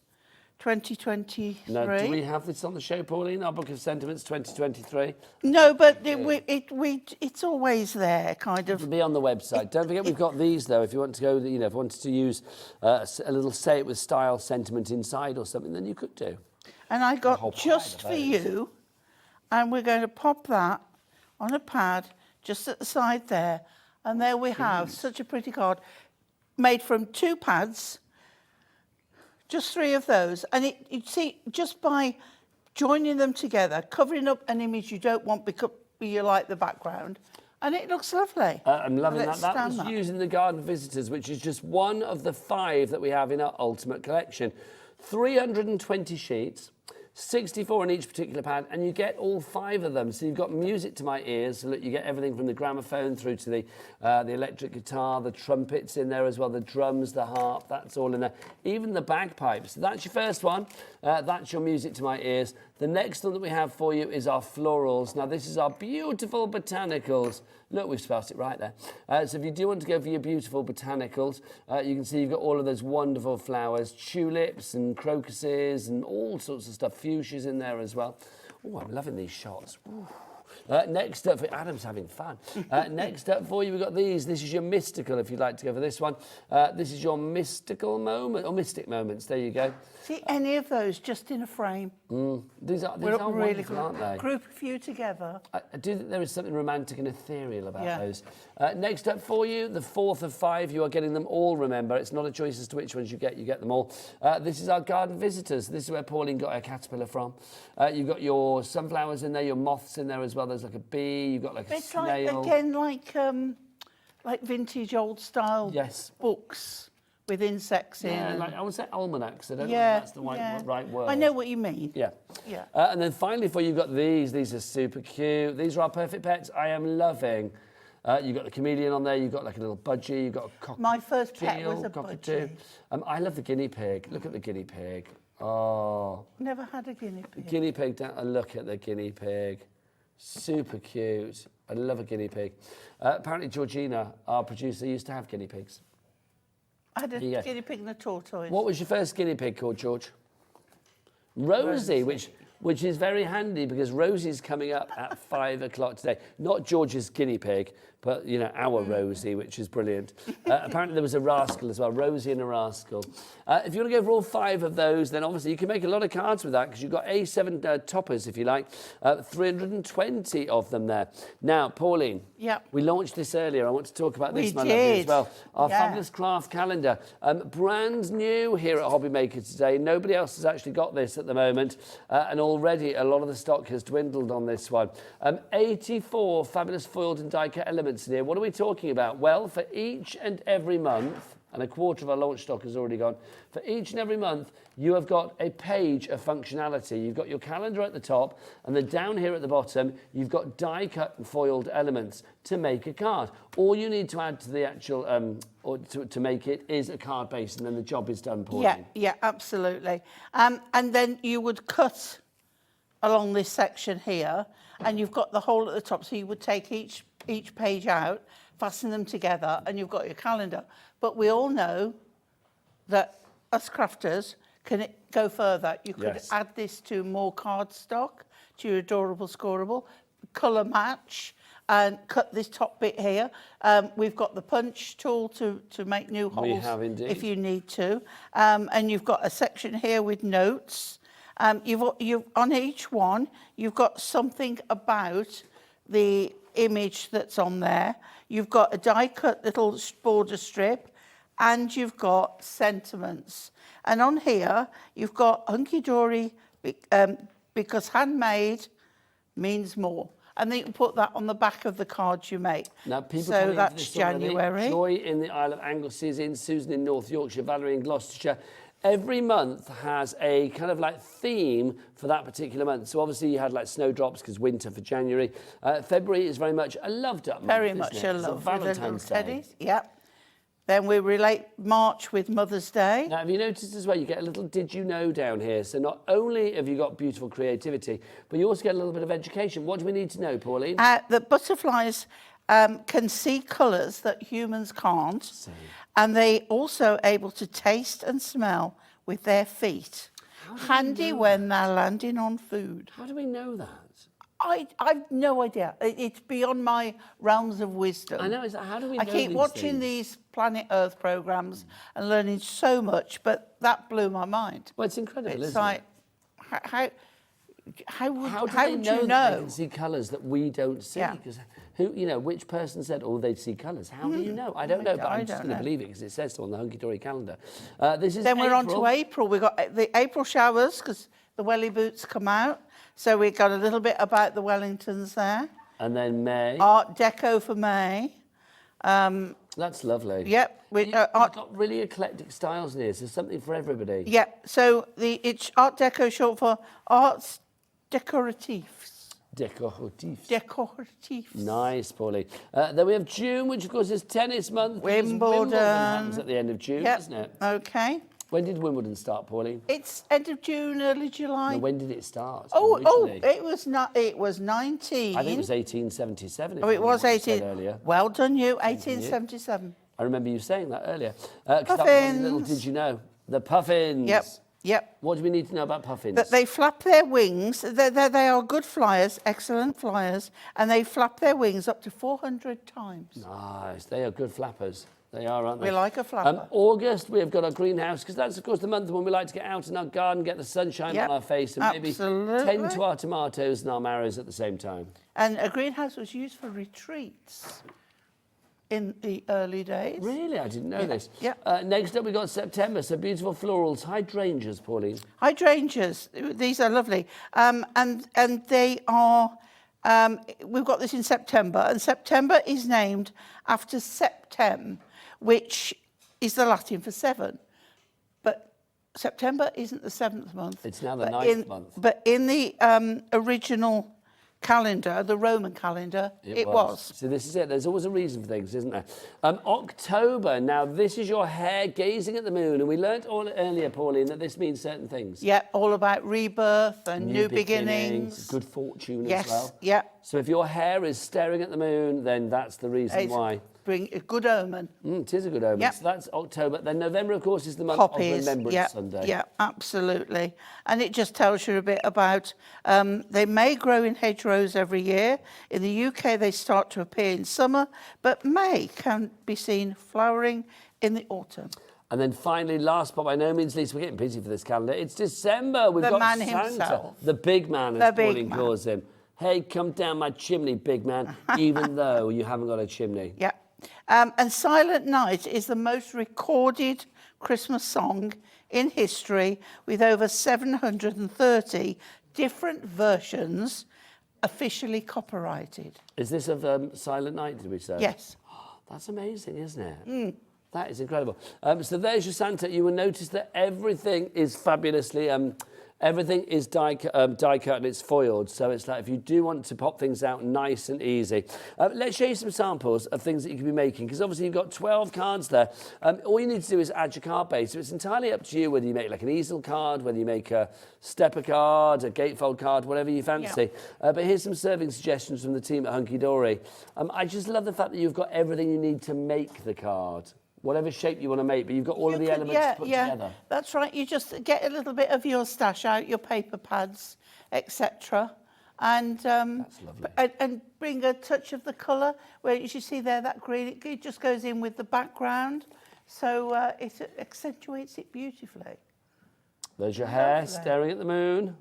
2023. No, do we have this on the show, Pauline? Our book of sentiments, 2023. No, but it's always there, kind of. It'll be on the website. Don't forget, we've got these though. If you want to go, if you wanted to use a little say it with style sentiment inside or something, then you could do. And I got just for you, and we're going to pop that on a pad just at the side there. And there we have such a pretty card made from 2 pads, just 3 of those. And you see, just by joining them together, covering up an image you don't want because you like the background, and it looks lovely. I'm loving that. That was using the Garden Visitors, which is just one of the 5 that we have in our ultimate collection. 320 sheets. 64 in each particular pad, and you get all 5 of them. So you've got Music to My Ears, so that you get everything from the gramophone through to the electric guitar, the trumpets in there as well, the drums, the harp, that's all in there. Even the bagpipes. So that's your first one. That's your Music to My Ears. The next one that we have for you is our florals. Now, this is our beautiful botanicals. Look, we've spelled it right there. So if you do want to go for your beautiful botanicals, you can see you've got all of those wonderful flowers, tulips and crocuses and all sorts of stuff, fuchsias in there as well. Oh, I'm loving these shots. Next up, Adam's having fun. Next up for you, we've got these. This is your mystical, if you'd like to go for this one. This is your mystical moment, or mystic moments. There you go. See any of those just in a frame? These are really wonderful, aren't they? Group a few together. I do think there is something romantic and ethereal about those. Next up for you, the 4th of 5. You are getting them all, remember. It's not a choice as to which ones you get them all. This is our Garden Visitors. This is where Pauline got her caterpillar from. You've got your sunflowers in there, your moths in there as well. There's like a bee, you've got like a snail. It's again, like vintage old style books with insects in. Yeah, like I would say almanacs. I don't know if that's the right word. I know what you mean. Yeah. And then finally for you, you've got these. These are super cute. These are our perfect pets. I am loving You've got the chameleon on there. You've got like a little budgie. You've got a cockatiel. My first pet was a cockatoo. budgie. I love the guinea pig. Look at the guinea pig. Oh. Never had a guinea pig. Guinea pig, look at the guinea pig. Super cute. I love a guinea pig. Apparently Georgina, our producer, used to have guinea pigs. I had a guinea pig and a tortoise. What was your first guinea pig called, George? Rosie, which is very handy because Rosie's coming up at 5 o'clock today. Not George's guinea pig, but, you know, our Rosie, which is brilliant. Apparently there was a rascal as well, Rosie and a rascal. If you want to go for all 5 of those, then obviously you can make a lot of cards with that because you've got A7 toppers, if you like, 320 of them there. Now, Pauline, we launched this earlier. I want to talk about this, my lovely, as well. Our fabulous craft calendar. Brand new here at HobbyMaker today. Nobody else has actually got this at the moment. And already a lot of the stock has dwindled on this one. 84 fabulous foiled and die-cut elements in here. What are we talking about? Well, for each and every month, and a quarter of our launch stock has already gone, for each and every month, you have got a page of functionality. You've got your calendar at the top, and then down here at the bottom, you've got die-cut and foiled elements to make a card. All you need to add to the actual, or to make it, is a card base, and then the job is done, Pauline. Yeah, absolutely. And then you would cut along this section here, and you've got the hole at the top, so you would take each page out, fasten them together, and you've got your calendar. But we all know that us crafters can go further. You could add this to more cardstock, to your adorable scoreable, colour match, and cut this top bit here. We've got the punch tool to make new holes. We have indeed. If you need to. And you've got a section here with notes. You've on each one, you've got something about the image that's on there. You've got a die-cut little border strip, and you've got sentiments. And on here, you've got Hunkydory, because handmade means more. And then you can put that on the back of the cards you make. Now, people so that's January. Joy in the Isle of Anglesey is in, Susan in North Yorkshire, Valerie in Gloucestershire. Every month has a kind of like theme for that particular month. So obviously you had like snowdrops because winter for January. February is very much a loved up month. Very much a love. Valentine's Day. Yep. Then we relate March with Mother's Day. Now, have you noticed as well, you get a little did you know down here. So not only have you got beautiful creativity, but you also get a little bit of education. What do we need to know, Pauline? That butterflies can see colours that humans can't. And they also able to taste and smell with their feet. Handy when they're landing on food. How do we know that? I've no idea. It's beyond my realms of wisdom. I know. How do we know I keep watching these Planet Earth programmes and learning so much, but that blew my mind. Well, it's incredible, it's isn't like, it? How would you know? They can see colours that we don't see? Because which person said, oh, they'd see colours? How do you know? I don't know, but I'm just going to believe it because it says so on the Hunkydory calendar. This is Then we're on to April. We've got the April showers because the welly boots come out. So we've got a little bit about the Wellingtons there. And then May. Art Deco for May. That's lovely. Yep. You've got really eclectic styles in here, so something for everybody. Yep. So it's Art Deco short for Arts Decoratifs. Decoratifs. Nice, Pauline. Then we have June, which of course is tennis month. Wimbledon. Happens at the end of June, doesn't it? Okay. When did Wimbledon start, Pauline? It's end of June, early July. No, when did it start? It was not. It was 19. I think it was 1877. Oh, it was 18. Earlier. Well done, you. 1877. I remember you saying that earlier. Puffins. Little did you know? The puffins. Yep. What do we need to know about puffins? That they flap their wings. They are good flyers, excellent flyers, and they flap their wings up to 400 times. Nice. They are good flappers. They are, aren't they? We like a flapper. August, we've got our greenhouse, because that's, of course, the month when we like to get out in our garden, get the sunshine on our face, and maybe tend to our tomatoes and our marrows at the same time. And a greenhouse was used for retreats in the early days. Really? I didn't know this. Yeah. Next up, we've got September, so beautiful florals. Hydrangeas, Pauline. Hydrangeas, these are lovely. And they are... we've got this in September, and September is named after septem, which is the Latin for 7. But September isn't the 7th month. It's now the 9th month. But in the original calendar, the Roman calendar, it was. So this is it. There's always a reason for things, isn't there? October. Now, this is your hare gazing at the moon. And we learnt all earlier, Pauline, that this means certain things. Yeah, all about rebirth and new beginnings. Good fortune Yes, as well. yeah. So if your hare is staring at the moon, then that's the reason why. Bring a good omen. It is a good omen. Yep. So that's October. Then November, of course, is the month Poppies, of Remembrance Sunday. Yeah, absolutely. And it just tells you a bit about, they may grow in hedgerows every year. In the UK, they start to appear in summer, but May can be seen flowering in the autumn. And then finally, last but by no means least, we're getting busy for this calendar. It's December. We've got man Santa, himself. the big man, as Pauline calls him. Hey, come down my chimney, big man, even though you haven't got a chimney. Yeah. And Silent Night is the most recorded Christmas song in history, with over 730 different versions officially copyrighted. Is this of Silent Night, did we say? Yes. That's amazing, isn't it? That is incredible. So there's your Santa. You will notice that everything is fabulously... everything is die cut and it's foiled, so it's like if you do want to pop things out nice and easy. Let's show you some samples of things that you can be making, because obviously you've got 12 cards there. All you need to do is add your card base, so it's entirely up to you whether you make like an easel card, whether you make a stepper card, a gatefold card, whatever you fancy. Yeah. But here's some serving suggestions from the team at Hunkydory. I just love the fact that you've got everything you need to make the card. Whatever shape you want to make, but you've got all of the elements put together. That's right. You just get a little bit of your stash out, your paper pads, etc. And that's lovely. And bring a touch of the colour. Where you see there, that green, it just goes in with the background, so it accentuates it beautifully. There's your hare staring at the moon,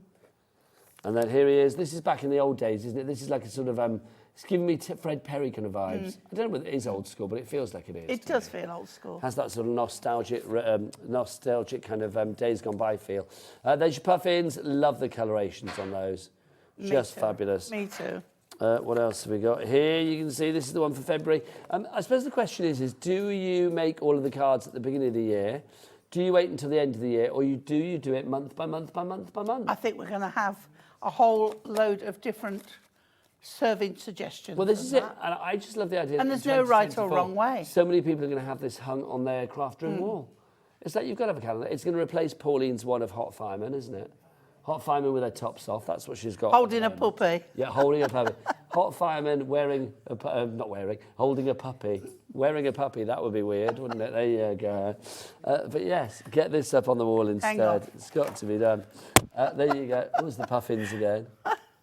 and then here he is. This is back in the old days, isn't it? This is like a sort of it's giving me Fred Perry kind of vibes. I don't know whether it is old school, but it feels like it is. It does feel old school. Has that sort of nostalgic kind of days gone by feel. There's your puffins. Love the colorations on those. Just fabulous. Me too. What else have we got here? You can see this is the one for February. I suppose the question is do you make all of the cards at the beginning of the year? Do you wait until the end of the year, or do you do it month by month by month by month? I think we're going to have a whole load of different serving suggestions. Well, this is it, and I just love the idea. And there's no right or wrong way. So many people are going to have this hung on their craft room wall. It's like you've got to have a calendar. It's going to replace Pauline's one of Hot Fireman, isn't it? Hot Fireman with her tops off. That's what she's got. Holding a puppy. Yeah, holding a puppy. Hot Fireman holding a puppy. Wearing a puppy. That would be weird, wouldn't it? There you go. But yes, get this up on the wall instead. It's got to be done. There you go. There's the puffins again.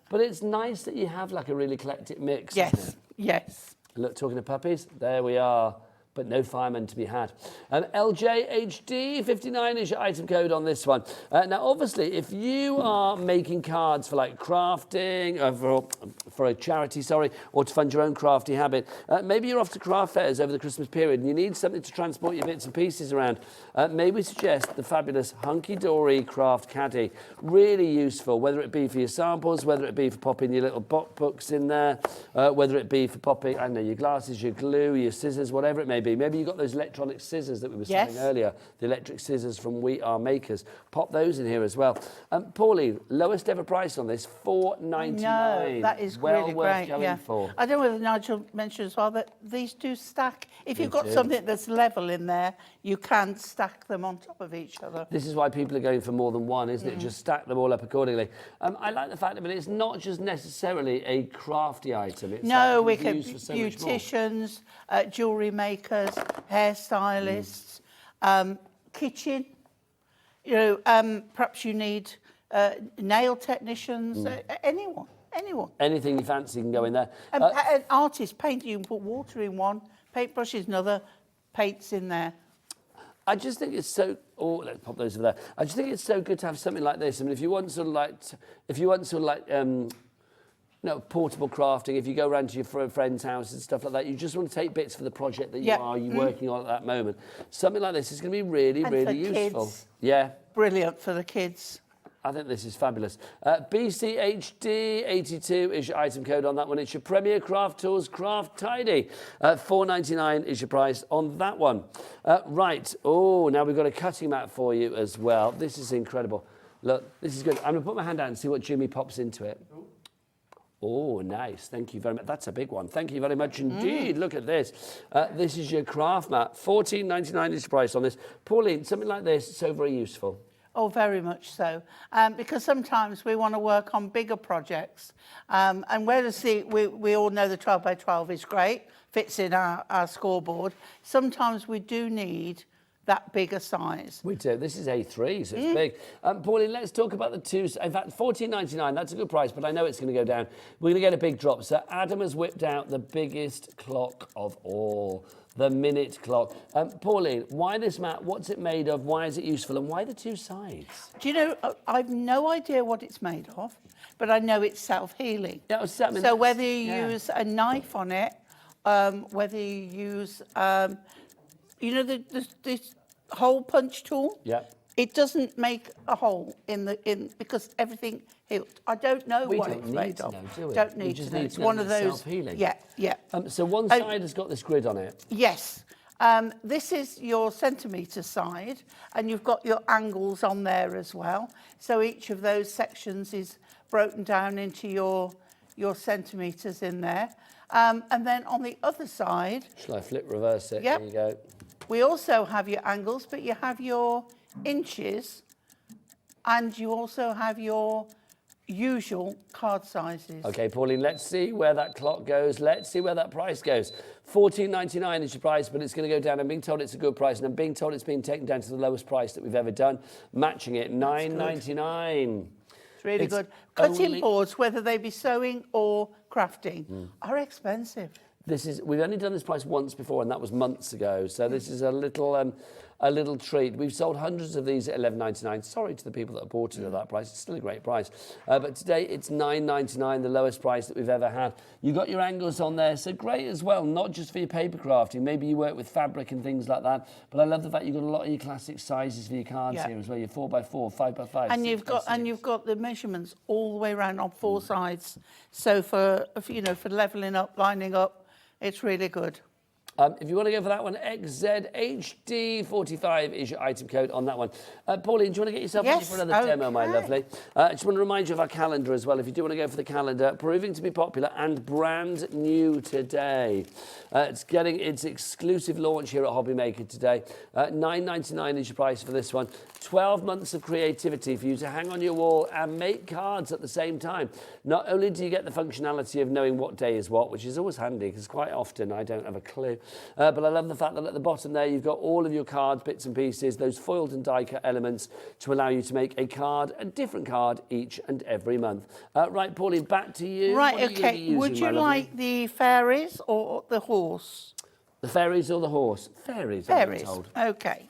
But it's nice that you have like a really eclectic mix. Yes, yes. Look, talking of puppies, there we are. But no firemen to be had. LJHD59 is your item code on this one. Now, obviously, if you are making cards for like crafting, for a charity, or to fund your own crafty habit, maybe you're off to craft fairs over the Christmas period and you need something to transport your bits and pieces around. May we suggest the fabulous Hunkydory Craft Caddy. Really useful, whether it be for your samples, whether it be for popping your little books in there, whether it be for popping, I don't know, your glasses, your glue, your scissors, whatever it may be. Maybe you've got those electronic scissors that we were saying earlier, the electric scissors from We Are Makers. Pop those in here as well. Pauline, lowest ever price on this, $4.99. No, that is really worth great. Going for. I don't know whether Nigel mentioned as well that these do stack. If you've got something that's level in there, you can stack them on top of each other. This is why people are going for more than one, isn't it? Just stack them all up accordingly. I like the fact that it's not just necessarily a crafty item. It's we can beauticians, jewellery makers, hairstylists, kitchen. Perhaps you need nail technicians. Anyone. Anything you fancy can go in there. An artist paint. You can put water in one, paintbrushes another, paints in there. I just think it's so. Oh, let's pop those over there. I just think it's so good to have something like this. I mean, if you want portable crafting, if you go around to your friend's house and stuff like that, you just want to take bits for the project that you're working on at that moment. Something like this is going to be really, really useful. Kids. Yeah. Brilliant for the kids. I think this is fabulous. BCHD82 is your item code on that one. It's your Premier Craft Tools Craft Tidy. $4.99 is your price on that one. Right. Oh, now we've got a cutting mat for you as well. This is incredible. Look, this is good. I'm going to put my hand out and see what Jimmy pops into it. Oh, nice. Thank you very much. That's a big one. Thank you very much indeed. Look at this. This is your craft mat. $14.99 is the price on this. Pauline, something like this, it's so very useful. Oh, very much so. Because sometimes we want to work on bigger projects. And whereas we all know the 12 by 12 is great, fits in our scoreboard, sometimes we do need that bigger size. We do. This is A3, so it's big. Pauline, let's talk about the two. In fact, $14.99, that's a good price, but I know it's going to go down. We're going to get a big drop. So Adam has whipped out the biggest clock of all, the minute clock. Pauline, why this mat? What's it made of? Why is it useful? And why the two sides? Do you know, I've no idea what it's made of, but I know it's self-healing. Yeah, so whether you use a knife on it, whether you use, you know, this hole punch tool? Yeah. It doesn't make a hole because everything healed. I don't know what it's made of. Don't need to know. It's one of those. Self-healing. Yeah, yeah. So one side has got this grid on it. Yes. This is your centimetre side, and you've got your angles on there as well. So each of those sections is broken down into your centimetres in there. And then on the other side... Shall I flip reverse it? Yep. There you go. We also have your angles, but you have your inches, and you also have your usual card sizes. Okay, Pauline, let's see where that clock goes. Let's see where that price goes. $14.99 is your price, but it's going to go down. I'm being told it's a good price, and I'm being told it's been taken down to the lowest price that we've ever done, matching it, $9.99. It's really good. Cutting boards, whether they be sewing or crafting, are expensive. We've only done this price once before, and that was months ago. So this is a little treat. We've sold hundreds of these at $11.99. Sorry to the people that have bought it at that price. It's still a great price. But today it's $9.99, the lowest price that we've ever had. You've got your angles on there, so great as well, not just for your paper crafting. Maybe you work with fabric and things like that. But I love the fact you've got a lot of your classic sizes for your cards here as well. Your 4x4, 5x5. And you've got the measurements all the way around on four sides. So for leveling up, lining up, it's really good. If you want to go for that one, XZHD45 is your item code on that one. Pauline, do you want to get yourself ready for another demo, my lovely? I just want to remind you of our calendar as well. If you do want to go for the calendar, proving to be popular and brand new today. It's getting its exclusive launch here at HobbyMaker today. $9.99 is your price for this one. 12 months of creativity for you to hang on your wall and make cards at the same time. Not only do you get the functionality of knowing what day is what, which is always handy because quite often I don't have a clue. But I love the fact that at the bottom there you've got all of your cards, bits and pieces, those foiled and die cut elements to allow you to make a card, a different card each and every month. Right, Pauline, back to you. Right, okay. Would you like the fairies or the horse? The fairies or the horse? Fairies, I'm told. Okay.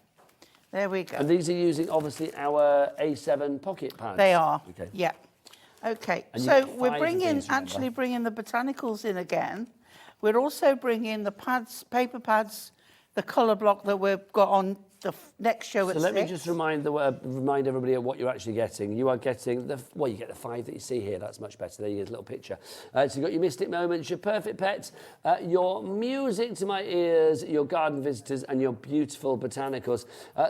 There we go. And these are using, obviously, our A7 pocket pads. They are, okay. Yeah. Okay, so we're bringing the botanicals in again. We're also bringing the pads, paper pads, the colour block that we've got on the next show at 6. So let me just remind everybody of what you're actually getting. You are getting you get the 5 that you see here. That's much better. There you go, a little picture. So you've got your Mystic Moments, your Perfect Pets, your Music to My Ears, your Garden Visitors, and your beautiful botanicals.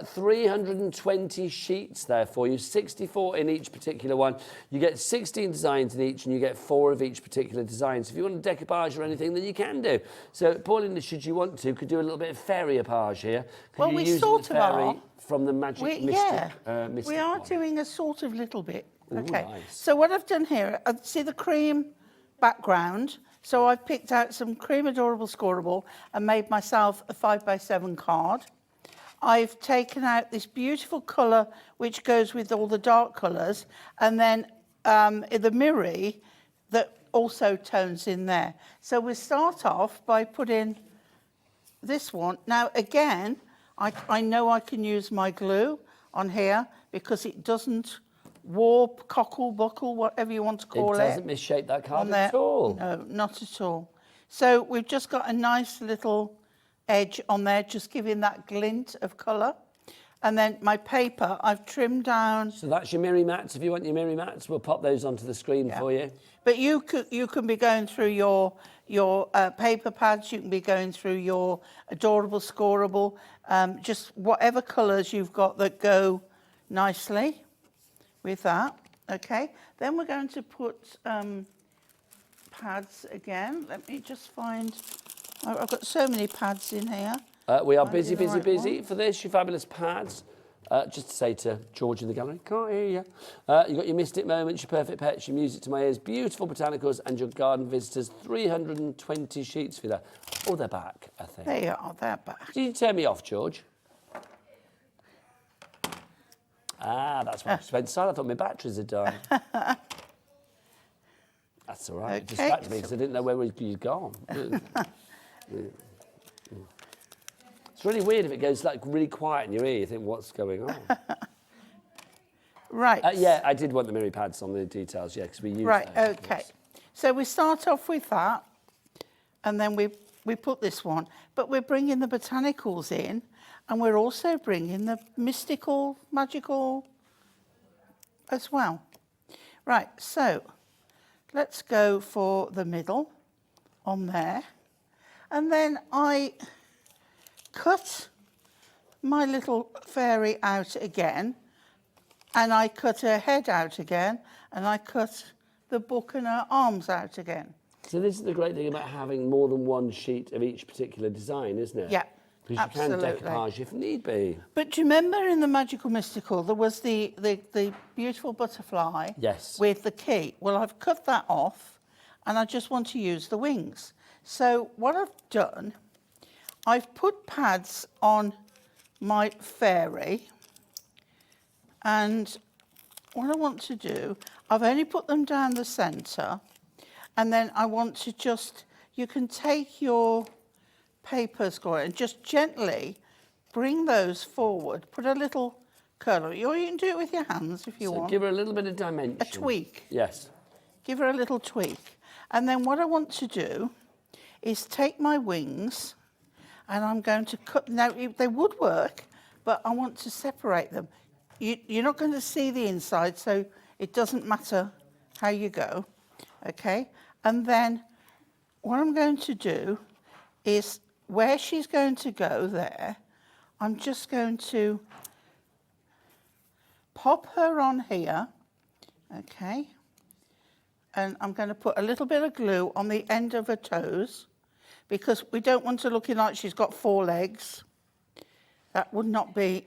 320 sheets there for you, 64 in each particular one. You get 16 designs in each, and you get 4 of each particular design. So if you want a decoupage or anything, then you can do. So Pauline, should you want to, could do a little bit of fairyapage here. Well, we sort of are. From the Magic Mystic. We are doing a sort of little bit. Ooh, okay. Nice. So what I've done here, see the cream background. So I've picked out some cream adorable scoreable and made myself a 5x7 card. I've taken out this beautiful colour which goes with all the dark colours, and then the mirror that also tones in there. So we start off by putting this one. Now again, I know I can use my glue on here because it doesn't warp, cockle, buckle, whatever you want to call it. It doesn't misshape that card at all. No, not at all. So we've just got a nice little edge on there, just giving that glint of colour. And then my paper, I've trimmed down. So that's your Miri mats. If you want your Miri mats, we'll pop those onto the screen for you. But you can be going through your paper pads. You can be going through your adorable scoreable. Just whatever colours you've got that go nicely with that. Okay. Then we're going to put pads again. Let me just find, I've got so many pads in here. We are Find busy, the busy, right busy one. for this, your fabulous pads. Just to say to George in the gallery, can't hear you. You've got your Mystic Moments, your Perfect Pets, your Music to My Ears, beautiful botanicals, and your Garden Visitors. 320 sheets for you there. Oh, they're back, I think. They are, they're back. Did you turn me off, George? Ah, that's why I just went silent. I thought my batteries had died. That's all right. It Okay, distracted me because I didn't know where you'd gone. It's really weird if it goes like really quiet in your ear. You think, what's going on? Right. Yeah, I did want the mirror pads on the details, yeah, because we use Right, those, of okay. course. So we start off with that, and then we put this one, but we're bringing the botanicals in, and we're also bringing the mystical, magical as well. Right, so let's go for the middle on there, and then I cut my little fairy out again, and I cut her head out again, and I cut the book and her arms out again. So this is the great thing about having more than one sheet of each particular design, isn't it? Yeah, because you can absolutely. decoupage if need be. But do you remember in the Magical Mystical, there was the beautiful butterfly Yes. with the key? Well, I've cut that off, and I just want to use the wings. So what I've done, I've put pads on my fairy, and what I want to do, I've only put them down the centre, and then I want to just, you can take your paper score and just gently bring those forward, put a little curl, or you can do it with your hands if you So want. give her a little bit of dimension. A tweak. Yes. Give her a little tweak. And then what I want to do is take my wings, and I'm going to cut. Now, they would work, but I want to separate them. You're not going to see the inside, so it doesn't matter how you go, okay? And then what I'm going to do is where she's going to go there, I'm just going to pop her on here, okay? And I'm going to put a little bit of glue on the end of her toes, because we don't want her looking like she's got 4 legs. That would not be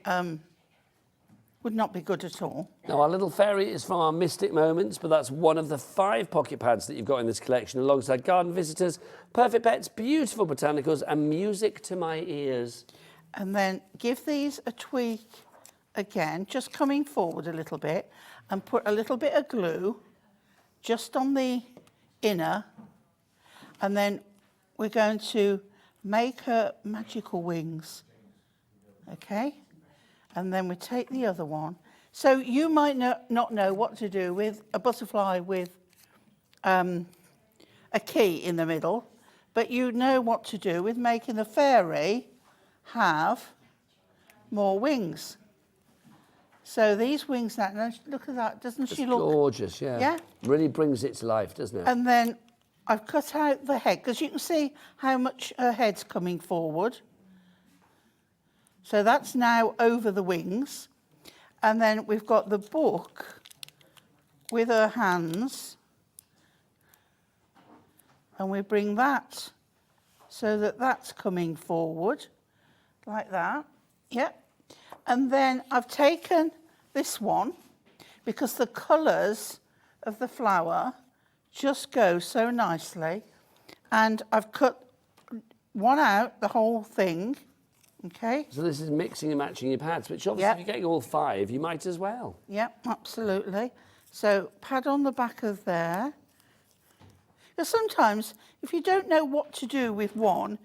good at all. Now, our little fairy is from our Mystic Moments, but that's one of the 5 pocket pads that you've got in this collection, alongside Garden Visitors, Perfect Pets, beautiful botanicals, and Music to My Ears. And then give these a tweak again, just coming forward a little bit, and put a little bit of glue just on the inner, and then we're going to make her magical wings, okay? And then we take the other one. So you might not know what to do with a butterfly with a key in the middle, but you know what to do with making the fairy have more wings. So these wings now, look at that, doesn't she look gorgeous, yeah. Yeah. Really brings it to life, doesn't it? And then I've cut out the head, because you can see how much her head's coming forward. So that's now over the wings. And then we've got the book with her hands. And we bring that so that that's coming forward, like that. Yep. And then I've taken this one, because the colours of the flower just go so nicely. And I've cut one out, the whole thing, okay? So this is mixing and matching your pads, which obviously Yep. if you're getting all 5, you might as well. Yep, absolutely. So pad on the back of there. Because sometimes, if you don't know what to do with one,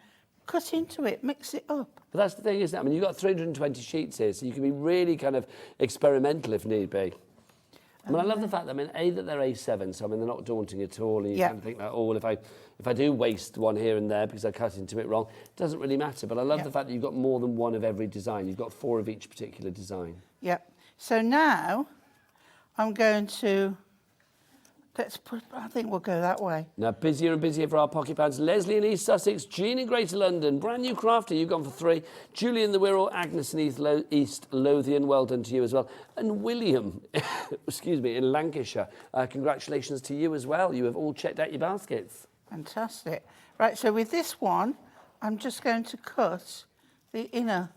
cut into it, mix it up. But that's the thing, isn't it? I mean, you've got 320 sheets here, so you can be really kind of experimental if need be. I mean, I love the fact that, I mean, A, that they're A7, so I mean, they're not daunting at all. And you kind of think that, oh, well, if I do waste one here and there because I cut into it wrong, it doesn't really matter. But I love the fact that you've got more than one of every design. You've got 4 of each particular design. Yep. So now I'm going to I think we'll go that way. Now, busier and busier for our pocket pads. Leslie in East Sussex, Jean in Greater London, brand new crafter, you've gone for 3. Julie in the Wirral, Agnes in East Lothian, well done to you as well. And William, excuse me, in Lancashire, congratulations to you as well. You have all checked out your baskets. Fantastic. Right, so with this one, I'm just going to cut the inner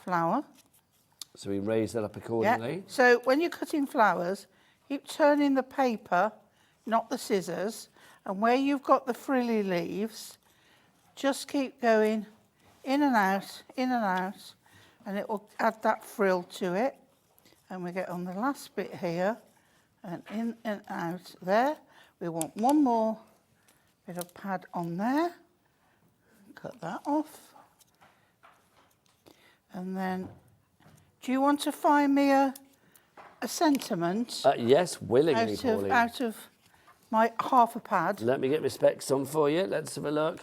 flower. So we raise that up accordingly. Yeah. So when you're cutting flowers, keep turning the paper, not the scissors, and where you've got the frilly leaves, just keep going in and out, and it will add that frill to it. And we get on the last bit here, and in and out there. We want one more bit of pad on there. Cut that off. And then, do you want to find me a sentiment? Yes, willingly, Pauline. Out of my half a pad. Let me get my specs on for you. Let's have a look.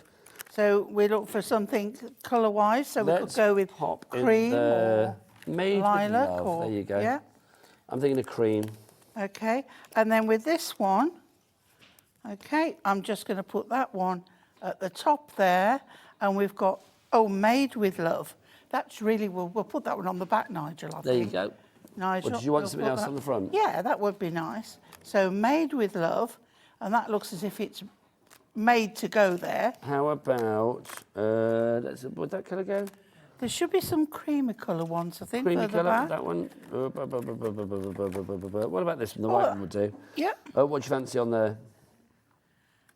So we look for something colour-wise. So we could go with cream or lilac. Or, there you go. Yeah. I'm thinking of cream. Okay. And then with this one, okay, I'm just going to put that one at the top there. And we've got, Made with Love. That's really, we'll put that one on the back, Nigel, I think. There you go. Nigel, or did you want something else on the front? Yeah, that would be nice. So Made with Love, and that looks as if it's made to go there. How about, would that colour go? There should be some creamy colour ones, I think. Creamy colour, back. that one. What about this one? The white one would do. Yeah. What do you fancy on there?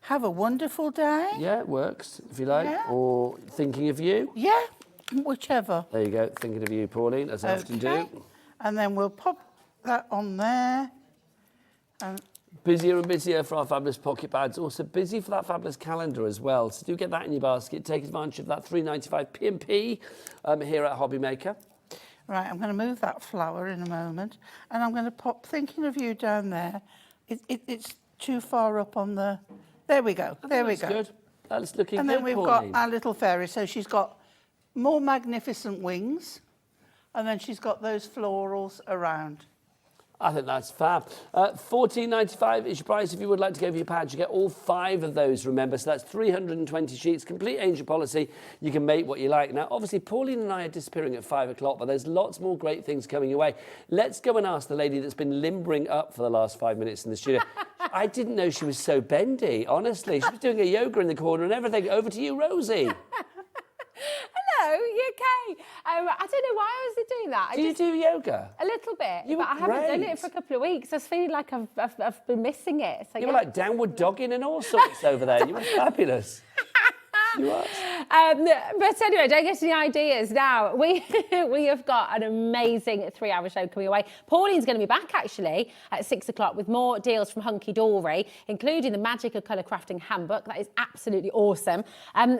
Have a wonderful day. Yeah, it works, if you like. Yeah. Or Thinking of You. Yeah, whichever. There you go, Thinking of You, Pauline, as I often do. And then we'll pop that on there. And busier and busier for our fabulous pocket pads. Also busy for that fabulous calendar as well. So do get that in your basket. Take advantage of that £3.95 P&P here at HobbyMaker. Right, I'm going to move that flower in a moment. And I'm going to pop Thinking of You down there. It's too far up on the... There we go. There we go. Good. That's looking good, And then we've Pauline. got our little fairy. So she's got more magnificent wings. And then she's got those florals around. I think that's fab. $14.95 is your price if you would like to go for your pads. You get all 5 of those, remember. So that's 320 sheets, complete angel policy. You can make what you like. Now, obviously, Pauline and I are disappearing at 5 o'clock, but there's lots more great things coming your way. Let's go and ask the lady that's been limbering up for the last 5 minutes in the studio. I didn't know she was so bendy, honestly. She was doing a yoga in the corner and everything. Over to you, Rosie. Hello, you okay? I don't know why I was doing that. Do you do yoga? A little bit, You were but I haven't done great. it for a couple of weeks. I was feeling like I've been missing it. So You were like downward dogging and all sorts over there. You were fabulous. You was. But anyway, don't get any ideas now. We have got an amazing 3-hour show coming away. Pauline's going to be back actually at 6 o'clock with more deals from Hunkydory, including the Magic of Colour Crafting Handbook. That is absolutely awesome.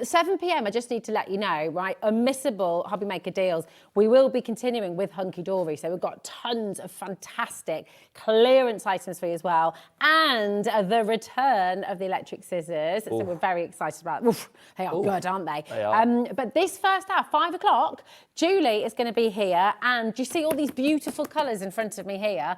7 p.m. I just need to let you know, right? Unmissable HobbyMaker deals. We will be continuing with Hunkydory, so we've got tons of fantastic clearance items for you as well, and the return of the electric scissors. So we're very excited about. Oof, they are good, aren't they? They are. But this first hour, 5 o'clock, Julie is going to be here, and do you see all these beautiful colours in front of me here?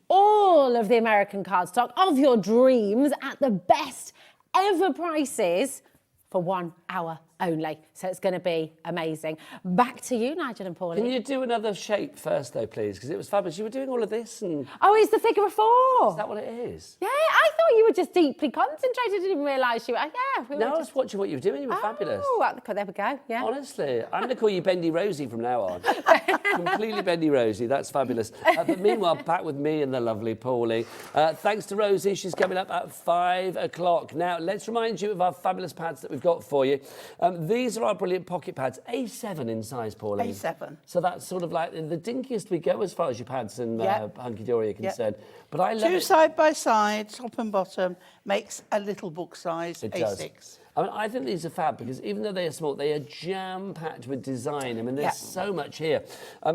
All of the American cardstock of your dreams at the best ever prices for 1 hour only. So it's going to be amazing. Back to you, Nigel and Pauline. Can you do another shape first, though, please? Because it was fabulous. You were doing all of this and... Oh, it's the figure of 4. Is that what it is? Yeah, I thought you were just deeply concentrated. I didn't realise you were... Yeah. We No, were I was watching what you were doing. You were fabulous. Oh, well, there we go, yeah. Honestly, I'm going to call you Bendy Rosie from now on. Completely Bendy Rosie. That's fabulous. But meanwhile, back with me and the lovely Pauline. Thanks to Rosie. She's coming up at 5 o'clock. Now, let's remind you of our fabulous pads that we've got for you. These are our brilliant pocket pads. A7 in size, Pauline. A7. So that's sort of like the dinkiest we go as far as your pads and Hunkydory are concerned. But I love Two it. side by side, top and bottom, makes a little book size It A6. does. I mean, I think these are fab because even though they are small, they are jam-packed with design. I mean, there's so much here.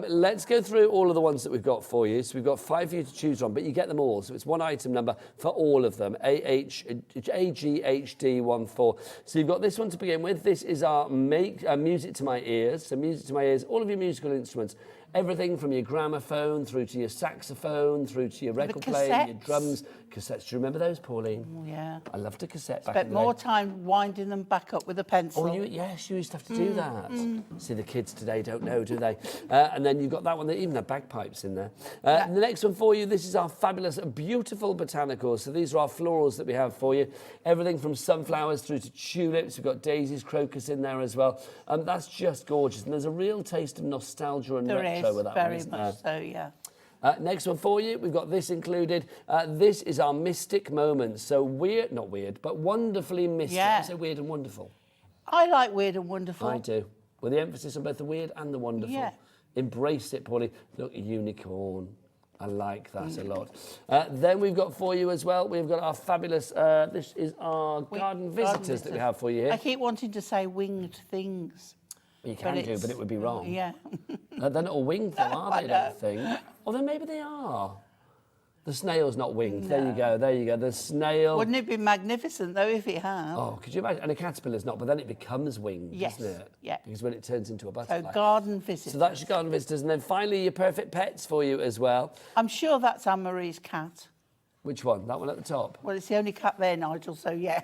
Let's go through all of the ones that we've got for you. So we've got 5 for you to choose from, but you get them all. So it's one item number for all of them, AGHD14. So you've got this one to begin with. This is our Music to My Ears. So Music to My Ears, all of your musical instruments. everything from your gramophone through to your saxophone, through to your record player, your drums, cassettes. Do you remember those, Pauline? Oh, yeah. I loved a cassette back Spent in the day. more time winding them back up with a pencil. Oh, yes, you used to have to do that. See, the kids today don't know, do they? And then you've got that one that even had bagpipes in there. The next one for you, this is our fabulous, beautiful botanicals. So these are our florals that we have for you. Everything from sunflowers through to tulips. We've got daisies, crocus in there as well. That's just gorgeous. And there's a real taste of nostalgia and retro with that one, very isn't much there? so, yeah. Next one for you, we've got this included. This is our mystic moments. So weird, not weird, but wonderfully mystic. Yeah. I say weird and wonderful. I like weird and wonderful. I do. With the emphasis on both the weird and the wonderful. Yeah. Embrace it, Pauline. Look, a unicorn. I like that a lot. Then we've got for you as well, we've got our fabulous, this is our garden visitors that we have for you here. I keep wanting to say winged things. You can do, but it would be wrong. Yeah. They're not all winged though, are they, I don't think? Although maybe they are. The snail's not winged. No. There you go. The snail. Wouldn't it be magnificent, though, if it had? Oh, could you imagine? And a caterpillar's not, but then it becomes winged, Yes, doesn't it? yeah. Because when it turns into a So butterfly. garden visitors. So that's your garden visitors. And then finally, your perfect pets for you as well. I'm sure that's Anne-Marie's cat. Which one? That one at the top? Well, it's the only cat there, Nigel, so yeah.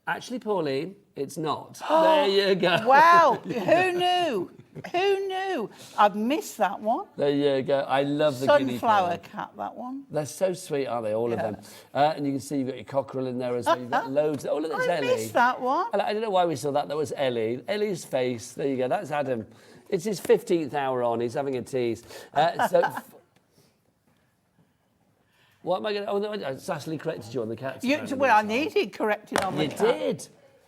Actually, Pauline, it's not. There you go. Wow, who knew? Who knew? I've missed that one. There you go. I love the guinea Sunflower pig. cat, that one. They're so sweet, aren't they? All of them. And you can see you've got your cockerel in there as well. You've got loads. Oh, look, that's I Ellie. missed that one. I don't know why we saw that. That was Ellie. Ellie's face. There you go. That's Adam. It's his 15th hour on. He's having a tease. What am I going to... I Cecily corrected you on the cats. Well, I needed correcting on the cat. You did.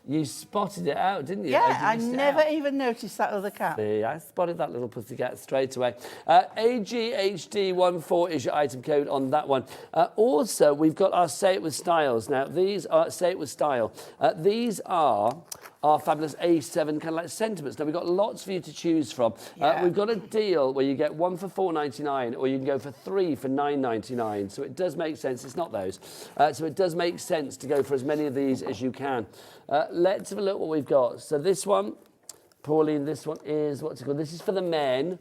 You spotted it out, didn't you? Yeah, I never even noticed that other cat. See, I spotted that little pussycat straight away. AGHD14 is your item code on that one. Also, we've got our Say It With Styles. Now, these are Say It With Style. These are our fabulous A7 kind of like sentiments. Now, we've got lots for you to choose from. Yeah. We've got a deal where you get one for £4.99 or you can go for three for £9.99. So it does make sense. It's not those. So it does make sense to go for as many of these as you can. Let's have a look what we've got. So this one, Pauline, this one is, what's it called? This is for the men.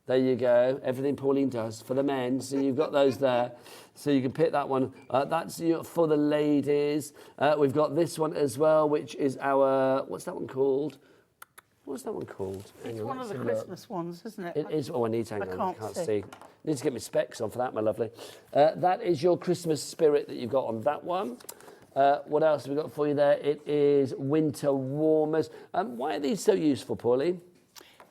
There you go. Everything Pauline does for the men. So you've got those there. So you can pick that one. That's for the ladies. We've got this one as well, which is our, what's that one called? What's that one called? It's one of the Christmas ones, isn't it? It is. Oh, I need to hang on. I can't see. Need to get my specs on for that, my lovely. That is your Christmas spirit that you've got on that one. What else have we got for you there? It is winter warmers. Why are these so useful, Pauline?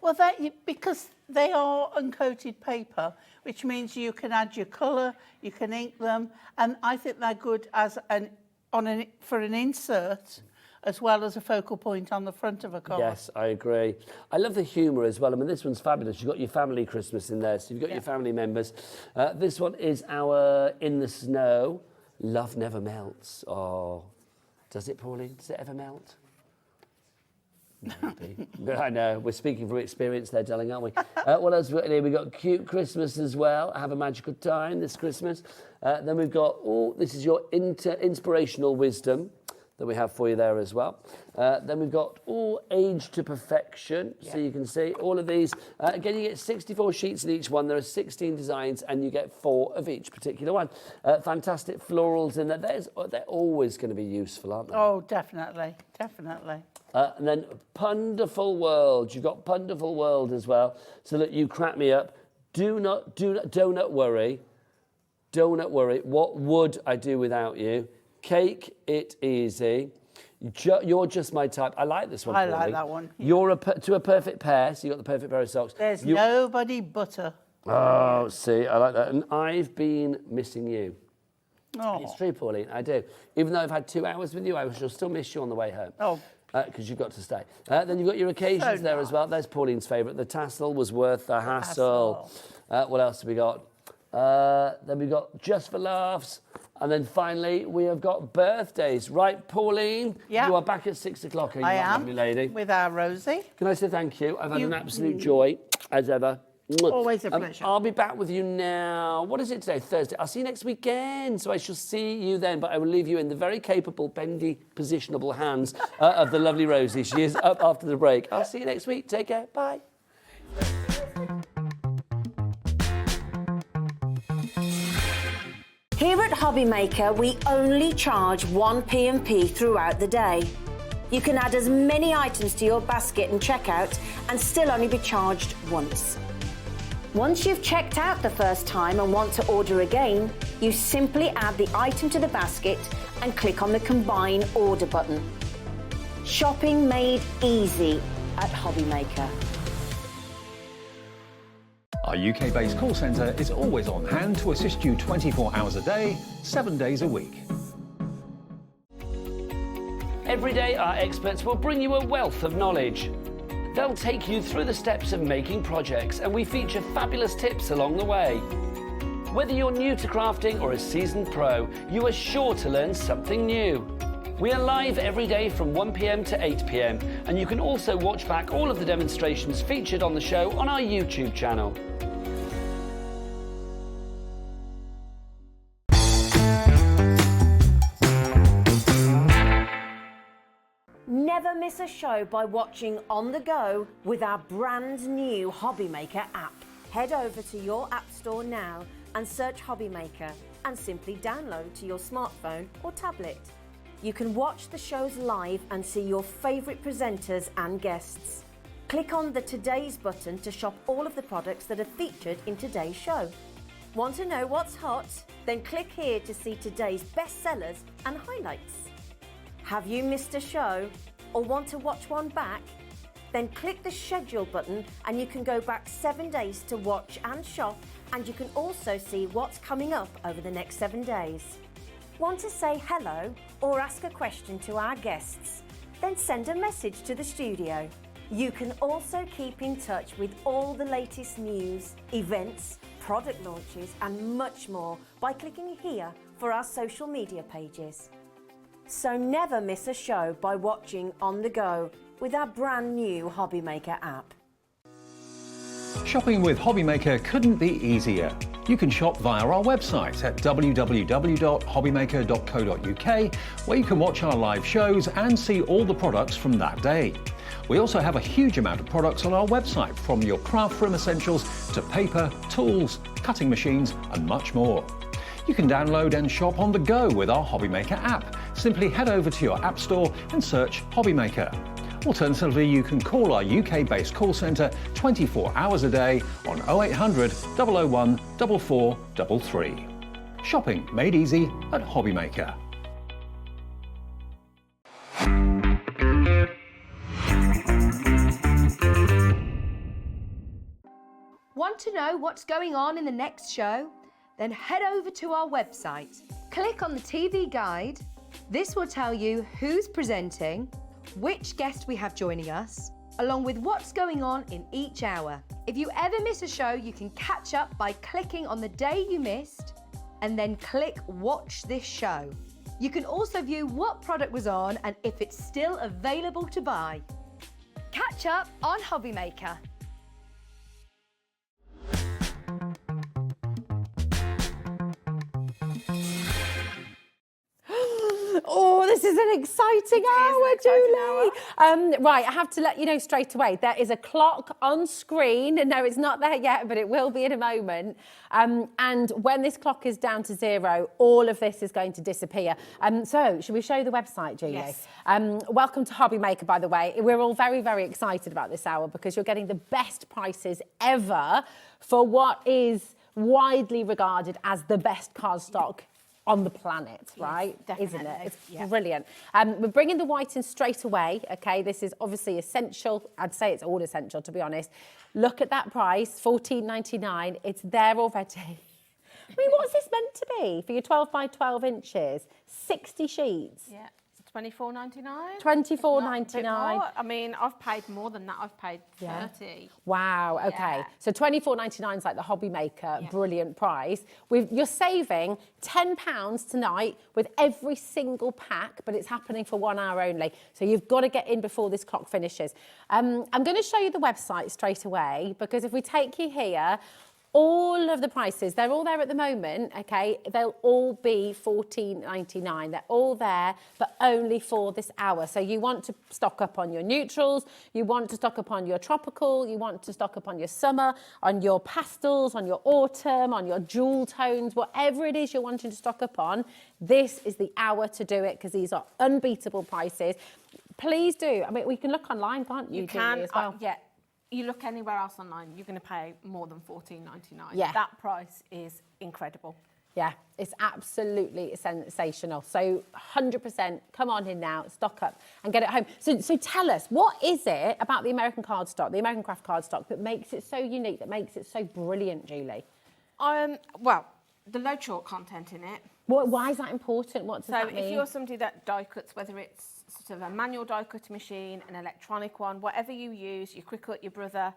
Well, because they are uncoated paper, which means you can add your colour, you can ink them, and I think they're good as for an insert, as well as a focal point on the front of a card. Yes, I agree. I love the humour as well. I mean, this one's fabulous. You've got your family Christmas in there, so you've got your family members. This one is our In the Snow. Love never melts. Oh, does it, Pauline? Does it ever melt? Maybe. I know, we're speaking from experience there, darling, aren't we? What else have we got here? We've got Cute Christmas as well. Have a magical time this Christmas. Then we've got, this is your inspirational wisdom that we have for you there as well. Then we've got Age to Perfection. So you can see all of these. Again, you get 64 sheets in each one. There are 16 designs and you get 4 of each particular one. Fantastic florals in there. They're always going to be useful, aren't they? Oh, definitely, definitely. And then Punderful World. You've got Punderful World as well. So that you crack me up. Do not worry. Don't worry. What would I do without you? Cake it easy. You're just my type. I like this one. I like that one. You're to a perfect pair. So you got the perfect pair of socks. There's nobody but her. Oh, see, I like that. And I've been missing you. Oh. It's true, Pauline. I do. Even though I've had 2 hours with you, I shall still miss you on the way home. Oh. Because you've got to stay. Then you've got your occasions there as well. There's Pauline's favourite. The tassel was worth the hassle. What else have we got? Then we've got Just for Laughs. And then finally, we have got birthdays. Right, Pauline? Yeah. You are back at 6 o'clock, are you, I am, lovely lady? with our Rosie. Can I say thank you? I've had an absolute joy, as ever. Always a pleasure. I'll be back with you now. What is it today? Thursday. I'll see you next weekend. So I shall see you then. But I will leave you in the very capable, bendy, positionable hands of the lovely Rosie. She is up after the break. I'll see you next week. Take care. Bye. Here at HobbyMaker, we only charge one P&P throughout the day. You can add as many items to your basket and checkout and still only be charged once. Once you've checked out the first time and want to order again, you simply add the item to the basket and click on the Combine Order button. Shopping made easy at HobbyMaker. Our UK-based call centre is always on hand to assist you 24 hours a day, 7 days a week. Every day, our experts will bring you a wealth of knowledge. They'll take you through the steps of making projects, and we feature fabulous tips along the way. Whether you're new to crafting or a seasoned pro, you are sure to learn something new. We are live every day from 1 p.m. to 8 p.m, and you can also watch back all of the demonstrations featured on the show on our YouTube channel. Never miss a show by watching on the go with our brand new HobbyMaker app. Head over to your app store now and search HobbyMaker and simply download to your smartphone or tablet. You can watch the shows live and see your favourite presenters and guests. Click on the Today's button to shop all of the products that are featured in today's show. Want to know what's hot? Then click here to see today's bestsellers and highlights. Have you missed a show or want to watch one back? Then click the schedule button and you can go back 7 days to watch and shop, and you can also see what's coming up over the next 7 days. Want to say hello or ask a question to our guests? Then send a message to the studio. You can also keep in touch with all the latest news, events, product launches and much more by clicking here for our social media pages. So never miss a show by watching on the go with our brand new HobbyMaker app. Shopping with HobbyMaker couldn't be easier. You can shop via our website at www.hobbymaker.co.uk, where you can watch our live shows and see all the products from that day. We also have a huge amount of products on our website, from your craft room essentials to paper, tools, cutting machines and much more. You can download and shop on the go with our HobbyMaker app. Simply head over to your app store and search HobbyMaker. Alternatively, you can call our UK-based call centre 24 hours a day on 0800 001 4433. Shopping made easy at HobbyMaker. Want to know what's going on in the next show? Then head over to our website. Click on the TV guide. This will tell you who's presenting, which guest we have joining us, along with what's going on in each hour. If you ever miss a show, you can catch up by clicking on the day you missed and then click Watch This Show. You can also view what product was on and if it's still available to buy. Catch up on HobbyMaker. Oh, this is an exciting hour, Julie. Right, I have to let you know straight away, there is a clock on screen. No, it's not there yet, but it will be in a moment. And when this clock is down to 0, all of this is going to disappear. So, should we show the website, Julie? Yes. Welcome to HobbyMaker, by the way. We're all very, very excited about this hour because you're getting the best prices ever for what is widely regarded as the best cardstock on the planet, right? Definitely. Isn't it? It's Yeah. brilliant. We're bringing the white in straight away, okay? This is obviously essential. I'd say it's all essential, to be honest. Look at that price, $14.99. It's there already. I mean, what's this meant to be for your 12 by 12 inches? 60 sheets. Yeah. $24.99. $24.99. I mean, I've paid more than that. I've paid 30. Wow, okay. Yeah. So $24.99 is like the HobbyMaker brilliant price. You're saving £10 tonight with every single pack, but it's happening for 1 hour only. So you've got to get in before this clock finishes. I'm going to show you the website straight away, because if we take you here, all of the prices, they're all there at the moment, okay? They'll all be $14.99. They're all there, but only for this hour. So you want to stock up on your neutrals, you want to stock up on your tropical, you want to stock up on your summer, on your pastels, on your autumn, on your jewel tones, whatever it is you're wanting to stock up on, this is the hour to do it because these are unbeatable prices. Please do. I mean, we can look online, can't you? You can, Julie, as well? yeah. You look anywhere else online, you're going to pay more than $14.99. Yeah. That price is incredible. Yeah, it's absolutely sensational. So 100%, come on in now, stock up and get it home. So tell us, what is it about the American cardstock, the American craft cardstock that makes it so unique, that makes it so brilliant, Julie? Well, the low chalk content in it. Why is that important? What does that mean? So if you're somebody that die cuts, whether it's sort of a manual die cutting machine, an electronic one, whatever you use, your Cricut, your brother,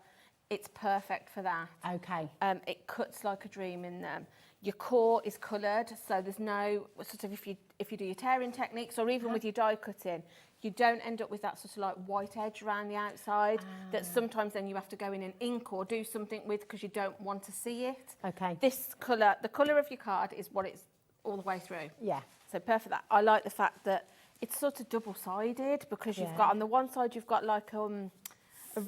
it's perfect for that. Okay. It cuts like a dream in them. Your core is coloured, so there's no sort of, if you do your tearing techniques or even with your die cutting, you don't end up with that sort of like white edge around the outside that sometimes then you have to go in and ink or do something with because you don't want to see it. Okay. This colour, the colour of your card is what it's all the way through. Yeah. So perfect that. I like the fact that it's sort of double-sided because you've got on the one side you've got like a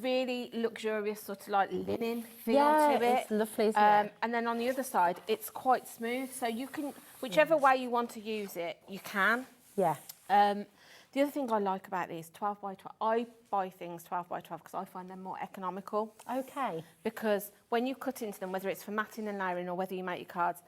really luxurious sort of like linen feel to it. It's lovely, isn't it? And then on the other side it's quite smooth, so you can whichever way you want to use it, you can. Yeah. The other thing I like about these 12 by 12, I buy things 12 by 12 because I find them more economical. Okay. Because when you cut into them, whether it's for matting and layering or whether you make your cards,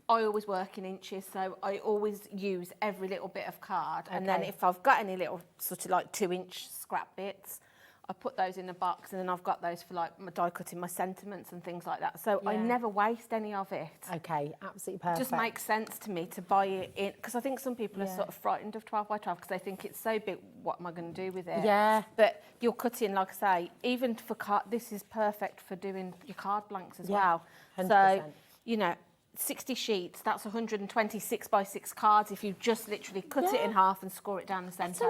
I always work in inches, so I always use every little bit of card. And then if I've got any little sort of like 2-inch scrap bits, I put those in a box, and then I've got those for like my die cutting, my sentiments and things like that. So I never waste any of it. Okay, absolutely perfect. It just makes sense to me to buy it in, because I think some people are sort of frightened of 12 by 12 because they think it's so big, what am I going to do with it? Yeah. But you're cutting, like I say, even for card, this is perfect for doing your card blanks as well. 100%. So, you know, 60 sheets, that's 126 by 6 cards if you just literally cut it in half and score it down the centre.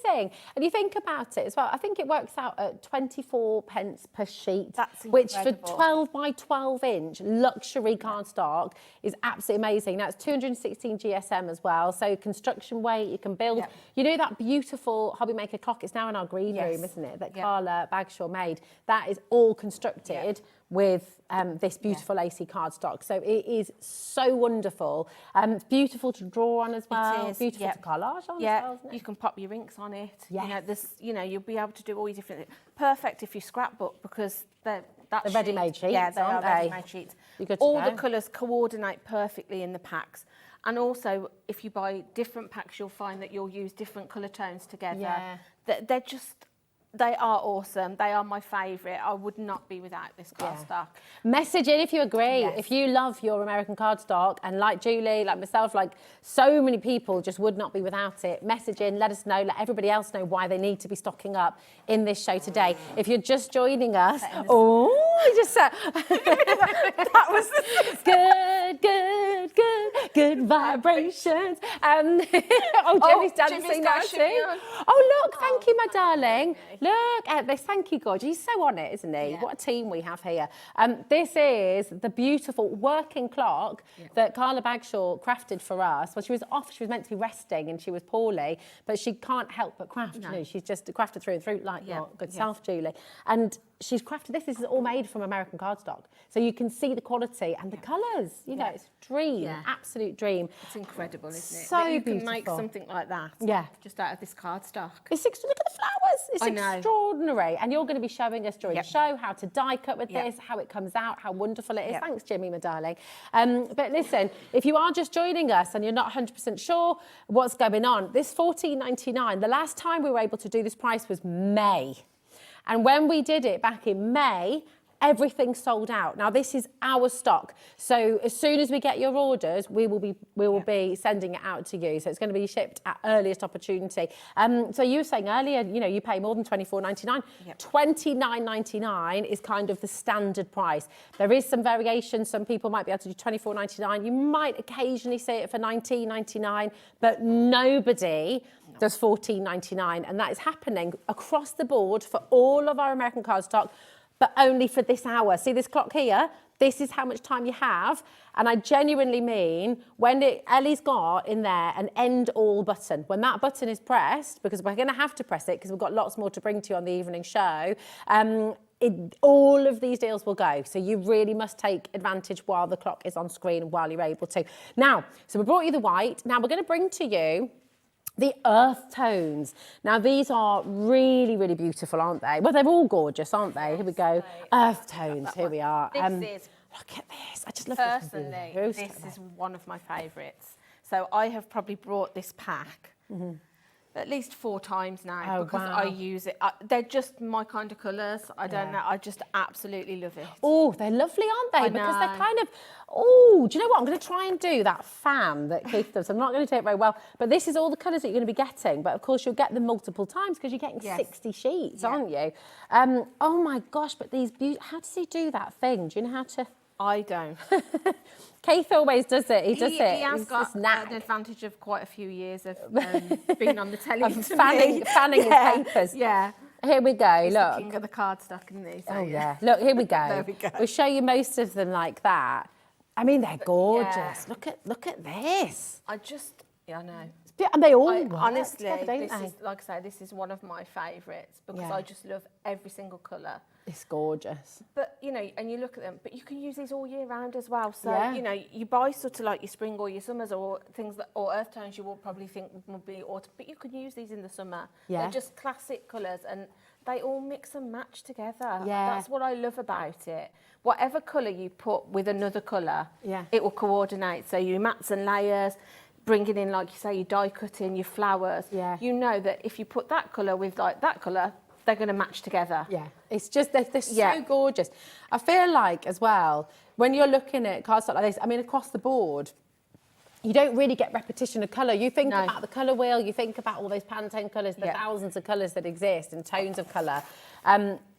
Amazing. And you think about it as well, I think it works out at 24 pence per sheet. That's which for incredible. 12 by 12 inch luxury cardstock is absolutely amazing. That's 216 GSM as well. So construction weight, you can build. You know that beautiful HobbyMaker clock? It's now in our green room, isn't it? That Carla Bagshaw made. That is all constructed with this beautiful AC cardstock. So it is so wonderful. It's beautiful to draw on as well. It is, beautiful to collage on as well, isn't it? You can pop your inks on it. Yes. You know, you'll be able to do all your different. Perfect if you scrapbook because they're ready-made sheets, Yeah, they are aren't they? ready-made sheets. You're good to All go. the colours coordinate perfectly in the packs. And also, if you buy different packs, you'll find that you'll use different colour tones together. Yeah. They are awesome. They are my favourite. I would not be without this cardstock. Message in if you agree. Yes. If you love your American cardstock, and like Julie, like myself, like so many people just would not be without it. Message in, let us know, let everybody else know why they need to be stocking up in this show today. If you're just joining us, I just said that was good vibrations. Jimmy's dancing now too. Oh look, thank you, my darling. Look at this, thank you, gorgeous. He's so on it, isn't he? Yeah. What a team we have here. This is the beautiful working clock that Carla Bagshaw crafted for us. Well, she was off, she was meant to be resting and she was poorly, but she can't help but craft. No. You know, she's just crafted through and through like your good self, Julie. And she's crafted this. This is all made from American cardstock. So you can see the quality and the colours. You know, it's a dream, absolute dream. It's incredible, isn't it? So that you beautiful. can make something like that. Just out of this cardstock. Look at the flowers. It's extraordinary. And you're going to be showing us during the show how to die cut with this, how it comes out, how wonderful it is. Thanks, Jimmy, my darling. But listen, if you are just joining us and you're not 100% sure what's going on, this $14.99, the last time we were able to do this price was May. And when we did it back in May, everything sold out. Now this is our stock. So as soon as we get your orders, we will be sending it out to you. So it's going to be shipped at earliest opportunity. So you were saying earlier, you know, you pay more than $24.99. $29.99 is kind of the standard price. There is some variation. Some people might be able to do $24.99. You might occasionally see it for $19.99, but nobody does $14.99, and that is happening across the board for all of our American cardstock. but only for this hour. See this clock here? This is how much time you have. And I genuinely mean, when Ellie's got in there an end all button, when that button is pressed, because we're going to have to press it because we've got lots more to bring to you on the evening show, all of these deals will go. So you really must take advantage while the clock is on screen and while you're able to. Now, so we brought you the white. Now we're going to bring to you the earth tones. Now these are really, really beautiful, aren't they? Well, they're all gorgeous, aren't they? Here we go. Earth tones, here we are. This is, look at this. I just love personally, this is one of my favourites. So I have probably brought this pack at least 4 times now because I use it. They're just my kind of colours. I don't know. I just absolutely love it. Oh, they're lovely, aren't they? Because they're kind of, do you know what? I'm going to try and do that fan that Keith does. I'm not going to do it very well. But this is all the colours that you're going to be getting. But of course, you'll get them multiple times because you're getting 60 sheets, aren't you? Oh my gosh, but these, how does he do that thing? Do you know how to? I don't. Keith always does it. He does it. He has got an advantage of quite a few years of being on the telly. Fanning his papers. Yeah. Here we go. He's look. the king of the cardstock in these. Oh yeah. Look, here we go. There we go. We'll show you most of them like that. I mean, they're gorgeous. Look at this. I know. And they all work honestly, together, don't this they? is, like I say, this is one of my favourites because I just love every single colour. It's gorgeous. But, you know, and you look at them, but you can use these all year round as well. So, you know, you buy sort of like your spring or your summers or things that, or earth tones you will probably think would be autumn, but you can use these in the summer. Yeah. They're just classic colours and they all mix and match together. Yeah. That's what I love about it. Whatever colour you put with another colour, it will coordinate. So your mats and layers, bringing in, like you say, your die cutting, your flowers. Yeah. You know that if you put that colour with like that colour, they're going to match together. Yeah, it's just, they're so gorgeous. I feel like, as well, when you're looking at cardstock like this, I mean, across the board, you don't really get repetition of colour. You think about the colour wheel, you think about all those Pantone colours, the thousands of colours that exist and tones of colour.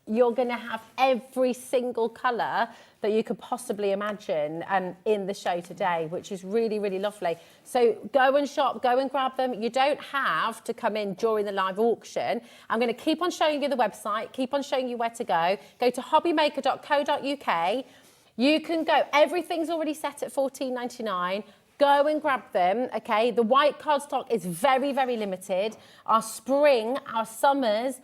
You're going to have every single colour that you could possibly imagine in the show today, which is really, really lovely. So go and shop, go and grab them. You don't have to come in during the live auction. I'm going to keep on showing you the website, keep on showing you where to go. Go to hobbymaker.co.uk. You can go. Everything's already set at $14.99. Go and grab them, okay? The white cardstock is very, very limited. Our spring, our summers,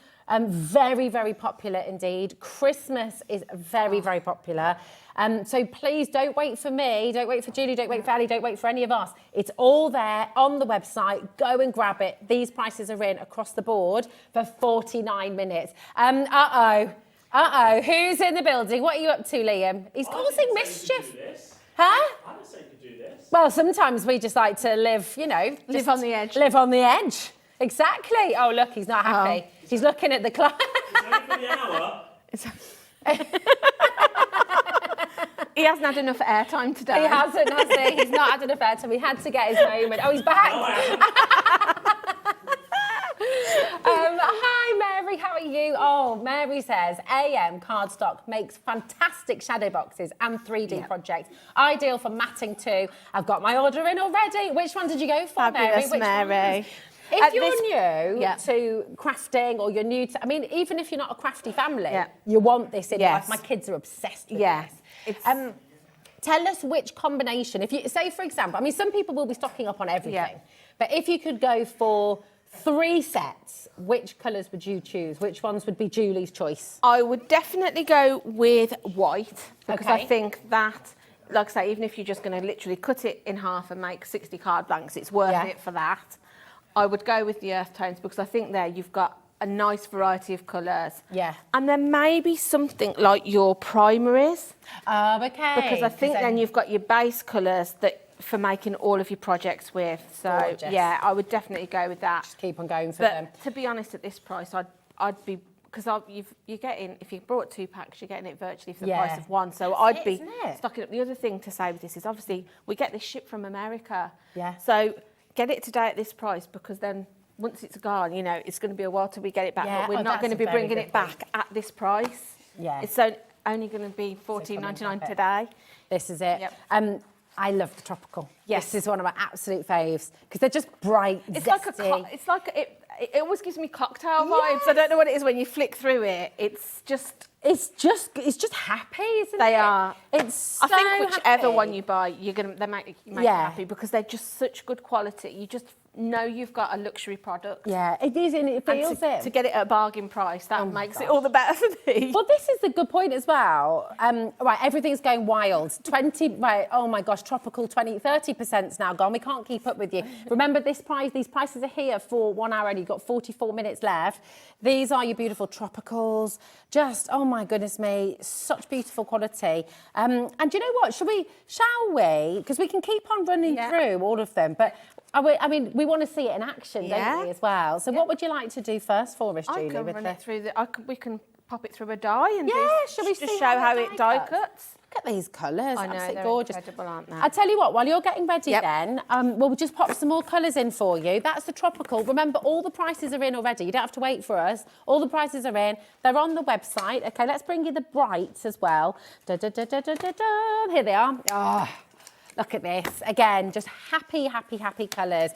very, very popular indeed. Christmas is very, very popular. So please don't wait for me, don't wait for Julie, don't wait for Ali, don't wait for any of us. It's all there on the website. Go and grab it. These prices are in across the board for 49 minutes. Who's in the building? What are you up to, Liam? He's causing mischief. Huh? I didn't say you could do this. Well, sometimes we just like to live, you know. Live on the edge. Live on the edge. Exactly. Oh, look, he's not happy. He's looking at the clock. It's only for the hour. He hasn't had enough airtime today. He hasn't, has he? He's not had enough airtime. We had to get his moment. Oh, he's back. Hi, Mary. How are you? Oh, Mary says, AM cardstock makes fantastic shadow boxes and 3D projects. Ideal for matting too. I've got my order in already. Which one did you go for, Fabulous, Mary? Mary. If you're new to crafting or you're new to, I mean, even if you're not a crafty family, you want this in life. My kids are obsessed with this. Tell us which combination. If you say, for example, I mean, some people will be stocking up on everything, but if you could go for 3 sets, which colours would you choose? Which ones would be Julie's choice? I would definitely go with white because I think that, like I say, even if you're just going to literally cut it in half and make 60 card blanks, it's worth it for that. I would go with the earth tones because I think there you've got a nice variety of colours. Yeah. And then maybe something like your primaries. Oh, okay. Because I think then you've got your base colours that for making all of your projects with. So, yeah, I would definitely go with that. Just keep on going for them. To be honest, at this price, I'd be... Because you're getting, if you brought 2 packs, you're getting it virtually for the price of 1. So I'd be stocking up. The other thing to say with this is obviously we get this shipped from America. Yeah. So get it today at this price because then once it's gone, you know, it's going to be a while till we get it back. But we're not going to be bringing it back at this price. Yeah. It's only going to be $14.99 today. This is it. Yep. I love the tropical. Yes. This is one of my absolute faves because they're just bright, it's zesty. It always gives me cocktail vibes. I don't know what it is when you flick through it. It's just it's just happy, isn't it? They are. It's so I think whichever happy. one you buy, they make you happy because they're just such good quality. You just know you've got a luxury product. Yeah, it is, and it feels to get it at a bargain price, that makes it all the better for me. Well, this is the good point as well. Right, everything's going wild. 20, right, oh my gosh, tropical 20, 30%'s now gone. We can't keep up with you. Remember this price, these prices are here for 1 hour and you've got 44 minutes left. These are your beautiful tropicals. Just, oh my goodness me, such beautiful quality. And do you know what, shall we, because we can keep on running through all of them, but I mean, we want to see it in action, don't we, as well? So what would you like to do first for us, Julie? I can run it through we can pop it through a die and shall we just show how it die cuts? Look at these colours, I know, absolutely they're gorgeous. incredible, aren't they? I tell you what, while you're getting ready then, we'll just pop some more colours in for you. That's the tropical. Remember, all the prices are in already. You don't have to wait for us. All the prices are in. They're on the website. Okay, let's bring you the brights as well. Here they are. Oh, look at this. Again, just happy, happy, happy colours.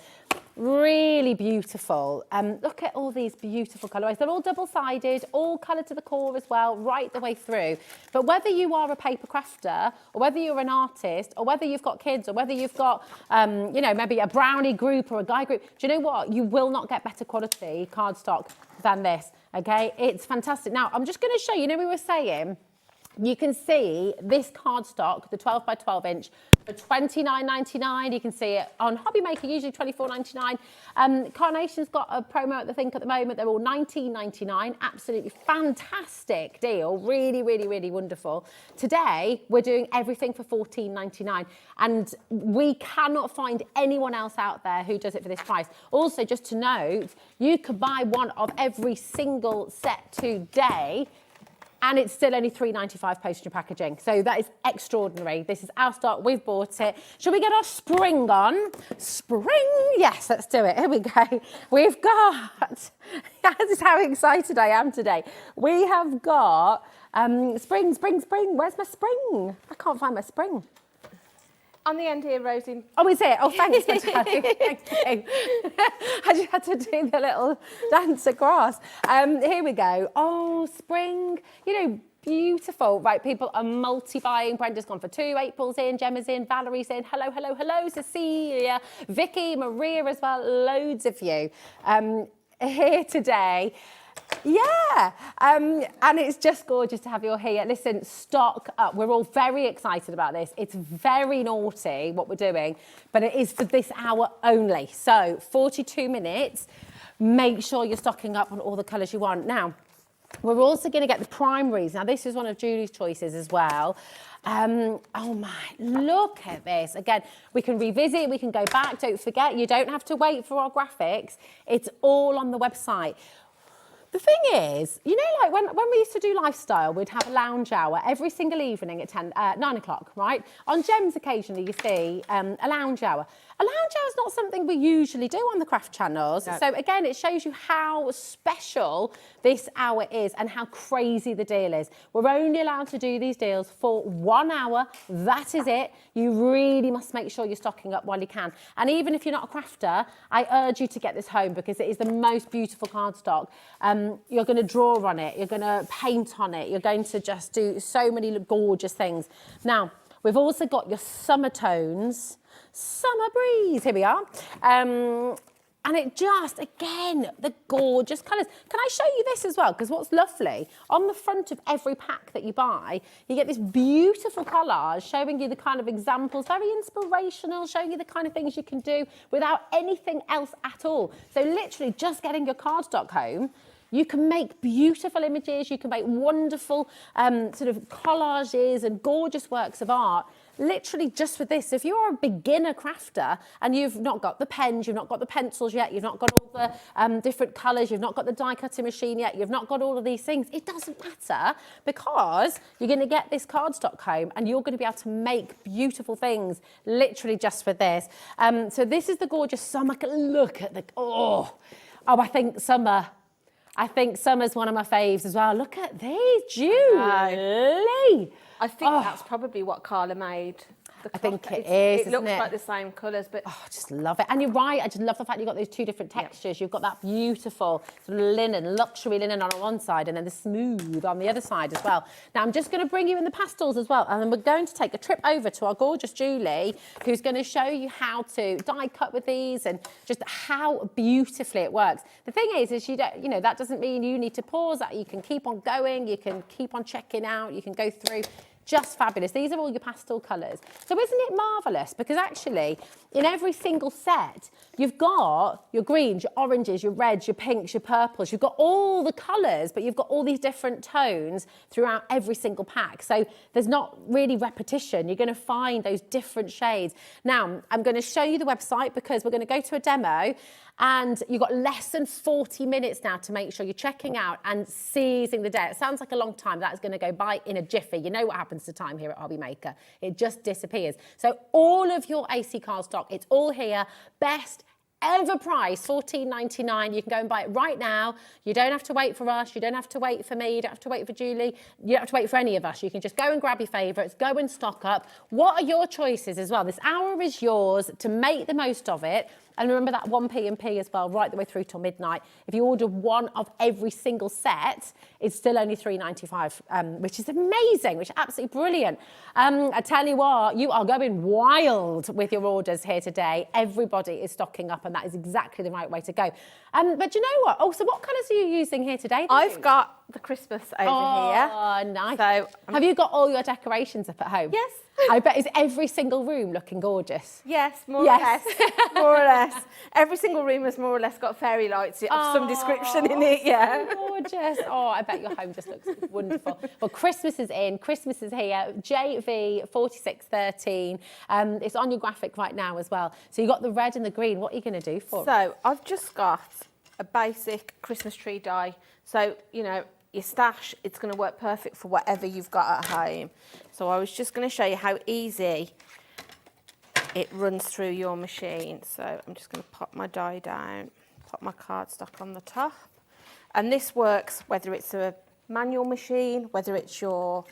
Really beautiful. Look at all these beautiful colourways. They're all double-sided, all coloured to the core as well, right the way through. But whether you are a paper crafter, or whether you're an artist, or whether you've got kids, or whether you've got, you know, maybe a brownie group or a guy group, do you know what? You will not get better quality cardstock than this, okay? It's fantastic. Now, I'm just going to show you, we were saying, you can see this cardstock, the 12 by 12 inch, for $29.99. You can see it on HobbyMaker, usually $24.99. Carnation's got a promo at the moment. They're all $19.99. Absolutely fantastic deal. Really, really, really wonderful. Today, we're doing everything for $14.99. And we cannot find anyone else out there who does it for this price. Also, just to note, you could buy one of every single set today, and it's still only $3.95 postage and packaging. So that is extraordinary. This is our stock. We've bought it. Shall we get our spring on? Spring? Yes, let's do it. Here we go. We've got, this is how excited I am today. We have got spring, spring, spring. Where's my spring? I can't find my spring. On the end here, Rosie. Oh, is it? Oh, thanks, Natalie. Thank you. I just had to do the little dance across. Here we go. Oh, spring. You know, beautiful. Right, people are multi-buying. Brenda's gone for 2. April's in. Gemma's in. Valerie's in. Hello, hello, hello. Cecilia. Vicky, Maria as well. Loads of you here today. Yeah, and it's just gorgeous to have you all here. Listen, stock up. We're all very excited about this. It's very naughty what we're doing, but it is for this hour only. So 42 minutes. Make sure you're stocking up on all the colours you want. Now, we're also going to get the primaries. Now, this is one of Julie's choices as well. Oh my, look at this. Again, we can revisit, we can go back. Don't forget, you don't have to wait for our graphics. It's all on the website. The thing is, you know, like when we used to do lifestyle, we'd have a lounge hour every single evening at 9 o'clock, right? On Gems, occasionally, you see a lounge hour. A lounge hour is not something we usually do on the craft channels. No. So again, it shows you how special this hour is and how crazy the deal is. We're only allowed to do these deals for 1 hour. That is it. You really must make sure you're stocking up while you can. And even if you're not a crafter, I urge you to get this home because it is the most beautiful cardstock. You're going to draw on it. You're going to paint on it. You're going to just do so many gorgeous things. Now, we've also got your summer tones. Summer breeze, here we are. And it just, again, the gorgeous colours. Can I show you this as well? Because what's lovely, on the front of every pack that you buy, you get this beautiful collage showing you the kind of examples, very inspirational, showing you the kind of things you can do without anything else at all. So literally just getting your cardstock home, you can make beautiful images, you can make wonderful sort of collages and gorgeous works of art, literally just with this. If you're a beginner crafter and you've not got the pens, you've not got the pencils yet, you've not got all the different colours, you've not got the die cutting machine yet, you've not got all of these things, it doesn't matter because you're going to get this cardstock home and you're going to be able to make beautiful things literally just with this. So this is the gorgeous summer. Look at the, I think summer. I think summer's one of my faves as well. Look at these, Julie. I think that's probably what Carla made. I think it is, It looks like the same colours, but... Oh, I just love it. And you're right, I just love the fact you've got those two different textures. You've got that beautiful sort of linen, luxury linen on one side, and then the smooth on the other side as well. Now, I'm just going to bring you in the pastels as well, and then we're going to take a trip over to our gorgeous Julie, who's going to show you how to die cut with these and just how beautifully it works. The thing is you don't, you know, that doesn't mean you need to pause, that you can keep on going, you can keep on checking out, you can go through. Just fabulous. These are all your pastel colours. So isn't it marvellous? Because actually, in every single set, you've got your greens, your oranges, your reds, your pinks, your purples. You've got all the colours, but you've got all these different tones throughout every single pack. So there's not really repetition. You're going to find those different shades. Now, I'm going to show you the website because we're going to go to a demo. And you've got less than 40 minutes now to make sure you're checking out and seizing the day. It sounds like a long time. That is going to go by in a jiffy. You know what happens to time here at HobbyMaker. It just disappears. So all of your AC cardstock, it's all here. Best ever price, $14.99. You can go and buy it right now. You don't have to wait for us. You don't have to wait for me. You don't have to wait for Julie. You don't have to wait for any of us. You can just go and grab your favourites, go and stock up. What are your choices as well? This hour is yours to make the most of it. And remember that 1p and P as well, right the way through till midnight. If you order one of every single set, it's still only $3.95, which is amazing, which is absolutely brilliant. I tell you what, you are going wild with your orders here today. Everybody is stocking up, and that is exactly the right way to go. But you know what? Oh, so what colours are you using here today? I've got the Christmas over here. Oh, nice. So, have you got all your decorations up at home? Yes. I bet, is every single room looking gorgeous? Yes, more or less. More or less. Every single room has more or less got fairy lights of some description in it, yeah. So gorgeous. Oh, I bet your home just looks wonderful. Well, Christmas is in. Christmas is here. JV4613. It's on your graphic right now as well. So you've got the red and the green. What are you going to do for it? So I've just got a basic Christmas tree die. So, you know, your stash, it's going to work perfect for whatever you've got at home. So I was just going to show you how easy it runs through your machine. So I'm just going to pop my die down, pop my cardstock on the top. And this works whether it's a manual machine, whether it's your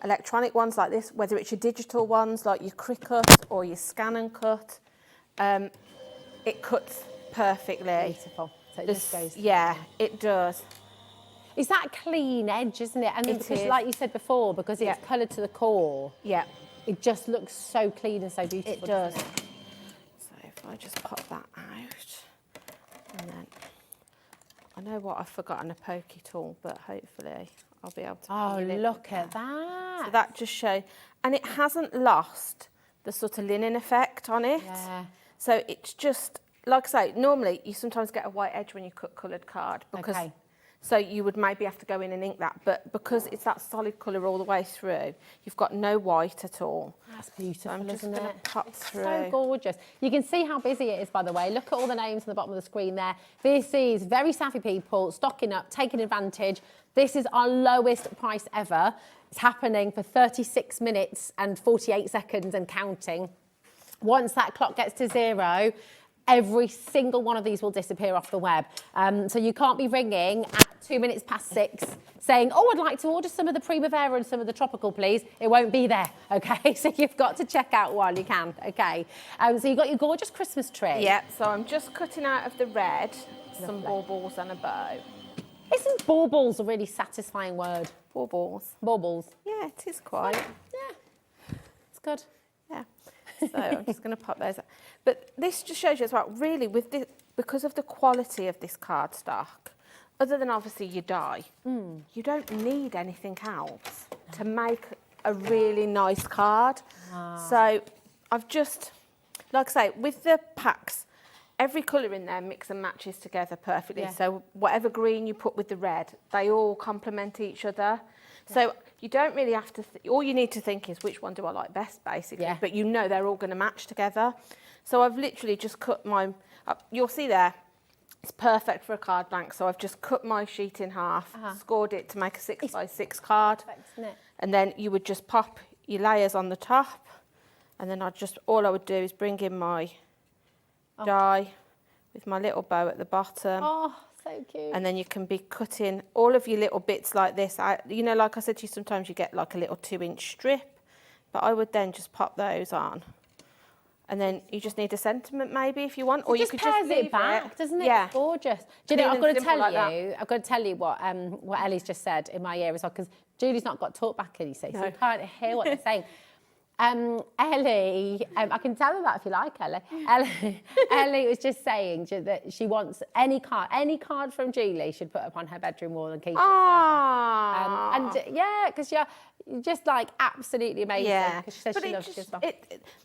electronic ones like this, whether it's your digital ones like your Cricut or your Scan and Cut. It cuts perfectly. Beautiful. So it just goes. Yeah, it does. It's that clean edge, isn't it? And It because, is. like you said before, because it's coloured to the core, Yeah, it just looks so clean and so beautiful. it does. So if I just pop that out, and then I know what, I've forgotten a pokey tool, but hopefully I'll be able to. Oh, peel it. look at that. So that just shows, and it hasn't lost the sort of linen effect on it. Yeah. So it's just, like I say, normally you sometimes get a white edge when you cut coloured card because. Okay. So you would maybe have to go in and ink that, but because it's that solid colour all the way through, you've got no white at all. That's beautiful, So I'm just isn't going it? to pop through. So gorgeous. You can see how busy it is, by the way. Look at all the names on the bottom of the screen there. This is very savvy people stocking up, taking advantage. This is our lowest price ever. It's happening for 36 minutes and 48 seconds and counting. Once that clock gets to 0, every single one of these will disappear off the web. So you can't be ringing at 6 saying, oh, I'd like to order some of the Primavera and some of the Tropical, please. It won't be there, okay? So you've got to check out while you can, okay? So you've got your gorgeous Christmas tree. Yep, so I'm just cutting out of the red some baubles and a bow. Isn't baubles a really satisfying word? Baubles. Baubles. Yeah, it is quite. Yeah, it's good. Yeah. So I'm just going to pop those out. But this just shows you as well, really, with this, because of the quality of this cardstock, other than obviously your die, you don't need anything else to make a really nice card. So I've just, like I say, with the packs, every colour in there mix and matches together perfectly. Yeah. So whatever green you put with the red, they all complement each other. So you don't really have to, all you need to think is which one do I like best, basically. Yeah. But you know they're all going to match together. So I've literally just cut my, you'll see there, it's perfect for a card blank. So I've just cut my sheet in half, scored it to make a 6x6 card. Perfect, isn't it? And then you would just pop your layers on the top. And then all I would do is bring in my die with my little bow at the bottom. Oh, so cute. And then you can be cutting all of your little bits like this. You know, like I said to you, sometimes you get like a little 2-inch strip. but I would then just pop those on. And then you just need a sentiment maybe if you want, or you could just leave it back, doesn't it? Yeah. It's gorgeous. Do you know, Clean I've got and to simple tell like you, I've got to tell you what Ellie's just said in my ear as well, because Julie's not got talk back in, you see, so you can't hear what they're saying. Ellie, I can tell her that if you like, Ellie. Ellie was just saying that she wants any card from Julie should put up on her bedroom wall and keep it. And yeah, because you're just like absolutely amazing. Yeah, because she says she loves you as well.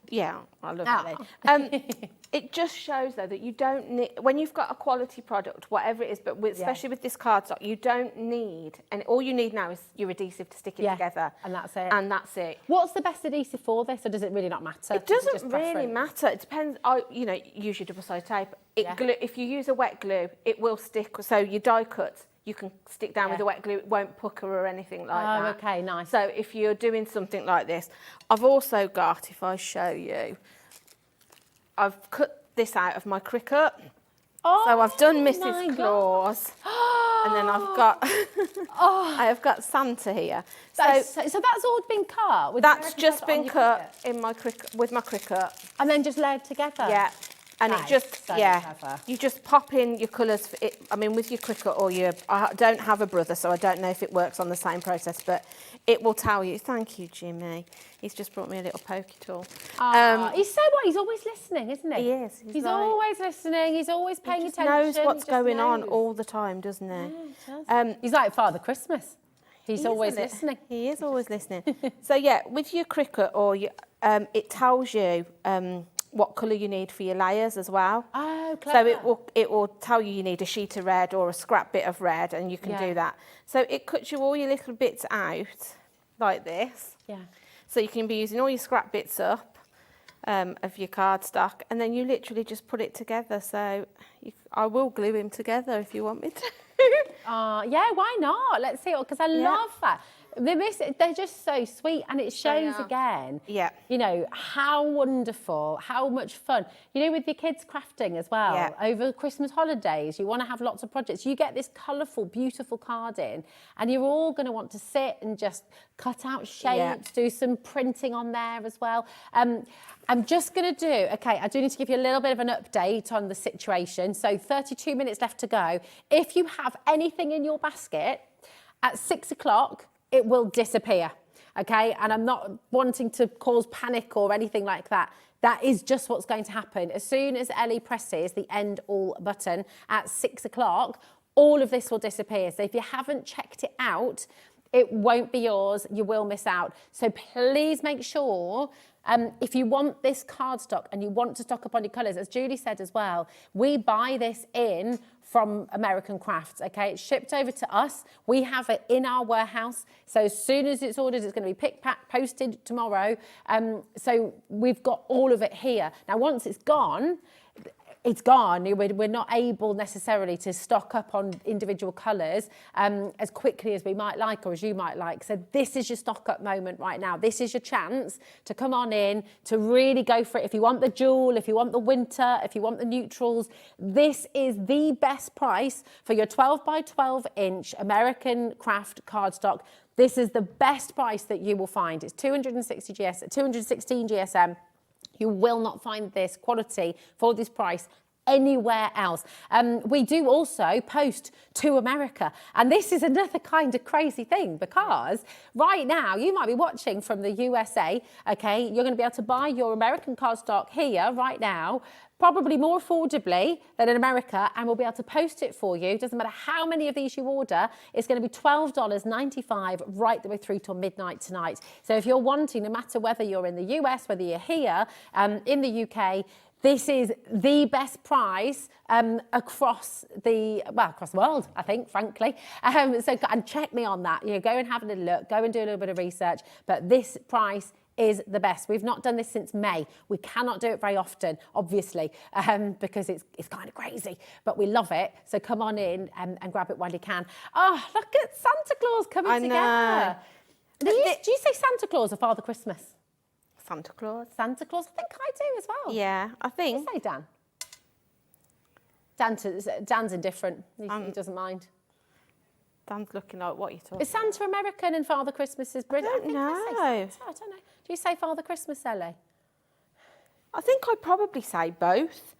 Yeah, I love it. It just shows though that you don't need, when you've got a quality product, whatever it is, but especially with this cardstock, you don't need, and all you need now is your adhesive to stick it together. And that's it. And that's it. What's the best adhesive for this, or does it really not matter? It doesn't really matter. It depends. You know, use your double-sided tape. If you use a wet glue, it will stick. So your die cuts, you can stick down with the wet glue. It won't pucker or anything like that. Oh, okay, nice. So if you're doing something like this, I've also got, if I show you, I've cut this out of my Cricut. Oh, so I've done Mrs. Claus, and then I've got I have got Santa here. So that's all been cut. That's just been cut in my with my Cricut, and then just layered together. Yeah, and it just clever. You just pop in your colours. I mean, with your Cricut or your, I don't have a brother, so I don't know if it works on the same process, but it will tell you. Thank you, Jimmy. He's just brought me a little pokey tool. He's so what? He's always listening, isn't he? He is. He's always listening. He's always paying attention. He knows what's going on all the time, doesn't he? Yeah, he does. He's like Father Christmas. He's always listening. He is always listening. So yeah, with your Cricut or your, it tells you what colour you need for your layers as well. Oh, clever. So it will tell you need a sheet of red or a scrap bit of red, and you can do that. So it cuts you all your little bits out like this. Yeah. So you can be using all your scrap bits up of your cardstock, and then you literally just put it together. So I will glue him together if you want me to. Yeah, why not? Let's see, because I love that. They're just so sweet, and it shows again, you know, how wonderful, how much fun. You know, with your kids crafting as well, over Christmas holidays, you want to have lots of projects. You get this colourful, beautiful card in, and you're all going to want to sit and just cut out shapes, do some printing on there as well. I'm just going to do, I do need to give you a little bit of an update on the situation. So 32 minutes left to go. If you have anything in your basket, at 6 o'clock, it will disappear, okay? And I'm not wanting to cause panic or anything like that. That is just what's going to happen. As soon as Ellie presses the end all button at 6 o'clock, all of this will disappear. So if you haven't checked it out, it won't be yours. You will miss out. So please make sure, if you want this cardstock and you want to stock up on your colours, as Julie said as well, we buy this in from American Crafts, okay? It's shipped over to us. We have it in our warehouse. So as soon as it's ordered, it's going to be picked, packed, posted tomorrow. So we've got all of it here. Now, once it's gone, it's gone. We're not able necessarily to stock up on individual colours as quickly as we might like or as you might like. So this is your stock up moment right now. This is your chance to come on in, to really go for it. If you want the jewel, if you want the winter, if you want the neutrals, this is the best price for your 12 by 12 inch American Craft cardstock. This is the best price that you will find. It's 216 GSM. You will not find this quality for this price anywhere else. We do also post to America, and this is another kind of crazy thing, because right now you might be watching from the USA, okay? You're going to be able to buy your American cardstock here right now, probably more affordably than in America, and we'll be able to post it for you. Doesn't matter how many of these you order, it's going to be $12.95 right the way through till midnight tonight. So if you're wanting, no matter whether you're in the US, whether you're here in the UK, this is the best price across the world, I think, frankly. And check me on that. You know, go and have a little look, go and do a little bit of research. But this price is the best. We've not done this since May. We cannot do it very often, obviously, because it's kind of crazy, but we love it. So come on in and grab it while you can. Oh, look at Santa Claus coming together. Do you say Santa Claus or Father Christmas? Santa Claus. Santa Claus, I think I do as well. Yeah, I think. You say Dan. Dan's indifferent. He doesn't mind. Dan's looking like, what are you talking Is Santa American and Father Christmas is British? I don't know. I don't know. Do you say Father Christmas, Ellie? I think I'd probably say both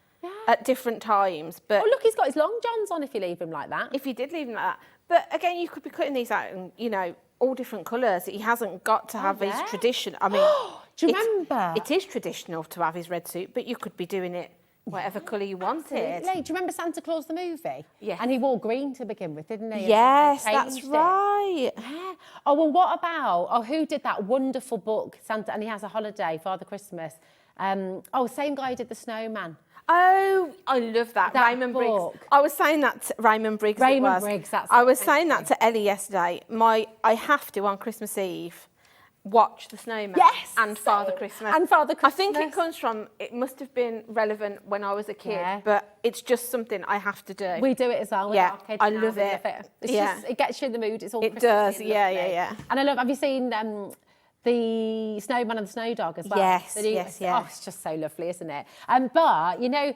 at different times. But Oh, look, he's got his long johns on if you leave him like that. if you did leave him like that. But again, you could be cutting these out in, you know, all different colours. He hasn't got to have his tradition. I mean, do you remember? It is traditional to have his red suit, but you could be doing it whatever colour you wanted. Absolutely. Do you remember Santa Claus the movie? Yeah. And he wore green to begin with, didn't he? Yes, And they that's changed it. right. Yeah. Oh, well, what about, who did that wonderful book, Santa, and he has a holiday, Father Christmas? Same guy who did The Snowman. Oh, I love that. Raymond book. Briggs. I was saying that to Raymond Briggs. Raymond Briggs, that's I was it. saying that to Ellie yesterday. I have to on Christmas Eve watch The Snowman. Yes, and Father Christmas. And Father Christmas. I think it comes from. It must have been relevant when I was a kid, but it's just something I have to do. We do it as well with our kids. I now. love We it. It's Yeah. just, it gets you in the mood. It's all It Christmassy does. and Yeah, lovely. yeah. And I love. Have you seen the Snowman and the Snow Dog as well? Yes, The new- yes. Oh, it's just so lovely, isn't it? But you know,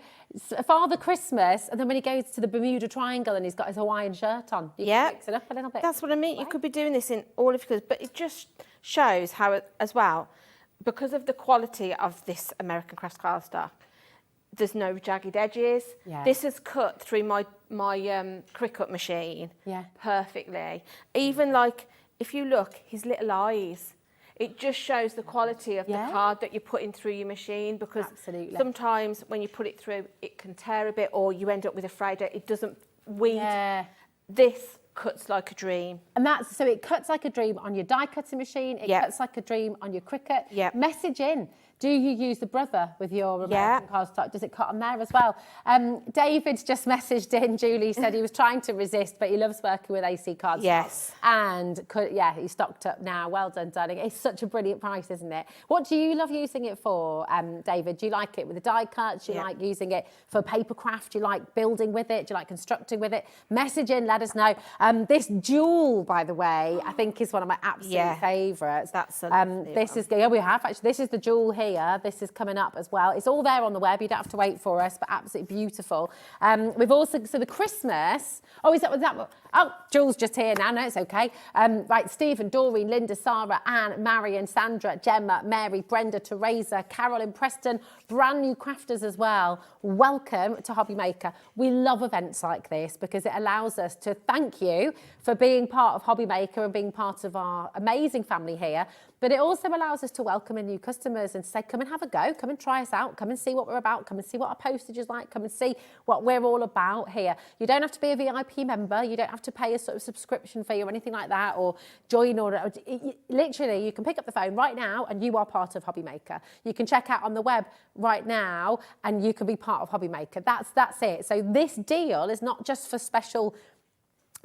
Father Christmas, and then when he goes to the Bermuda Triangle and he's got his Hawaiian shirt on, you can mix it up a little bit. That's what I mean. You could be doing this in all of your colours, but it just shows how, as well, because of the quality of this American Crafts cardstock, there's no jagged edges. Yeah. This is cut through my Cricut machine perfectly. Even like, if you look, his little eyes, it just shows the quality of the card that you're putting through your machine, because sometimes when you put it through, it can tear a bit, or you end up with a Friday, it doesn't weed. Yeah. This cuts like a dream. And that's, so it cuts like a dream on your die cutting machine, it cuts like a dream on your Cricut. Message in. Do you use the brother with your American cardstock? Does it cut on there as well? David's just messaged in. Julie said he was trying to resist, but he loves working with AC cardstock. Yes. And he's stocked up now. Well done, darling. It's such a brilliant price, isn't it? What do you love using it for, David? Do you like it with the die cuts? Do you like using it for paper craft? Do you like building with it? Do you like constructing with it? Message in, let us know. This jewel, by the way, I think is one of my absolute favourites. That's this is, we have actually. This is the jewel here. This is coming up as well. It's all there on the web. You don't have to wait for us, but absolutely beautiful. We've also, so the Christmas. Oh, is that what? Oh, Jules just here now. No, it's okay. Right, Stephen, Doreen, Linda, Sarah, Anne, Marion, Sandra, Gemma, Mary, Brenda, Teresa, Carolyn, Preston, brand new crafters as well. Welcome to HobbyMaker. We love events like this because it allows us to thank you for being part of HobbyMaker and being part of our amazing family here. But it also allows us to welcome in new customers and say, come and have a go, come and try us out, come and see what we're about, come and see what our postage is like, come and see what we're all about here. You don't have to be a VIP member, you don't have to pay a sort of subscription fee or anything like that, or join, or literally you can pick up the phone right now and you are part of HobbyMaker. You can check out on the web right now and you can be part of HobbyMaker. That's it. So this deal is not just for special,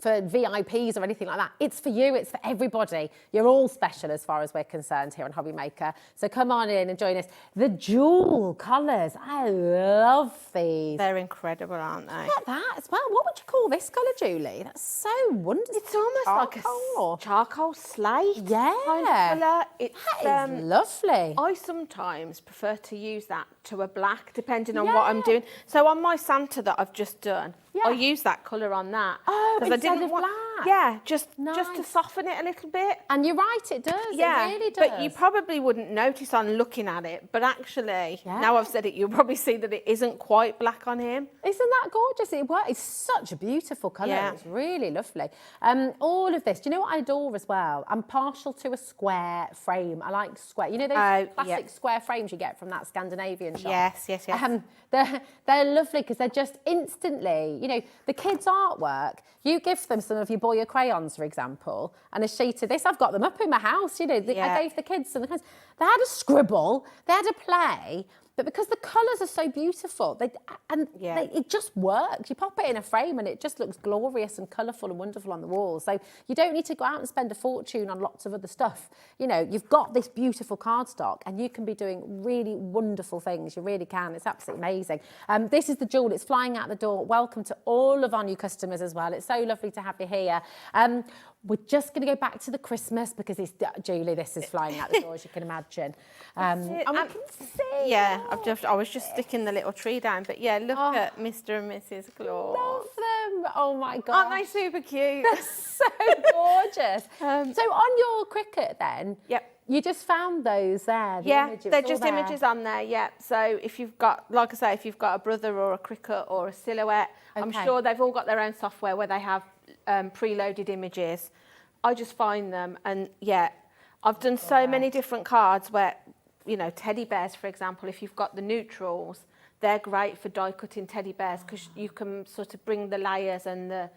for VIPs or anything like that. It's for you, it's for everybody. You're all special as far as we're concerned here on HobbyMaker. So come on in and join us. The jewel colours, I love these. They're incredible, aren't they? Look at that as well. What would you call this colour, Julie? That's so wonderful. It's almost like a charcoal slate kind of colour. That is lovely. I sometimes prefer to use that to a black, depending on what I'm doing. So on my Santa that I've just done, I use that colour on that. Oh, instead I didn't of want, black. Yeah, just to soften it a little bit. And you're right, it does. Yeah, it really does. but you probably wouldn't notice on looking at it. But actually, now I've said it, you'll probably see that it isn't quite black on him. Isn't that gorgeous? It's such a beautiful colour. Yeah. It's really lovely. All of this. Do you know what I adore as well? I'm partial to a square frame. I like square. You know those classic square frames you get from that Scandinavian shop? Yes. They're lovely because they're just instantly, you know, the kids' artwork, you give them some of your Boya crayons, for example, and a sheet of this. I've got them up in my house, you know. I gave the kids some. They had a scribble, they had a play, but because the colours are so beautiful, it just works. You pop it in a frame and it just looks glorious and colourful and wonderful on the wall. So you don't need to go out and spend a fortune on lots of other stuff. You know, you've got this beautiful cardstock and you can be doing really wonderful things. You really can. It's absolutely amazing. This is the jewel. It's flying out the door. Welcome to all of our new customers as well. It's so lovely to have you here. We're just going to go back to the Christmas because it's, Julie, this is flying out the door, as you can imagine. And we can see. Yeah, I was just sticking the little tree down. But yeah, look at Mr. and Mrs. Claus. Love them. Oh my god. Aren't they super cute? They're so gorgeous. So on your Cricut then, you just found those there? They're just images on there, So if you've got, like I say, if you've got a brother or a Cricut or a Silhouette, I'm sure they've all got their own software where they have preloaded images. I just find them, and I've done so many different cards where, you know, teddy bears, for example, if you've got the neutrals, they're great for die cutting teddy bears because you can sort of bring the layers and the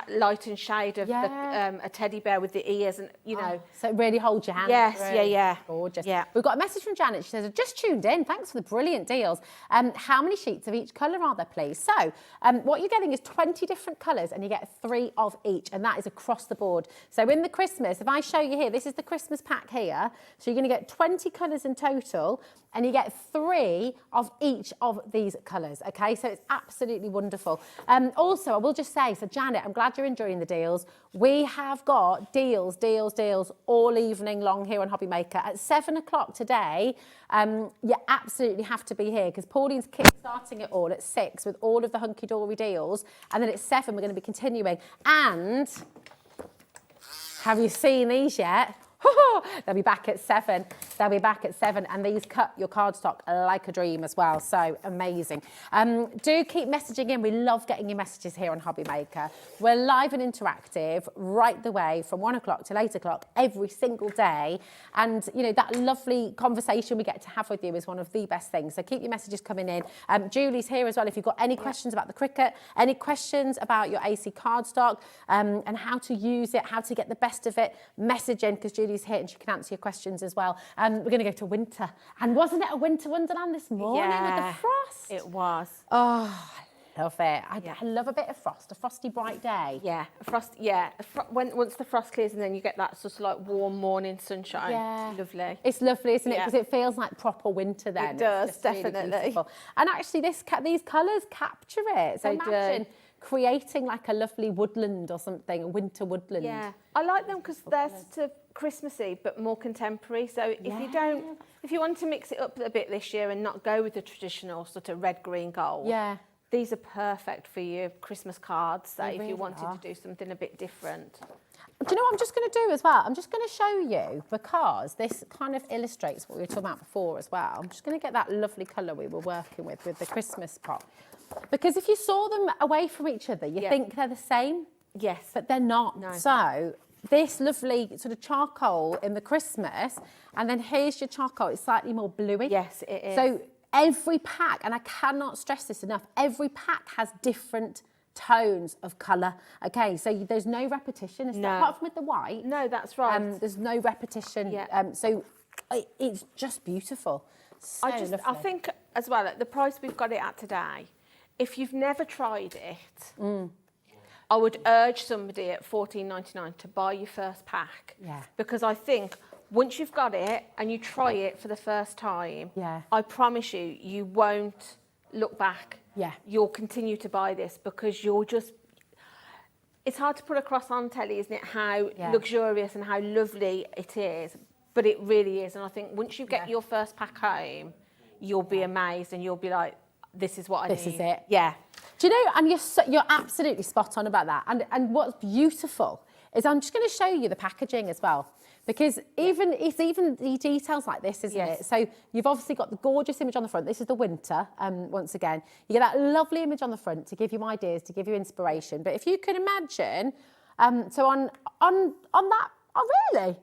light and shade of a teddy bear with the ears, and you know. So it really holds your hand. Yes, through. Gorgeous. Yeah. We've got a message from Janet. She says, I've just tuned in. Thanks for the brilliant deals. How many sheets of each colour are there, please? So what you're getting is 20 different colours and you get 3 of each, and that is across the board. So in the Christmas, if I show you here, this is the Christmas pack here. So you're going to get 20 colours in total, and you get 3 of each of these colours, okay? So it's absolutely wonderful. Also, I will just say, so Janet, I'm glad you're enjoying the deals. We have got deals all evening long here on HobbyMaker. At 7 o'clock today, you absolutely have to be here because Pauline's kick-starting it all at 6 with all of the Hunkydory deals. And then at 7, we're going to be continuing. And have you seen these yet? They'll be back at 7. They'll be back at 7, and these cut your cardstock like a dream as well. So amazing. Do keep messaging in. We love getting your messages here on HobbyMaker. We're live and interactive right the way from 1 o'clock till 8 o'clock every single day. And, you know, that lovely conversation we get to have with you is one of the best things. So keep your messages coming in. Julie's here as well. If you've got any questions about the Cricut, any questions about your AC cardstock and how to use it, how to get the best of it, message in because Julie's here and she can answer your questions as well. We're going to go to winter. And wasn't it a winter wonderland this morning with the frost? It was. Oh, I love it. I love a bit of frost, a frosty bright day. Yeah, once the frost clears and then you get that sort of like warm morning sunshine. Yeah. It's lovely. It's lovely, isn't it? Because it feels like proper winter then. It does, It's just definitely. Really beautiful. And actually these colours capture it. So imagine creating like a lovely woodland or something, a winter woodland. Yeah, I like them because they're sort of Christmassy but more contemporary. So if you want to mix it up a bit this year and not go with the traditional sort of red, green, gold, these are perfect for your Christmas cards. So if you wanted to do something a bit different. Do you know what I'm just going to do as well? I'm just going to show you, because this kind of illustrates what we were talking about before as well. I'm just going to get that lovely colour we were working with the Christmas pot. Because if you saw them away from each other, you think they're the same. Yes. But they're not. No. So this lovely sort of charcoal in the Christmas, and then here's your charcoal. It's slightly more bluey. Yes, it is. So every pack, and I cannot stress this enough, every pack has different tones of colour. Okay, so there's no repetition. Apart from with the white. No, that's right. There's no repetition. Yeah. So it's just beautiful. So lovely. I think as well, at the price we've got it at today, if you've never tried it, I would urge somebody at $14.99 to buy your first pack. Yeah. Because I think once you've got it and you try it for the first time, I promise you, you won't look back. Yeah. You'll continue to buy this because you'll just... It's hard to put across on telly, isn't it, how luxurious and how lovely it is. But it really is. And I think once you get your first pack home, you'll be amazed and you'll be like, this is what I need. This is it. Yeah. Do you know, and you're absolutely spot on about that. And what's beautiful is I'm just going to show you the packaging as well. Because it's even the details like this, isn't it? So you've obviously got the gorgeous image on the front. This is the winter, once again. You get that lovely image on the front to give you ideas, to give you inspiration. But if you can imagine, so on that, oh really?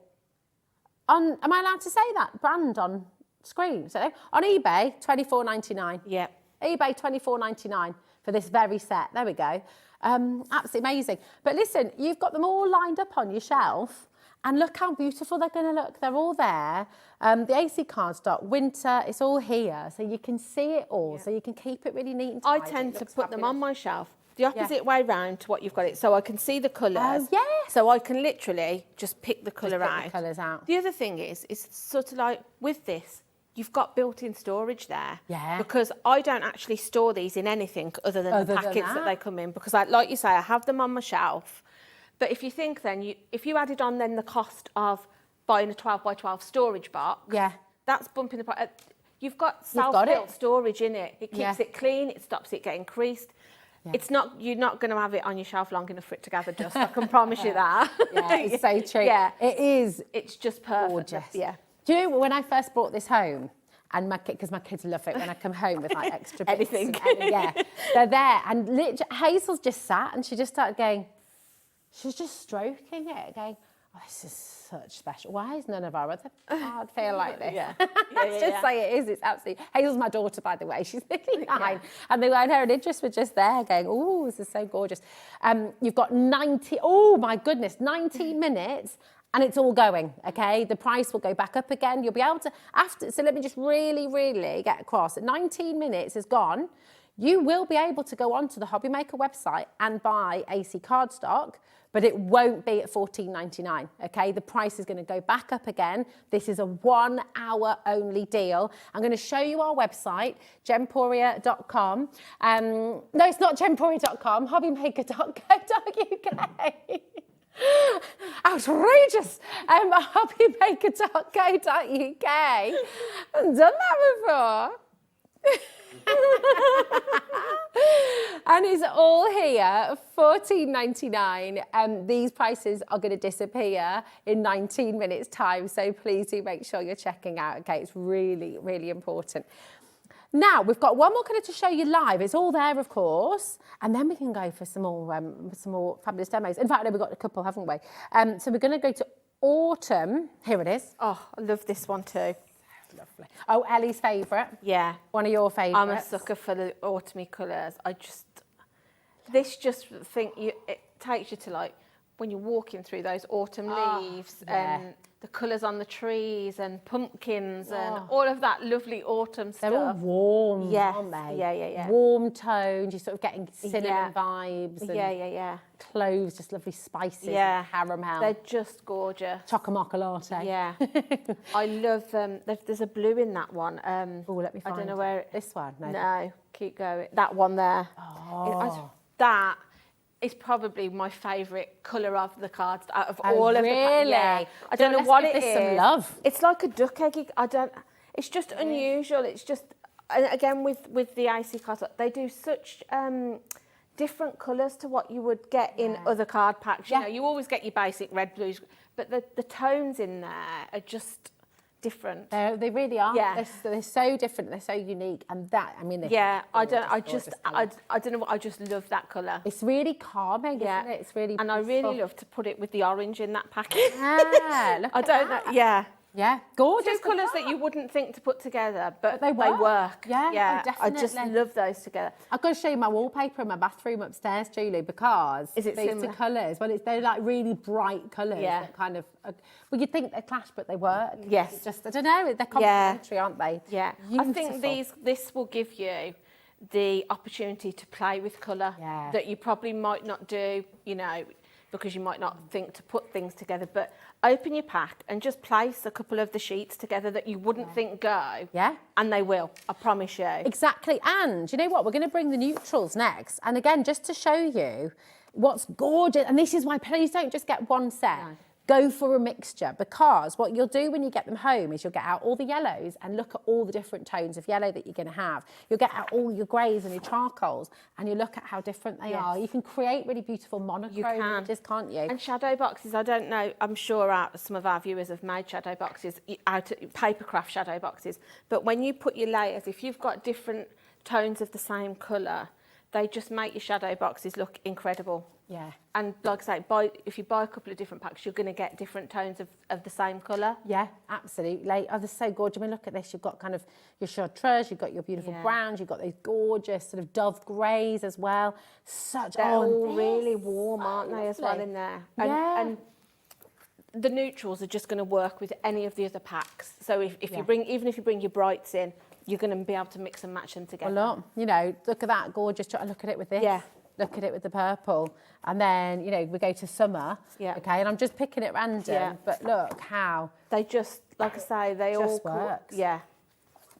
Am I allowed to say that brand on screen? So on eBay, $24.99. Yeah. eBay, $24.99 for this very set. There we go. Absolutely amazing. But listen, you've got them all lined up on your shelf. And look how beautiful they're going to look. They're all there. The AC cardstock, winter, it's all here. So you can see it all. So you can keep it really neat and tidy. I tend to put them on my shelf the opposite way round to what you've got it. So I can see the colours. Oh, yeah. So I can literally just pick the colour out. The colours out. The other thing is, it's sort of like with this, you've got built-in storage there. Yeah. Because I don't actually store these in anything other than the packets that they come in. Because, like you say, I have them on my shelf. But if you think then, if you added on then the cost of buying a 12 by 12 storage box, that's bumping the price. You've got self-built storage in it. It keeps it clean. It stops it getting creased. It's not, you're not going to have it on your shelf long enough for it to gather dust. I can promise you that. Yeah, it's so true. Yeah. It is. It's just perfect. Gorgeous. Yeah. Do you know when I first brought this home, and because my kids love it when I come home with like extra bits. Anything. Yeah, they're there. And literally, Hazel's just sat and she just started going, she was just stroking it, going, oh, this is such special. Why is none of our other card feel like this? Yeah. Let's just say it is. It's absolutely. Hazel's my daughter, by the way. She's nearly 9. And her and interest were just there going, oh, this is so gorgeous. You've got 90, oh my goodness, 19 minutes. And it's all going, okay? The price will go back up again. You'll be able to, so let me just really, really get across. 19 minutes is gone. You will be able to go onto the HobbyMaker website and buy AC cardstock, but it won't be at $14.99, okay? The price is gonna go back up again. This is a 1 hour only deal. I'm gonna show you our website, gemporia.com. No, it's not gemporia.com, hobbymaker.co.uk. Outrageous! Hobbymaker.co.uk. I've done that before. And it's all here, $14.99. These prices are going to disappear in 19 minutes time, so please do make sure you're checking out. Okay, it's really, really important. Now, we've got one more colour to show you live. It's all there, of course. And then we can go for some more fabulous demos. In fact, we've got a couple, haven't we? So we're going to go to autumn. Here it is. Oh, I love this one too. Lovely. Oh, Ellie's favourite. Yeah. One of your favourites. I'm a sucker for the autumny colours. This just it takes you to like, when you're walking through those autumn leaves and the colours on the trees and pumpkins and all of that lovely autumn stuff. They're all warm, aren't they? Yeah. Warm tones, you're sort of getting cinnamon vibes. And Yeah. cloves, just lovely spices, and caramel. They're just gorgeous. Chocomocha latte. Yeah. I love them. There's a blue in that one. Oh, let me find I don't know where. This one? No, keep going. That one there. Oh. That is probably my favourite colour of the cards out of all of the really? Yeah. I don't know what it is. Some love. It's like a duck egg. It's just unusual. It's just, again with the AC cards, they do such different colours to what you would get in other card packs. You know, you always get your basic red, blues, but the tones in there are just different. They really are. Yeah. They're so different. They're so unique. And that, I mean, I don't know what, I just love that colour. It's really calming, isn't it? It's really and peaceful. I really love to put it with the orange in that packet. Yeah, look I don't know. Yeah. Yeah, gorgeous. 2 colours that you wouldn't think to put together, but they work. Yeah, oh, I just love those together. I've got to show you my wallpaper in my bathroom upstairs, Julie, because is it these similar? 2 colours. Well, they're like really bright colours. Yeah. That kind of. Well, you'd think they clash, but they work. Yes. It's just, I don't know. They're complementary, aren't they? Yeah. Beautiful. I think this will give you the opportunity to play with colour that you probably might not do, you know, because you might not think to put things together, but open your pack and just place a couple of the sheets together that you wouldn't think go. Yeah. And they will, I promise you. Exactly. And you know what? We're going to bring the neutrals next. And again, just to show you what's gorgeous, and this is why please don't just get one set. No. Go for a mixture, because what you'll do when you get them home is you'll get out all the yellows and look at all the different tones of yellow that you're going to have. You'll get out all your greys and your charcoals and you look at how different they are. You can create really beautiful monochrome images, can't you? And shadow boxes, I don't know, I'm sure some of our viewers have made shadow boxes, papercraft shadow boxes, but when you put your layers, if you've got different tones of the same colour, they just make your shadow boxes look incredible. Yeah. And like I say, if you buy a couple of different packs, you're going to get different tones of the same colour. Yeah, absolutely. Oh, they're so gorgeous. I mean, look at this. You've got kind of your chartreuse, you've got your beautiful browns, you've got those gorgeous sort of dove greys as well. They're all really warm, aren't they, as well in there? And the neutrals are just going to work with any of the other packs. So even if you bring your brights in, you're going to be able to mix and match them together. Well, look, you know, look at that gorgeous. Look at it with this. Yeah. Look at it with the purple. And then, you know, we go to summer. Yeah. Okay, and I'm just picking it random. Yeah. But look how... They just, like I say, they all... works. Yeah.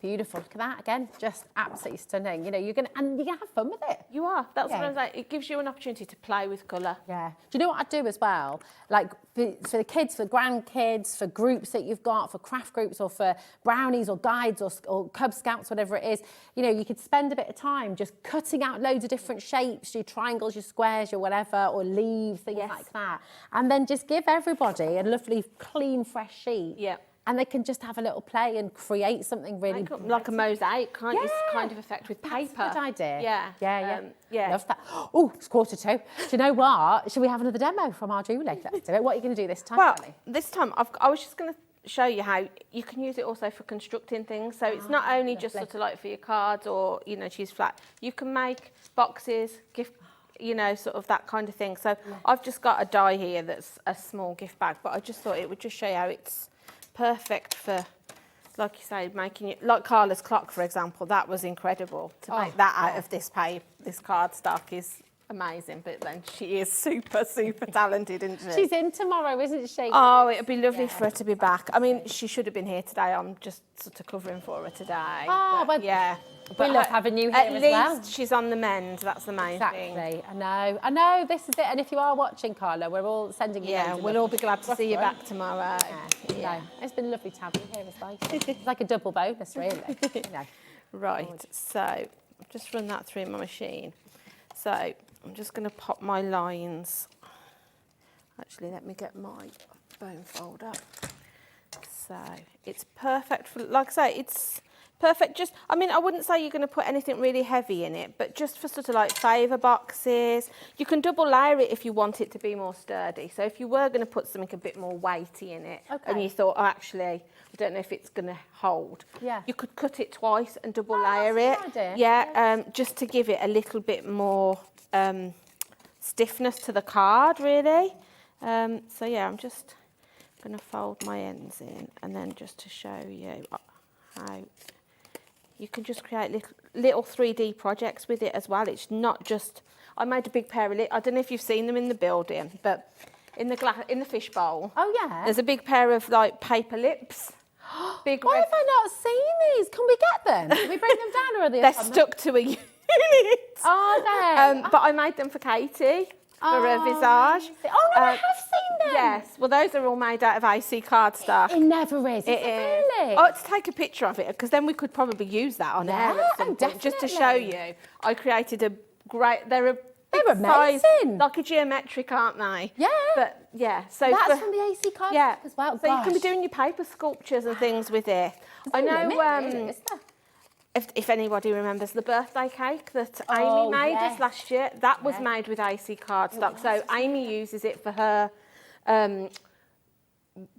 Beautiful. Look at that again. Just absolutely stunning. You know, you're gonna have fun with it. You are. That's what I was like. It gives you an opportunity to play with colour. Yeah. Do you know what I do as well? Like for the kids, for grandkids, for groups that you've got, for craft groups, or for brownies or guides or Cub Scouts, whatever it is. You know, you could spend a bit of time just cutting out loads of different shapes, your triangles, your squares, your whatever, or leaves, things like that, and then just give everybody a lovely, clean, fresh sheet. Yeah. And they can just have a little play and create something really like a mosaic kind of effect with paper. That's a good idea. Yeah. Yeah. Love that. Oh, it's 1:45. Do you know what? Should we have another demo from our Julie? Let's do it. What are you going to do this time, Well, Sally? this time I was just going to show you how you can use it also for constructing things. So it's not only just sort of like for your cards or, you know, choose flat. You can make boxes, gift, you know, sort of that kind of thing. So I've just got a die here that's a small gift bag, but I just thought it would just show you how it's perfect for, like you say, making it, like Carla's clock, for example. That was incredible. To make that out of this cardstock is amazing. But then she is super, super talented, isn't she? She's in tomorrow, isn't she? Oh, it'd be lovely for her to be back. I mean, she should have been here today. I'm just sort of covering for her today. Oh, but yeah. We love having you here at as least well. She's on the mend. That's the main thing. Exactly. I know. This is it. And if you are watching, Carla, we're all sending you. Yeah, we'll all be glad to see you back tomorrow. Yeah. It's been lovely to have you here as well. It's like a double bonus, really. You know. Right. So I've just run that through my machine. So I'm just going to pop my lines. Actually, let me get my bone folder. So it's perfect for, like I say, it's perfect. Just, I mean, I wouldn't say you're going to put anything really heavy in it, but just for sort of like favour boxes. You can double layer it if you want it to be more sturdy. So if you were going to put something a bit more weighty in it, and you thought, oh, actually, I don't know if it's going to hold. Yeah. You could cut it twice and double layer it. That's a good idea. Yeah, just to give it a little bit more stiffness to the card, really. So yeah, I'm just going to fold my ends in, and then just to show you how you can just create little 3D projects with it as well. It's not just, I made a big pair of I don't know if you've seen them in the building, but in the fish bowl. Oh yeah. There's a big pair of like paper lips. Big Why have I not seen these? Can we get them? Can we bring them down, or are they? They're stuck to a unit. Are they? But I made them for Katie. For a visage. Oh no, I have seen them. Yes, well those are all made out of AC cardstock. It never is. It is. Really? Oh, to take a picture of it, because then we could probably use that on air at some point. Just to show you, I created a great. They're amazing. Like a geometric, aren't they? Yeah. But yeah, so that's from the AC cardstock as well. So you can be doing your paper sculptures and things with it. I know. If anybody remembers the birthday cake that Amy made us last year, that was made with AC cardstock. So Amy uses it for her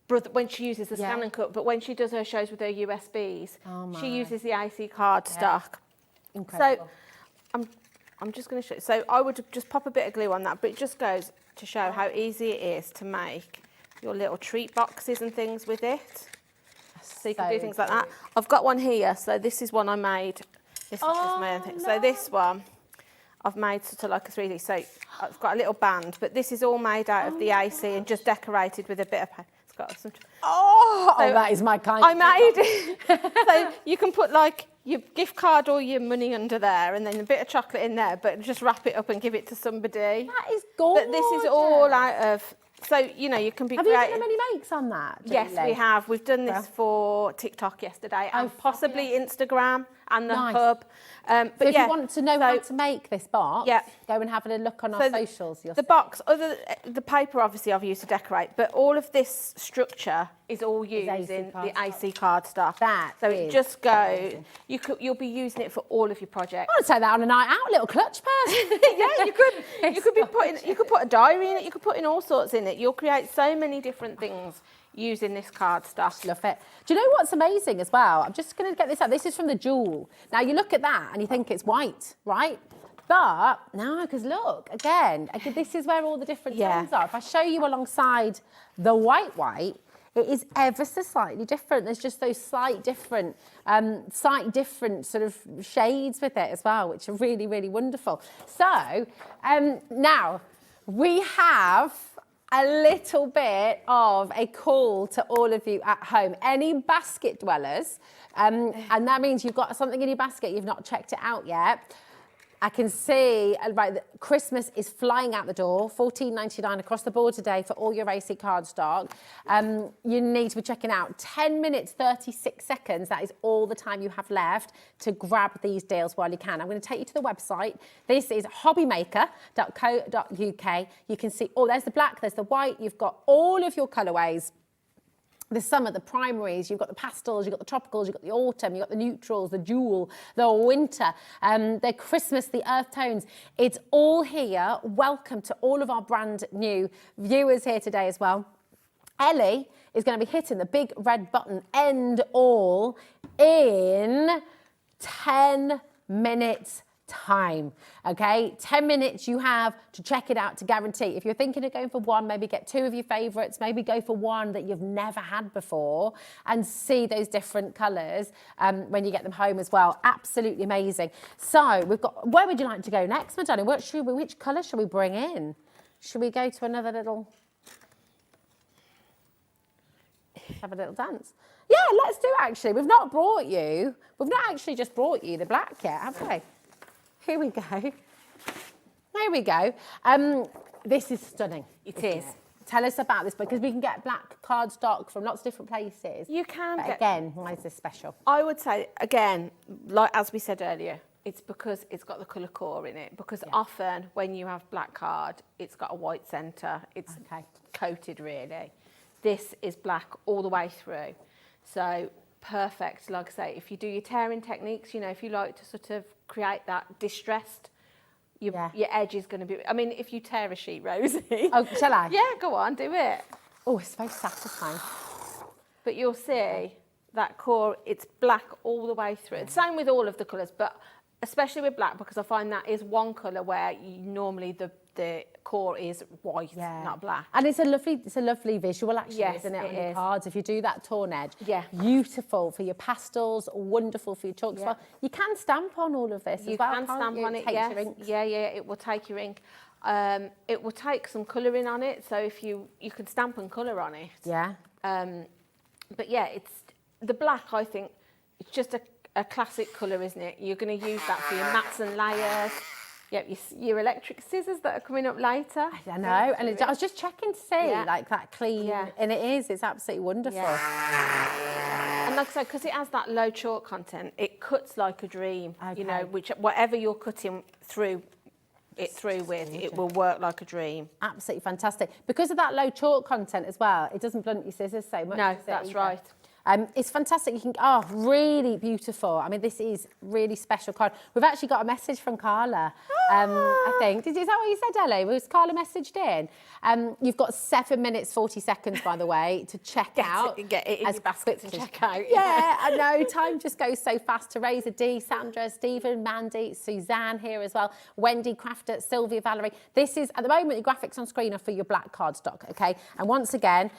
when she uses the scan and cut, but when she does her shows with her USBs, she uses the AC cardstock. Incredible. So I'm just going to show you. So I would just pop a bit of glue on that, but it just goes to show how easy it is to make your little treat boxes and things with it. So you can do things like that. I've got one here, so this is one I made. This is just my own thing. So this one, I've made sort of like a 3D. So I've got a little band, but this is all made out of the AC and just decorated with a bit of paper. It's got some. So that is my kind. I made it. So you can put like your gift card or your money under there, and then a bit of chocolate in there, but just wrap it up and give it to somebody. That is gorgeous. But this is all out of. So, you know, you can be creative. Have you done many makes on that, Julie? Yes, we have. We've done this for TikTok yesterday and possibly Instagram and the Hub. So if you want to know how to make this box, go and have a look on our socials. The box, the paper obviously I've used to decorate, but all of this structure is all using the AC cardstock. So it just goes. You'll be using it for all of your projects. I want to take that on a night out, little clutch purse. Yeah, you could. You could be putting. You could put a diary in it. You could put in all sorts in it. You'll create so many different things using this cardstock. Love it. Do you know what's amazing as well? I'm just going to get this out. This is from the Jewel. Now you look at that and you think it's white, right? But no, because look, again, this is where all the different tones are. If I show you alongside the white, it is ever so slightly different. There's just those slight different sort of shades with it as well, which are really, really wonderful. So now we have a little bit of a call to all of you at home. Any basket dwellers, and that means you've got something in your basket, you've not checked it out yet. I can see, right, Christmas is flying out the door, $14.99 across the board today for all your AC cardstock. You need to be checking out 10 minutes, 36 seconds. That is all the time you have left to grab these deals while you can. I'm going to take you to the website. This is hobbymaker.co.uk. You can see, oh, there's the black, there's the white. You've got all of your colourways. The summer, the primaries, you've got the pastels, you've got the tropicals, you've got the autumn, you've got the neutrals, the jewel, the winter, the Christmas, the earth tones. It's all here. Welcome to all of our brand new viewers here today as well. Ellie is going to be hitting the big red button, end all, in 10 minutes time. Okay, 10 minutes you have to check it out to guarantee. If you're thinking of going for one, maybe get two of your favourites, maybe go for one that you've never had before and see those different colours when you get them home as well. Absolutely amazing. So we've got, where would you like to go next, my darling? Which colour should we bring in? Should we go to another little, have a little dance? Yeah, let's do actually. We've not actually just brought you the black yet, have we? Here we go. There we go. This is stunning. It is. Tell us about this, because we can get black cardstock from lots of different places. You can. But again, why is this special? I would say, again, like as we said earlier, it's because it's got the colour core in it. Because often when you have black card, it's got a white centre. It's coated really. This is black all the way through. So perfect, like I say, if you do your tearing techniques, you know, if you like to sort of create that distressed, your edge is going to be, I mean, if you tear a sheet, Rosie. Oh, shall I? Yeah, go on, do it. Oh, it's very satisfying. But you'll see that core, it's black all the way through. Same with all of the colours, but especially with black, because I find that is one colour where normally the core is white, not black. And it's a lovely visual actually, yes, isn't it, on your cards? If you do that torn edge, beautiful for your pastels, wonderful for your chalks. Well, you can stamp on all of this as well. You can stamp on it, yes. Yeah, it will take your ink. It will take some colouring on it, so if you can stamp and colour on it. Yeah. But yeah, it's the black, I think, it's just a classic colour, isn't it? You're going to use that for your mats and layers. Yep, your electric scissors that are coming up later. I know, and I was just checking to see, like that clean, and it's absolutely wonderful. And like I said, because it has that low chalk content, it cuts like a dream, you know, which whatever you're cutting through with, it will work like a dream. Absolutely fantastic. Because of that low chalk content as well, it doesn't blunt your scissors so much. No, that's right. It's fantastic. You can, really beautiful. I mean, this is really special card. We've actually got a message from Carla, I think. Is that what you said, Ellie? Was Carla messaged in? You've got 7 minutes, 40 seconds, by the way, to check out. Get it in your basket to check out. Yeah, I know. Time just goes so fast. Teresa D, Sandra, Stephen, Mandy, Suzanne here as well, Wendy, Crafter, Sylvia, Valerie. This is, at the moment, your graphics on screen are for your black cardstock, okay? And once again,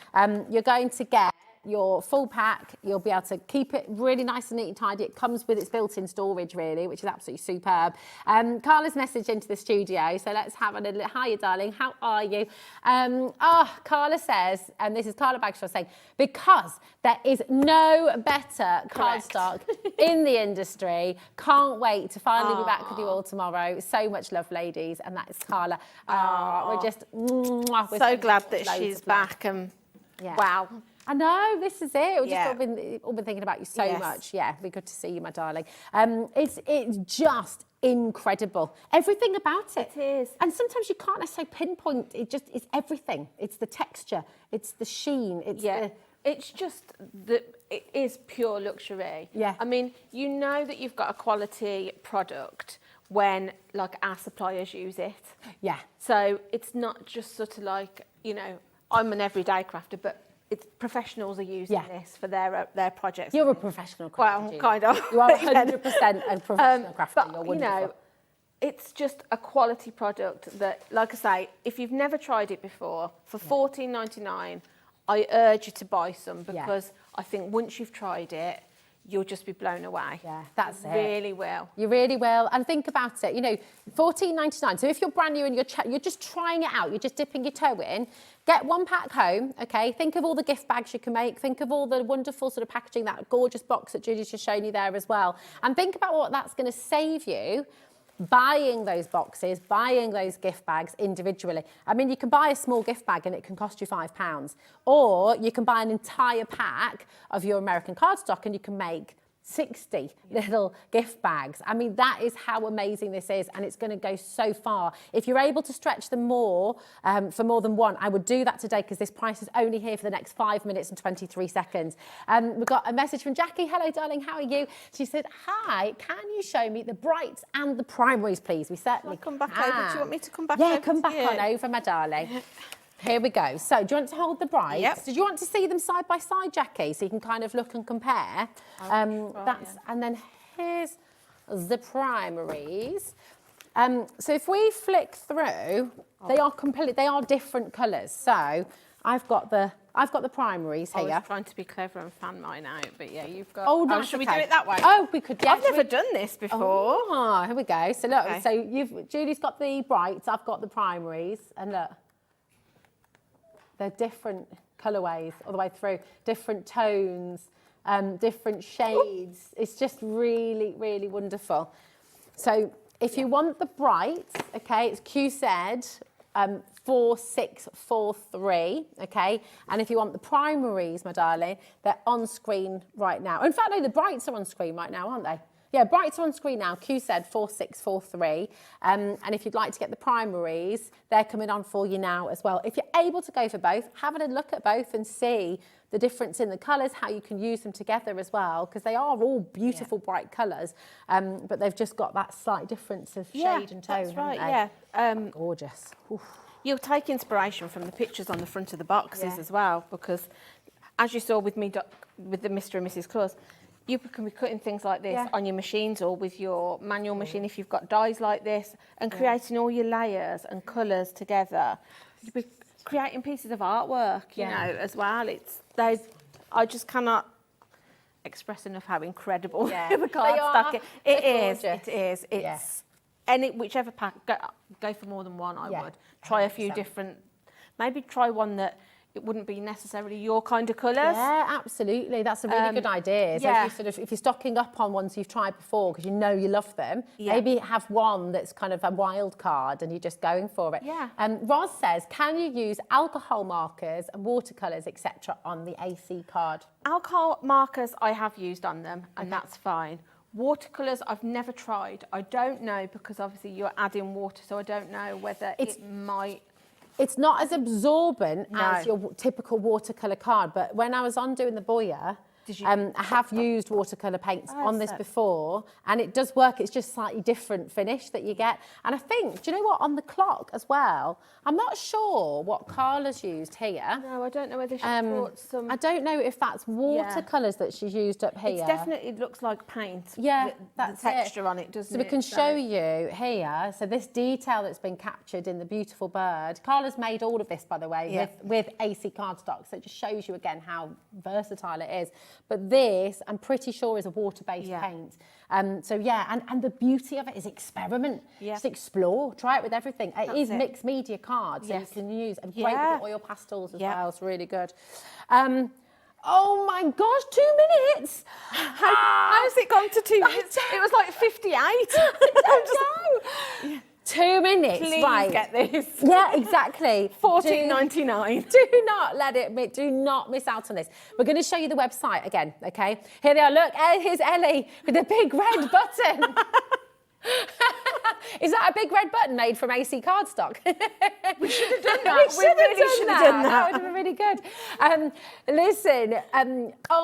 you're going to get your full pack. You'll be able to keep it really nice and neat and tidy. It comes with its built-in storage, really, which is absolutely superb. Carla's message into the studio, so let's have a little, hiya, darling, how are you? Carla says, and this is Carla Bagshaw saying, because there is no better cardstock in the industry. Can't wait to finally be back with you all tomorrow. So much love, ladies, and that is Carla. We're just... we're so glad that she's back, and wow. I know, this is it. We've just all been thinking about you so much. Yeah, it'd be good to see you, my darling. It's just incredible. Everything about it. It is. And sometimes you can't necessarily pinpoint, it's everything. It's the texture, it's the sheen, it's just it is pure luxury. Yeah. I mean, you know that you've got a quality product when, like, our suppliers use it. Yeah. So it's not just sort of like, you know, I'm an everyday crafter, but it's professionals are using this for their projects. You're a professional crafter. Well, kind of. You are 100% a professional crafter. But, You're wonderful. you know, it's just a quality product that, like I say, if you've never tried it before, for $14.99, I urge you to buy some, because I think once you've tried it, you'll just be blown away. Yeah, that's You it. really will. You really will. And think about it, you know, $14.99. So if you're brand new and you're just trying it out, you're just dipping your toe in, get one pack home, okay? Think of all the gift bags you can make. Think of all the wonderful sort of packaging, that gorgeous box that Julie's just shown you there as well. And think about what that's going to save you buying those boxes, buying those gift bags individually. I mean, you can buy a small gift bag and it can cost you £5. Or you can buy an entire pack of your American cardstock and you can make 60 little gift bags. I mean, that is how amazing this is, and it's going to go so far. If you're able to stretch them more, for more than one, I would do that today, because this price is only here for the next 5 minutes and 23 seconds. We've got a message from Jackie. Hello, darling, how are you? She said, hi, can you show me the brights and the primaries, please? We certainly Come back can. over. Do you want me to come back Yeah, over? come back on over, my darling. Here we go. So, do you want to hold the brights? Yep. Did you want to see them side by side, Jackie, so you can kind of look and compare? And then here's the primaries. So if we flick through, they are different colours. So I've got the primaries here. I was trying to be clever and fan mine out, but yeah, you've got. Oh, nice, should we okay. do it that way? Oh, we could. Yeah, I've never done this before. Oh, here we go. So look, Okay. so Julie's got the brights, I've got the primaries, and look, they're different colourways all the way through, different tones, different shades. Ooh. It's just really, really wonderful. So if you want the brights, okay, it's QZ 4643, okay? And if you want the primaries, my darling, they're on screen right now. In fact, no, the brights are on screen right now, aren't they? Yeah, brights are on screen now, QZ 4643. And if you'd like to get the primaries, they're coming on for you now as well. If you're able to go for both, have a look at both and see the difference in the colours, how you can use them together as well, because they are all beautiful, bright colours, but they've just got that slight difference of shade and tone, that's right, haven't they? yeah. Gorgeous. Oof. You'll take inspiration from the pictures on the front of the boxes as well, because as you saw with me with the Mr. and Mrs. Claus, you can be cutting things like this on your machines or with your manual machine if you've got dies like this, and creating all your layers and colours together. You'll be creating pieces of artwork, you know, as well. I just cannot express enough how incredible the cardstock is. It is. It's whichever pack, go for more than one, I would. Try a few different, maybe try one that it wouldn't be necessarily your kind of colours. Yeah, absolutely. That's a really good idea. So if you're stocking up on ones you've tried before because you know you love them, maybe have one that's kind of a wild card and you're just going for it. Yeah. Roz says, can you use alcohol markers and watercolours, etc. on the AC card? Alcohol markers I have used on them, and that's fine. Watercolours I've never tried. I don't know, because obviously you're adding water, so I don't know whether it might... It's not as absorbent as your typical watercolour card, but when I was on doing the Boyer, I have used watercolour paints on this before, and it does work. It's just slightly different finish that you get. And I think, do you know what, on the clock as well, I'm not sure what Carla's used here. No, I don't know whether she's brought some... I don't know if that's watercolours that she's used up here. It definitely looks like paint. Yeah, that's the texture on it, doesn't it? So we can show you here. So this detail that's been captured in the beautiful bird. Carla's made all of this, by the way, with AC cardstock. So it just shows you again how versatile it is. But this, I'm pretty sure, is a water-based paint. So yeah, and the beauty of it is experiment. Just explore, try it with everything. It is mixed media cards, so you can use, and great with the oil pastels as well. It's really good. Oh my gosh, 2 minutes! How's it gone to 2 minutes? It was like 58. I don't know. 2 minutes, Please right? Get this. Yeah, exactly. $14.99. Do not miss out on this. We're going to show you the website again, okay? Here they are. Look, here's Ellie with a big red button. Is that a big red button made from AC cardstock? We should have done that. We really should have done that. That would have been really good. Listen,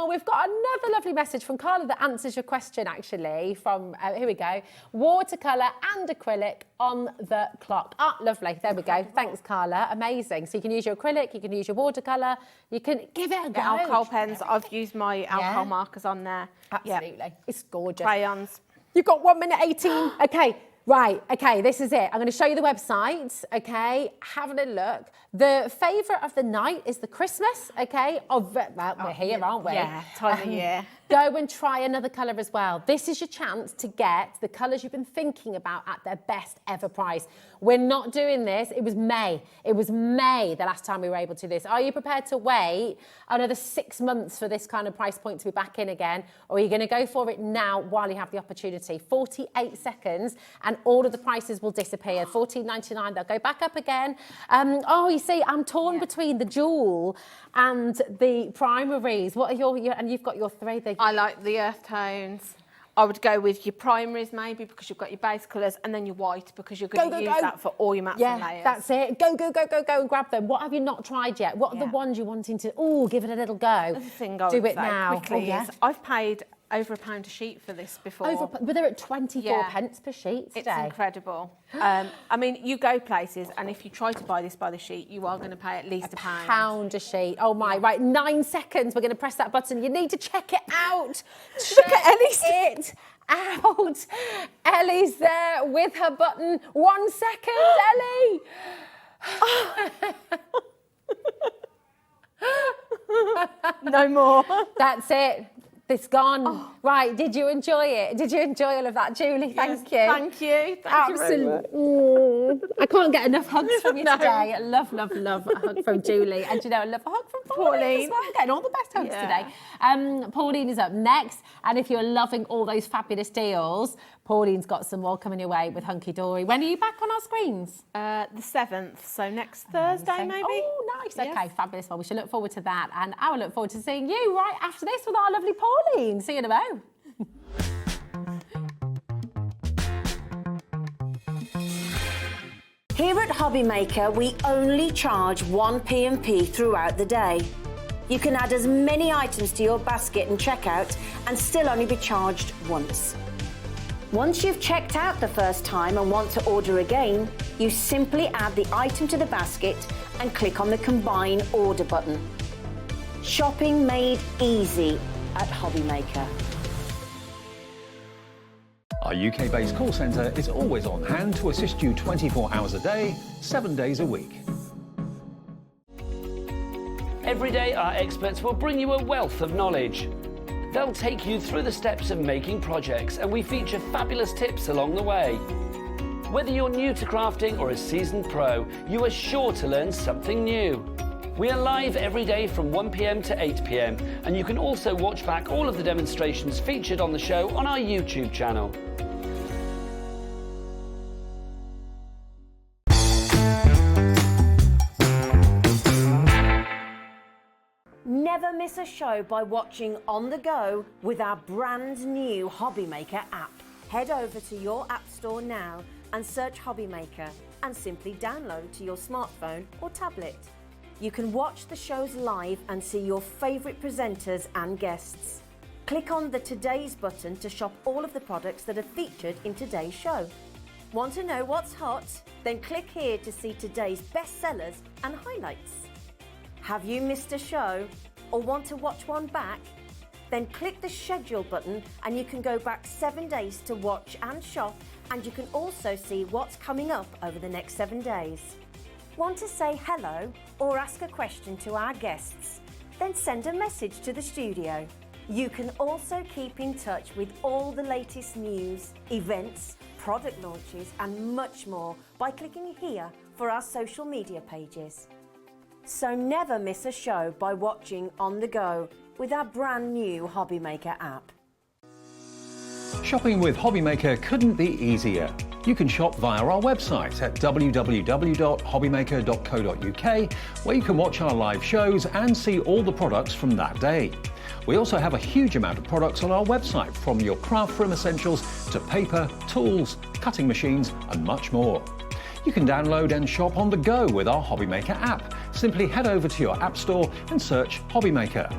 we've got another lovely message from Carla that answers your question, actually, from, here we go, watercolour and acrylic on the clock. Ah, lovely. There we go. Thanks, Carla. Amazing. So you can use your acrylic, you can use your watercolour, you can give it a go. Alcohol pens. I've used my alcohol markers on there. Absolutely. It's gorgeous. Crayons. You've got 1 minute 18. Okay, right. Okay, this is it. I'm going to show you the website. Okay, have a look. The favourite of the night is the Christmas. Okay, well, we're here, aren't we? Yeah, time of year. Go and try another colour as well. This is your chance to get the colours you've been thinking about at their best ever price. We're not doing this. It was May. It was May the last time we were able to do this. Are you prepared to wait another 6 months for this kind of price point to be back in again? Or are you going to go for it now while you have the opportunity? 48 seconds and all of the prices will disappear. $14.99, they'll go back up again. Oh, you see, I'm torn between the jewel and the primaries. What are your and you've got your three. I like the earth tones. I would go with your primaries maybe because you've got your base colours, and then your white because you're going to use that for all your mats and layers. That's it. Go and grab them. What have you not tried yet? What are the ones you're wanting to, give it a little go? The thing I do would it say now. quickly is I've paid over £1 a sheet for this before. But they're at 24 pence per sheet today. It's incredible. I mean, you go places, and if you try to buy this by the sheet, you are going to pay at least £1. £1 a sheet. Oh my! Right, 9 seconds. We're going to press that button. You need to check it out. Look at Ellie's it out. Ellie's there with her button. 1 second, Ellie. No more. That's it. It's gone. Right, did you enjoy it? Did you enjoy all of that, Julie? Thank you. Thank you. Thank you very much. I can't get enough hugs from you today. I love a hug from Julie. And you know, I love a hug from Pauline as well. I'm getting all the best hugs today. Pauline is up next. And if you're loving all those fabulous deals, Pauline's got some more coming your way with Hunkydory. When are you back on our screens? The 7th, so next Thursday maybe. Oh, nice. Yes. Okay, fabulous. Well, we should look forward to that. And I will look forward to seeing you right after this with our lovely Pauline. See you in a moment. Here at HobbyMaker, we only charge 1 P&P throughout the day. You can add as many items to your basket and checkout and still only be charged once. Once you've checked out the first time and want to order again, you simply add the item to the basket and click on the Combine Order button. Shopping made easy at HobbyMaker. Our UK-based call centre is always on hand to assist you 24 hours a day, 7 days a week. Every day, our experts will bring you a wealth of knowledge. They'll take you through the steps of making projects, and we feature fabulous tips along the way. Whether you're new to crafting or a seasoned pro, you are sure to learn something new. We are live every day from 1 PM to 8 PM, and you can also watch back all of the demonstrations featured on the show on our YouTube channel. Never miss a show by watching on the go with our brand new HobbyMaker app. Head over to your app store now and search HobbyMaker and simply download to your smartphone or tablet. You can watch the shows live and see your favourite presenters and guests. Click on the Today's button to shop all of the products that are featured in today's show. Want to know what's hot? Then click here to see today's bestsellers and highlights. Have you missed a show or want to watch one back? Then click the schedule button and you can go back 7 days to watch and shop, and you can also see what's coming up over the next 7 days. Want to say hello or ask a question to our guests? Then send a message to the studio. You can also keep in touch with all the latest news, events, product launches and much more by clicking here for our social media pages. So never miss a show by watching on the go with our brand new HobbyMaker app. Shopping with HobbyMaker couldn't be easier. You can shop via our website at www.hobbymaker.co.uk, where you can watch our live shows and see all the products from that day. We also have a huge amount of products on our website, from your craft room essentials to paper, tools, cutting machines and much more. You can download and shop on the go with our HobbyMaker app. Simply head over to your app store and search HobbyMaker.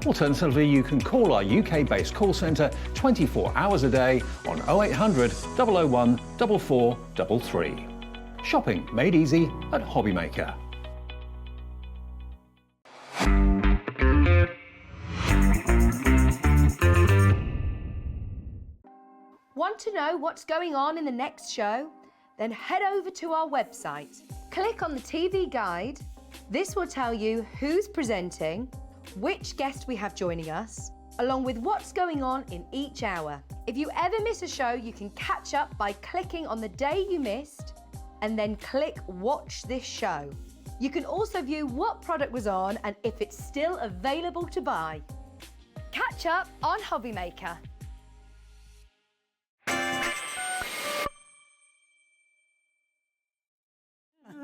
Alternatively, you can call our UK-based call centre 24 hours a day on 0800 001 4433. Shopping made easy at HobbyMaker. Want to know what's going on in the next show? Then head over to our website. Click on the TV guide. This will tell you who's presenting, which guest we have joining us, along with what's going on in each hour. If you ever miss a show, you can catch up by clicking on the day you missed and then click Watch This Show. You can also view what product was on and if it's still available to buy. Catch up on HobbyMaker.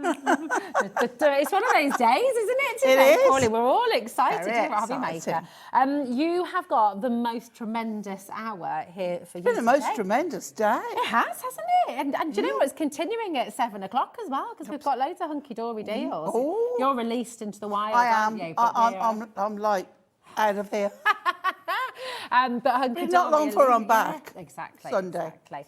It's one of those days, isn't it, today? It is. Pauline, we're all excited Very here at HobbyMaker. You have got the most tremendous hour here for you It's been the most today. tremendous day. It has, hasn't it? And do you know what? It's continuing at 7 o'clock as well, because we've got loads of hunky-dory deals. Oh. You're released into the wild, I aren't am. you? But I'm like out of here. but hunky-dory, Not long before I'm yeah, back. Exactly. Sunday. Exactly.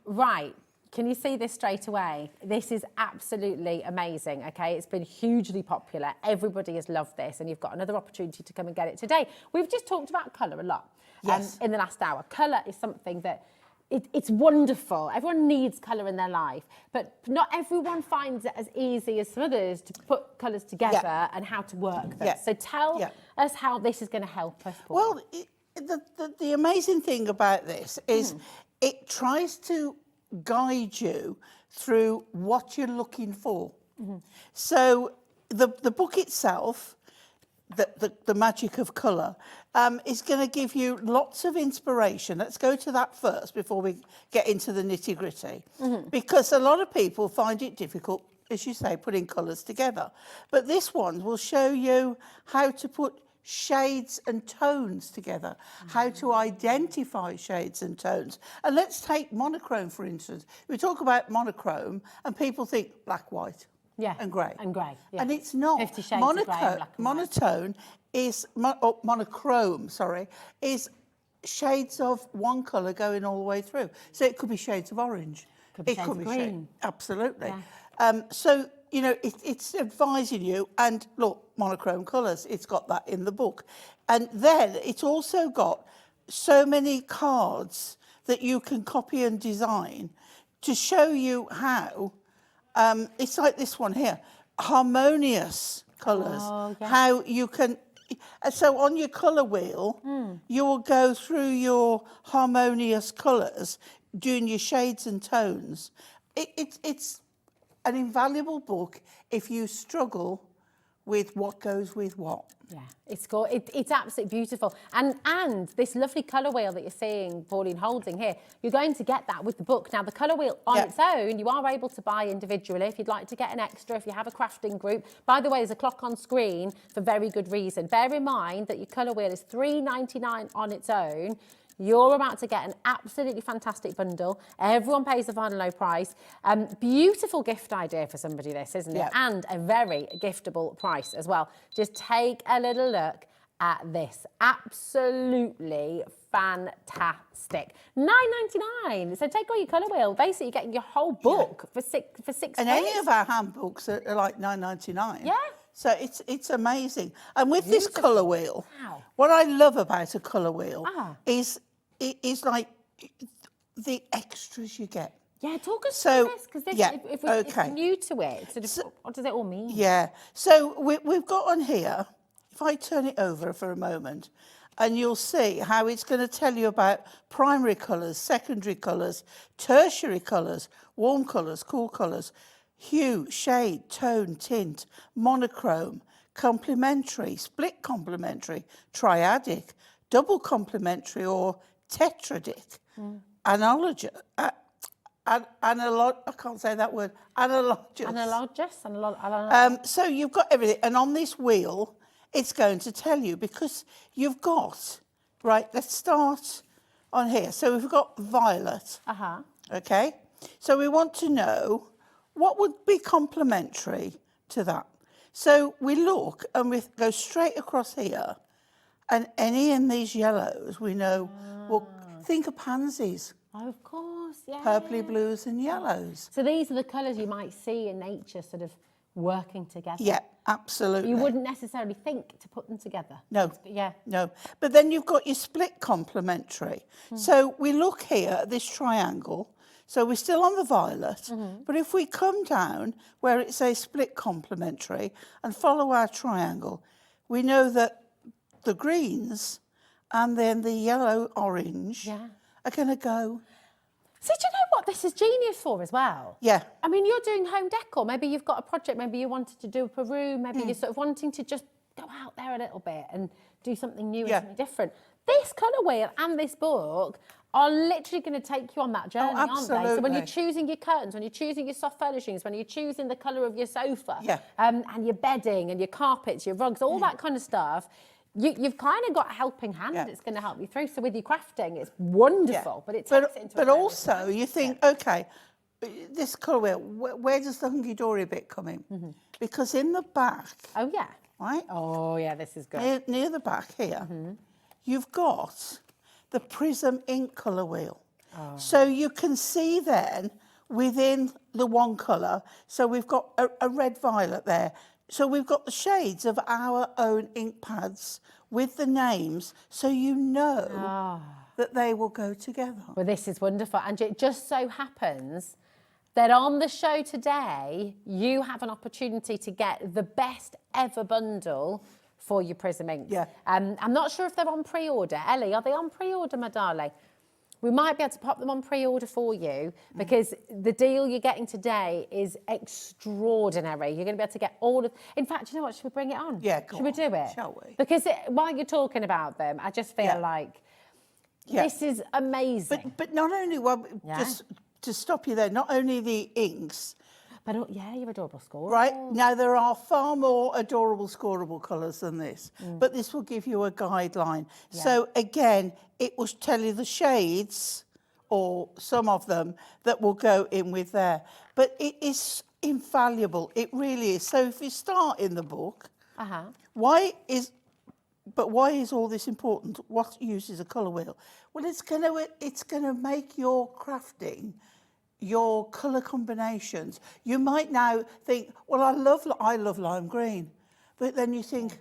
Right. Can you see this straight away? This is absolutely amazing, okay? It's been hugely popular. Everybody has loved this, and you've got another opportunity to come and get it today. We've just talked about colour a lot in the last hour. Colour is something that it's wonderful. Everyone needs colour in their life, but not everyone finds it as easy as some others to put colours together and how to work them. So tell us how this is going to help us, Paul. Well, the amazing thing about this is it tries to guide you through what you're looking for. So the book itself, the magic of colour, is going to give you lots of inspiration. Let's go to that first before we get into the nitty-gritty, because a lot of people find it difficult, as you say, putting colours together. But this one will show you how to put shades and tones together, how to identify shades and tones. And let's take monochrome, for instance. We talk about monochrome and people think black, white and grey. And grey, And it's not. 50 shades of grey and black and white. Monotone is, monochrome, sorry, is shades of one colour going all the way through. So it could be shades of orange. Could be shades of green. Absolutely. So, you know, it's advising you, and look, monochrome colours, it's got that in the book. And then it's also got so many cards that you can copy and design to show you how, it's like this one here, harmonious colours, how you can, so on your colour wheel, you will go through your harmonious colours, doing your shades and tones. It's an invaluable book if you struggle with what goes with what. Yeah, it's absolutely beautiful. And this lovely colour wheel that you're seeing Pauline holding here, you're going to get that with the book. Now, the colour wheel on its own, you are able to buy individually if you'd like to get an extra, if you have a crafting group. By the way, there's a clock on screen for very good reason. Bear in mind that your colour wheel is $3.99 on its own. You're about to get an absolutely fantastic bundle. Everyone pays a final low price. Beautiful gift idea for somebody, this, isn't it? And a very giftable price as well. Just take a little look at this. Absolutely fantastic. $9.99. So take all your colour wheel. Basically, you're getting your whole book for six And days. any of our handbooks are like $9.99. Yeah. So it's amazing. And with this colour wheel, what I love about a colour wheel is like the extras you get. Yeah, talk us through this, because if we're new to it, what does it all mean? Yeah, so we've got on here, if I turn it over for a moment, and you'll see how it's going to tell you about primary colours, secondary colours, tertiary colours, warm colours, cool colours, hue, shade, tone, tint, monochrome, complementary, split complementary, triadic, double complementary or tetradic, analogous, I can't say that word, analogous. So you've got everything, and on this wheel, it's going to tell you, because you've got, right, let's start on here. So we've got violet, okay? So we want to know what would be complementary to that. So we look and we go straight across here, and any in these yellows we know, well, think of pansies. Oh, of course, yeah. Purpley blues and yellows. So these are the colours you might see in nature sort of working together. Yeah, absolutely. You wouldn't necessarily think to put them together. No. Yeah. No. But then you've got your split complementary. So we look here at this triangle. So we're still on the violet, but if we come down where it says split complementary and follow our triangle, we know that the greens and then the yellow orange are going to go. So do you know what this is genius for as well? Yeah. I mean, you're doing home decor. Maybe you've got a project. Maybe you wanted to do up a room. Maybe you're sort of wanting to just go out there a little bit and do something new and something different. This colour wheel and this book are literally going to take you on that journey, aren't they? So when you're choosing your curtains, when you're choosing your soft furnishings, when you're choosing the colour of your sofa, and your bedding and your carpets, your rugs, all that kind of stuff, you've kind of got a helping hand that's going to help you through. So with your crafting, it's wonderful, but it takes it into But also, you think, okay, this colour wheel, where does the hunky-dory bit come in? Because in the back... Oh, yeah. Right? Oh, yeah, this is good. Near the back here, you've got the Prism ink colour wheel. Oh. So you can see then within the one colour, so we've got a red violet there. So we've got the shades of our own ink pads with the names, so you know that they will go together. Well, this is wonderful. And it just so happens that on the show today, you have an opportunity to get the best ever bundle for your Prism inks. Yeah. I'm not sure if they're on pre-order. Ellie, are they on pre-order, my darling? We might be able to pop them on pre-order for you because the deal you're getting today is extraordinary. You're going to be able to get all of... In fact, you know what? Should we bring it on? Yeah, Should we do it? Shall we? Because while you're talking about them, I just feel like this is amazing. But not only, just to stop you there, not only the inks... But your adorable score. Right, now there are far more adorable scoreable colours than this, but this will give you a guideline. Yeah. So again, it will tell you the shades, or some of them, that will go in with there. But it is invaluable, it really is. So if you start in the book, why is all this important? What uses a colour wheel? Well, it's gonna make your crafting, your colour combinations. You might now think, well, I love lime green. But then you think,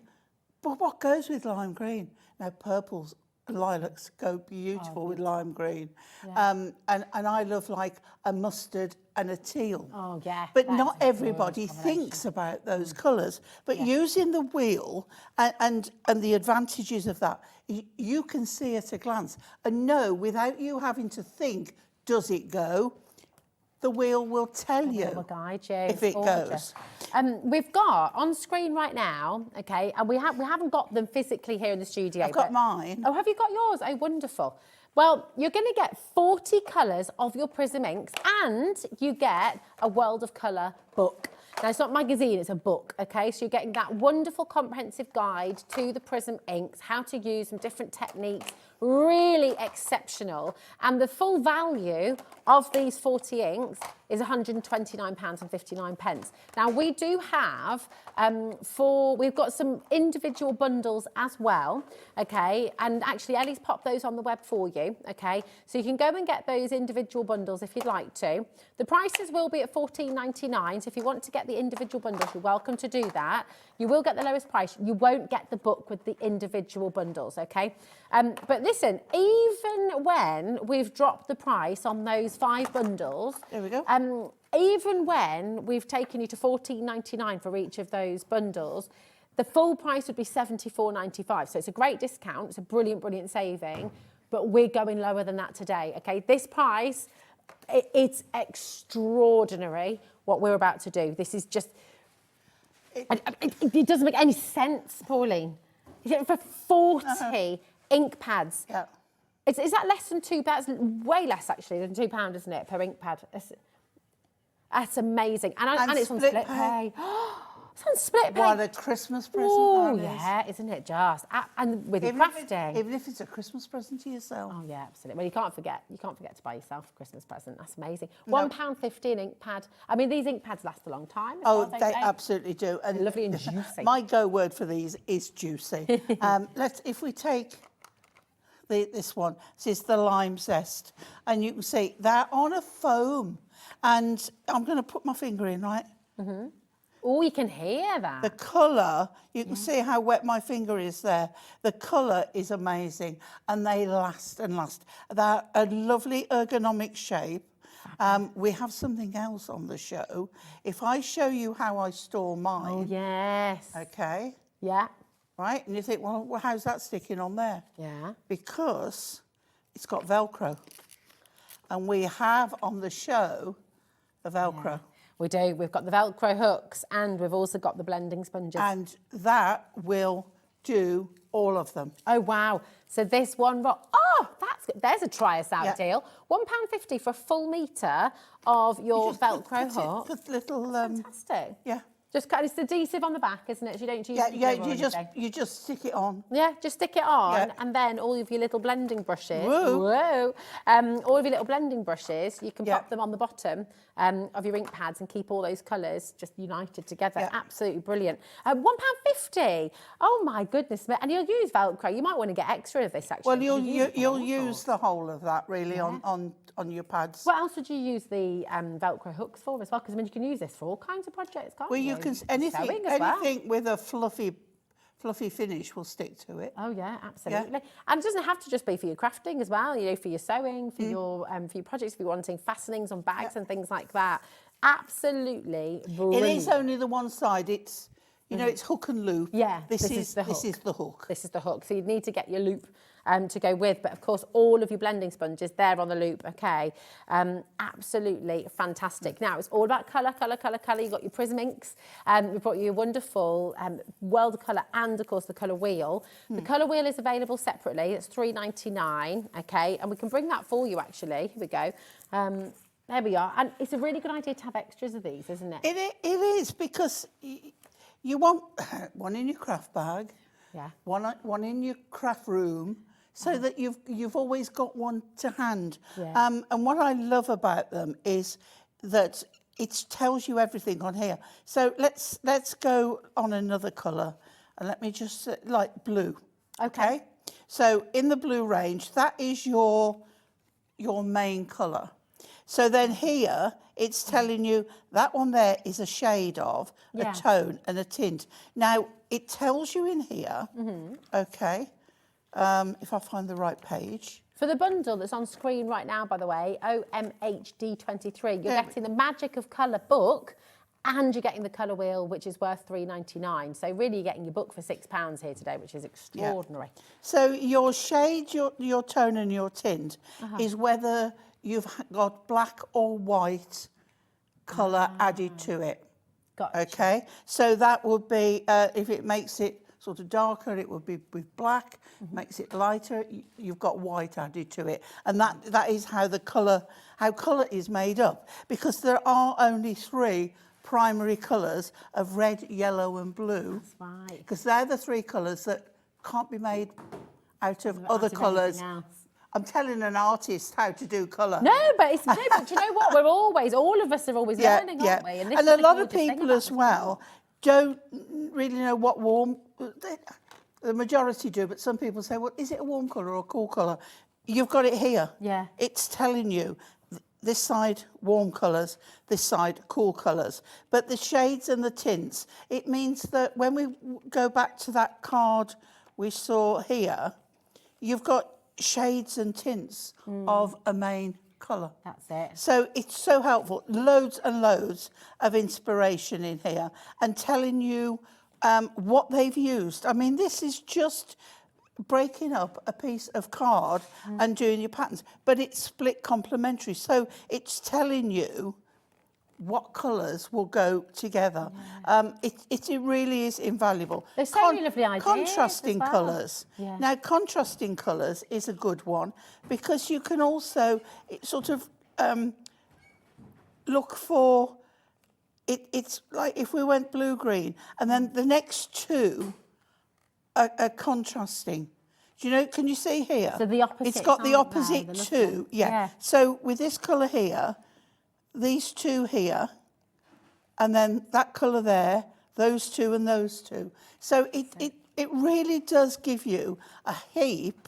but what goes with lime green? Now, purples and lilacs go beautiful with lime green. Yeah. And I love like a mustard and a teal. Oh, yeah. But not everybody thinks about those colours. But using the wheel and the advantages of that, you can see at a glance and know without you having to think, does it go? The wheel will tell you if it goes. We've got on screen right now, okay, and we haven't got them physically here in the studio. I've got mine. Oh, have you got yours? Oh, wonderful. Well, you're going to get 40 colours of your Prism inks and you get a World of Colour book. Now, it's not a magazine, it's a book, okay? So you're getting that wonderful comprehensive guide to the Prism inks, how to use them, different techniques, really exceptional. And the full value of these 40 inks is £129.59. Now, we do have, we've got some individual bundles as well, okay? And actually, Ellie's popped those on the web for you, okay? So you can go and get those individual bundles if you'd like to. The prices will be at £14.99, so if you want to get the individual bundles, you're welcome to do that. You will get the lowest price. You won't get the book with the individual bundles, okay? But listen, even when we've dropped the price on those 5 bundles, there we go. Even when we've taken you to £14.99 for each of those bundles, the full price would be £74.95. So it's a great discount. It's a brilliant, brilliant saving. But we're going lower than that today, okay? This price, it's extraordinary what we're about to do. This is just... It doesn't make any sense, Pauline. For 40 ink pads. Yeah. Is that less than £2? That's way less, actually, than £2, isn't it, per ink pad? That's amazing. And it's on split pay. It's on split pay. What a Christmas present. Oh, yeah, isn't it just? And with your crafting. Even if it's a Christmas present to yourself. Oh, yeah, absolutely. Well, you can't forget to buy yourself a Christmas present. That's amazing. £1.50 an ink pad. I mean, these ink pads last a long time. Oh, they absolutely do. And lovely and juicy. My go word for these is juicy. If we take this one, this is the lime zest, and you can see they're on a foam, and I'm going to put my finger in, right? Oh, you can hear that. The colour, you can see how wet my finger is there. The colour is amazing, and they last and last. They're a lovely ergonomic shape. We have something else on the show. If I show you how I store mine. Oh, yes. Okay. Yeah. right? And you think, well, how's that sticking on there? Yeah. Because it's got Velcro. And we have on the show the Velcro. Yeah. We do. We've got the Velcro hooks and we've also got the blending sponges. And that will do all of them. Oh, wow. So this one, that's good. There's a try us out deal. £1.50 for a full metre of your Velcro hook. Put little... Fantastic. Yeah. Just cut, it's adhesive on the back, isn't it? So you don't use you just stick it on. Yeah, just stick it on, and then all of your little blending brushes. All of your little blending brushes, you can pop them on the bottom of your ink pads and keep all those colours just united together. Absolutely brilliant. £1.50. Oh my goodness! And you'll use Velcro. You might want to get extra of this actually. Well, you'll use the whole of that really on your pads. What else would you use the Velcro hooks for as well? Because I mean, you can use this for all kinds of projects, can't you? You can anything with a fluffy finish will stick to it. Oh yeah, absolutely. Yeah. And it doesn't have to just be for your crafting as well. You know, for your sewing, for your projects, if you're wanting fastenings on bags and things like that. Absolutely brilliant. It is only the one side. It's it's hook and loop. Yeah, this is the hook. This is the hook. This is the hook. So you need to get your loop to go with, but of course all of your blending sponges there on the loop. Okay, absolutely fantastic. Now it's all about colour. You've got your Prism inks. We've brought you a wonderful World Colour and of course the Colour Wheel. The Colour Wheel is available separately. It's $3.99. Okay, and we can bring that for you actually. Here we go. There we are. And it's a really good idea to have extras of these, isn't it? It is, because you want one in your craft bag, one in your craft room, so that you've always got one to hand. And what I love about them is that it tells you everything on here. So let's go on another colour, and let me just like blue. Okay. So in the blue range, that is your main colour. So then here, it's telling you that one there is a shade of, a tone and a tint. Now, it tells you in here, okay, if I find the right page. For the bundle that's on screen right now, by the way, OMHD23, you're getting the Magic of Colour book and you're getting the Colour Wheel, which is worth $3.99. So really you're getting your book for £6 here today, which is extraordinary. So your shade, your tone and your tint is whether you've got black or white colour added to it. Gotcha. Okay, so that would be, if it makes it sort of darker, it would be with black. Makes it lighter, you've got white added to it. And that is how colour is made up, because there are only 3 primary colours of red, yellow and blue. That's right. Because they're the 3 colours that can't be made out of other colours. I'm telling an artist how to do colour. No, but do you know what? All of us are always learning, aren't we? And a lot of people as well don't really know what warm, the majority do, but some people say, well, is it a warm colour or a cool colour? You've got it here. Yeah. It's telling you this side warm colours, this side cool colours. But the shades and the tints, it means that when we go back to that card we saw here, you've got shades and tints of a main colour. That's it. So it's so helpful. Loads and loads of inspiration in here and telling you what they've used. I mean, this is just breaking up a piece of card and doing your patterns, but it's split complementary. So it's telling you what colours will go together. It really is invaluable. There's so many lovely ideas. Contrasting as well. colours. Yeah. Now, contrasting colours is a good one, because you can also sort of look for, it's like if we went blue-green, and then the next 2 are contrasting. Do you know, can you see here? So the opposite. It's got the opposite 2, So with this colour here, these 2 here, and then that colour there, those 2 and those 2. So it really does give you a heap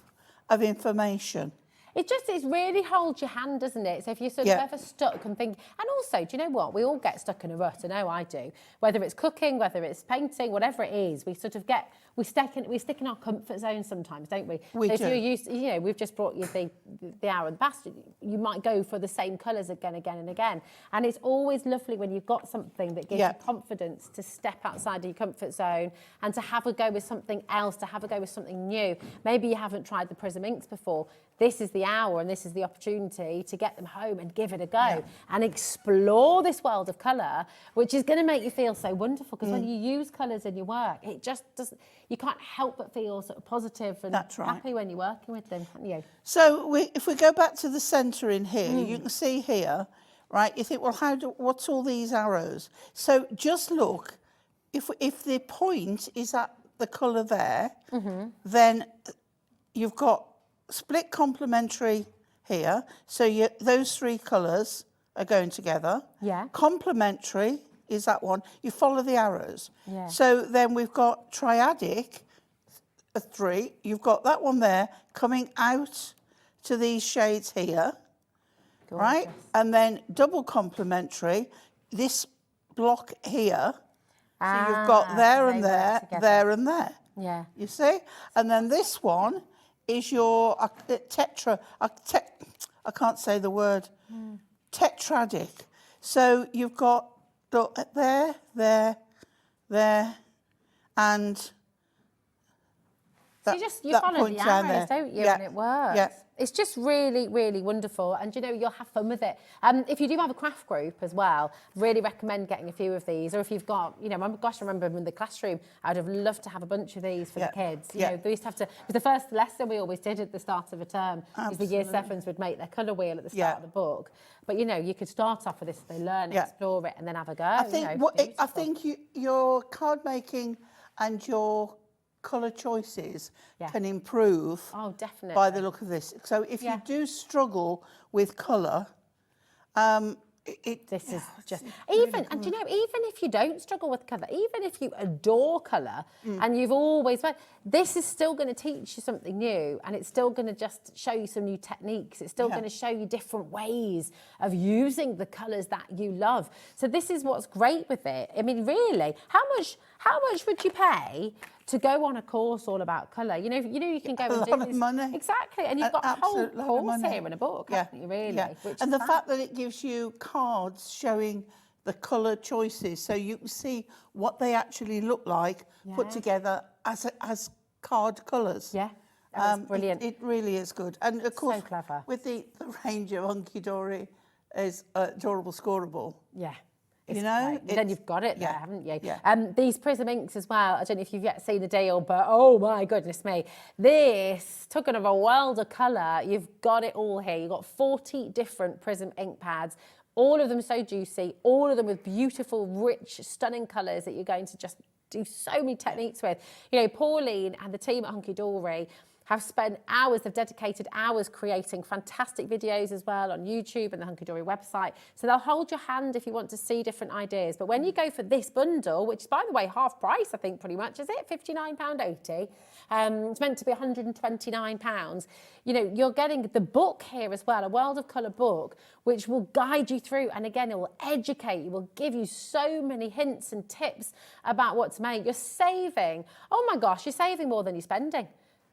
of information. It really holds your hand, doesn't it? So if you're sort of ever stuck and think, and also, do you know what? We all get stuck in a rut. I know I do. Whether it's cooking, whether it's painting, whatever it is, we sort of we stick in our comfort zone sometimes, don't we? So if you're used, we've just brought you the hour of the past. You might go for the same colours again and again. And it's always lovely when you've got something that gives you confidence to step outside of your comfort zone and to have a go with something else, to have a go with something new. Maybe you haven't tried the Prism inks before. This is the hour and this is the opportunity to get them home and give it a go and explore this world of colour, which is going to make you feel so wonderful, because when you use colours in your work, it just doesn't, you can't help but feel sort of positive and happy when you're working with them, can't you? So if we go back to the centre in here, you can see here, right, you think, well, what's all these arrows? So just look, if the point is at the colour there, then you've got split complementary here. So those three colours are going together. Yeah. Complementary is that one. You follow the arrows. Yeah. So then we've got triadic, a 3. You've got that one there coming out to these shades here. Gorgeous. Right? And then double complementary, this block here. So you've got there and there, there and there. Yeah. You see? And then this one is your tetra, I can't say the word, tetradic. So you've got there, and so you follow the arrows, don't you? And it works. Yeah. It's just really, really wonderful, and you'll have fun with it. If you do have a craft group as well, really recommend getting a few of these. Or if you've got, I remember in the classroom, I'd have loved to have a bunch of these for the kids. You know, they used to have to. It was the first lesson we always did at the start of a term. Is the year 7s would make their colour wheel at the start of the book. But you could start off with this, they learn, explore it, and then have a go. I think your card making and your colour choices can improve by the look of this. So if you do struggle with colour, this is just even if you don't struggle with colour, even if you adore colour and you've always this is still going to teach you something new, and it's still going to just show you some new techniques. It's still going to show you different ways of using the colours that you love. So this is what's great with it. I mean, really, how much would you pay to go on a course all about colour? You can go and do this. Money. Exactly, and you've got a whole course here in a book, haven't you, really? Yeah. And the fact that it gives you cards showing the colour choices, so you can see what they actually look like put together as card colours. Yeah, that's brilliant. It really is good. And of course, so clever. With the range of Hunkydory is adorable, scoreable. Yeah. Then you've got it there, haven't you? Yeah. These Prism inks as well, I don't know if you've yet seen the deal, but oh my goodness me. This, talking of a world of colour, you've got it all here. You've got 40 different Prism ink pads, all of them so juicy, all of them with beautiful, rich, stunning colours that you're going to just do so many techniques with. Pauline and the team at Hunkydory have spent hours, they've dedicated hours creating fantastic videos as well on YouTube and the Hunkydory website. So they'll hold your hand if you want to see different ideas. But when you go for this bundle, which is, by the way, half price, I think, pretty much, is it? £59.80. It's meant to be £129. You're getting the book here as well, a World of Colour book, which will guide you through. And again, it will educate you, will give you so many hints and tips about what to make. You're saving, oh my gosh, you're saving more than you're spending.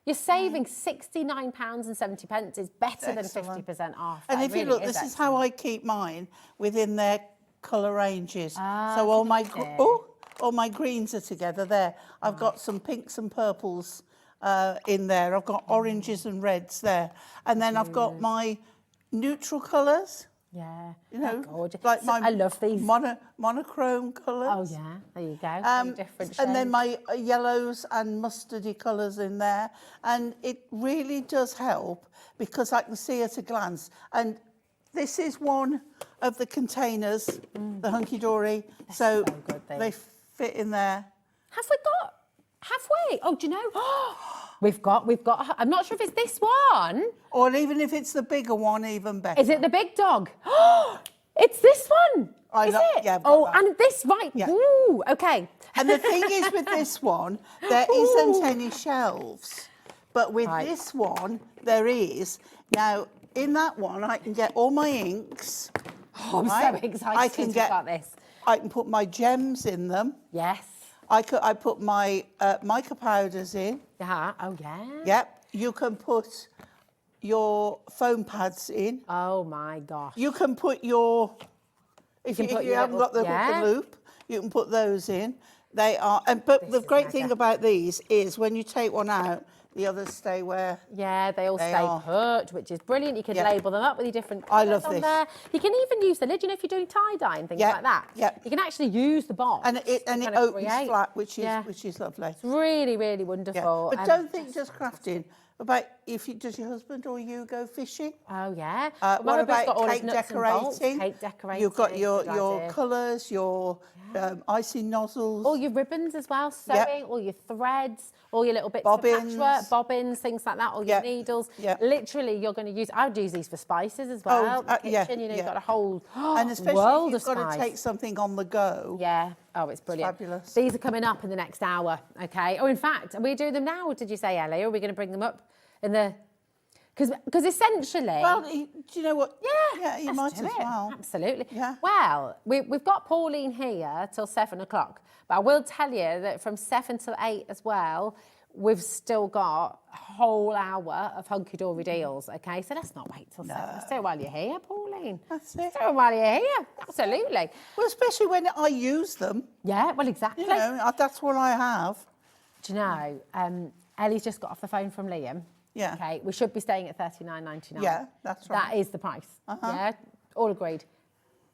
You're saving £69.70 is better than 50% off. And if you look, this is how I keep mine within their colour ranges. So all my greens are together there. I've got some pinks and purples in there. I've got oranges and reds there. And then I've got my neutral colours. Yeah, gorgeous. Like I love these monochrome colours. Oh yeah, there you go. Different shades. And then my yellows and mustardy colours in there, and it really does help because I can see at a glance. And this is one of the containers, the Hunkydory, so good, they fit in there. Have we? Oh, do you know? We've got, I'm not sure if it's this one. Or even if it's the bigger one, even better. Is it the big dog? It's this one. Is it? Yeah, and this, right. Yeah. Ooh, okay. And the thing is with this one, there isn't any shelves. But with this one, there is. Now, in that one, I can get all my inks. Oh, I'm so excited about this. I can put my gems in them. Yes. I put my mica powders in. Yeah. Oh, yeah. Yep. You can put your foam pads in. Oh, my gosh. You can put your... If you haven't got the hook and loop, you can put those in. They are... But the great thing about these is when you take one out, the others stay where they all stay put, which is brilliant. You can label them up with your different colours on there. You can even use the lid, you know, if you're doing tie-dye and things like that. Yeah. You can actually use the box. And it opens flat, which is lovely. It's really, really wonderful. But don't think just crafting. About does your husband or you go fishing? Oh, yeah. What about got all cake decorating? Cake decorating. You've got your colours, your icing nozzles. All your ribbons as well, sewing, all your threads, all your little bits of patchwork, bobbins, things like that, all your needles. Literally, you're going to use... I would use these for spices as well. The kitchen, you know, you've got a whole and especially world if you've got to take something on the go. Yeah. Oh, it's brilliant. It's fabulous. These are coming up in the next hour, okay? Or in fact, are we doing them now, did you say, Ellie? Or are we going to bring them up in the... Because essentially... Well, do you know what? Yeah, you might as well. Absolutely. Yeah. Well, we've got Pauline here till 7 o'clock, but I will tell you that from 7 till 8 as well, we've still got a whole hour of hunky-dory deals, okay? So let's not wait till 7. Let's do it while you're here, Pauline. That's it. Let's do it while you're here. Absolutely. Well, especially when I use them. Yeah, well, exactly. You know, that's what I have. Do you know, Ellie's just got off the phone from Liam. Yeah. Okay, we should be staying at $39.99. Yeah, that's right. That is the price. Yeah, all agreed.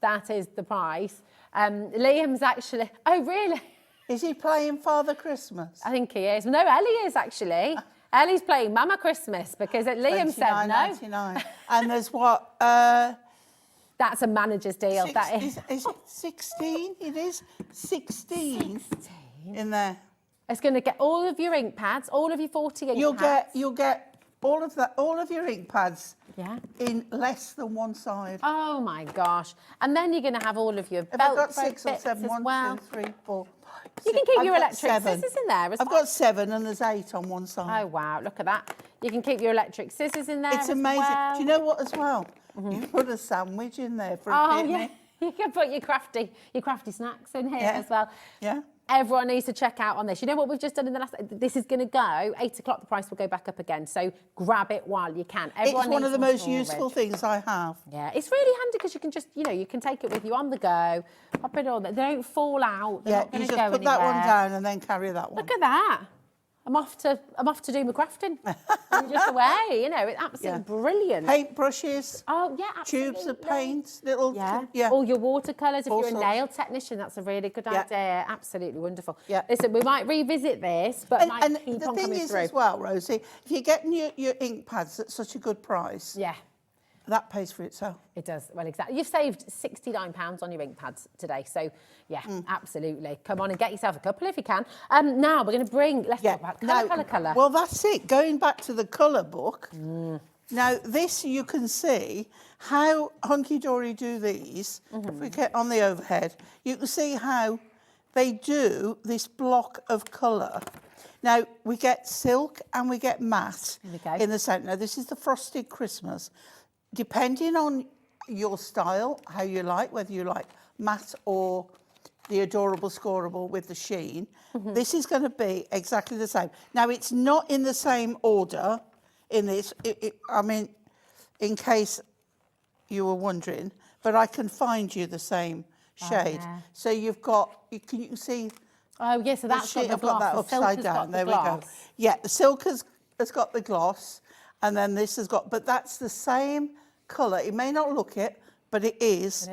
That is the price. Liam's actually... Oh, really? Is he playing Father Christmas? I think he is. No, Ellie is actually. Ellie's playing Mama Christmas because Liam said no. $29.99. And there's what? That's a manager's deal. Is it 16? It is 16 in there. It's going to get all of your ink pads, all of your 40 ink pads. You'll get all of your ink pads in less than one side. Oh my gosh. And then you're going to have all of your I've belt got 6 or 7, as 1, well. 2, 3, 4, 5, You can keep your electric scissors in there as well. I've got 7 and there's 8 on one side. Oh wow, look at that. You can keep your electric scissors in there. It's amazing. Well. Do you know what as well? You put a sandwich in there for a picnic. Yeah. You can put your crafty snacks in here as well. Yeah. Everyone needs to check out on this. You know what we've just done in the last... This is going to go, 8 o'clock, the price will go back up again. So grab it while you can. It's one of the most useful things I have. Yeah, it's really handy because you can just, you know, you can take it with you on the go, pop it on. They don't fall out. They're not you going to just go put anywhere. that one down and then carry that one. Look at that. I'm off to do my crafting. I'm just away, you know, it's absolutely brilliant. Paint brushes. Oh, yeah, absolutely. Tubes of paint, little... All your watercolours. If All you're sorts. a nail technician, that's a really good idea. Absolutely wonderful. Yeah. Listen, we might revisit this, but might keep the on thing coming is through. as well, Rosie, if you're getting your ink pads at such a good price, that pays for itself. It does. Well, exactly. You've saved £69 on your ink pads today. So, yeah, absolutely. Come on and get yourself a couple if you can. Now, we're going to bring... Let's talk about colour. Well, that's it. Going back to the colour book. Now, this you can see how Hunky-Dory do these. If we get on the overhead, you can see how they do this block of colour. Now, we get silk and we get matte in the centre. Now, this is the Frosted Christmas. Depending on your style, how you like, whether you like matte or the adorable scoreable with the sheen, this is going to be exactly the same. Now, it's not in the same order in this, I mean, in case you were wondering, but I can find you the same shade. So you've got, you can see... Oh, yeah, so that's got the gloss. I've got that upside down. There we go. Yeah, the silk has got the gloss, and then this has got... But that's the same colour. It may not look it, but it is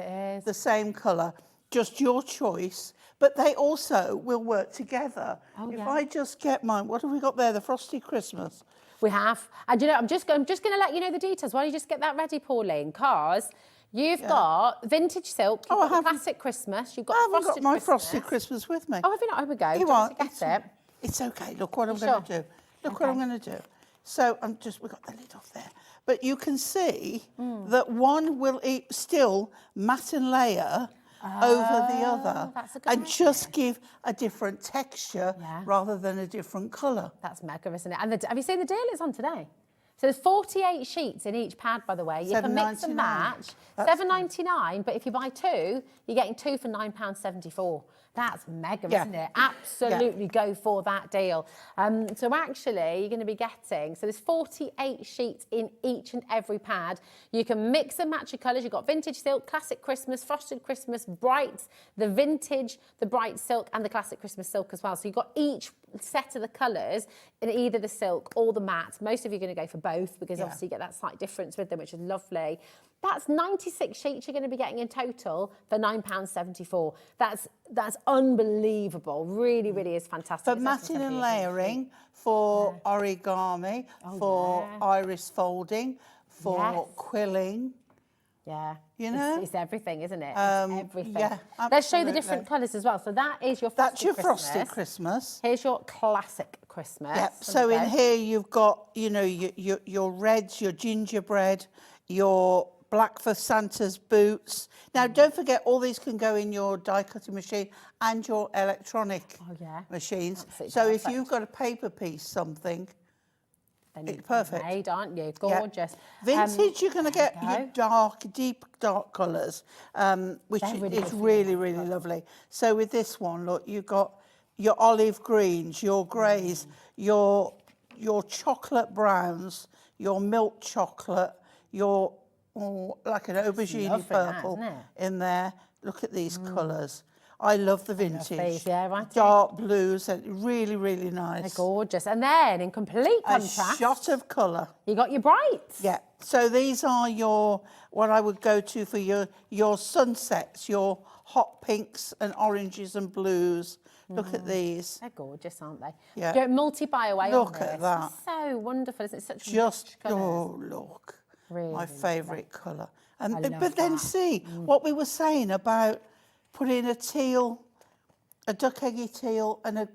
the same colour. Just your choice. But they also will work together. If I just get mine... What have we got there? The Frosted Christmas. We have. And, you know, I'm just going to let you know the details. Why don't you just get that ready, Pauline? Because... You've got vintage silk, you've got classic Christmas, you've got I haven't frosted got my Christmas. Frosted Christmas with me. Oh, have you not? Here we go. You want to get it? It's okay. Look what I'm going to do. Look what I'm going to do. So we've got the lid off there. But you can see that one will still matte and layer over the other, that's a good and idea. just give a different texture Yeah. rather than a different colour. That's mega, isn't it? And have you seen the deal it's on today? So there's 48 sheets in each pad, by the way. You can mix and $7.99. match. That's $7.99, but if you buy two, you're getting two for £9.74. That's mega, Yeah. isn't it? Absolutely go for that deal. So actually, you're going to be getting, so there's 48 sheets in each and every pad. You can mix and match your colours. You've got vintage silk, classic Christmas, frosted Christmas, bright, the vintage, the bright silk, and the classic Christmas silk as well. So you've got each set of the colours in either the silk or the matte. Most of you are going to go for both because obviously you get that slight difference with them, which is lovely. That's 96 sheets you're going to be getting in total for £9.74. That's unbelievable. Really, really is fantastic. For It's actually matting and something you can layering, for origami, for iris folding, for quilling. Yeah. You know? It's everything, isn't it? Um, It's everything. yeah, Let's show the absolutely. different colours as well. So that is your frosted That's your Christmas. frosted Christmas. Here's your classic Christmas. Yep. So in here you've got, you know, your reds, your gingerbread, your black for Santa's boots. Now, don't forget, all these can go in your die cutting machine and your electronic machines. Absolutely so perfect. if you've got a paper piece, something, Then it's you've perfect. made, aren't you? Yeah. Gorgeous. Vintage, you're going to get there your deep dark colours, which They're really is good for really, really lovely. So with this one, look, you've got your olive greens, your greys, your chocolate browns, your milk chocolate, your like an aubergine lovely, that, purple isn't it? in there. Look at these colours. I love the vintage. these, yeah, right. Dark blues, really, really nice. They're gorgeous. And then, in complete contrast, A shot of colour. you got your brights. Yeah. So these are what I would go to for your sunsets, your hot pinks and oranges and blues. Look at these. They're gorgeous, aren't they? Yeah. Don't multi-buy away Look on this. at that. It's so wonderful, isn't it? Such Just, rich colours. oh, look. Really, My really favourite colour. And I love but then that. see what we were saying about putting a duck eggy teal and a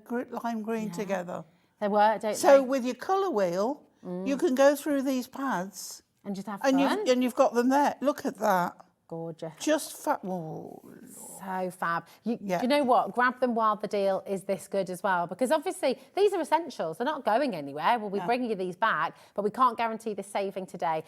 lime green together. They were, don't So they? with your colour wheel, you can go through these pads And just have and fun. you've got them there. Look at that. Gorgeous. Just oh, So fab. You Yeah. know what? Grab them while the deal is this good as well, because obviously these are essentials. They're not going anywhere. We'll be bringing you these back, but we can't guarantee the saving today.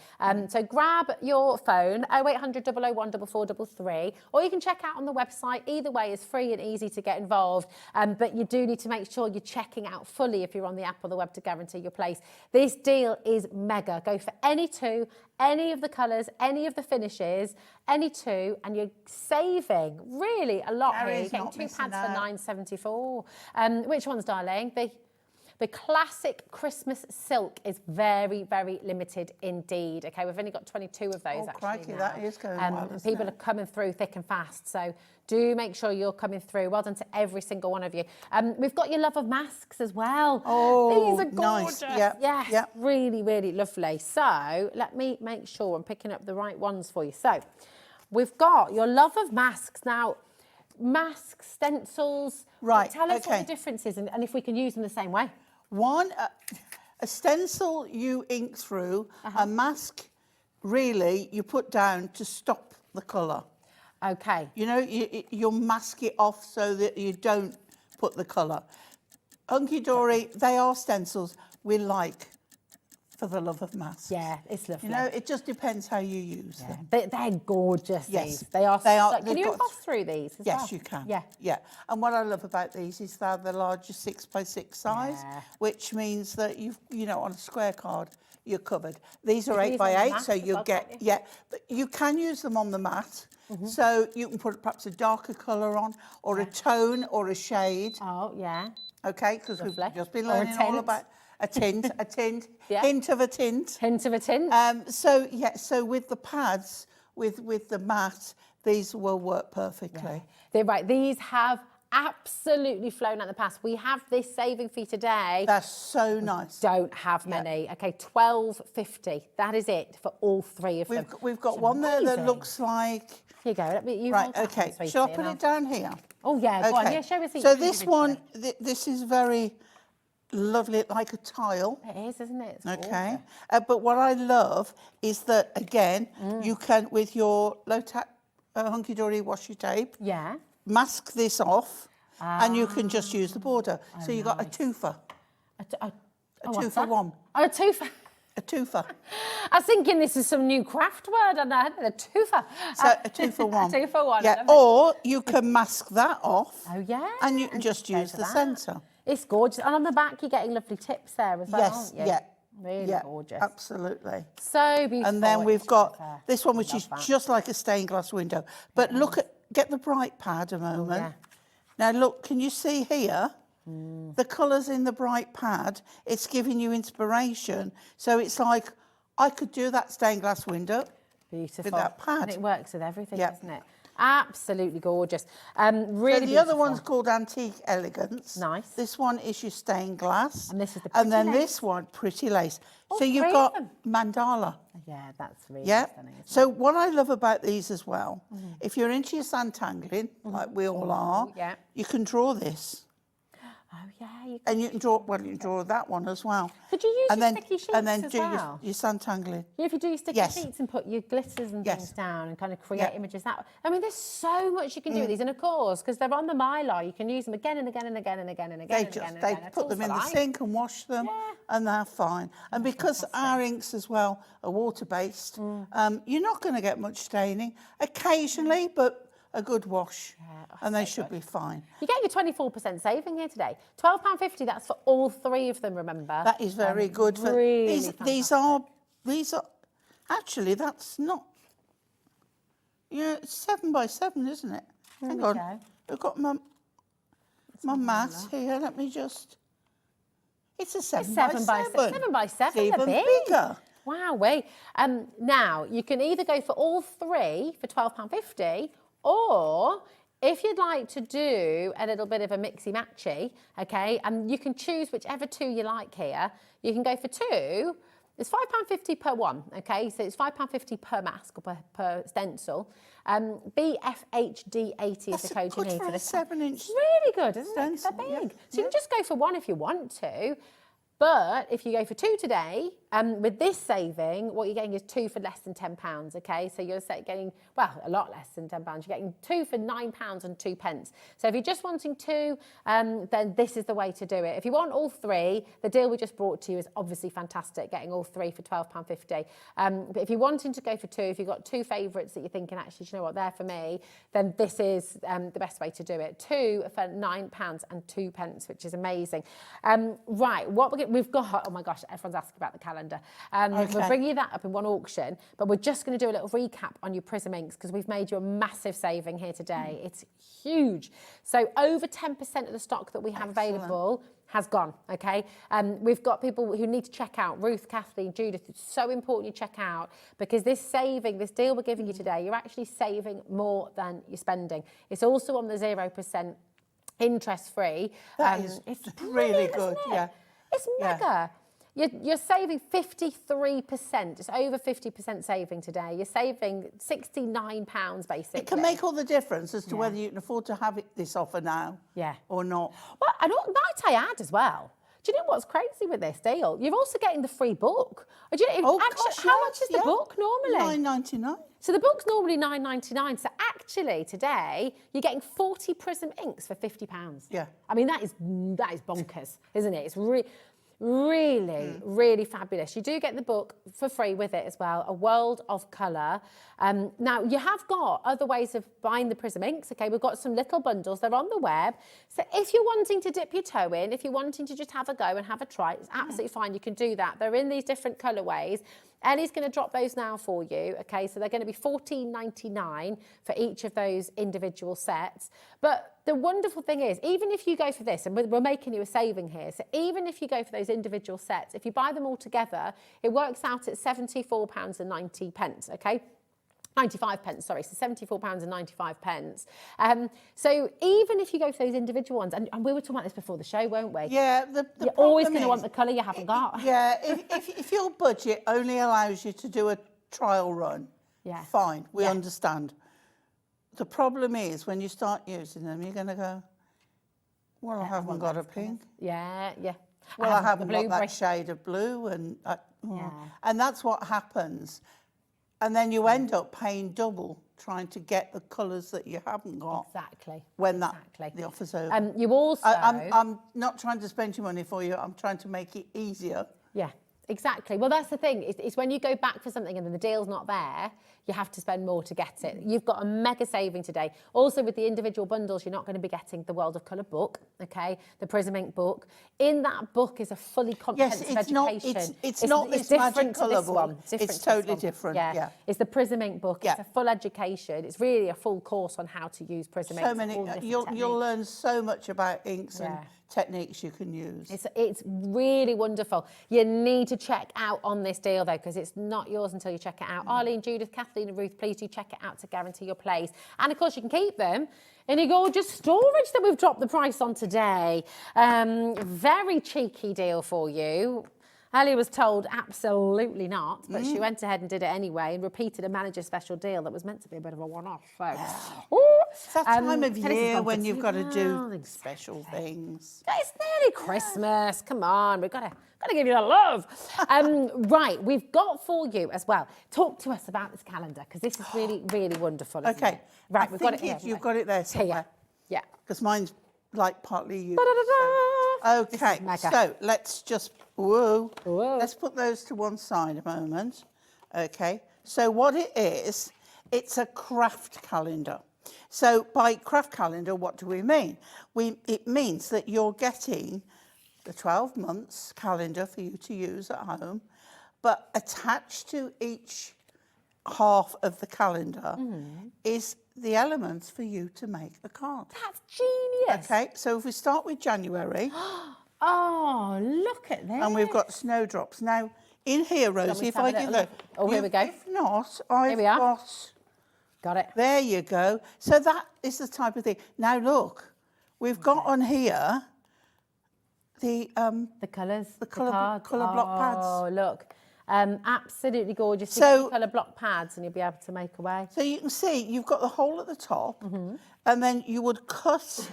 So grab your phone, 0800 001 4433, or you can check out on the website. Either way is free and easy to get involved, but you do need to make sure you're checking out fully if you're on the app or the web to guarantee your place. This deal is mega. Go for any two, any of the colours, any of the finishes, any two, and you're saving really a lot here. You're Gary's getting not two missing pads for out. £9.74. Which ones, darling? The classic Christmas silk is very, very limited indeed. Okay, we've only got 22 of those actually crikey, now. that is going well, isn't People it? are coming through thick and fast, so do make sure you're coming through. Well done to every single one of you. We've got your love of masks as well. Oh, These are gorgeous. nice. Yep, Yes, yep. really, really lovely. So let me make sure I'm picking up the right ones for you. So we've got your love of masks. Now, masks, stencils. Right, Tell us what okay. the difference is and if we can use them the same way. One, a stencil you ink through, a mask really you put down to stop the colour. Okay. You know, you'll mask it off so that you don't put the colour. Hunkydory, they are stencils we like for the love of masks. Yeah, it's lovely. You know, it just depends how you use them. They're gorgeous, Yes, these. They are. Can they've you got- emboss through these as well? Yes, you can. Yeah. Yeah. And what I love about these is they're the largest 6x6 size, Yeah. which means that you know, on a square card, you're covered. These are You can use 8x8, them on the so mat as you well, get, can't you? yeah. But you can use them on the mat. So you can put perhaps a darker colour on, or a tone, or a shade. Oh, yeah. Okay, because we've Lovely. just been Or a learning all tint. about a tint, Yeah. hint of a tint. Hint of a tint. So with the pads, with the mat, these will work perfectly. They're right. These have absolutely flown out the past. We have this saving fee today. That's so nice. Don't have many. Okay, £12.50. That is it for all three of them. We've got It's one there that amazing. looks like. Here you go. Let me. You Right. hold that Okay. one, sweetie, Shall I and put I'll- it down here? Oh yeah. Go on. Yeah. Show us each. So this individually. one, this is very lovely, like a tile. It is, isn't it? It's Okay. gorgeous. But what I love is that again, you can with your low tack Hunkydory washi tape. Yeah. Mask this off, and you can just use the border. So you've got a twofer. A two for one. Oh, a two for... A twofer. I was thinking this is some new craft word, and I had a twofer. So a 2 for 1. A 2 for 1. Yeah, or you can mask that off. Oh, yeah. And you can just use the centre. It's gorgeous. And on the back, you're getting lovely tips there as well, Yes, aren't you? yeah. Really gorgeous. Absolutely. So beautiful. And then we've got this one, which is that. just like a stained glass window. But look at, get the bright pad a moment. yeah. Now look, can you see here? The colours in the bright pad, it's giving you inspiration. So it's like, I could do that stained glass window Beautiful. with that pad. And it works with everything, Yeah. doesn't it? Absolutely gorgeous. Really so the beautiful. other one's called Antique Elegance. Nice. This one is your stained glass. And this is the And then pretty lace. this one, Pretty Lace. Oh, so you've three got of them. mandala. Yeah, that's really Yeah. stunning. Isn't So what I love about these as well, if you're into your sandtangling, like we all are, yeah. you can draw this. Oh, yeah. You And you can draw, well, you can draw that one as well. Could you use and your then, sticky sheets and then as do well? your sandtangling. Yeah, if you do your sticky Yes. sheets and put your glitters and Yes. things down and kind of create Yeah. images that. I mean, there's so much you can do with these, and of course, because they're on the mylar, you can use them again and again and again and again and again. They and just, again and they again. It's put all them for in the life. sink and wash them, and they're fine. And because our inks as well are water-based, you're not going to get much staining. Occasionally, but a good wash, and they should be fine. You get your 24% saving here today. £12.50, that's for all three of them, remember? That is very good. For, Really these are, actually, that's not, yeah, it's 7 by 7, isn't it? There Hang we on. go. We've got my maths here. Let me just, it's a 7 by 7. 7 by 7, It's they're even big. bigger. Wow, now, you can either go for all three for £12.50, or if you'd like to do a little bit of a mixy-matchy, okay, and you can choose whichever two you like here. You can go for two. It's £5.50 per one, okay, so it's £5.50 per mask or per stencil. BFHD80 is the code you need for this. 7-inch. It's really good, isn't it? 'Cause they're big. Yeah. So you can just go for one if you want to. But if you go for two today, with this saving, what you're getting is two for less than £10, okay? So you're getting, well, a lot less than £10. You're getting two for £9 and 2 pence. So if you're just wanting two, then this is the way to do it. If you want all three, the deal we just brought to you is obviously fantastic, getting all three for £12.50. But if you're wanting to go for two, if you've got two favourites that you're thinking, actually, do you know what, they're for me, then this is the best way to do it. Two for £9 and 2 pence, which is amazing. Right, we've got, oh my gosh, everyone's asking about the calendar. We'll bring you that up in one auction, but we're just going to do a little recap on your Prism inks because we've made you a massive saving here today. It's huge. So over 10% of the stock that we have available has gone, okay? We've got people who need to check out, Ruth, Kathleen, Judith. It's so important you check out because this saving, this deal we're giving you today, you're actually saving more than you're spending. It's also on the 0% interest-free. That is it's really brilliant, good, isn't it? yeah. It's mega. You're saving 53%. It's over 50% saving today. You're saving £69 basically. It can make all the difference as to whether you can afford to have this offer now or not. Well, and might I add as well, do you know what's crazy with this deal? You're also getting the free book. Do you know, how much is the book normally? £9.99. So the book's normally £9.99. So actually today you're getting 40 Prism inks for £50. Yeah. I mean that is bonkers, isn't it? It's really fabulous. You do get the book for free with it as well, A World of Colour. Now, you have got other ways of buying the Prism inks, okay? We've got some little bundles. They're on the web. So if you're wanting to dip your toe in, if you're wanting to just have a go and have a try, it's absolutely fine. You can do that. They're in these different colourways. Ellie's going to drop those now for you, okay? So they're going to be $14.99 for each of those individual sets. But the wonderful thing is, even if you go for this, and we're making you a saving here, so even if you go for those individual sets, if you buy them all together, it works out at £74.90, okay? 95 pence, sorry, so £74.95. So even if you go for those individual ones, and we were talking about this before the show, weren't we? Yeah, you're always going to want the colour you haven't got. Yeah, if your budget only allows you to do a trial run, fine, we understand. The problem is when you start using them, you're going to go, well, I haven't got a pink. Yeah. Well, I haven't got that shade of blue, and that's what happens. And then you end up paying double trying to get the colours that you haven't got. Exactly. When exactly. the offer's over. You also... I'm not trying to spend your money for you. I'm trying to make it easier. Yeah. Exactly. Well, that's the thing. It's when you go back for something and then the deal's not there, you have to spend more to get it. You've got a mega saving today. Also, with the individual bundles, you're not going to be getting the World of Colour book, okay? The Prism Ink book. In that book is a fully comprehensive education. It's not this magic colour book. It's totally different. Yeah. It's the Prism Ink book. Yeah. It's a full education. It's really a full course on how to use Prism Ink. So many. You'll learn so much about inks and techniques you can use. It's really wonderful. You need to check out on this deal though, because it's not yours until you check it out. Arlene, Judith, Kathleen and Ruth, please do check it out to guarantee your place. And of course you can keep them in your gorgeous storage that we've dropped the price on today. Very cheeky deal for you. Ellie was told absolutely not, but she went ahead and did it anyway and repeated a manager special deal that was meant to be a bit of a one-off. So, it's that time of year when you've got to do special things. It's nearly Christmas. Come on, we've got to give you the love. Right, we've got for you as well. Talk to us about this calendar because this is really, really wonderful. Isn't it? Right, we've got it here. You've got it there somewhere. Yeah. Because mine's like partly you. So. Okay, so let's just, let's put those to one side a moment. Okay, so what it is, it's a craft calendar. So by craft calendar, what do we mean? It means that you're getting the 12 months calendar for you to use at home, but attached to each half of the calendar is the elements for you to make a card. That's genius. Okay, so if we start with January. Oh, look at this. And we've got snowdrops. Now, in here, Rosie, if I give that... Oh, here we go. If not, I've got it. There you go. So that is the type of thing. Now, look, we've got on here the colours, the colour block pads. Oh, look. Absolutely gorgeous. So colour block pads and you'll be able to make away. So you can see you've got the hole at the top and then you would cut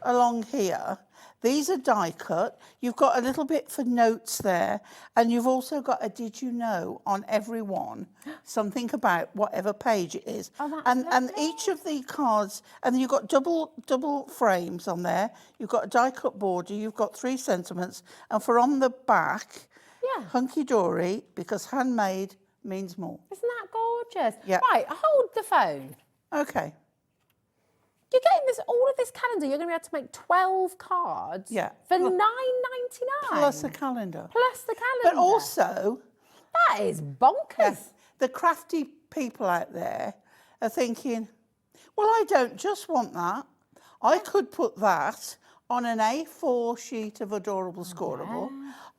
along here. These are die cut. You've got a little bit for notes there and you've also got a did you know on every one, something about whatever page it is. Oh, and each of the cards, and you've got double frames on there. You've got a die cut border, you've got 3 sentiments, and for on the back, Hunkydory, because handmade means more. Isn't that gorgeous? Yeah. Right, hold the phone. Okay. You're getting all of this calendar. You're going to be able to make 12 cards for $9.99. Plus a calendar. Plus the calendar. But also... That is bonkers. The crafty people out there are thinking, well, I don't just want that. I could put that on an A4 sheet of adorable scoreable.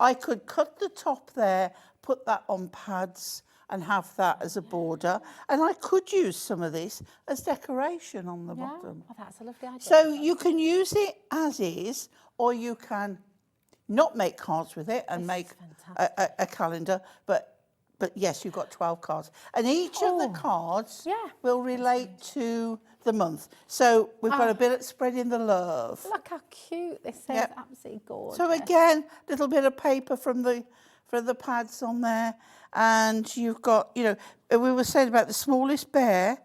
I could cut the top there, put that on pads and have that as a border. And I could use some of this as decoration on the bottom. Well, that's a lovely idea. So you can use it as is, or you can not make cards with it and make a calendar, but yes, you've got 12 cards. And each of the cards will relate to the month. So we've got a bit of spreading the love. Look how cute this is. Absolutely gorgeous. So again, a little bit of paper for the pads on there. And you've got, you know, we were saying about the smallest bear.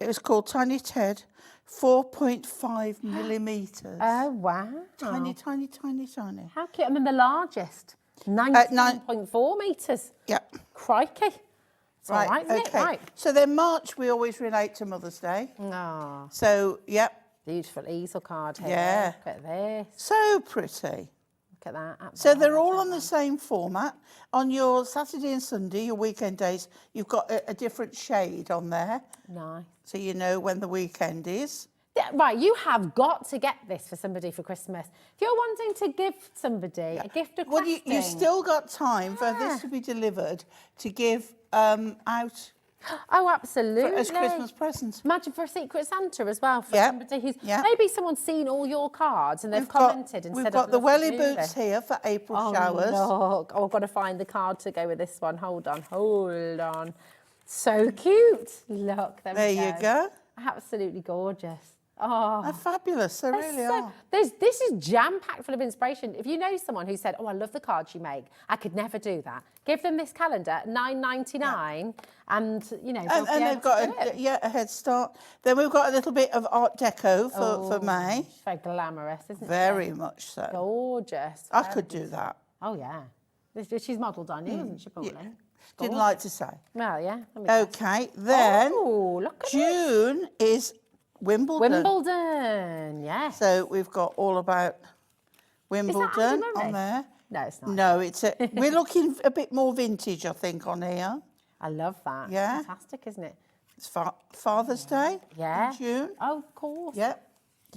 It was called Tiny Ted, 4.5 millimetres. Oh, wow. Tiny, tiny, tiny, tiny. How cute. I mean, the largest, 19.4 metres. Yep. Crikey. It's all right, isn't it? Right. So then March, we always relate to Mother's Day. Oh. So, Beautiful easel card here. Yeah. Look at this. So pretty. Look at that. So they're all on the same format. On your Saturday and Sunday, your weekend days, you've got a different shade on there. Nice. So you know when the weekend is. Yeah, right, you have got to get this for somebody for Christmas. If you're wanting to give somebody a gift of crafting... Well, you still got time for this to be delivered to give out... Oh, absolutely. As Christmas presents. Imagine for a Secret Santa as well, for somebody who's... Maybe someone's seen all your cards and they've commented and said... We've got the welly boots here for April showers. Look. Oh, I've got to find the card to go with this one. Hold on. So cute. Look, there we go. There you go. Absolutely gorgeous. Oh, They're fabulous. They really are. This is jam-packed full of inspiration. If you know someone who said, oh, I love the cards you make, I could never do that, give them this calendar, $9.99, and, you know, And they've got a head start. Then we've got a little bit of Art Deco for May. It's very glamorous, isn't it? Very much so. Gorgeous. I could do that. Oh, yeah. She's modelled on you, wasn't she, Pauline? Yeah. Didn't like to say. Well, yeah. Okay, then look at June is Wimbledon. Wimbledon, yes. So we've got all about Wimbledon on there. No, it's not. No, it's we're looking a bit more vintage, I think, on here. I love that. Yeah. Fantastic, isn't it? It's Father's Day. Yeah. In June. Oh, of course. Yep.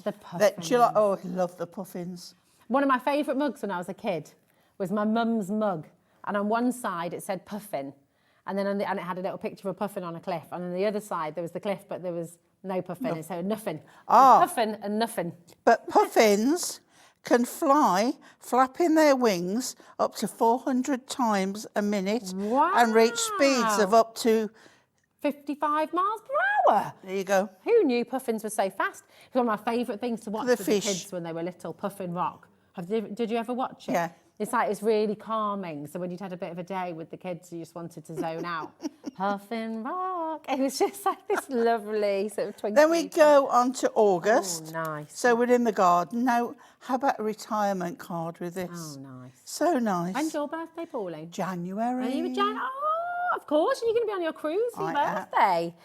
The puffins. July. Oh, I love the puffins. One of my favourite mugs when I was a kid was my mum's mug, and on one side it said puffin, and then and it had a little picture of a puffin on a cliff, and on the other side there was the cliff, but there was no puffin. It said nothing. Puffin and nothing. But puffins can fly, flapping their wings up to 400 times a minute and reach speeds of up to 55 miles per hour. There you go. Who knew puffins were so fast? It was one of my favourite things to watch The with fish. the kids when they were little, Puffin Rock. Did you ever watch it? Yeah. It's really calming. So when you'd had a bit of a day with the kids, you just wanted to zone out. Puffin Rock. It was just like this lovely sort of twinkly. Then we go on to August. Oh, nice. So we're in the garden. Now, how about a retirement card with this? Oh, nice. So nice. When's your birthday, Pauline? January. Are you a January? Oh, of course. And you're going to be on your cruise for your birthday.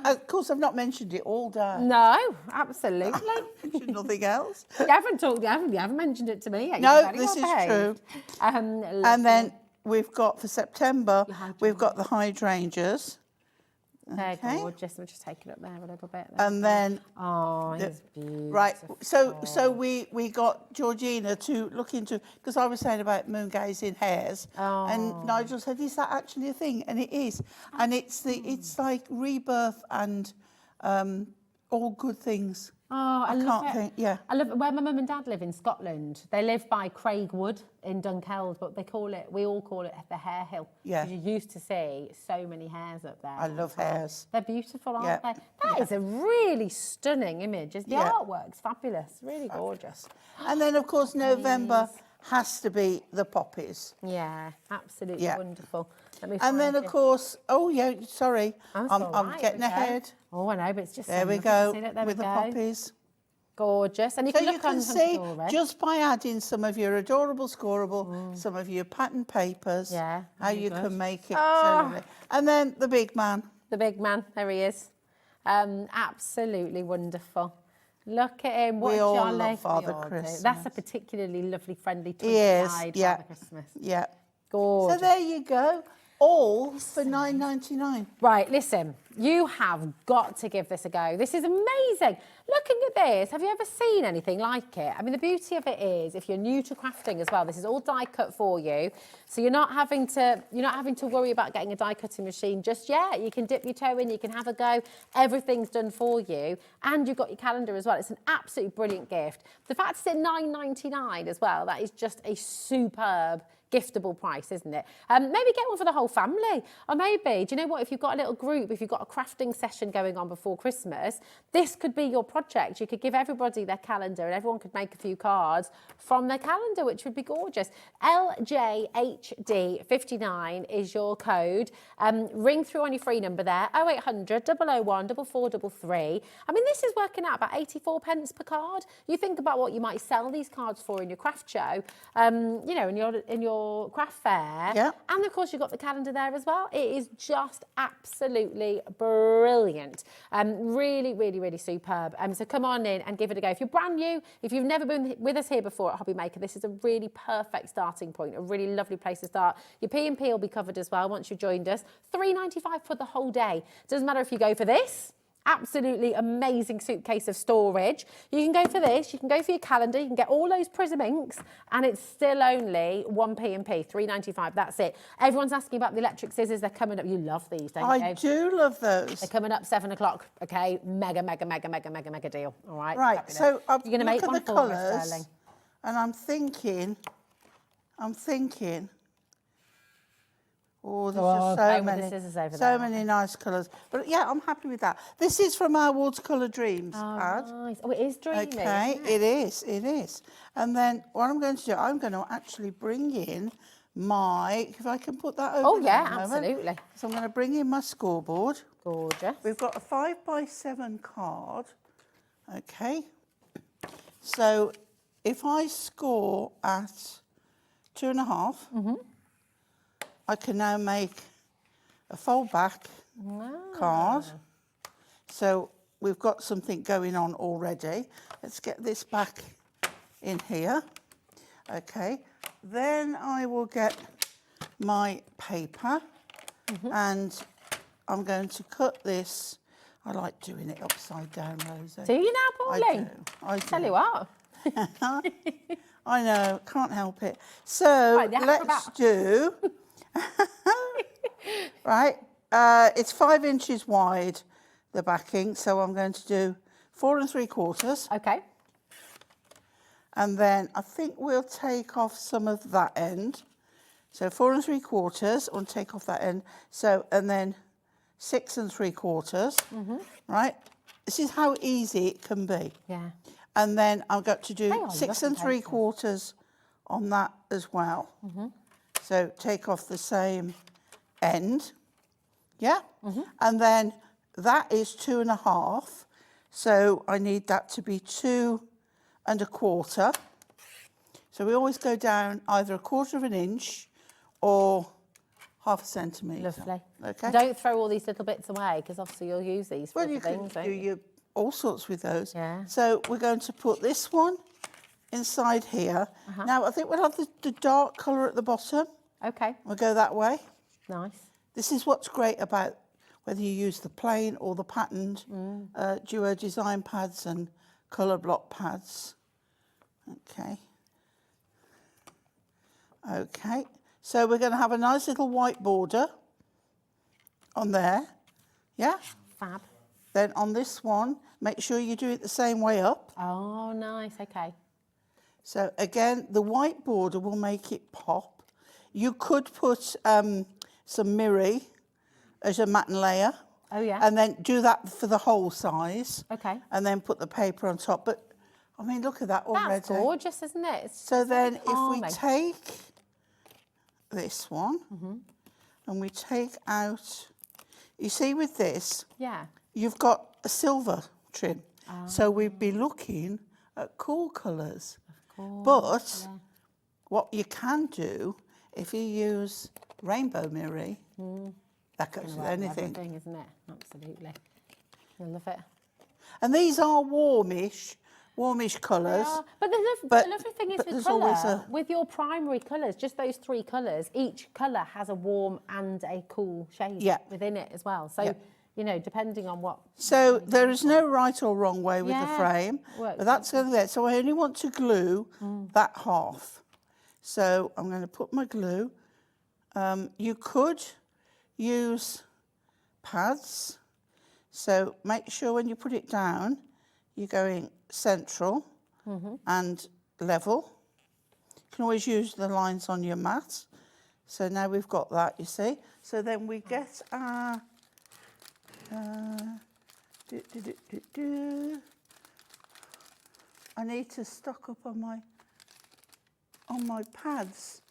Of course, I've not mentioned it all day. No, absolutely. Mentioned nothing else. You haven't mentioned it to me yet. No, You're very this well is behaved. true. And then we've got, for September, we've got the hydrangeas. They're gorgeous. We'll just take it up there a little bit. And then... Oh, it's beautiful. Right, so we got Georgina to look into, because I was saying about moon gazing hares, and Nigel said, is that actually a thing? And it is. And it's like rebirth and all good things. Oh, I love can't it. think, yeah. I love it. Where my mum and dad live in Scotland. They live by Craigwood in Dunkeld, but we all call it the Hare Hill. Yeah. You used to see so many hares up there. I love hares. They're beautiful, aren't Yeah. they? That is a really stunning image. The artwork's fabulous, really gorgeous. And then, of course, November has to be the poppies. Yeah, absolutely wonderful. Let me And then, find of you. course, sorry, That's I'm all right, getting we go. ahead. Oh, I know, but it's just There so we lovely go, to see. Look, there with we the go. poppies. Gorgeous. And you So can you look can on see, Hunkydory. just by adding some of your adorable scoreable, some of your pattern papers, how really you good. can make it so Oh. lovely. And then the big man. The big man, there he is. Absolutely wonderful. Look at him. What We a all jolly. love Father We all do. Christmas. That's a particularly lovely, friendly, He is, twinkly-eyed yeah. Father Christmas. Yeah. Gorgeous. So there you go. All for $9.99. Right, listen, you have got to give this a go. This is amazing. Looking at this, have you ever seen anything like it? I mean, the beauty of it is, if you're new to crafting as well, this is all die cut for you. So you're not having to worry about getting a die cutting machine just yet. You can dip your toe in, you can have a go. Everything's done for you. And you've got your calendar as well. It's an absolutely brilliant gift. The fact it's at $9.99 as well, that is just a superb giftable price, isn't it? Maybe get one for the whole family. Or maybe, do you know what, if you've got a little group, if you've got a crafting session going on before Christmas, this could be your project. You could give everybody their calendar and everyone could make a few cards from their calendar, which would be gorgeous. LJHD59 is your code. Ring through on your free number there, 0800 001 4433. I mean, this is working out about 84 pence per card. You think about what you might sell these cards for in your craft show, you know, in your craft fair. Yeah. And of course, you've got the calendar there as well. It is just absolutely brilliant. Really, really, really superb. So come on in and give it a go. If you're brand new, if you've never been with us here before at HobbyMaker, this is a really perfect starting point, a really lovely place to start. Your P&P will be covered as well once you've joined us. $3.95 for the whole day. Doesn't matter if you go for this, absolutely amazing suitcase of storage. You can go for this, you can go for your calendar, you can get all those prism inks, and it's still only one P&P, $3.95, that's it. Everyone's asking about the electric scissors, they're coming up. You love these, don't you? I do love those. They're coming up 7 o'clock, okay? Mega, mega, mega, mega, mega, mega deal, all right? Right, Fabulous. so I'm You're going to make look one at the for us, colours, darling. and I'm thinking, Oh, Go there's on. just Play so with the many, scissors over so there. many nice colours. But yeah, I'm happy with that. This is from our Watercolour Dreams pad. Nice. Oh, it is dreamy. Okay, isn't it? it is. And then what I'm going to do, I'm going to actually bring in my, if I can put that over Oh, there yeah, a moment. absolutely. So I'm going to bring in my scoreboard. Gorgeous. We've got a 5x7 card. Okay. So if I score at 2.5, I can now make a fold back card. So we've got something going on already. Let's get this back in here. Okay. Then I will get my paper and I'm going to cut this. I like doing it upside down, Rosie. Do you now, Pauline? I do. Tell you what. I know, can't help it. So Right, the let's acrobat. do, right, it's 5 inches wide, the backing, so I'm going to do 4 3/4. Okay. And then I think we'll take off some of that end. So 4 3/4, I'll take off that end. So, and then 6 3/4, right? This is how easy it can be. Yeah. And then I've got to do Hang on, 6 you've got some 3/4 on that as well. So take off the same end, yeah? And then that is 2.5. So I need that to be 2 1/4. So we always go down either 1/4 of an inch or 1/2 centimetre. Lovely. Okay. Don't throw all these little bits away because obviously you'll use these for Well, other you things. can won't do you? all sorts with those. Yeah. So we're going to put this one inside here. Now I think we'll have the dark colour at the bottom. Okay. We'll go that way. Nice. This is what's great about whether you use the plain or the patterned duo design pads and colour block pads. Okay. Okay. So we're going to have a nice little white border on there. Yeah. Fab. Then on this one, make sure you do it the same way up. Oh, nice. Okay. So again, the white border will make it pop. You could put some mirror as a matte layer. Oh, yeah. And then do that for the whole size. Okay. And then put the paper on top. But, I mean, look at that already. That's gorgeous, isn't it? It's So then if calming. we take this one and we take out, you see with this, Yeah. you've got a silver trim. So we'd be looking at cool colours. But what you can do, if you use rainbow mirror, that goes with anything. Everything, isn't it? Absolutely. I love it. And these are warmish colours. Yeah. But the lovely thing is but with there's colour, always with your primary colours, just those 3 colours, each colour has a warm and a cool shade within it as well. So, you know, depending on what... So there is no right or wrong way with the Yeah. frame. Works But that's going there. So I only want to glue that half. So I'm going to put my glue. You could use pads. So make sure when you put it down, you're going central and level. You can always use the lines on your mat. So now we've got that, you see. So then we get our... I need to stock up on my pads.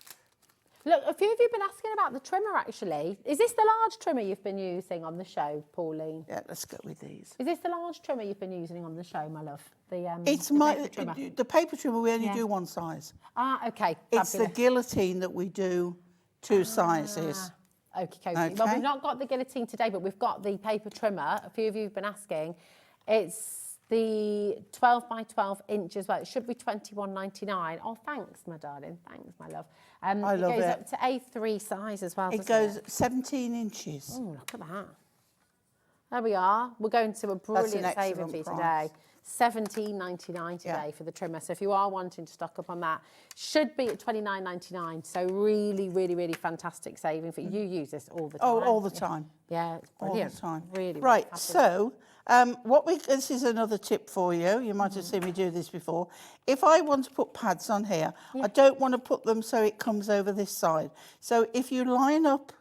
Look, a few of you have been asking about the trimmer, actually. Is this the large trimmer you've been using on the show, Pauline? Yeah, let's go with these. Is this the large trimmer you've been using on the show, my love? It's the paper trimmer? the paper trimmer. We only do one size. Ah, okay. It's the Fabulous. guillotine that we do 2 sizes. Okay. Well, we've not got the guillotine today, but we've got the paper trimmer. A few of you have been asking. It's the 12 by 12 inch as well. It should be $21.99. Oh, thanks, my darling. Thanks, my love. I love it. Goes it. up to A3 size as well. It goes 17 inches. Oh, look at that. There we are. We're going to a brilliant saving excellent fee price. today. $17.99 today for the trimmer. So if you are wanting to stock up on that, should be at $29.99. So really, really, really fantastic saving for you. Use this all the time. Oh, all the time. Yeah, it's brilliant. All the time. Really, Right. fabulous. So, this is another tip for you. You might have seen me do this before. If I want to put pads on here, I don't want to put them so it comes over this side. So if you line up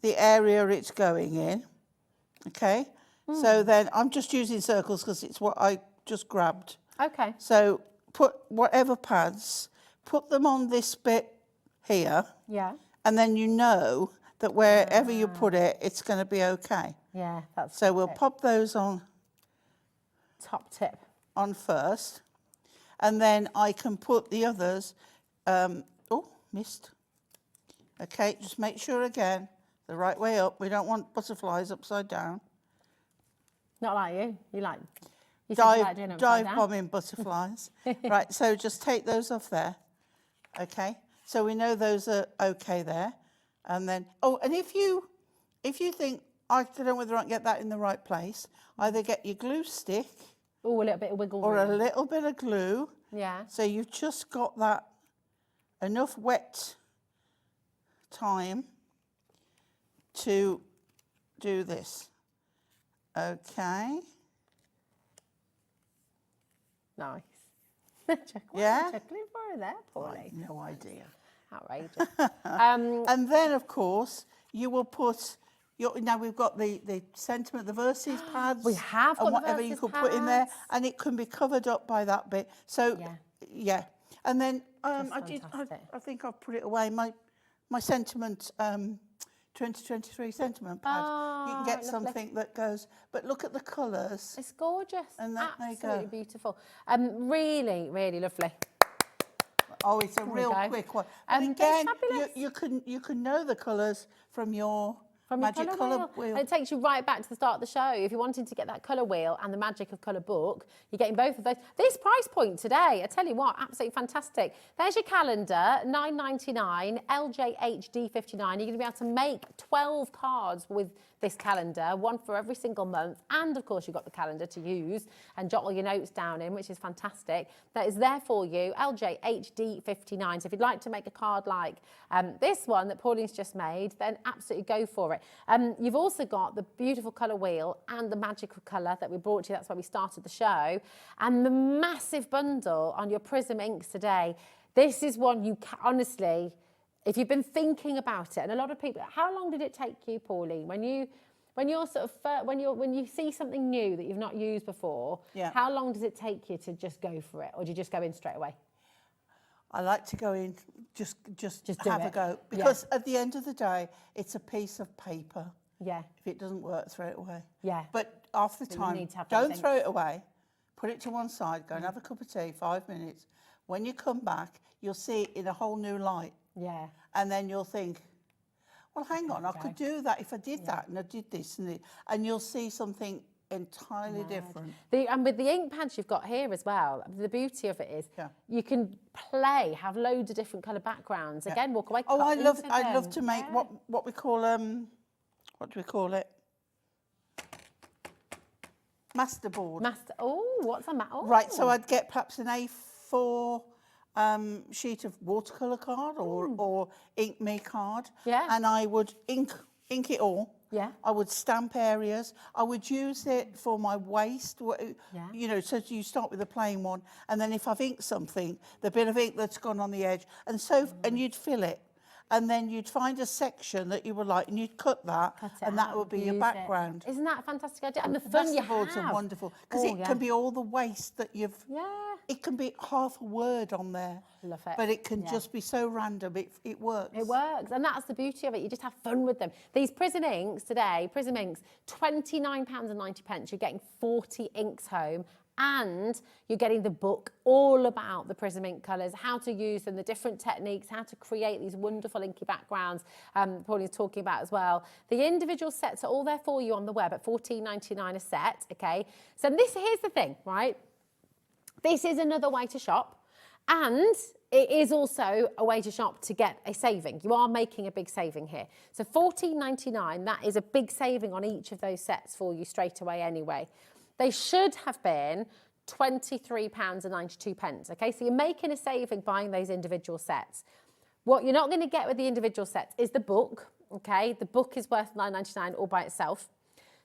the area it's going in, okay? So then I'm just using circles because it's what I just grabbed. Okay. So put whatever pads, put them on this bit here, Yeah. and then you know that wherever you put it, it's going to be okay. Yeah, that's So we'll pop those on. Top tip. On first, and then I can put the others, oh, missed. Okay, just make sure again, the right way up. We don't want butterflies upside down. Not like you. You said you like doing it upside down. Dive bombing butterflies. Right, so just take those off there. Okay, so we know those are okay there. And then, oh, and if you think, I don't know whether I can get that in the right place, either get your glue stick. Oh, a little bit of wiggle Or room. a little bit of glue. Yeah. So you've just got that enough wet time to do this. Okay. Nice. Yeah? Chuckling for there, Pauline. No idea. Outrageous. And then, of course, you will put now we've got the sentiment, the verses pads. We have got and the whatever you verses could put in there, pads. and it can be covered up by that bit. So yeah. And then I think I've put it away. My sentiment 2023 sentiment pad. You can get lovely. something that goes. But look at the colours. It's gorgeous. And there you Absolutely go. beautiful. Really, really lovely. Oh, it's a There we real go. quick one. That's And again, fabulous. you can know the colours from your magic colour wheel. And it takes you right back to the start of the show. If you're wanting to get that colour wheel and the magic of colour book, you're getting both of those. This price point today, I tell you what, absolutely fantastic. There's your calendar, $9.99, LJHD59. You're going to be able to make 12 cards with this calendar, one for every single month. And of course, you've got the calendar to use and jot all your notes down in, which is fantastic. That is there for you, LJHD59. So if you'd like to make a card like this one that Pauline's just made, then absolutely go for it. You've also got the beautiful colour wheel and the magical colour that we brought to you. That's why we started the show. And the massive bundle on your Prism inks today. This is one you honestly, if you've been thinking about it, and a lot of people, how long did it take you, Pauline, when you see something new that you've not used before? Yeah. How long does it take you to just go for it, or do you just go in straight away? I like to go in, just do have a it. go. Because at the end of the day, it's a piece of paper. Yeah. If it doesn't work, throw it away. Yeah. But half the But you time, need to have don't those throw it away. Put it to one side, go and have a cup of tea, 5 minutes. When you come back, you'll see it in a whole new light. Yeah. And then you'll think, well, hang on, I could do that if I did that and I did this. And you'll see something entirely different. And with the ink pads you've got here as well, the beauty of it is you can have loads of different colour backgrounds. Again, walk away. Oh, cut I love into to them. make what we call what do we call it? Masterboard. Oh, what's a master? Right, so I'd get perhaps an A4 sheet of watercolour card or Ink Me card. Yeah. And I would ink it all. Yeah. I would stamp areas. I would use it for my waist. You know, so you start with a plain one, and then if I've inked something, the bit of ink that's gone on the edge, and you'd fill it. And then you'd find a section that you would like, and you'd cut that, and that would be your background. Isn't that a fantastic idea? And the fun you Masterboards have. are wonderful because it can be all the waste that you've. Yeah. It can be half a word on there. Love it. But it can just be so random. It works. It works, and that's the beauty of it. You just have fun with them. These Prism inks today, Prism inks, £29.90. You're getting 40 inks home. And you're getting the book all about the Prism ink colours, how to use them, the different techniques, how to create these wonderful inky backgrounds Pauline's talking about as well. The individual sets are all there for you on the web at $14.99 a set, okay? So here's the thing, right? This is another way to shop, and it is also a way to shop to get a saving. You are making a big saving here. So $14.99, that is a big saving on each of those sets for you straight away anyway. They should have been £23.92, okay? So you're making a saving buying those individual sets. What you're not going to get with the individual sets is the book, okay? The book is worth £9.99 all by itself.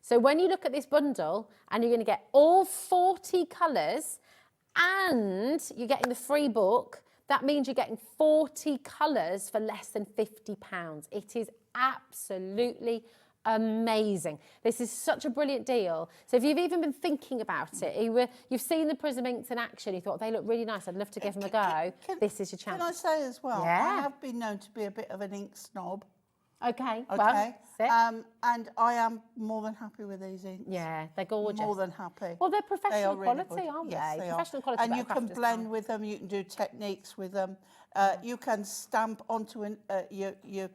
So when you look at this bundle and you're going to get all 40 colours and you're getting the free book, that means you're getting 40 colours for less than £50. It is absolutely amazing. This is such a brilliant deal. So if you've even been thinking about it, you've seen the Prism inks in action, you thought they look really nice, I'd love to give them a go, this is your chance. Can I say as well, Yeah. I have been known to be a bit of an ink snob. Okay, Okay. well, sit. And I am more than happy with these inks. Yeah, they're gorgeous. More than happy. Well, they're They professional are really quality, good. aren't Yes, they? are. Professional quality. And but you a can crafters blend style. with them, you can do techniques with them. You can stamp onto your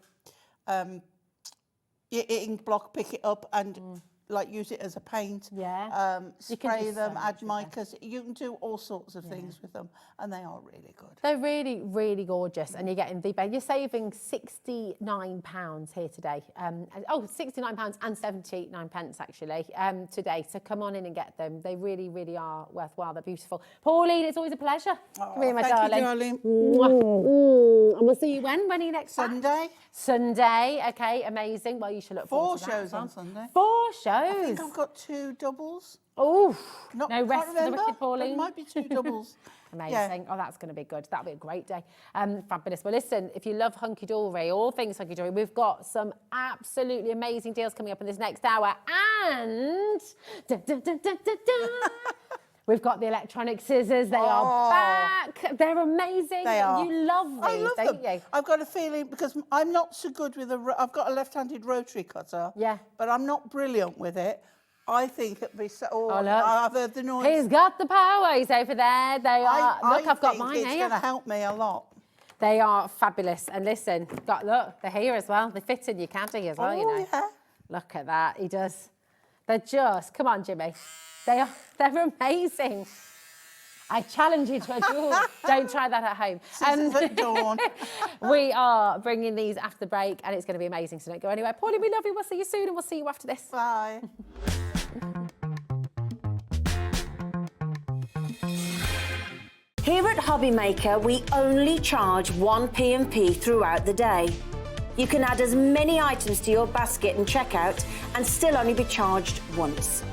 ink block, pick it up and like use it as a paint. Yeah. Spray them, add micas. You can do all sorts of things with them, and they are really good. They're really, really gorgeous, and you're getting you're saving £69 here today. £69 and 79 pence actually today. So come on in and get them. They really, really are worthwhile. They're beautiful. Pauline, it's always a pleasure. Come here, my thank you, darling. darling. And we'll see you when? When are you next back? Sunday. Sunday. Okay, amazing. Well, you should look forward to that. 4 shows on Sunday. 4 shows. I think I've got 2 doubles. Oh, no rest for the wicked, Pauline. There might be 2 doubles. Amazing. Yeah. Oh, that's going to be good. That'll be a great day. Fabulous. Well, listen, if you love Hunkydory, all things Hunkydory, we've got some absolutely amazing deals coming up in this next hour. And we've got the electronic scissors. They are back. They're amazing. They are. You love these, I love don't them. you? I've got a feling, because I'm not so good with I've got a left-handed rotary cutter. Yeah. But I'm not brilliant with it. I think it'd be so. Oh, look. I've heard the noise. He's got the power. He's over there. They are. Look, I've got mine It's here. going to help me a lot. They are fabulous. And listen, look, they're here as well. They fit in your caddy as well, you know. Yeah. Look at that. He does. They're just, come on, Jimmy. They're amazing. I challenge you to a duel. Don't try that at home. At dawn. We are bringing these after the break, and it's going to be amazing, so don't go anywhere. Pauline, we love you. We'll see you soon, and we'll see you after this. Bye. Here at HobbyMaker, we only charge 1 P&P throughout the day. You can add as many items to your basket and checkout and still only be charged once.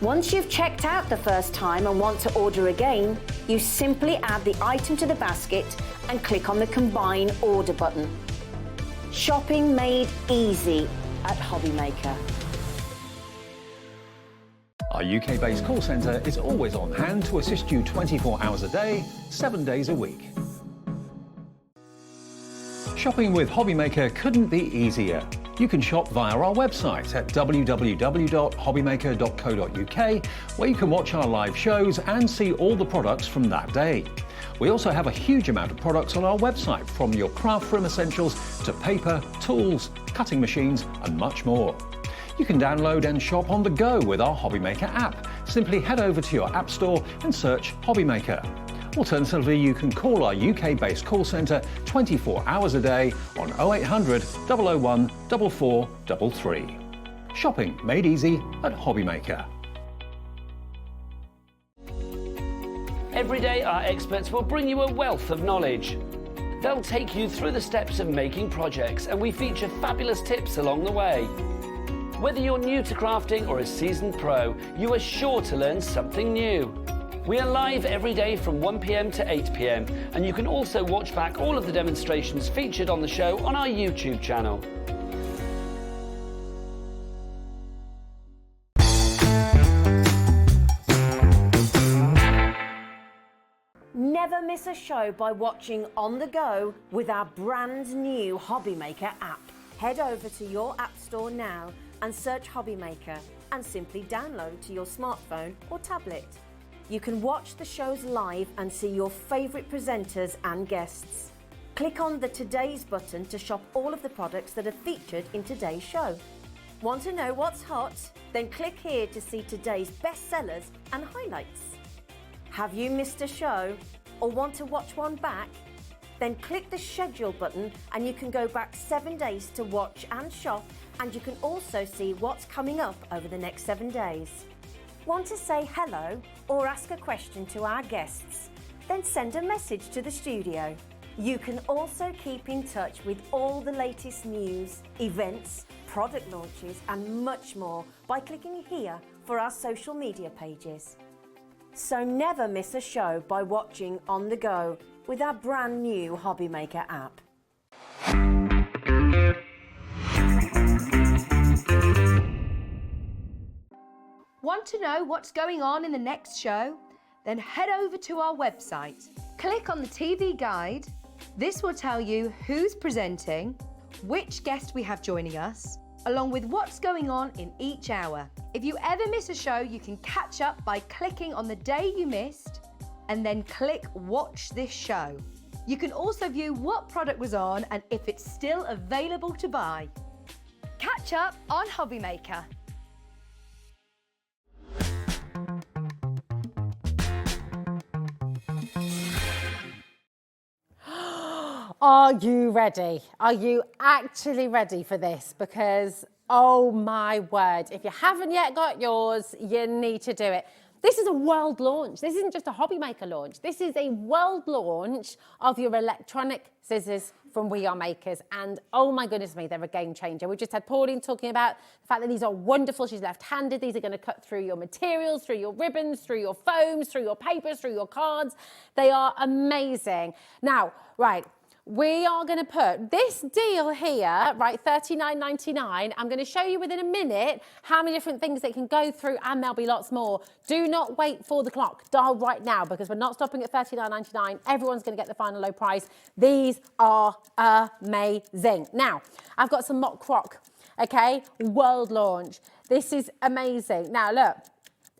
Once you've checked out the first time and want to order again, you simply add the item to the basket and click on the Combine Order button. Shopping made easy at HobbyMaker. Our UK-based call centre is always on hand to assist you 24 hours a day, 7 days a week. Shopping with HobbyMaker couldn't be easier. You can shop via our website at www.hobbymaker.co.uk, where you can watch our live shows and see all the products from that day. We also have a huge amount of products on our website, from your craft room essentials to paper, tools, cutting machines and much more. You can download and shop on the go with our HobbyMaker app. Simply head over to your app store and search HobbyMaker. Alternatively, you can call our UK-based call centre 24 hours a day on 0800 001 4433. Shopping made easy at HobbyMaker. Every day, our experts will bring you a wealth of knowledge. They'll take you through the steps of making projects, and we feature fabulous tips along the way. Whether you're new to crafting or a seasoned pro, you are sure to learn something new. We are live every day from 1 p.m. to 8 p.m, and you can also watch back all of the demonstrations featured on the show on our YouTube channel. Never miss a show by watching on the go with our brand new HobbyMaker app. Head over to your app store now and search HobbyMaker and simply download to your smartphone or tablet. You can watch the shows live and see your favourite presenters and guests. Click on the Today's button to shop all of the products that are featured in today's show. Want to know what's hot? Then click here to see today's bestsellers and highlights. Have you missed a show or want to watch one back? Then click the schedule button and you can go back 7 days to watch and shop, and you can also see what's coming up over the next 7 days. Want to say hello or ask a question to our guests? Then send a message to the studio. You can also keep in touch with all the latest news, events, product launches and much more by clicking here for our social media pages. So never miss a show by watching on the go with our brand new HobbyMaker app. Want to know what's going on in the next show? Then head over to our website. Click on the TV guide. This will tell you who's presenting, which guest we have joining us, along with what's going on in each hour. If you ever miss a show, you can catch up by clicking on the day you missed and then click Watch This Show. You can also view what product was on and if it's still available to buy. Catch up on HobbyMaker. Are you ready? Are you actually ready for this? Because, oh my word, if you haven't yet got yours, you need to do it. This is a world launch. This isn't just a HobbyMaker launch. This is a world launch of your electronic scissors from We Are Makers. And oh my goodness me, they're a game changer. We just had Pauline talking about the fact that these are wonderful. She's left-handed. These are going to cut through your materials, through your ribbons, through your foams, through your papers, through your cards. They are amazing. Now, right. We are going to put this deal here, right, $39.99. I'm going to show you within a minute how many different things it can go through, and there'll be lots more. Do not wait for the clock. Dial right now, because we're not stopping at $39.99. Everyone's going to get the final low price. These are amazing. Now, I've got some mock croc, okay, world launch. This is amazing. Now, look,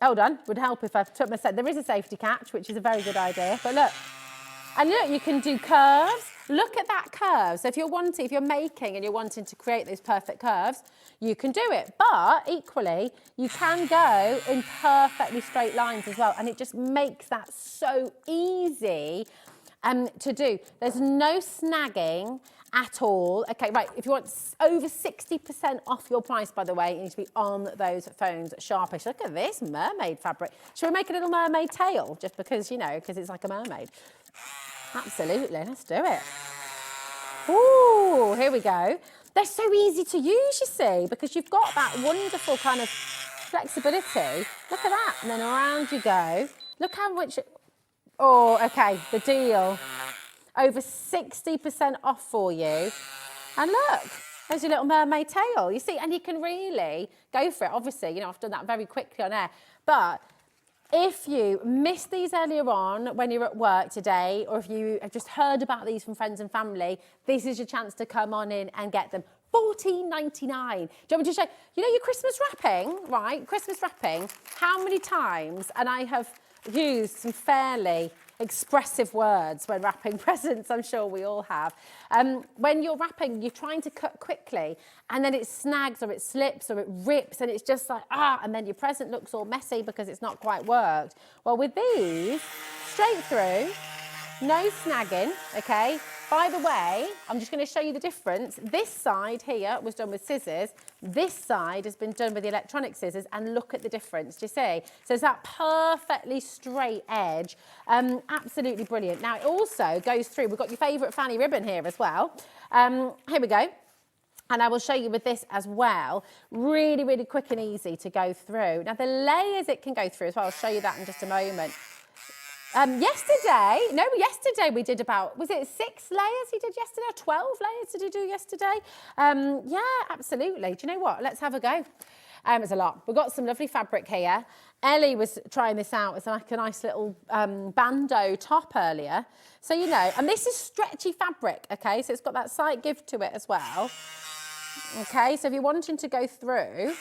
hold on, would help if I took my set. There is a safety catch, which is a very good idea, but look. And look, you can do curves. Look at that curve. So if you're making and you're wanting to create those perfect curves, you can do it. But equally, you can go in perfectly straight lines as well. And it just makes that so easy to do. There's no snagging at all. Okay, right, if you want over 60% off your price, by the way, you need to be on those phones sharpish. Look at this mermaid fabric. Should we make a little mermaid tail? Just because, you know, because it's like a mermaid. Absolutely, let's do it. Ooh, here we go. They're so easy to use, you see, because you've got that wonderful kind of flexibility. Look at that, and then around you go. Look how much, oh, okay, the deal. Over 60% off for you. And look, there's your little mermaid tail, you see, and you can really go for it. Obviously, you know, I've done that very quickly on air, but if you missed these earlier on when you're at work today, or if you have just heard about these from friends and family, this is your chance to come on in and get them. $14.99. Do you want me to show, you know your Christmas wrapping, right? Christmas wrapping, how many times, and I have used some fairly expressive words when wrapping presents, I'm sure we all have. When you're wrapping, you're trying to cut quickly and then it snags or it slips or it rips and it's just like, and then your present looks all messy because it's not quite worked. Well, with these, straight through, no snagging, okay? By the way, I'm just going to show you the difference. This side here was done with scissors. This side has been done with the electronic scissors, and look at the difference, do you see? So it's that perfectly straight edge. Absolutely brilliant. Now, it also goes through, we've got your favourite fanny ribbon here as well. Here we go. And I will show you with this as well. Really, really quick and easy to go through. Now, the layers it can go through as well, I'll show you that in just a moment. Yesterday we did about, was it 6 layers he did yesterday, or 12 layers did he do yesterday? Yeah, absolutely. Do you know what? Let's have a go. It's a lot. We've got some lovely fabric here. Ellie was trying this out as like a nice little bandeau top earlier. So, you know, and this is stretchy fabric, okay? So it's got that slight give to it as well. Okay, so if you're wanting to go through,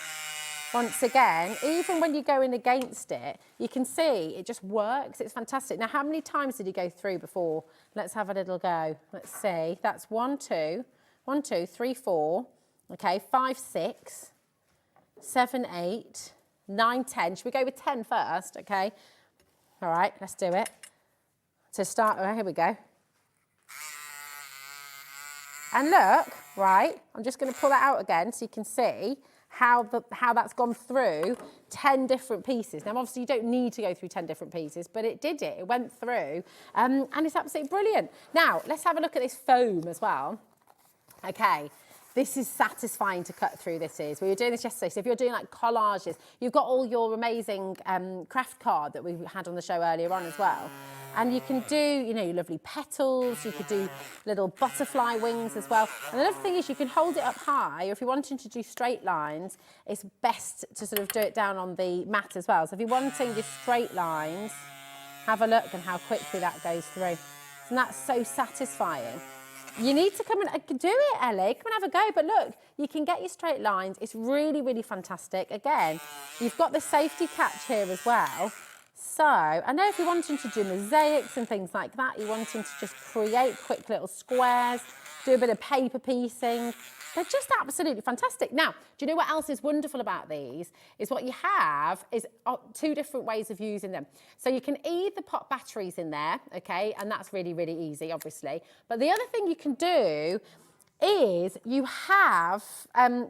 once again, even when you're going against it, you can see it just works. It's fantastic. Now, how many times did you go through before? Let's have a little go. Let's see. That's 1, 2, 3, 4. Okay, 5, 6, 7, 8, 9, 10. Should we go with 10 first? Okay. All right, let's do it. To start, here we go. And look, right, I'm just going to pull that out again so you can see how that's gone through 10 different pieces. Now, obviously, you don't need to go through 10 different pieces, but it did it. It went through, and it's absolutely brilliant. Now, let's have a look at this foam as well. Okay, this is satisfying to cut through, this is. We were doing this yesterday, so if you're doing like collages, you've got all your amazing craft card that we had on the show earlier on as well. And you can do, you know, your lovely petals, you could do little butterfly wings as well. And another thing is you can hold it up high, or if you're wanting to do straight lines, it's best to sort of do it down on the mat as well. So if you're wanting your straight lines, have a look and how quickly that goes through. And that's so satisfying. You need to come and do it, Ellie. Come and have a go. But look, you can get your straight lines. It's really, really fantastic. Again, you've got the safety catch here as well. So I know if you're wanting to do mosaics and things like that, you're wanting to just create quick little squares, do a bit of paper piecing. They're just absolutely fantastic. Now, do you know what else is wonderful about these? Is what you have is two different ways of using them. So you can either pop batteries in there, okay, and that's really, really easy, obviously. But the other thing you can do is you have,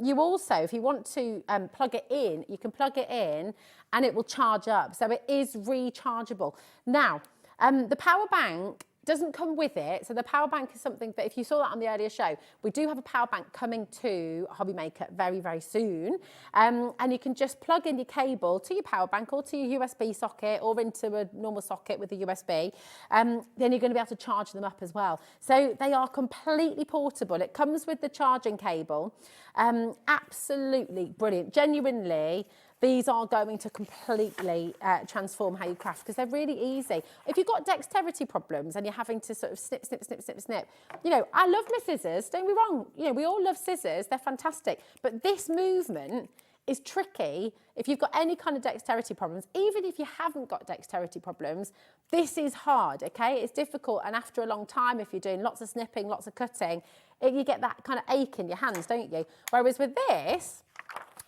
you also, if you want to plug it in, you can plug it in and it will charge up. So it is rechargeable. Now, the power bank doesn't come with it. So the power bank is something that if you saw that on the earlier show, we do have a power bank coming to HobbyMaker very, very soon. And you can just plug in your cable to your power bank or to your USB socket or into a normal socket with a USB. Then you're going to be able to charge them up as well. So they are completely portable. It comes with the charging cable. Absolutely brilliant. Genuinely, these are going to completely transform how you craft because they're really easy. If you've got dexterity problems and you're having to sort of snip, snip, snip, snip, snip, you know, I love my scissors, don't be wrong. You know, we all love scissors, they're fantastic. But this movement is tricky if you've got any kind of dexterity problems. Even if you haven't got dexterity problems, this is hard, okay? It's difficult, and after a long time, if you're doing lots of snipping, lots of cutting, you get that kind of ache in your hands, don't you? Whereas with this,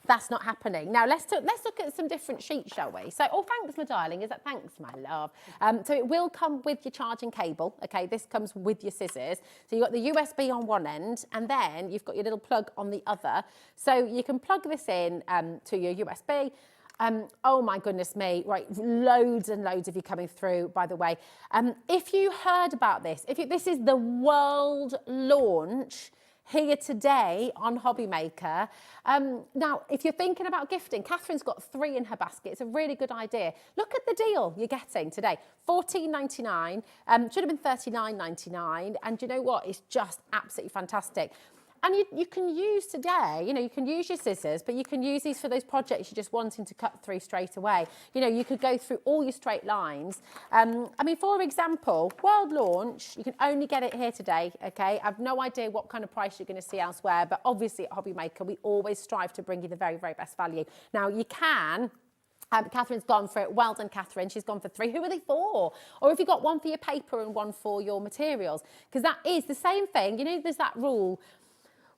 that's not happening. Now, let's look at some different sheets, shall we? So, oh, thanks, my darling. Is that thanks, my love? So it will come with your charging cable, okay? This comes with your scissors. So you've got the USB on one end, and then you've got your little plug on the other. So you can plug this in to your USB. Oh, my goodness me. Right, loads and loads of you coming through, by the way. If you heard about this, this is the world launch here today on HobbyMaker. Now, if you're thinking about gifting, Catherine's got 3 in her basket. It's a really good idea. Look at the deal you're getting today. $14.99, should have been $39.99. And you know what? It's just absolutely fantastic. And you can use today, you know, you can use your scissors, but you can use these for those projects you're just wanting to cut through straight away. You know, you could go through all your straight lines. I mean, for example, world launch, you can only get it here today, okay? I've no idea what kind of price you're going to see elsewhere, but obviously at HobbyMaker, we always strive to bring you the very, very best value. Now, you can... Catherine's gone for it. Well done, Catherine. She's gone for 3. Who are they for? Or have you got one for your paper and one for your materials? Because that is the same thing. You know, there's that rule.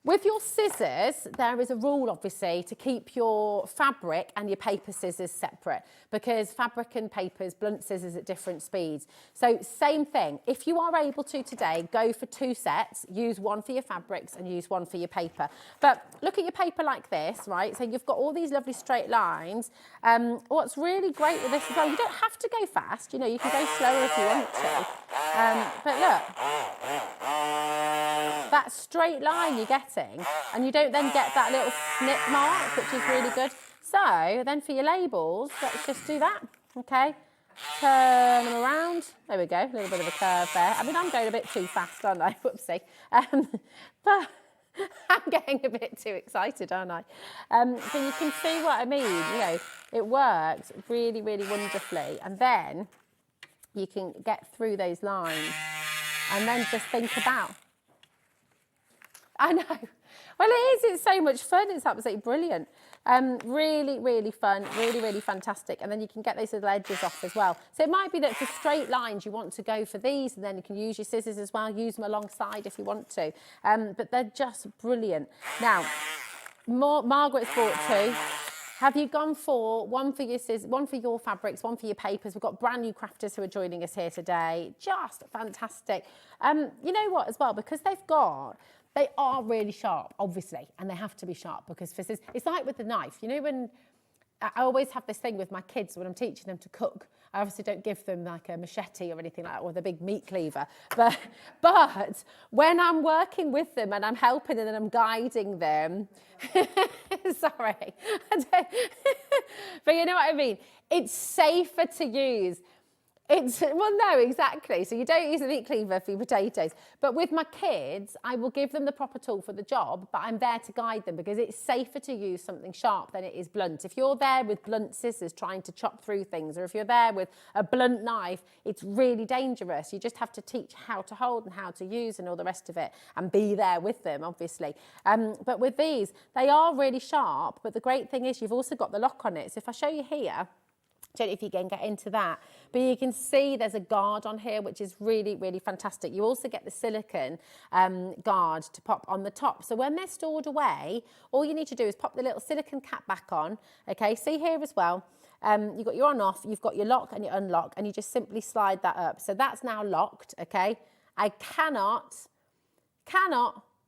With your scissors, there is a rule, obviously, to keep your fabric and your paper scissors separate because fabric and papers blunt scissors at different speeds. So same thing. If you are able to today, go for 2 sets, use one for your fabrics and use one for your paper. But look at your paper like this, right? So you've got all these lovely straight lines. What's really great with this as well, you don't have to go fast. You know, you can go slower if you want to. But look, that straight line you're getting, and you don't then get that little snip mark, which is really good. So then for your labels, let's just do that, okay? Turn them around. There we go, a little bit of a curve there. I mean, I'm going a bit too fast, aren't I? Whoopsie. But I'm getting a bit too excited, aren't I? So you can see what I mean. You know, it works really, really wonderfully. And then you can get through those lines and then just think about... I know. Well, it is. It's so much fun. It's absolutely brilliant. Really, really fun. Really, really fantastic. And then you can get those little edges off as well. So it might be that for straight lines, you want to go for these, and then you can use your scissors as well. Use them alongside if you want to. But they're just brilliant. Now, Margaret's bought 2. Have you gone for one for your scissors, one for your fabrics, one for your papers? We've got brand new crafters who are joining us here today. Just fantastic. You know what as well, because they are really sharp, obviously, and they have to be sharp because for scissors, it's like with the knife. You know when I always have this thing with my kids when I'm teaching them to cook. I obviously don't give them like a machete or anything like that, or the big meat cleaver. But when I'm working with them and I'm helping and I'm guiding them, sorry, but you know what I mean? It's safer to use. Well, no, exactly. So you don't use a meat cleaver for your potatoes. But with my kids, I will give them the proper tool for the job, but I'm there to guide them because it's safer to use something sharp than it is blunt. If you're there with blunt scissors trying to chop through things, or if you're there with a blunt knife, it's really dangerous. You just have to teach how to hold and how to use and all the rest of it, and be there with them, obviously. But with these, they are really sharp, but the great thing is you've also got the lock on it. So if I show you here, don't know if you can get into that, but you can see there's a guard on here, which is really, really fantastic. You also get the silicone guard to pop on the top. So when they're stored away, all you need to do is pop the little silicone cap back on. Okay, see here as well. You've got your on off, you've got your lock and your unlock, and you just simply slide that up. So that's now locked, okay? I cannot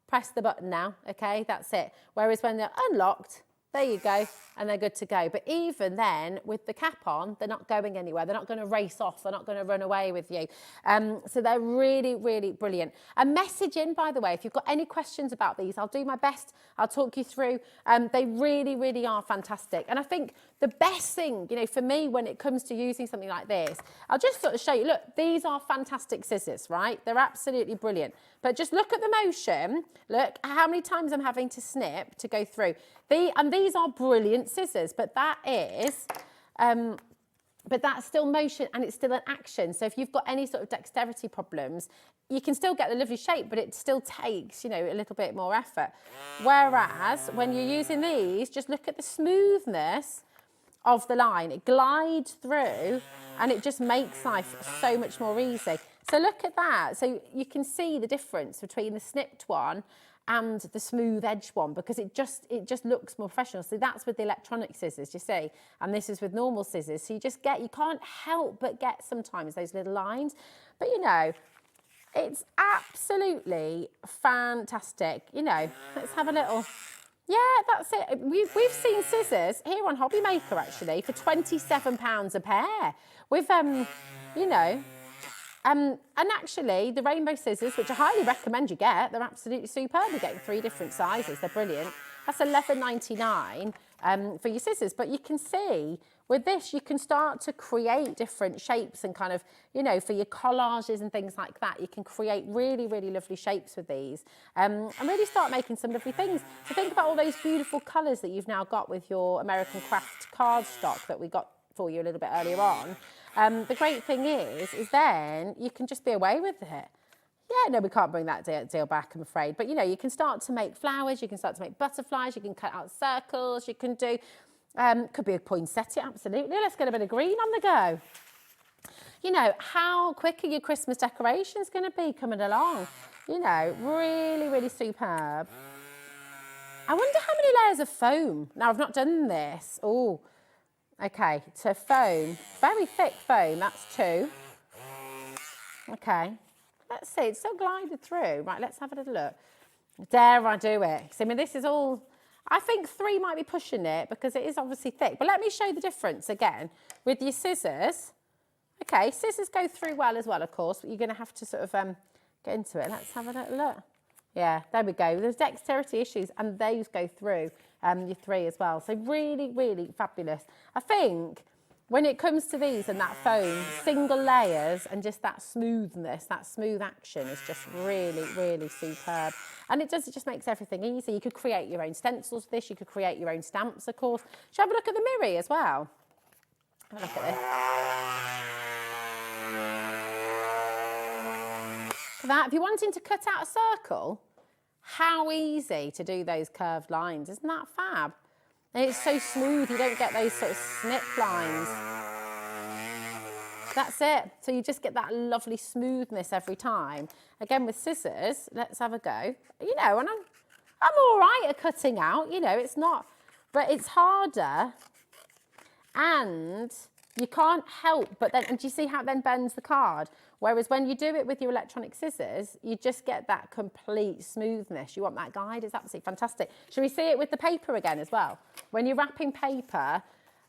press the button now, okay? That's it. Whereas when they're unlocked, there you go, and they're good to go. But even then, with the cap on, they're not going anywhere. They're not going to race off. They're not going to run away with you. So they're really, really brilliant. A message in, by the way, if you've got any questions about these, I'll do my best. I'll talk you through. They really, really are fantastic. And I think the best thing, you know, for me when it comes to using something like this, I'll just sort of show you, look, these are fantastic scissors, right? They're absolutely brilliant. But just look at the motion. Look how many times I'm having to snip to go through. And these are brilliant scissors, but that is, but that's still motion and it's still an action. So if you've got any sort of dexterity problems, you can still get the lovely shape, but it still takes, you know, a little bit more effort. Whereas when you're using these, just look at the smoothness of the line. It glides through and it just makes life so much more easy. So look at that. So you can see the difference between the snipped one and the smooth edge one, because it just looks more professional. So that's with the electronic scissors, you see, and this is with normal scissors. So you can't help but get sometimes those little lines. But you know, it's absolutely fantastic. You know, let's have a little, yeah, that's it. We've seen scissors here on HobbyMaker actually for £27 a pair with, you know, and actually, the rainbow scissors, which I highly recommend you get, they're absolutely superb. You're getting 3 different sizes. They're brilliant. That's $11.99 for your scissors. But you can see, with this, you can start to create different shapes and kind of, you know, for your collages and things like that, you can create really, really lovely shapes with these and really start making some lovely things. So think about all those beautiful colours that you've now got with your American Craft cardstock that we got for you a little bit earlier on. The great thing is then you can just be away with it. Yeah, no, we can't bring that deal back, I'm afraid. But, you know, you can start to make flowers, you can start to make butterflies, you can cut out circles, you can do, could be a poinsettia, absolutely. Let's get a bit of green on the go. You know, how quick are your Christmas decorations going to be coming along? You know, really, really superb. I wonder how many layers of foam. Now, I've not done this. Oh. Okay, so foam, very thick foam, that's 2. Okay, let's see, it's still glided through. Right, let's have a little look. Dare I do it? So, I mean, this is all, I think 3 might be pushing it because it is obviously thick. But let me show you the difference again with your scissors. Okay, scissors go through well as well, of course, but you're going to have to sort of get into it. Let's have a little look. Yeah, there we go. There's dexterity issues and those go through your 3 as well. So really, really fabulous. I think when it comes to these and that foam, single layers and just that smoothness, that smooth action is just really, really superb. And it just makes everything easy. You could create your own stencils with this. You could create your own stamps, of course. Should I have a look at the Miri as well? Have a look at this. For that, if you're wanting to cut out a circle, how easy to do those curved lines. Isn't that fab? And it's so smooth, you don't get those sort of snip lines. That's it. So you just get that lovely smoothness every time. Again, with scissors, let's have a go. You know, and I'm all right at cutting out, you know, it's not, but it's harder and you can't help but then, and do you see how it then bends the card? Whereas when you do it with your electronic scissors, you just get that complete smoothness. You want that guide, it's absolutely fantastic. Shall we see it with the paper again as well? When you're wrapping paper,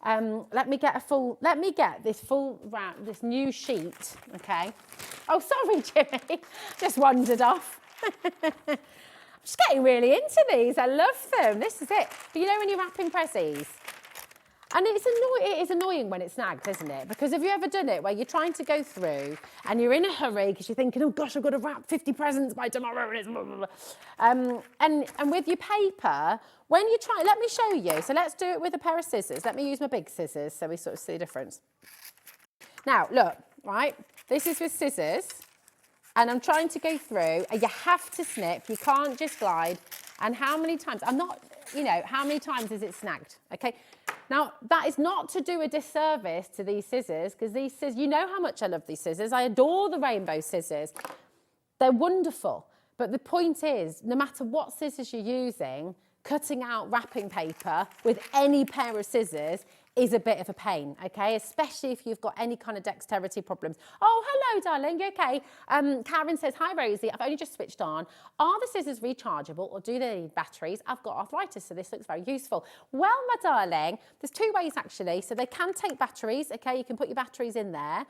Let me get this full round, this new sheet, okay? Oh, sorry, Jimmy, just wandered off. I'm just getting really into these. I love them. This is it. But you know when you're wrapping prezzies? And it is annoying when it snags, isn't it? Because have you ever done it where you're trying to go through and you're in a hurry because you're thinking, oh gosh, I've got to wrap 50 presents by tomorrow and it's blah, blah, blah. And with your paper, when you try, let me show you. So let's do it with a pair of scissors. Let me use my big scissors so we sort of see the difference. Now, look, right? This is with scissors and I'm trying to go through and you have to snip. You can't just glide. And how many times, how many times is it snagged? Okay. Now, that is not to do a disservice to these scissors, because these scissors, you know how much I love these scissors. I adore the rainbow scissors. They're wonderful. But the point is, no matter what scissors you're using, cutting out wrapping paper with any pair of scissors is a bit of a pain, okay? Especially if you've got any kind of dexterity problems. Oh, hello, darling, you okay? Karen says, hi, Rosie, I've only just switched on. Are the scissors rechargeable or do they need batteries? I've got arthritis, so this looks very useful. Well, my darling, there's two ways, actually. So they can take batteries, okay? You can put your batteries in there.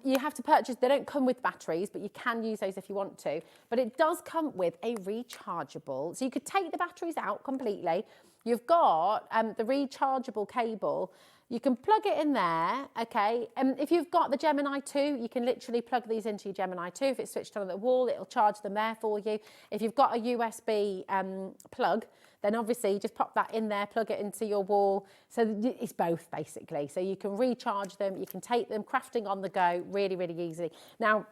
You have to purchase, they don't come with batteries, but you can use those if you want to. But it does come with a rechargeable. So you could take the batteries out completely. You've got the rechargeable cable. You can plug it in there, okay? If you've got the Gemini 2, you can literally plug these into your Gemini 2. If it's switched on at the wall, it'll charge them there for you. If you've got a USB plug, then obviously you just pop that in there, plug it into your wall. So it's both, basically. So you can recharge them, you can take them crafting on the go really, really easily. Now,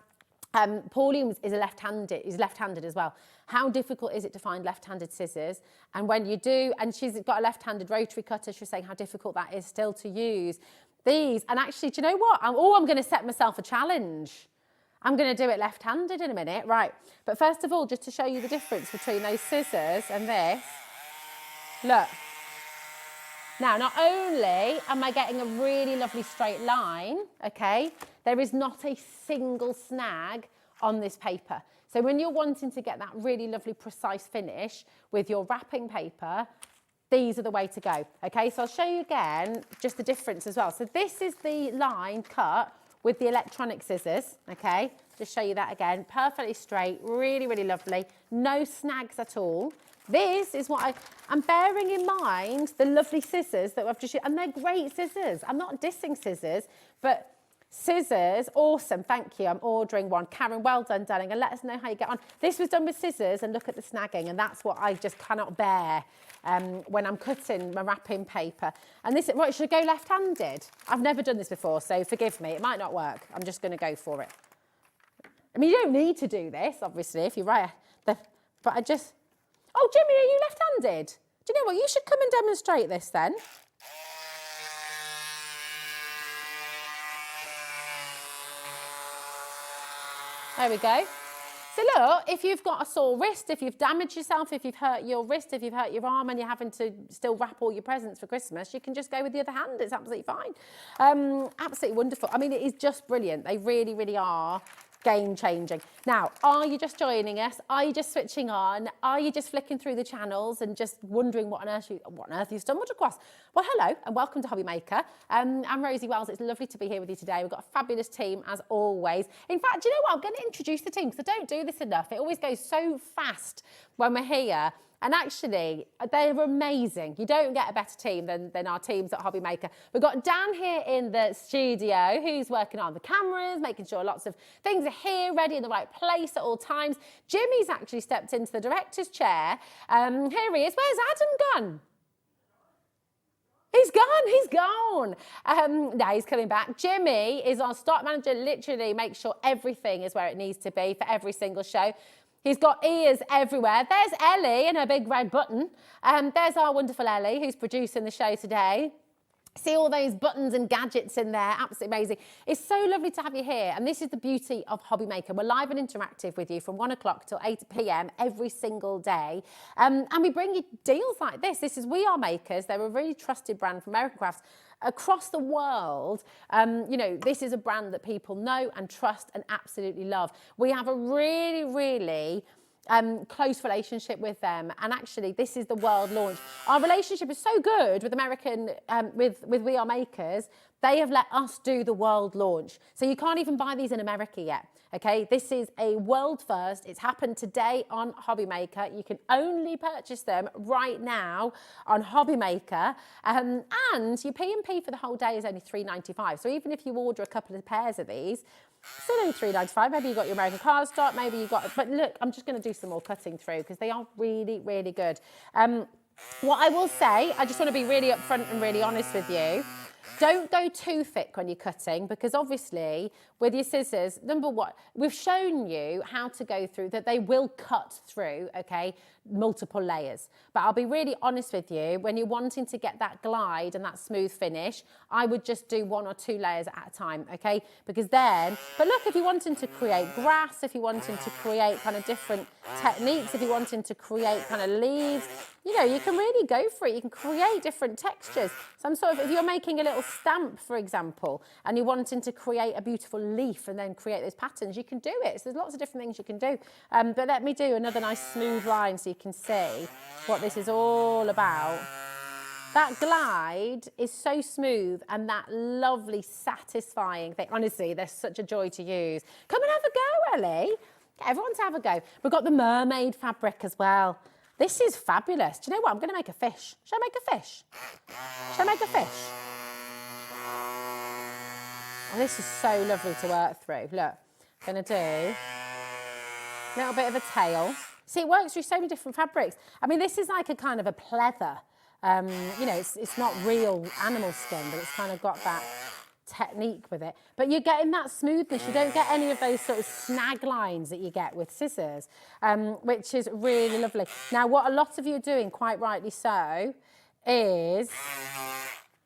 Pauline is left-handed as well. How difficult is it to find left-handed scissors? And when you do, and she's got a left-handed rotary cutter, she's saying how difficult that is still to use. These, and actually, do you know what? I'm going to set myself a challenge. I'm going to do it left-handed in a minute, right? But first of all, just to show you the difference between those scissors and this, look. Now, not only am I getting a really lovely straight line, okay, there is not a single snag on this paper. So when you're wanting to get that really lovely precise finish with your wrapping paper, these are the way to go, okay? So I'll show you again just the difference as well. So this is the line cut with the electronic scissors, okay? Just show you that again, perfectly straight, really, really lovely, no snags at all. This is what I'm bearing in mind, the lovely scissors that I've just used, and they're great scissors. I'm not dissing scissors, but scissors, awesome, thank you. I'm ordering one. Karen, well done, darling, and let us know how you get on. This was done with scissors, and look at the snagging, and that's what I just cannot bear when I'm cutting my wrapping paper. And this, right, should I go left-handed? I've never done this before, so forgive me, it might not work. I'm just going to go for it. I mean, you don't need to do this, obviously, if you're right, but I just... Oh, Jimmy, are you left-handed? Do you know what? You should come and demonstrate this then. There we go. So look, if you've got a sore wrist, if you've damaged yourself, if you've hurt your wrist, if you've hurt your arm and you're having to still wrap all your presents for Christmas, you can just go with the other hand. It's absolutely fine. Absolutely wonderful. I mean, it is just brilliant. They really, really are game-changing. Now, are you just joining us? Are you just switching on? Are you just flicking through the channels and just wondering what on earth you've stumbled across? Well, hello and welcome to HobbyMaker. I'm Rosie Wells. It's lovely to be here with you today. We've got a fabulous team as always. In fact, do you know what? I'm going to introduce the team because I don't do this enough. It always goes so fast when we're here. And actually, they're amazing. You don't get a better team than our teams at HobbyMaker. We've got Dan here in the studio who's working on the cameras, making sure lots of things are here, ready in the right place at all times. Jimmy's actually stepped into the director's chair. Here he is. Where's Adam gone? He's gone. Now he's coming back. Jimmy is our stock manager, literally makes sure everything is where it needs to be for every single show. He's got ears everywhere. There's Ellie and her big red button. There's our wonderful Ellie, who's producing the show today. See all those buttons and gadgets in there, absolutely amazing. It's so lovely to have you here, and this is the beauty of HobbyMaker. We're live and interactive with you from 1 o'clock till 8 p.m. every single day, and we bring you deals like this. This is We Are Makers. They're a really trusted brand from American Crafts. Across the world, you know, this is a brand that people know and trust and absolutely love. We have a really, really close relationship with them, and actually this is the world launch. Our relationship is so good with American, with We Are Makers. They have let us do the world launch. So you can't even buy these in America yet, okay? This is a world first. It's happened today on HobbyMaker. You can only purchase them right now on HobbyMaker. And your P&P for the whole day is only $3.95. So even if you order a couple of pairs of these, still only $3.95. Maybe you got your American cardstock, maybe you got, but look, I'm just gonna do some more cutting through because they are really, really good. What I will say, I just wanna be really upfront and really honest with you. Don't go too thick when you're cutting, because obviously with your scissors, number one, we've shown you how to go through that. They will cut through, okay, multiple layers. But I'll be really honest with you, when you're wanting to get that glide and that smooth finish, I would just do 1 or 2 layers at a time, okay? Because then, but look, if you're wanting to create grass, if you're wanting to create kind of different techniques, if you're wanting to create kind of leaves, you know, you can really go for it. You can create different textures. Some sort of, if you're making a little stamp, for example, and you're wanting to create a beautiful leaf and then create those patterns, you can do it. So there's lots of different things you can do. But let me do another nice smooth line so you can see what this is all about. That glide is so smooth, and that lovely, satisfying thing. Honestly, they're such a joy to use. Come and have a go, Ellie. Get everyone to have a go. We've got the mermaid fabric as well. This is fabulous. Do you know what? I'm going to make a fish. Shall I make a fish? Shall I make a fish? Oh, this is so lovely to work through. Look, I'm going to do a little bit of a tail. See, it works through so many different fabrics. I mean, this is like a kind of a pleather. You know, it's not real animal skin, but it's kind of got that technique with it. But you're getting that smoothness. You don't get any of those sort of snag lines that you get with scissors, which is really lovely. Now, what a lot of you are doing, quite rightly so, is,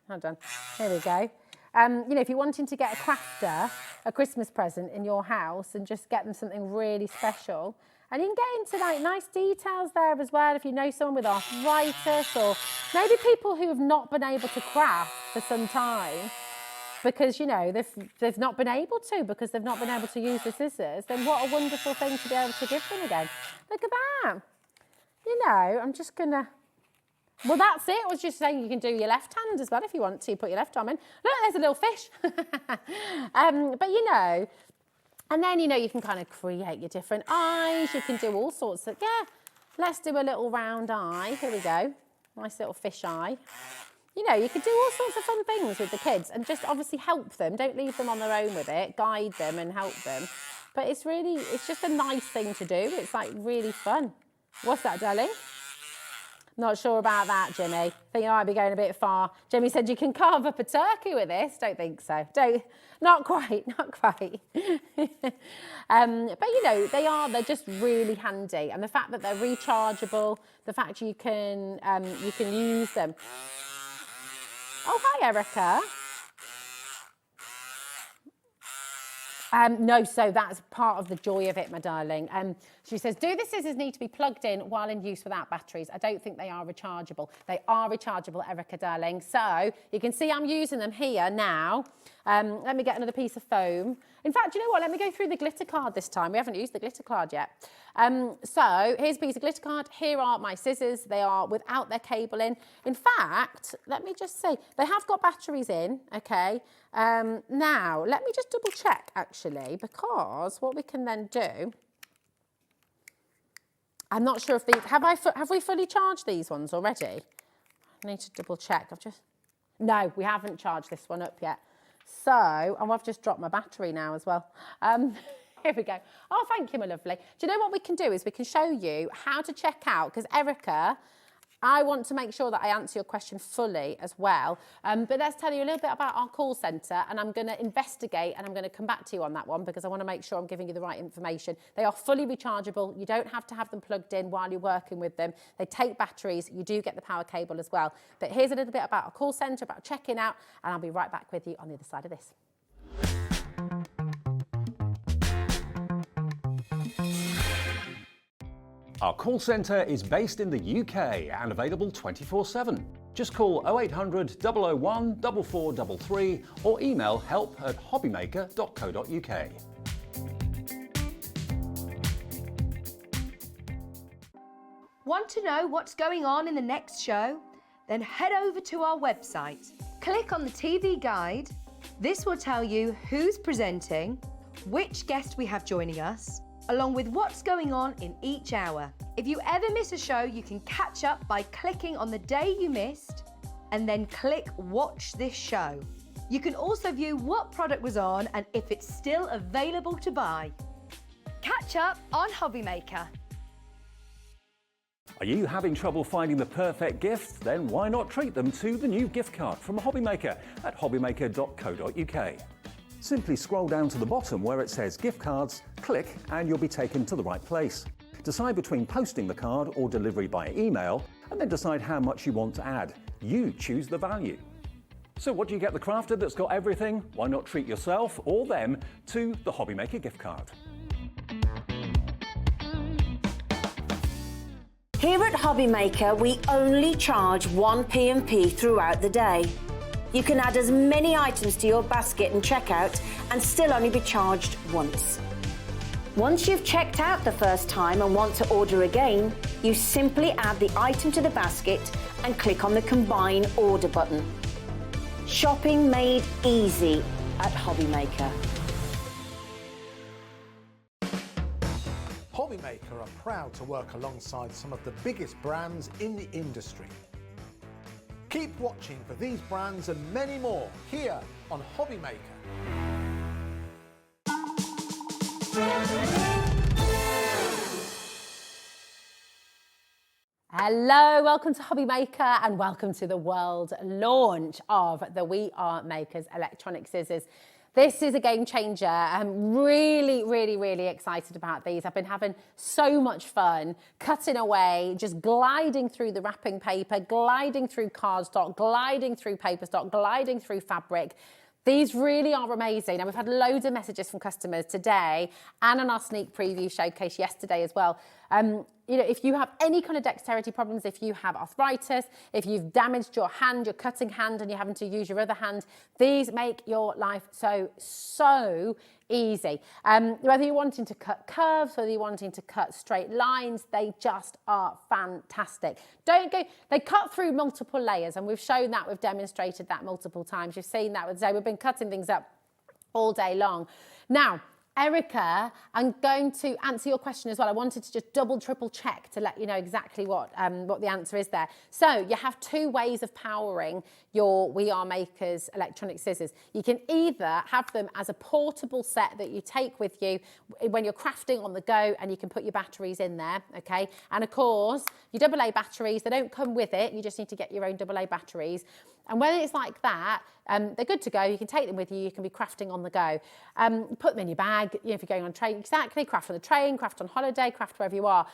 hold on, here we go. You know, if you're wanting to get a crafter a Christmas present in your house and just get them something really special, and you can get into like nice details there as well if you know someone with arthritis, or maybe people who have not been able to craft for some time because, you know, they've not been able to, because they've not been able to use the scissors, then what a wonderful thing to be able to give them again. Look at that. You know, I'm just gonna, well, that's it. I was just saying you can do your left hand as well if you want to. Put your left arm in. Look, there's a little fish. But, you know, and then, you know, you can kind of create your different eyes. You can do all sorts of, yeah, let's do a little round eye. Here we go. Nice little fish eye. You know, you could do all sorts of fun things with the kids and just obviously help them. Don't leave them on their own with it. Guide them and help them. But it's really, it's just a nice thing to do. It's like really fun. What's that, darling? Not sure about that, Jimmy. Think I might be going a bit far. Jimmy said you can carve up a turkey with this. Don't think so. Not quite, not quite. But you know, they're just really handy. And the fact that they're rechargeable, the fact you can use them. Oh, hi, Erica. No, so that's part of the joy of it, my darling. She says, do the scissors need to be plugged in while in use without batteries? I don't think they are rechargeable. They are rechargeable, Erica, darling. So you can see I'm using them here now. Let me get another piece of foam. In fact, you know what? Let me go through the glitter card this time. We haven't used the glitter card yet. So here's a piece of glitter card. Here are my scissors. They are without their cable in. In fact, let me just say, they have got batteries in, okay? Now, let me just double check, actually, because what we can then do, I'm not sure if these, have we fully charged these ones already? I need to double check. No, we haven't charged this one up yet. So, and I've just dropped my battery now as well. Here we go. Oh, thank you, my lovely. Do you know what we can do is we can show you how to check out, because Erica, I want to make sure that I answer your question fully as well. But let's tell you a little bit about our call centre, and I'm going to investigate and I'm going to come back to you on that one because I want to make sure I'm giving you the right information. They are fully rechargeable. You don't have to have them plugged in while you're working with them. They take batteries. You do get the power cable as well. But here's a little bit about our call centre, about checking out, and I'll be right back with you on the other side of this. Our call centre is based in the UK and available 24/7. Just call 0800 001 4433 or email help@hobbymaker.co.uk. Want to know what's going on in the next show? Then head over to our website. Click on the TV guide. This will tell you who's presenting, which guest we have joining us, along with what's going on in each hour. If you ever miss a show, you can catch up by clicking on the day you missed and then click Watch This Show. You can also view what product was on and if it's still available to buy. Catch up on HobbyMaker. Are you having trouble finding the perfect gift? Then why not treat them to the new gift card from HobbyMaker at hobbymaker.co.uk. Simply scroll down to the bottom where it says gift cards, click and you'll be taken to the right place. Decide between posting the card or delivery by email and then decide how much you want to add. You choose the value. So what do you get the crafter that's got everything? Why not treat yourself or them to the HobbyMaker gift card? Here at HobbyMaker, we only charge 1 P&P throughout the day. You can add as many items to your basket and checkout and still only be charged once. Once you've checked out the first time and want to order again, you simply add the item to the basket and click on the Combine Order button. Shopping made easy at HobbyMaker. HobbyMaker are proud to work alongside some of the biggest brands in the industry. Keep watching for these brands and many more here on HobbyMaker. Hello, welcome to HobbyMaker and welcome to the world launch of the We Are Makers electronic scissors. This is a game changer. I'm really excited about these. I've been having so much fun cutting away, just gliding through the wrapping paper, gliding through cardstock, gliding through paper stock, gliding through fabric. These really are amazing. And we've had loads of messages from customers today and on our sneak preview showcase yesterday as well. You know, if you have any kind of dexterity problems, if you have arthritis, if you've damaged your hand, your cutting hand, and you're having to use your other hand, these make your life so easy. Whether you're wanting to cut curves, whether you're wanting to cut straight lines, they just are fantastic. They cut through multiple layers, and we've shown that, we've demonstrated that multiple times. You've seen that with Zoe. We've been cutting things up all day long. Now, Erica, I'm going to answer your question as well. I wanted to just triple check to let you know exactly what the answer is there. So you have two ways of powering your We Are Makers electronic scissors. You can either have them as a portable set that you take with you when you're crafting on the go, and you can put your batteries in there, okay? And of course, your AA batteries, they don't come with it. You just need to get your own AA batteries. And when it's like that, they're good to go. You can take them with you. You can be crafting on the go. Put them in your bag, you know, if you're going on train. Exactly, craft on the train, craft on holiday, craft wherever you are.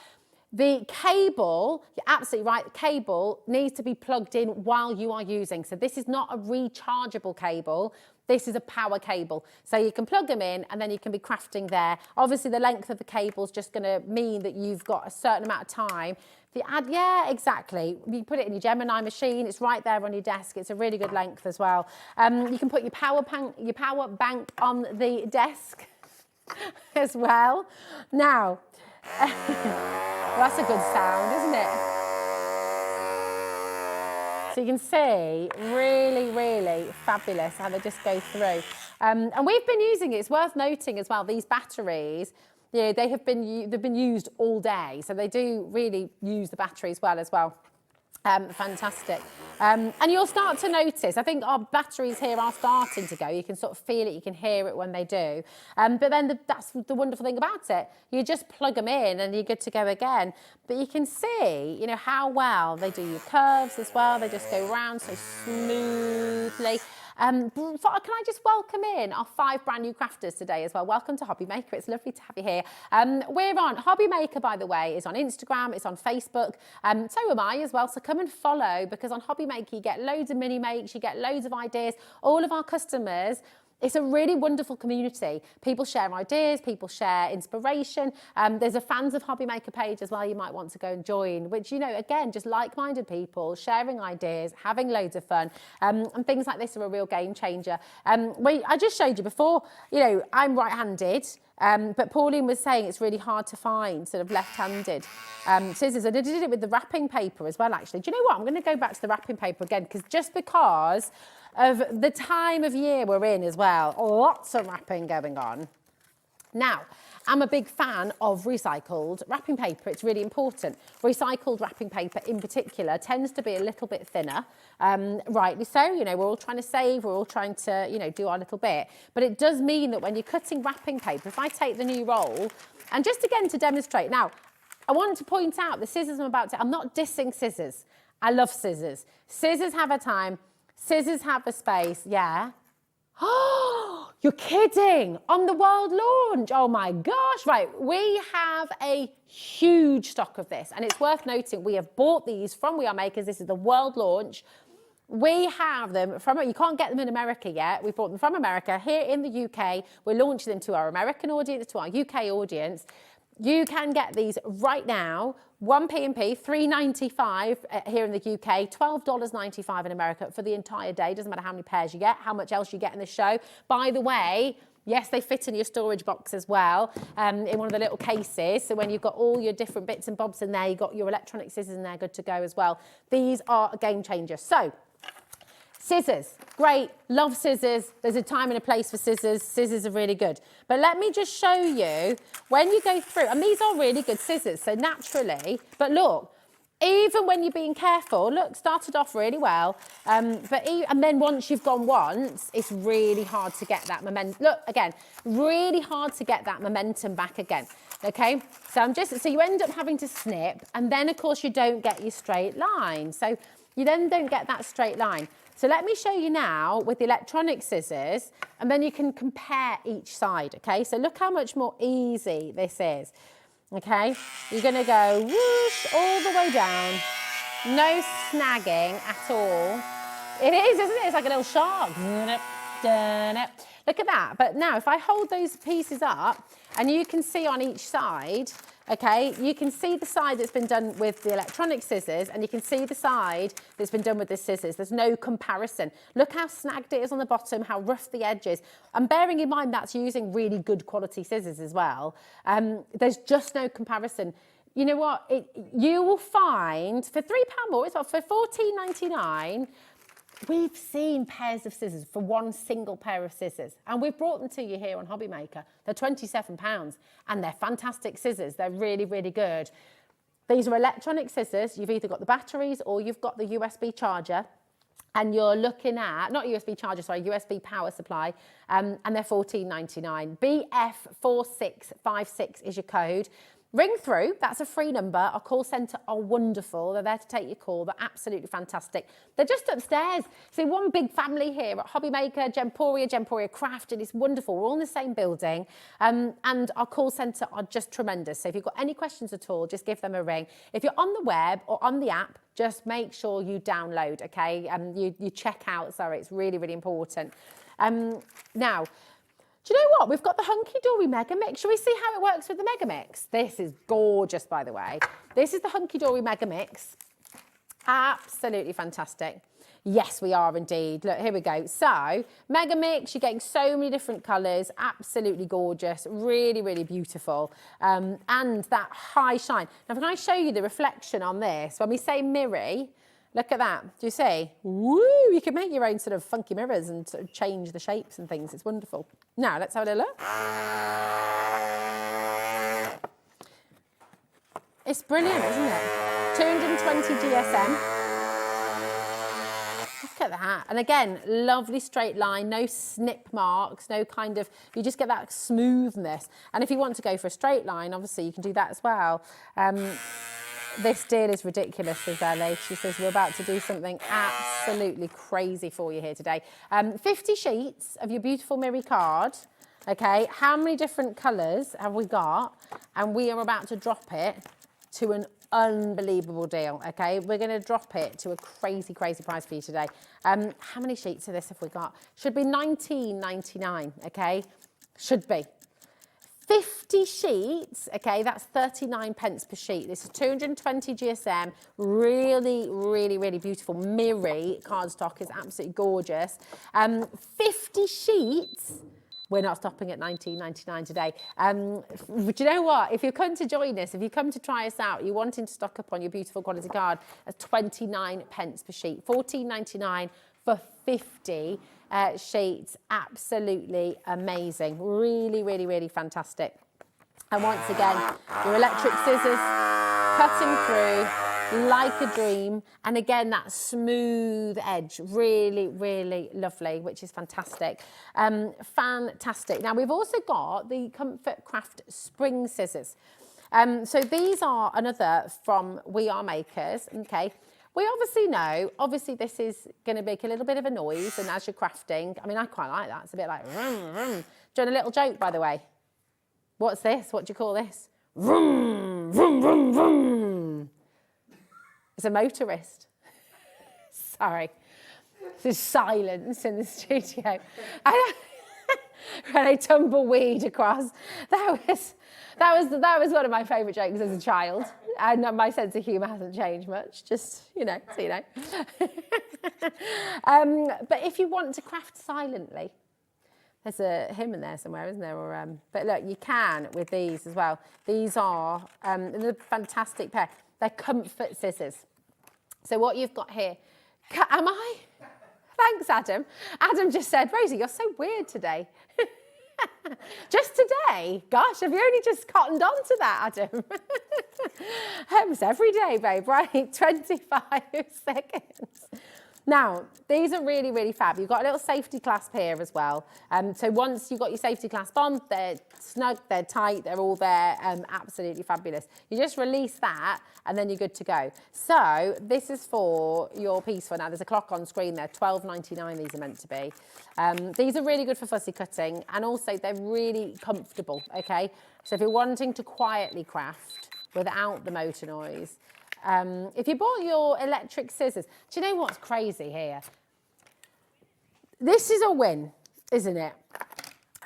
The cable, you're absolutely right, the cable needs to be plugged in while you are using. So this is not a rechargeable cable. This is a power cable. So you can plug them in and then you can be crafting there. Obviously, the length of the cable is just going to mean that you've got a certain amount of time. If you add, yeah, exactly. You put it in your Gemini machine. It's right there on your desk. It's a really good length as well. You can put your power bank on the desk as well. Now, that's a good sound, isn't it? So you can see, really fabulous how they just go through. And we've been using it. It's worth noting as well, these batteries, you know, they've been used all day. So they do really use the batteries well as well. Fantastic. And you'll start to notice, I think our batteries here are starting to go. You can sort of feel it, you can hear it when they do. But then that's the wonderful thing about it. You just plug them in and you're good to go again. But you can see, you know, how well they do your curves as well. They just go around so smoothly. Can I just welcome in our 5 brand new crafters today as well? Welcome to HobbyMaker. It's lovely to have you here. We're on HobbyMaker, by the way, is on Instagram, it's on Facebook. So am I as well. So come and follow, because on HobbyMaker you get loads of mini makes, you get loads of ideas. All of our customers, It's a really wonderful community. People share ideas, people share inspiration. There's a fans of HobbyMaker page as well you might want to go and join, which, you know, again, just like-minded people sharing ideas, having loads of fun, and things like this are a real game changer. I just showed you before, you know, I'm right-handed, but Pauline was saying it's really hard to find sort of left-handed scissors. And I did it with the wrapping paper as well, actually. Do you know what? I'm going to go back to the wrapping paper again, because just because of the time of year we're in as well, lots of wrapping going on. Now, I'm a big fan of recycled wrapping paper. It's really important. Recycled wrapping paper in particular tends to be a little bit thinner, rightly so. You know, we're all trying to save, we're all trying to, you know, do our little bit. But it does mean that when you're cutting wrapping paper, if I take the new roll, and just again to demonstrate, now, I want to point out the scissors I'm not dissing scissors. I love scissors. Scissors have a time. Scissors have a space, yeah. Oh, you're kidding. On the world launch. Oh my gosh. Right, we have a huge stock of this, and it's worth noting we have bought these from We Are Makers. This is the world launch. We have them from, you can't get them in America yet. We bought them from America. Here in the UK, we're launching them to our American audience, to our UK audience. You can get these right now, 1 P&P, $3.95 here in the UK, $12.95 in America for the entire day. Doesn't matter how many pairs you get, how much else you get in the show. By the way, yes, they fit in your storage box as well, in one of the little cases. So when you've got all your different bits and bobs in there, you've got your electronic scissors in there, good to go as well. These are a game changer. So, scissors, great, love scissors. There's a time and a place for scissors. Scissors are really good. But let me just show you, when you go through, and these are really good scissors, so naturally, but look, even when you're being careful, look, started off really well, and then once you've gone once, it's really hard to get that momentum. Look, again, really hard to get that momentum back again, okay? So you end up having to snip, and then of course you don't get your straight line. So you then don't get that straight line. So let me show you now with the electronic scissors, and then you can compare each side, okay? So look how much more easy this is, okay? You're gonna go whoosh all the way down, no snagging at all. It is, isn't it? It's like a little shark. Look at that. But now if I hold those pieces up, and you can see on each side, okay, you can see the side that's been done with the electronic scissors, and you can see the side that's been done with the scissors. There's no comparison. Look how snagged it is on the bottom, how rough the edge is. And bearing in mind that's using really good quality scissors as well, there's just no comparison. You know what, you will find, for £3 more, it's for $14.99, we've seen pairs of scissors for one single pair of scissors, and we've brought them to you here on HobbyMaker. They're £27, and they're fantastic scissors. They're really, really good. These are electronic scissors. You've either got the batteries or you've got the USB charger, and you're looking at, not USB charger, sorry, USB power supply, and they're $14.99. BF4656 is your code. Ring through, that's a free number. Our call centre are wonderful. They're there to take your call. They're absolutely fantastic. They're just upstairs. See, one big family here at HobbyMaker, Gemporia Craft, and it's wonderful. We're all in the same building, and our call centre are just tremendous. So if you've got any questions at all, just give them a ring. If you're on the web or on the app, just make sure you download, okay? You check out, sorry, it's really, really important. Now, do you know what? We've got the Hunkydory Mega Mix. Shall we see how it works with the Mega Mix? This is gorgeous, by the way. This is the Hunkydory Mega Mix. Absolutely fantastic. Yes, we are indeed. Look, here we go. So, Mega Mix, you're getting so many different colours. Absolutely gorgeous. Really, really beautiful. And that high shine. Now, can I show you the reflection on this? When we say mirror, look at that. Do you see? Woo! You can make your own sort of funky mirrors and sort of change the shapes and things. It's wonderful. Now, let's have a little look. It's brilliant, isn't it? 220 GSM. Look at that. And again, lovely straight line, no snip marks, no kind of, you just get that smoothness. And if you want to go for a straight line, obviously you can do that as well. This deal is ridiculous, says Ellie. She says, we're about to do something absolutely crazy for you here today. 50 sheets of your beautiful Miri card. Okay, how many different colours have we got? And we are about to drop it to an unbelievable deal, okay? We're going to drop it to a crazy, crazy price for you today. How many sheets of this have we got? Should be £19.99, okay? Should be. 50 sheets, okay, that's 39 pence per sheet. This is 220 GSM, really, really, really beautiful mirror cardstock, is absolutely gorgeous. 50 sheets. We're not stopping at £19.99 today. Do you know what? If you come to join us, if you come to try us out, you're wanting to stock up on your beautiful quality card, that's 29 pence per sheet. £14.99 for 50 sheets. Absolutely amazing. Really, really, really fantastic. And once again, your electric scissors cutting through like a dream. And again, that smooth edge, really, really lovely, which is fantastic. Fantastic. Now, we've also got the Comfort Craft spring scissors. So these are another from We Are Makers, okay? We obviously know, this is going to make a little bit of a noise, and as you're crafting, I mean, I quite like that. It's a bit like, vroom, vroom. Do you want a little joke, by the way? What's this? What do you call this? Vroom, vroom, vroom, vroom. It's a motorist. Sorry. There's silence in the studio. When I tumbleweed across, that was one of my favourite jokes as a child, and my sense of humour hasn't changed much. Just so you know. But if you want to craft silently, there's a hymn in there somewhere, isn't there? Or but look, you can with these as well. These are a fantastic pair. They're comfort scissors. So what you've got here, am I? Thanks, Adam. Adam just said, Rosie, you're so weird today. Just today? Gosh, have you only just cottoned on to that, Adam? It's every day, babe, right? 25 seconds. Now, these are really, really fab. You've got a little safety clasp here as well. So once you've got your safety clasp on, they're snug, they're tight, they're all there, absolutely fabulous. You just release that and then you're good to go. So this is for your piece for now. There's a clock on screen there, £12.99 these are meant to be. These are really good for fussy cutting, and also they're really comfortable, okay? So if you're wanting to quietly craft without the motor noise, if you bought your electric scissors, do you know what's crazy here? This is a win, isn't it?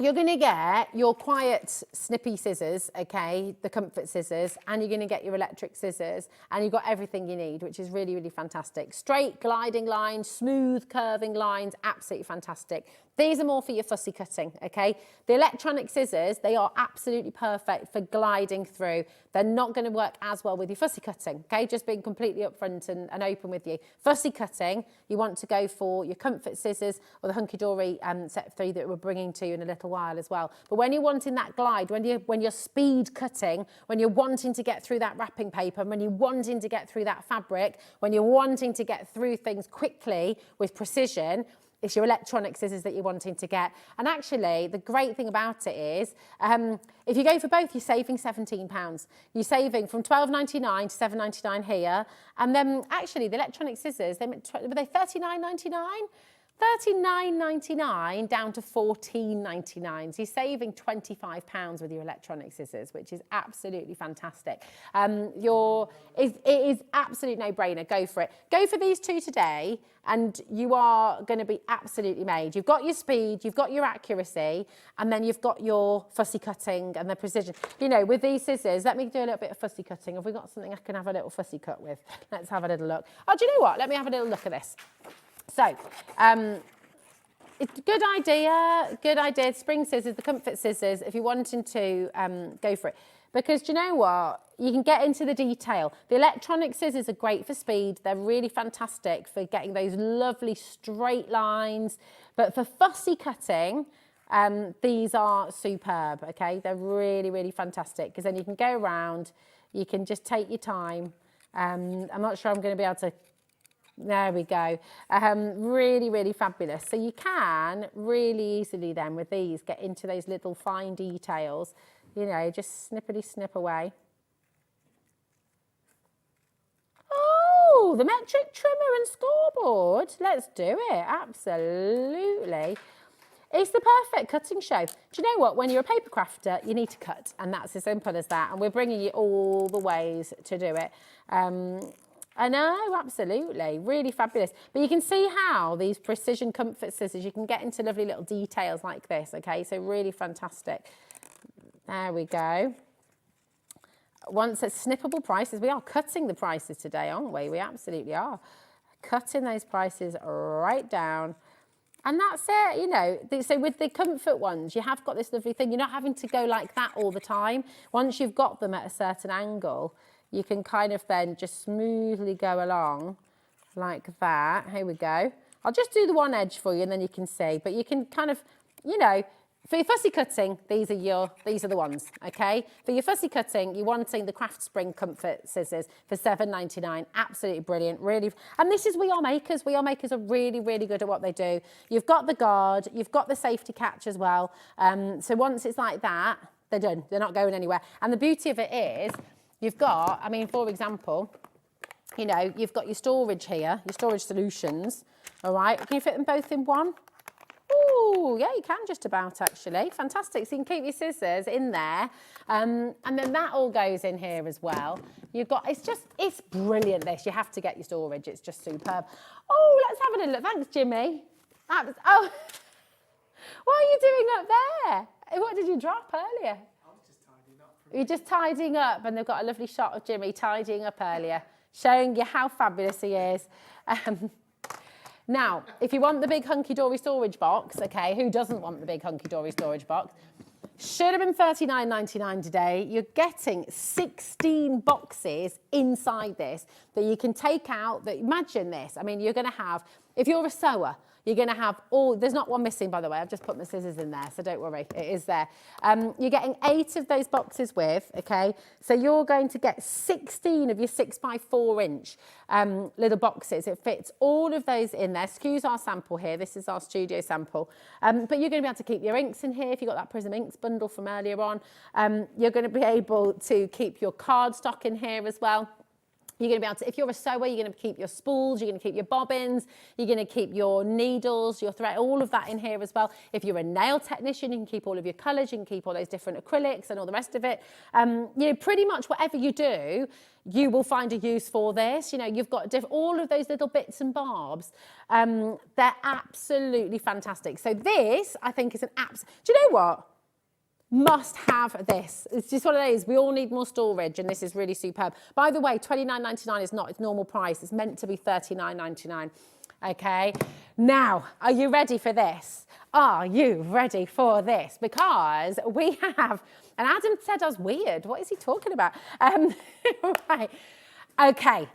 You're going to get your quiet, snippy scissors, okay, the comfort scissors, and you're going to get your electric scissors, and you've got everything you need, which is really, really fantastic. Straight gliding lines, smooth curving lines, absolutely fantastic. These are more for your fussy cutting, okay? The electronic scissors, they are absolutely perfect for gliding through. They're not going to work as well with your fussy cutting, okay? Just being completely upfront and open with you. Fussy cutting, you want to go for your comfort scissors or the Hunkydory set 3 that we're bringing to you in a little while as well. But when you're wanting that glide, when you're speed cutting, when you're wanting to get through that wrapping paper, when you're wanting to get through that fabric, when you're wanting to get through things quickly with precision, it's your electronic scissors that you're wanting to get. And actually, the great thing about it is, if you go for both, you're saving £17. You're saving from £12.99 to £7.99 here. And then actually, the electronic scissors, were they £39.99? £39.99 down to £14.99. So you're saving £25 with your electronic scissors, which is absolutely fantastic. It is absolute no-brainer. Go for it. Go for these two today, and you are going to be absolutely made. You've got your speed, you've got your accuracy, and then you've got your fussy cutting and the precision. You know, with these scissors, let me do a little bit of fussy cutting. Have we got something I can have a little fussy cut with? Let's have a little look. Oh, do you know what? Let me have a little look at this. So, it's a good idea, spring scissors, the comfort scissors, if you're wanting to go for it. Because do you know what? You can get into the detail. The electronic scissors are great for speed. They're really fantastic for getting those lovely straight lines. But for fussy cutting, these are superb, okay? They're really, really fantastic because then you can go around, you can just take your time. I'm not sure I'm going to be able to. There we go. Really, really fabulous. So you can really easily then with these get into those little fine details, you know, just snippety snip away. Oh, the metric trimmer and scoreboard. Let's do it. Absolutely. It's the perfect cutting show. Do you know what? When you're a paper crafter, you need to cut, and that's as simple as that. And we're bringing you all the ways to do it. I know, absolutely, really fabulous. But you can see how these precision comfort scissors, you can get into lovely little details like this, okay? So really fantastic. There we go. Once it's snippable prices, we are cutting the prices today, aren't we? We absolutely are. Cutting those prices right down. And that's it, you know. So with the comfort ones, you have got this lovely thing. You're not having to go like that all the time. Once you've got them at a certain angle, you can kind of then just smoothly go along like that. Here we go. I'll just do the one edge for you and then you can see. But you can kind of, you know, for your fussy cutting, these are the ones, okay? For your fussy cutting, you're wanting the Craft Spring Comfort Scissors for $7.99. Absolutely brilliant, really. And this is We Are Makers. We Are Makers are really, really good at what they do. You've got the guard, you've got the safety catch as well. So once it's like that, they're done. They're not going anywhere. And the beauty of it is, you've got, I mean, for example, you know, you've got your storage here, your storage solutions, all right? Can you fit them both in one? Oh, yeah, you can just about, actually. Fantastic. So you can keep your scissors in there. And then that all goes in here as well. You've got, it's brilliant, this. You have to get your storage. It's just superb. Oh, let's have a look. Thanks, Jimmy. Oh, what are you doing up there? What did you drop earlier? You're just tidying up, and they've got a lovely shot of Jimmy tidying up earlier, showing you how fabulous he is. Now, if you want the big Hunkydory storage box, okay, who doesn't want the big Hunkydory storage box? Should have been $39.99 today. You're getting 16 boxes inside this that you can take out. Imagine this. I mean, you're going to have, if you're a sewer, you're going to have there's not one missing, by the way. I've just put my scissors in there, so don't worry. It is there. You're getting 8 of those boxes with, okay? So you're going to get 16 of your 6x4 inch little boxes. It fits all of those in there. Excuse our sample here. This is our studio sample. But you're going to be able to keep your inks in here. If you've got that Prism Inks bundle from earlier on, you're going to be able to keep your cardstock in here as well. You're going to be able to, if you're a sewer, you're going to keep your spools, you're going to keep your bobbins, you're going to keep your needles, your thread, all of that in here as well. If you're a nail technician, you can keep all of your colours, you can keep all those different acrylics and all the rest of it. You know, pretty much whatever you do, you will find a use for this. You know, you've got all of those little bits and bobs. They're absolutely fantastic. So this, I think, is an do you know what? Must have this. It's just one of those. We all need more storage, and this is really superb. By the way, $29.99 is not its normal price. It's meant to be $39.99. Okay. Now, are you ready for this? Are you ready for this? Because we have, and Adam said I was weird. What is he talking about? Right. Okay.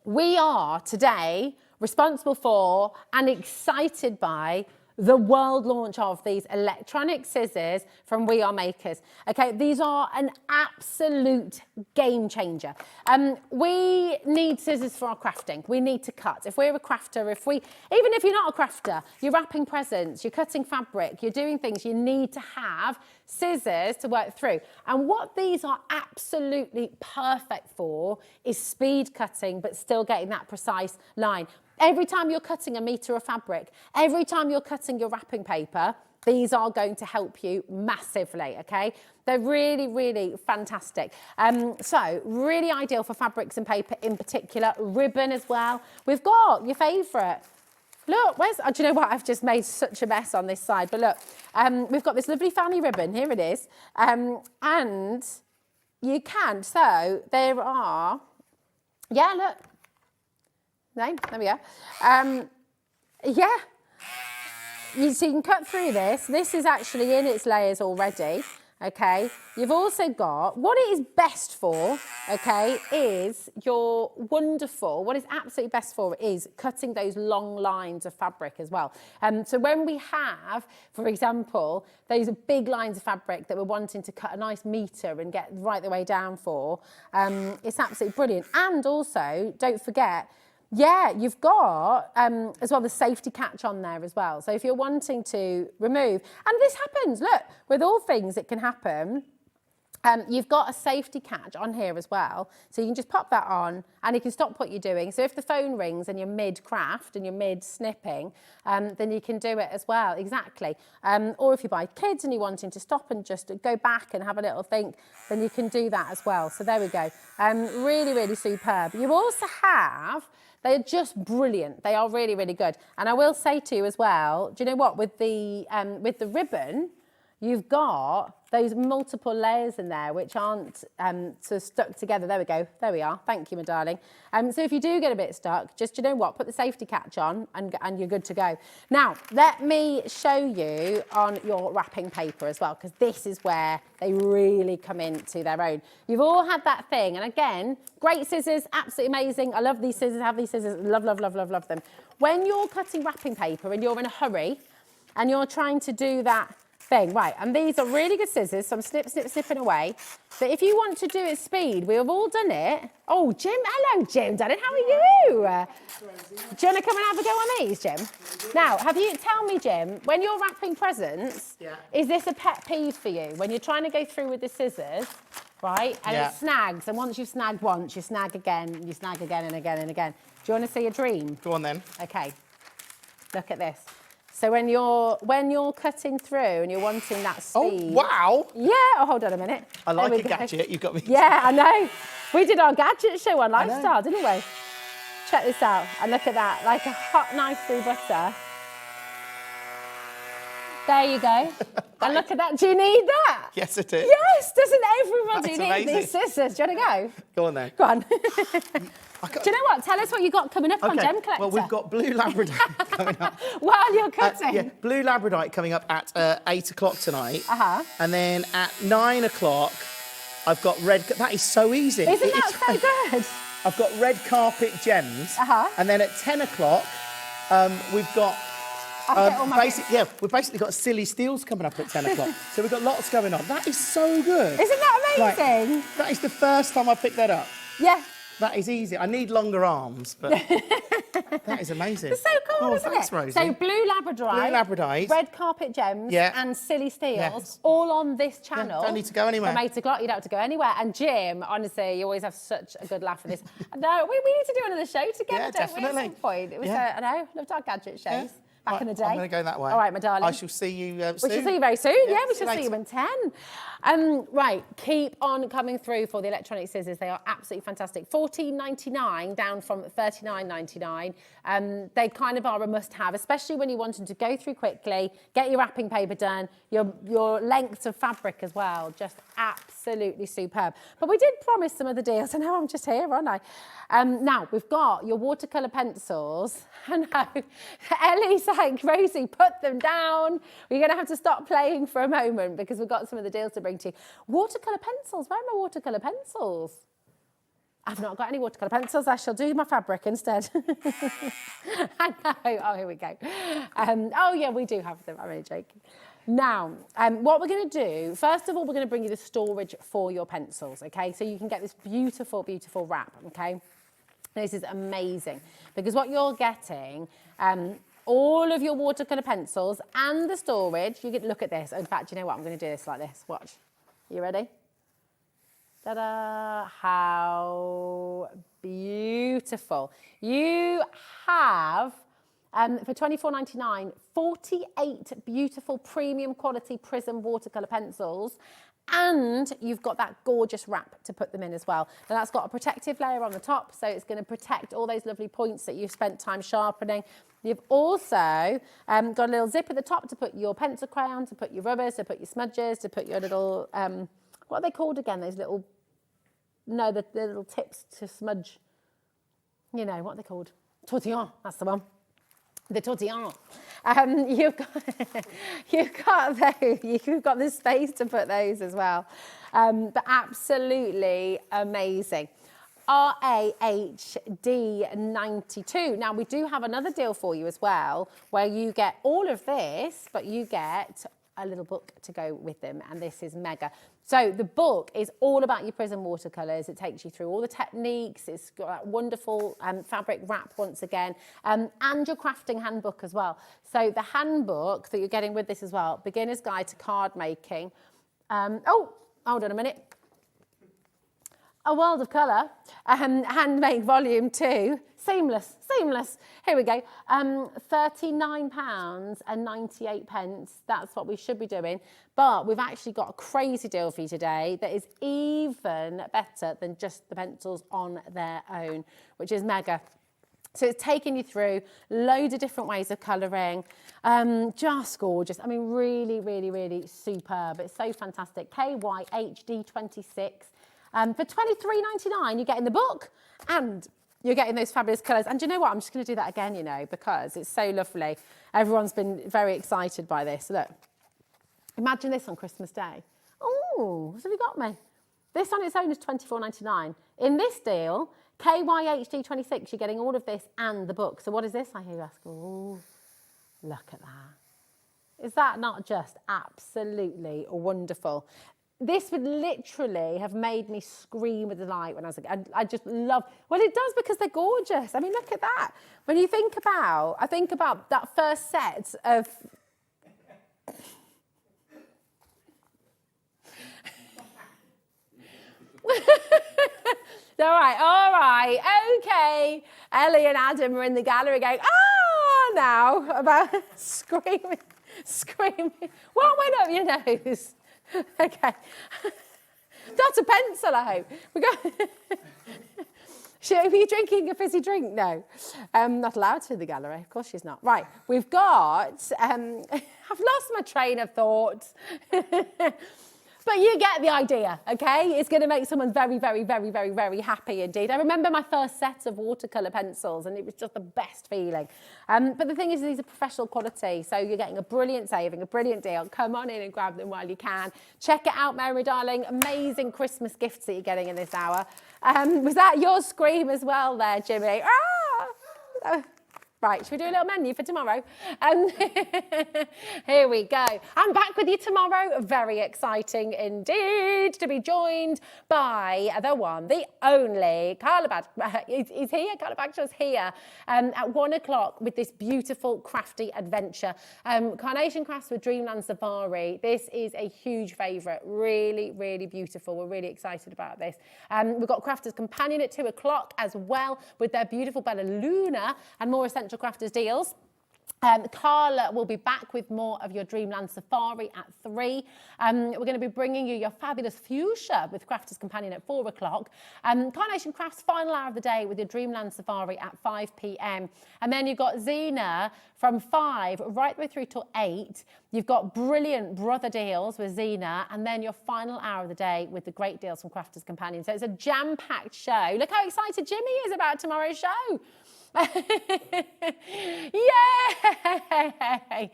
We are today responsible for and excited by the world launch of these electronic scissors from We Are Makers. Okay, these are an absolute game changer. We need scissors for our crafting. We need to cut. If we're a crafter, even if you're not a crafter, you're wrapping presents, you're cutting fabric, you're doing things, you need to have scissors to work through. And what these are absolutely perfect for is speed cutting, but still getting that precise line. Every time you're cutting a metre of fabric, every time you're cutting your wrapping paper, these are going to help you massively, okay? They're really, really fantastic. So really ideal for fabrics and paper in particular, ribbon as well. We've got your favourite. Look, do you know what? I've just made such a mess on this side, but look, we've got this lovely family ribbon. Here it is. And you can, so there are, yeah, look. No, there we go. Yeah. So you can cut through this. This is actually in its layers already, okay? You've also got, what it is best for, okay, is your wonderful, what is absolutely best for is cutting those long lines of fabric as well. So when we have, for example, those big lines of fabric that we're wanting to cut a nice metre and get right the way down for, it's absolutely brilliant. And also, don't forget, yeah, you've got as well the safety catch on there as well. So if you're wanting to remove, and this happens, look, with all things it can happen. You've got a safety catch on here as well, so you can just pop that on and you can stop what you're doing. So if the phone rings and you're mid-craft and you're mid-snipping, then you can do it as well, exactly. Or if you buy kids and you're wanting to stop and just go back and have a little think, then you can do that as well. So there we go. Really, really superb. You also have, they're just brilliant. They are really, really good. And I will say to you as well, do you know what, with the ribbon, you've got those multiple layers in there which aren't sort of stuck together. There we go. There we are. Thank you, my darling. So if you do get a bit stuck, just, you know what, put the safety catch on and you're good to go. Now, let me show you on your wrapping paper as well, because this is where they really come into their own. You've all had that thing. And again, great scissors, absolutely amazing. I love these scissors, have these scissors, love, love, love, love, love them. When you're cutting wrapping paper and you're in a hurry and you're trying to do that thing, right, and these are really good scissors, so I'm snipping away. But if you want to do it speed, we have all done it. Oh, Jim, hello, Jim, darling, how are you? Do you want to come and have a go on these, Jim? Now, tell me, Jim, when you're wrapping presents, is this a pet peeve for you? When you're trying to go through with the scissors, right, and it snags, and once you've snagged once, you snag again, and again and again. Do you want to see a dream? Go on then. Okay, look at this. So when you're cutting through and you're wanting that speed. Oh, wow. Yeah, hold on a minute. I like a gadget, you've got me. Yeah, I know. We did our gadget show on Lifestyle, didn't we? Check this out, and look at that, like a hot knife through butter. There you go. And look at that, do you need that? Yes, I do. Yes, doesn't everybody need these scissors? Do you want to go? Go on then. Go on. Do you know what? Tell us what you got coming up on Gem Collector. Well, we've got blue labradorite coming up. While you're cutting? Blue labradorite coming up at 8 o'clock tonight. And then at 9 o'clock, I've got red. That is so easy. Isn't that so good? I've got red carpet gems. And then at 10 o'clock, we've got. We've basically got silly steals coming up at 10 o'clock. So we've got lots going on. That is so good. Isn't that amazing? Like, that is the first time I picked that up. Yeah. That is easy. I need longer arms, but that is amazing. It's so cool, isn't thanks, it? Rosie. So blue labradorite, red carpet gems, and silly steals, all on this channel. Don't need to go anywhere. From 8 o'clock, you don't have to go anywhere. And Jim, honestly, you always have such a good laugh at this. No, we need to do another show together, don't we, at some point? It was, I know, loved our gadget shows. Back in the day. I'm going to go that way. All right, my darling. I shall see you soon. We shall see you very soon. Yeah, we shall see you in 10. Right, keep on coming through for the electronic scissors. They are absolutely fantastic. $14.99 down from $39.99. They kind of are a must-have, especially when you're wanting to go through quickly, get your wrapping paper done, your lengths of fabric as well. Just absolutely superb. But we did promise some of the deals. I know I'm just here, aren't I? Now, we've got your watercolour pencils. I know. Ellie's like, Rosie, put them down. We're going to have to stop playing for a moment because we've got some of the deals to bring to you. Watercolour pencils. Where are my watercolour pencils? I've not got any watercolour pencils. I shall do my fabric instead. I know. Oh, here we go. Oh, yeah, we do have them. I'm only joking. Now, what we're going to do, first of all, we're going to bring you the storage for your pencils, okay? So you can get this beautiful, beautiful wrap, okay? This is amazing because what you're getting, all of your watercolour pencils and the storage, you get, look at this. In fact, you know what? I'm going to do this like this. Watch. You ready? Ta-da! How beautiful. You have, for $24.99, 48 beautiful premium quality Prism watercolour pencils. And you've got that gorgeous wrap to put them in as well. Now that's got a protective layer on the top, so it's going to protect all those lovely points that you've spent time sharpening. You've also got a little zip at the top to put your pencil crayon, to put your rubbers, to put your smudges, to put your little, what are they called again? Those little, no, the little tips to smudge. You know, what are they called? Tortillon, that's the one. The tortillon. You've got the space to put those as well. But absolutely amazing. RAHD92. Now we do have another deal for you as well, where you get all of this, but you get a little book to go with them, and this is mega. So the book is all about your Prism watercolours. It takes you through all the techniques. It's got that wonderful fabric wrap once again, and your crafting handbook as well. So the handbook that you're getting with this as well, Beginner's Guide to Card Making. Oh, hold on a minute. A World of Colour, Handmade Volume 2, seamless. Here we go, £39.98, that's what we should be doing. But we've actually got a crazy deal for you today that is even better than just the pencils on their own, which is mega. So it's taking you through loads of different ways of colouring, just gorgeous. I mean, really, really, really superb. It's so fantastic. KYHD26. For £23.99, you're getting the book and you're getting those fabulous colours. And do you know what? I'm just going to do that again, you know, because it's so lovely. Everyone's been very excited by this. Look, imagine this on Christmas Day. Oh, what have you got me? This on its own is £24.99. In this deal, KYHD26, you're getting all of this and the book. So what is this? I hear you ask, oh, look at that. Is that not just absolutely wonderful? This would literally have made me scream with delight when I was a kid. I just love, well, it does because they're gorgeous. I mean, look at that. When you think about, I think about that first set of, all right, okay. Ellie and Adam are in the gallery going, now, about screaming. What went up your nose? Okay. That's a pencil, I hope. We got. Are you drinking a fizzy drink? No. Not allowed to in the gallery. Of course she's not. Right. We've got. I've lost my train of thought. But you get the idea, okay? It's going to make someone very, very, very, very, very happy indeed. I remember my first set of watercolour pencils and it was just the best feeling. But the thing is, these are professional quality, so you're getting a brilliant saving, a brilliant deal. Come on in and grab them while you can. Check it out, Mary darling. Amazing Christmas gifts that you're getting in this hour. Was that your scream as well there, Jimmy? Ah! Right, should we do a little menu for tomorrow? Here we go. I'm back with you tomorrow. Very exciting indeed to be joined by the one, the only, Carla Badger. Is here? Carla Badger's here at 1 o'clock with this beautiful crafty adventure. Carnation Crafts with Dreamland Safari. This is a huge favourite. Really, really beautiful. We're really excited about this. We've got Crafters Companion at 2 o'clock as well with their beautiful Bella Luna and more essential crafters deals. Carla will be back with more of your Dreamland Safari at 3. We're going to be bringing you your fabulous fuchsia with Crafters Companion at 4 o'clock. Carnation Crafts final hour of the day with your Dreamland Safari at 5 p.m. And then you've got Zena from 5 right the way through till 8. You've got brilliant brother deals with Zena, and then your final hour of the day with the great deals from Crafters Companion. So it's a jam-packed show. Look how excited Jimmy is about tomorrow's show. Yay!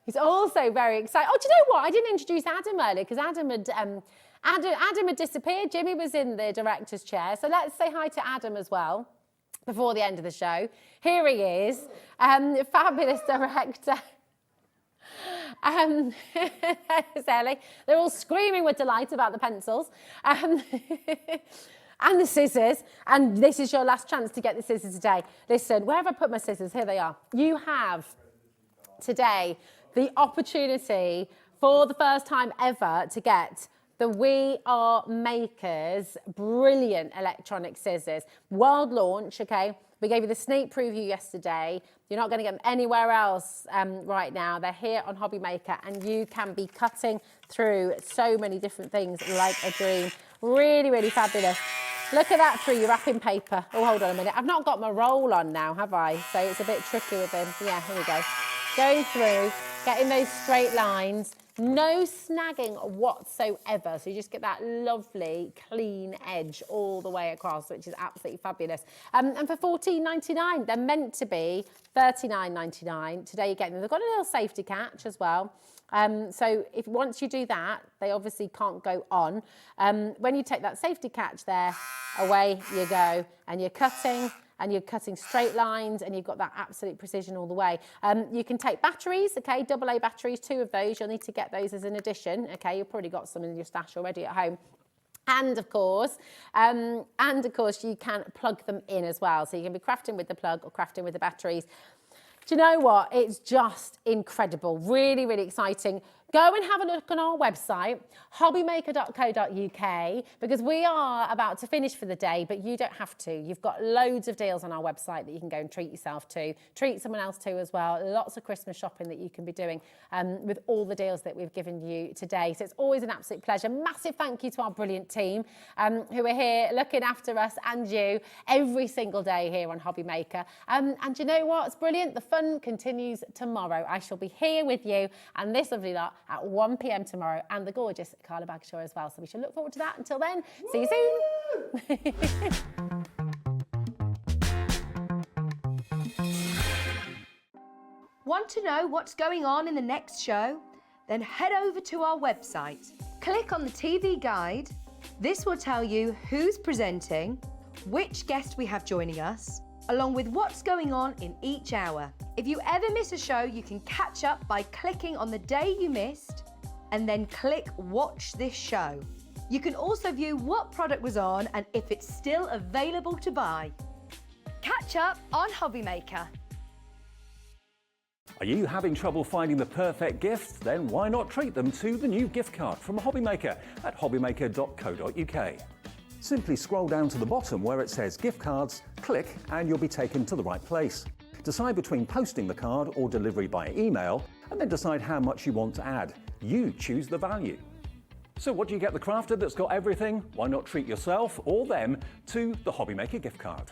He's also very excited. Oh, do you know what? I didn't introduce Adam earlier because Adam had disappeared. Jimmy was in the director's chair. So let's say hi to Adam as well before the end of the show. Here he is, fabulous director. There's Ellie. They're all screaming with delight about the pencils. And the scissors, and this is your last chance to get the scissors today. Listen, where have I put my scissors? Here they are. You have today the opportunity for the first time ever to get the We Are Makers brilliant electronic scissors. World launch, okay? We gave you the sneak preview yesterday. You're not going to get them anywhere else right now. They're here on HobbyMaker, and you can be cutting through so many different things like a dream. Really, really fabulous. Look at that through your wrapping paper. Oh, hold on a minute. I've not got my roll on now, have I? So it's a bit tricky with them. Yeah, here we go. Going through, getting those straight lines. No snagging whatsoever. So you just get that lovely, clean edge all the way across, which is absolutely fabulous. And for $14.99, they're meant to be $39.99. Today you're getting them. They've got a little safety catch as well. So once you do that, they obviously can't go on. When you take that safety catch there, away you go, and you're cutting straight lines, and you've got that absolute precision all the way. You can take batteries, okay, AA batteries, 2 of those. You'll need to get those as an addition, okay. You've probably got some in your stash already at home. And of course, you can plug them in as well. So you can be crafting with the plug or crafting with the batteries. Do you know what? It's just incredible. Really, really exciting. Go and have a look on our website, hobbymaker.co.uk, because we are about to finish for the day, but you don't have to. You've got loads of deals on our website that you can go and treat yourself to, treat someone else to as well. Lots of Christmas shopping that you can be doing with all the deals that we've given you today. So it's always an absolute pleasure. Massive thank you to our brilliant team who are here looking after us and you every single day here on HobbyMaker. And you know what? It's brilliant. The fun continues tomorrow. I shall be here with you and this lovely lot at 1 p.m. tomorrow, and the gorgeous Carla Bagshaw as well. So we should look forward to that. Until then, see you soon. Want to know what's going on in the next show? Then head over to our website. Click on the TV guide. This will tell you who's presenting, which guest we have joining us, along with what's going on in each hour. If you ever miss a show, you can catch up by clicking on the day you missed and then click Watch This Show. You can also view what product was on and if it's still available to buy. Catch up on HobbyMaker. Are you having trouble finding the perfect gift? Then why not treat them to the new gift card from HobbyMaker at hobbymaker.co.uk. Simply scroll down to the bottom where it says gift cards, click and you'll be taken to the right place. Decide between posting the card or delivery by email and then decide how much you want to add. You choose the value. So what do you get the crafter that's got everything? Why not treat yourself or them to the HobbyMaker gift card?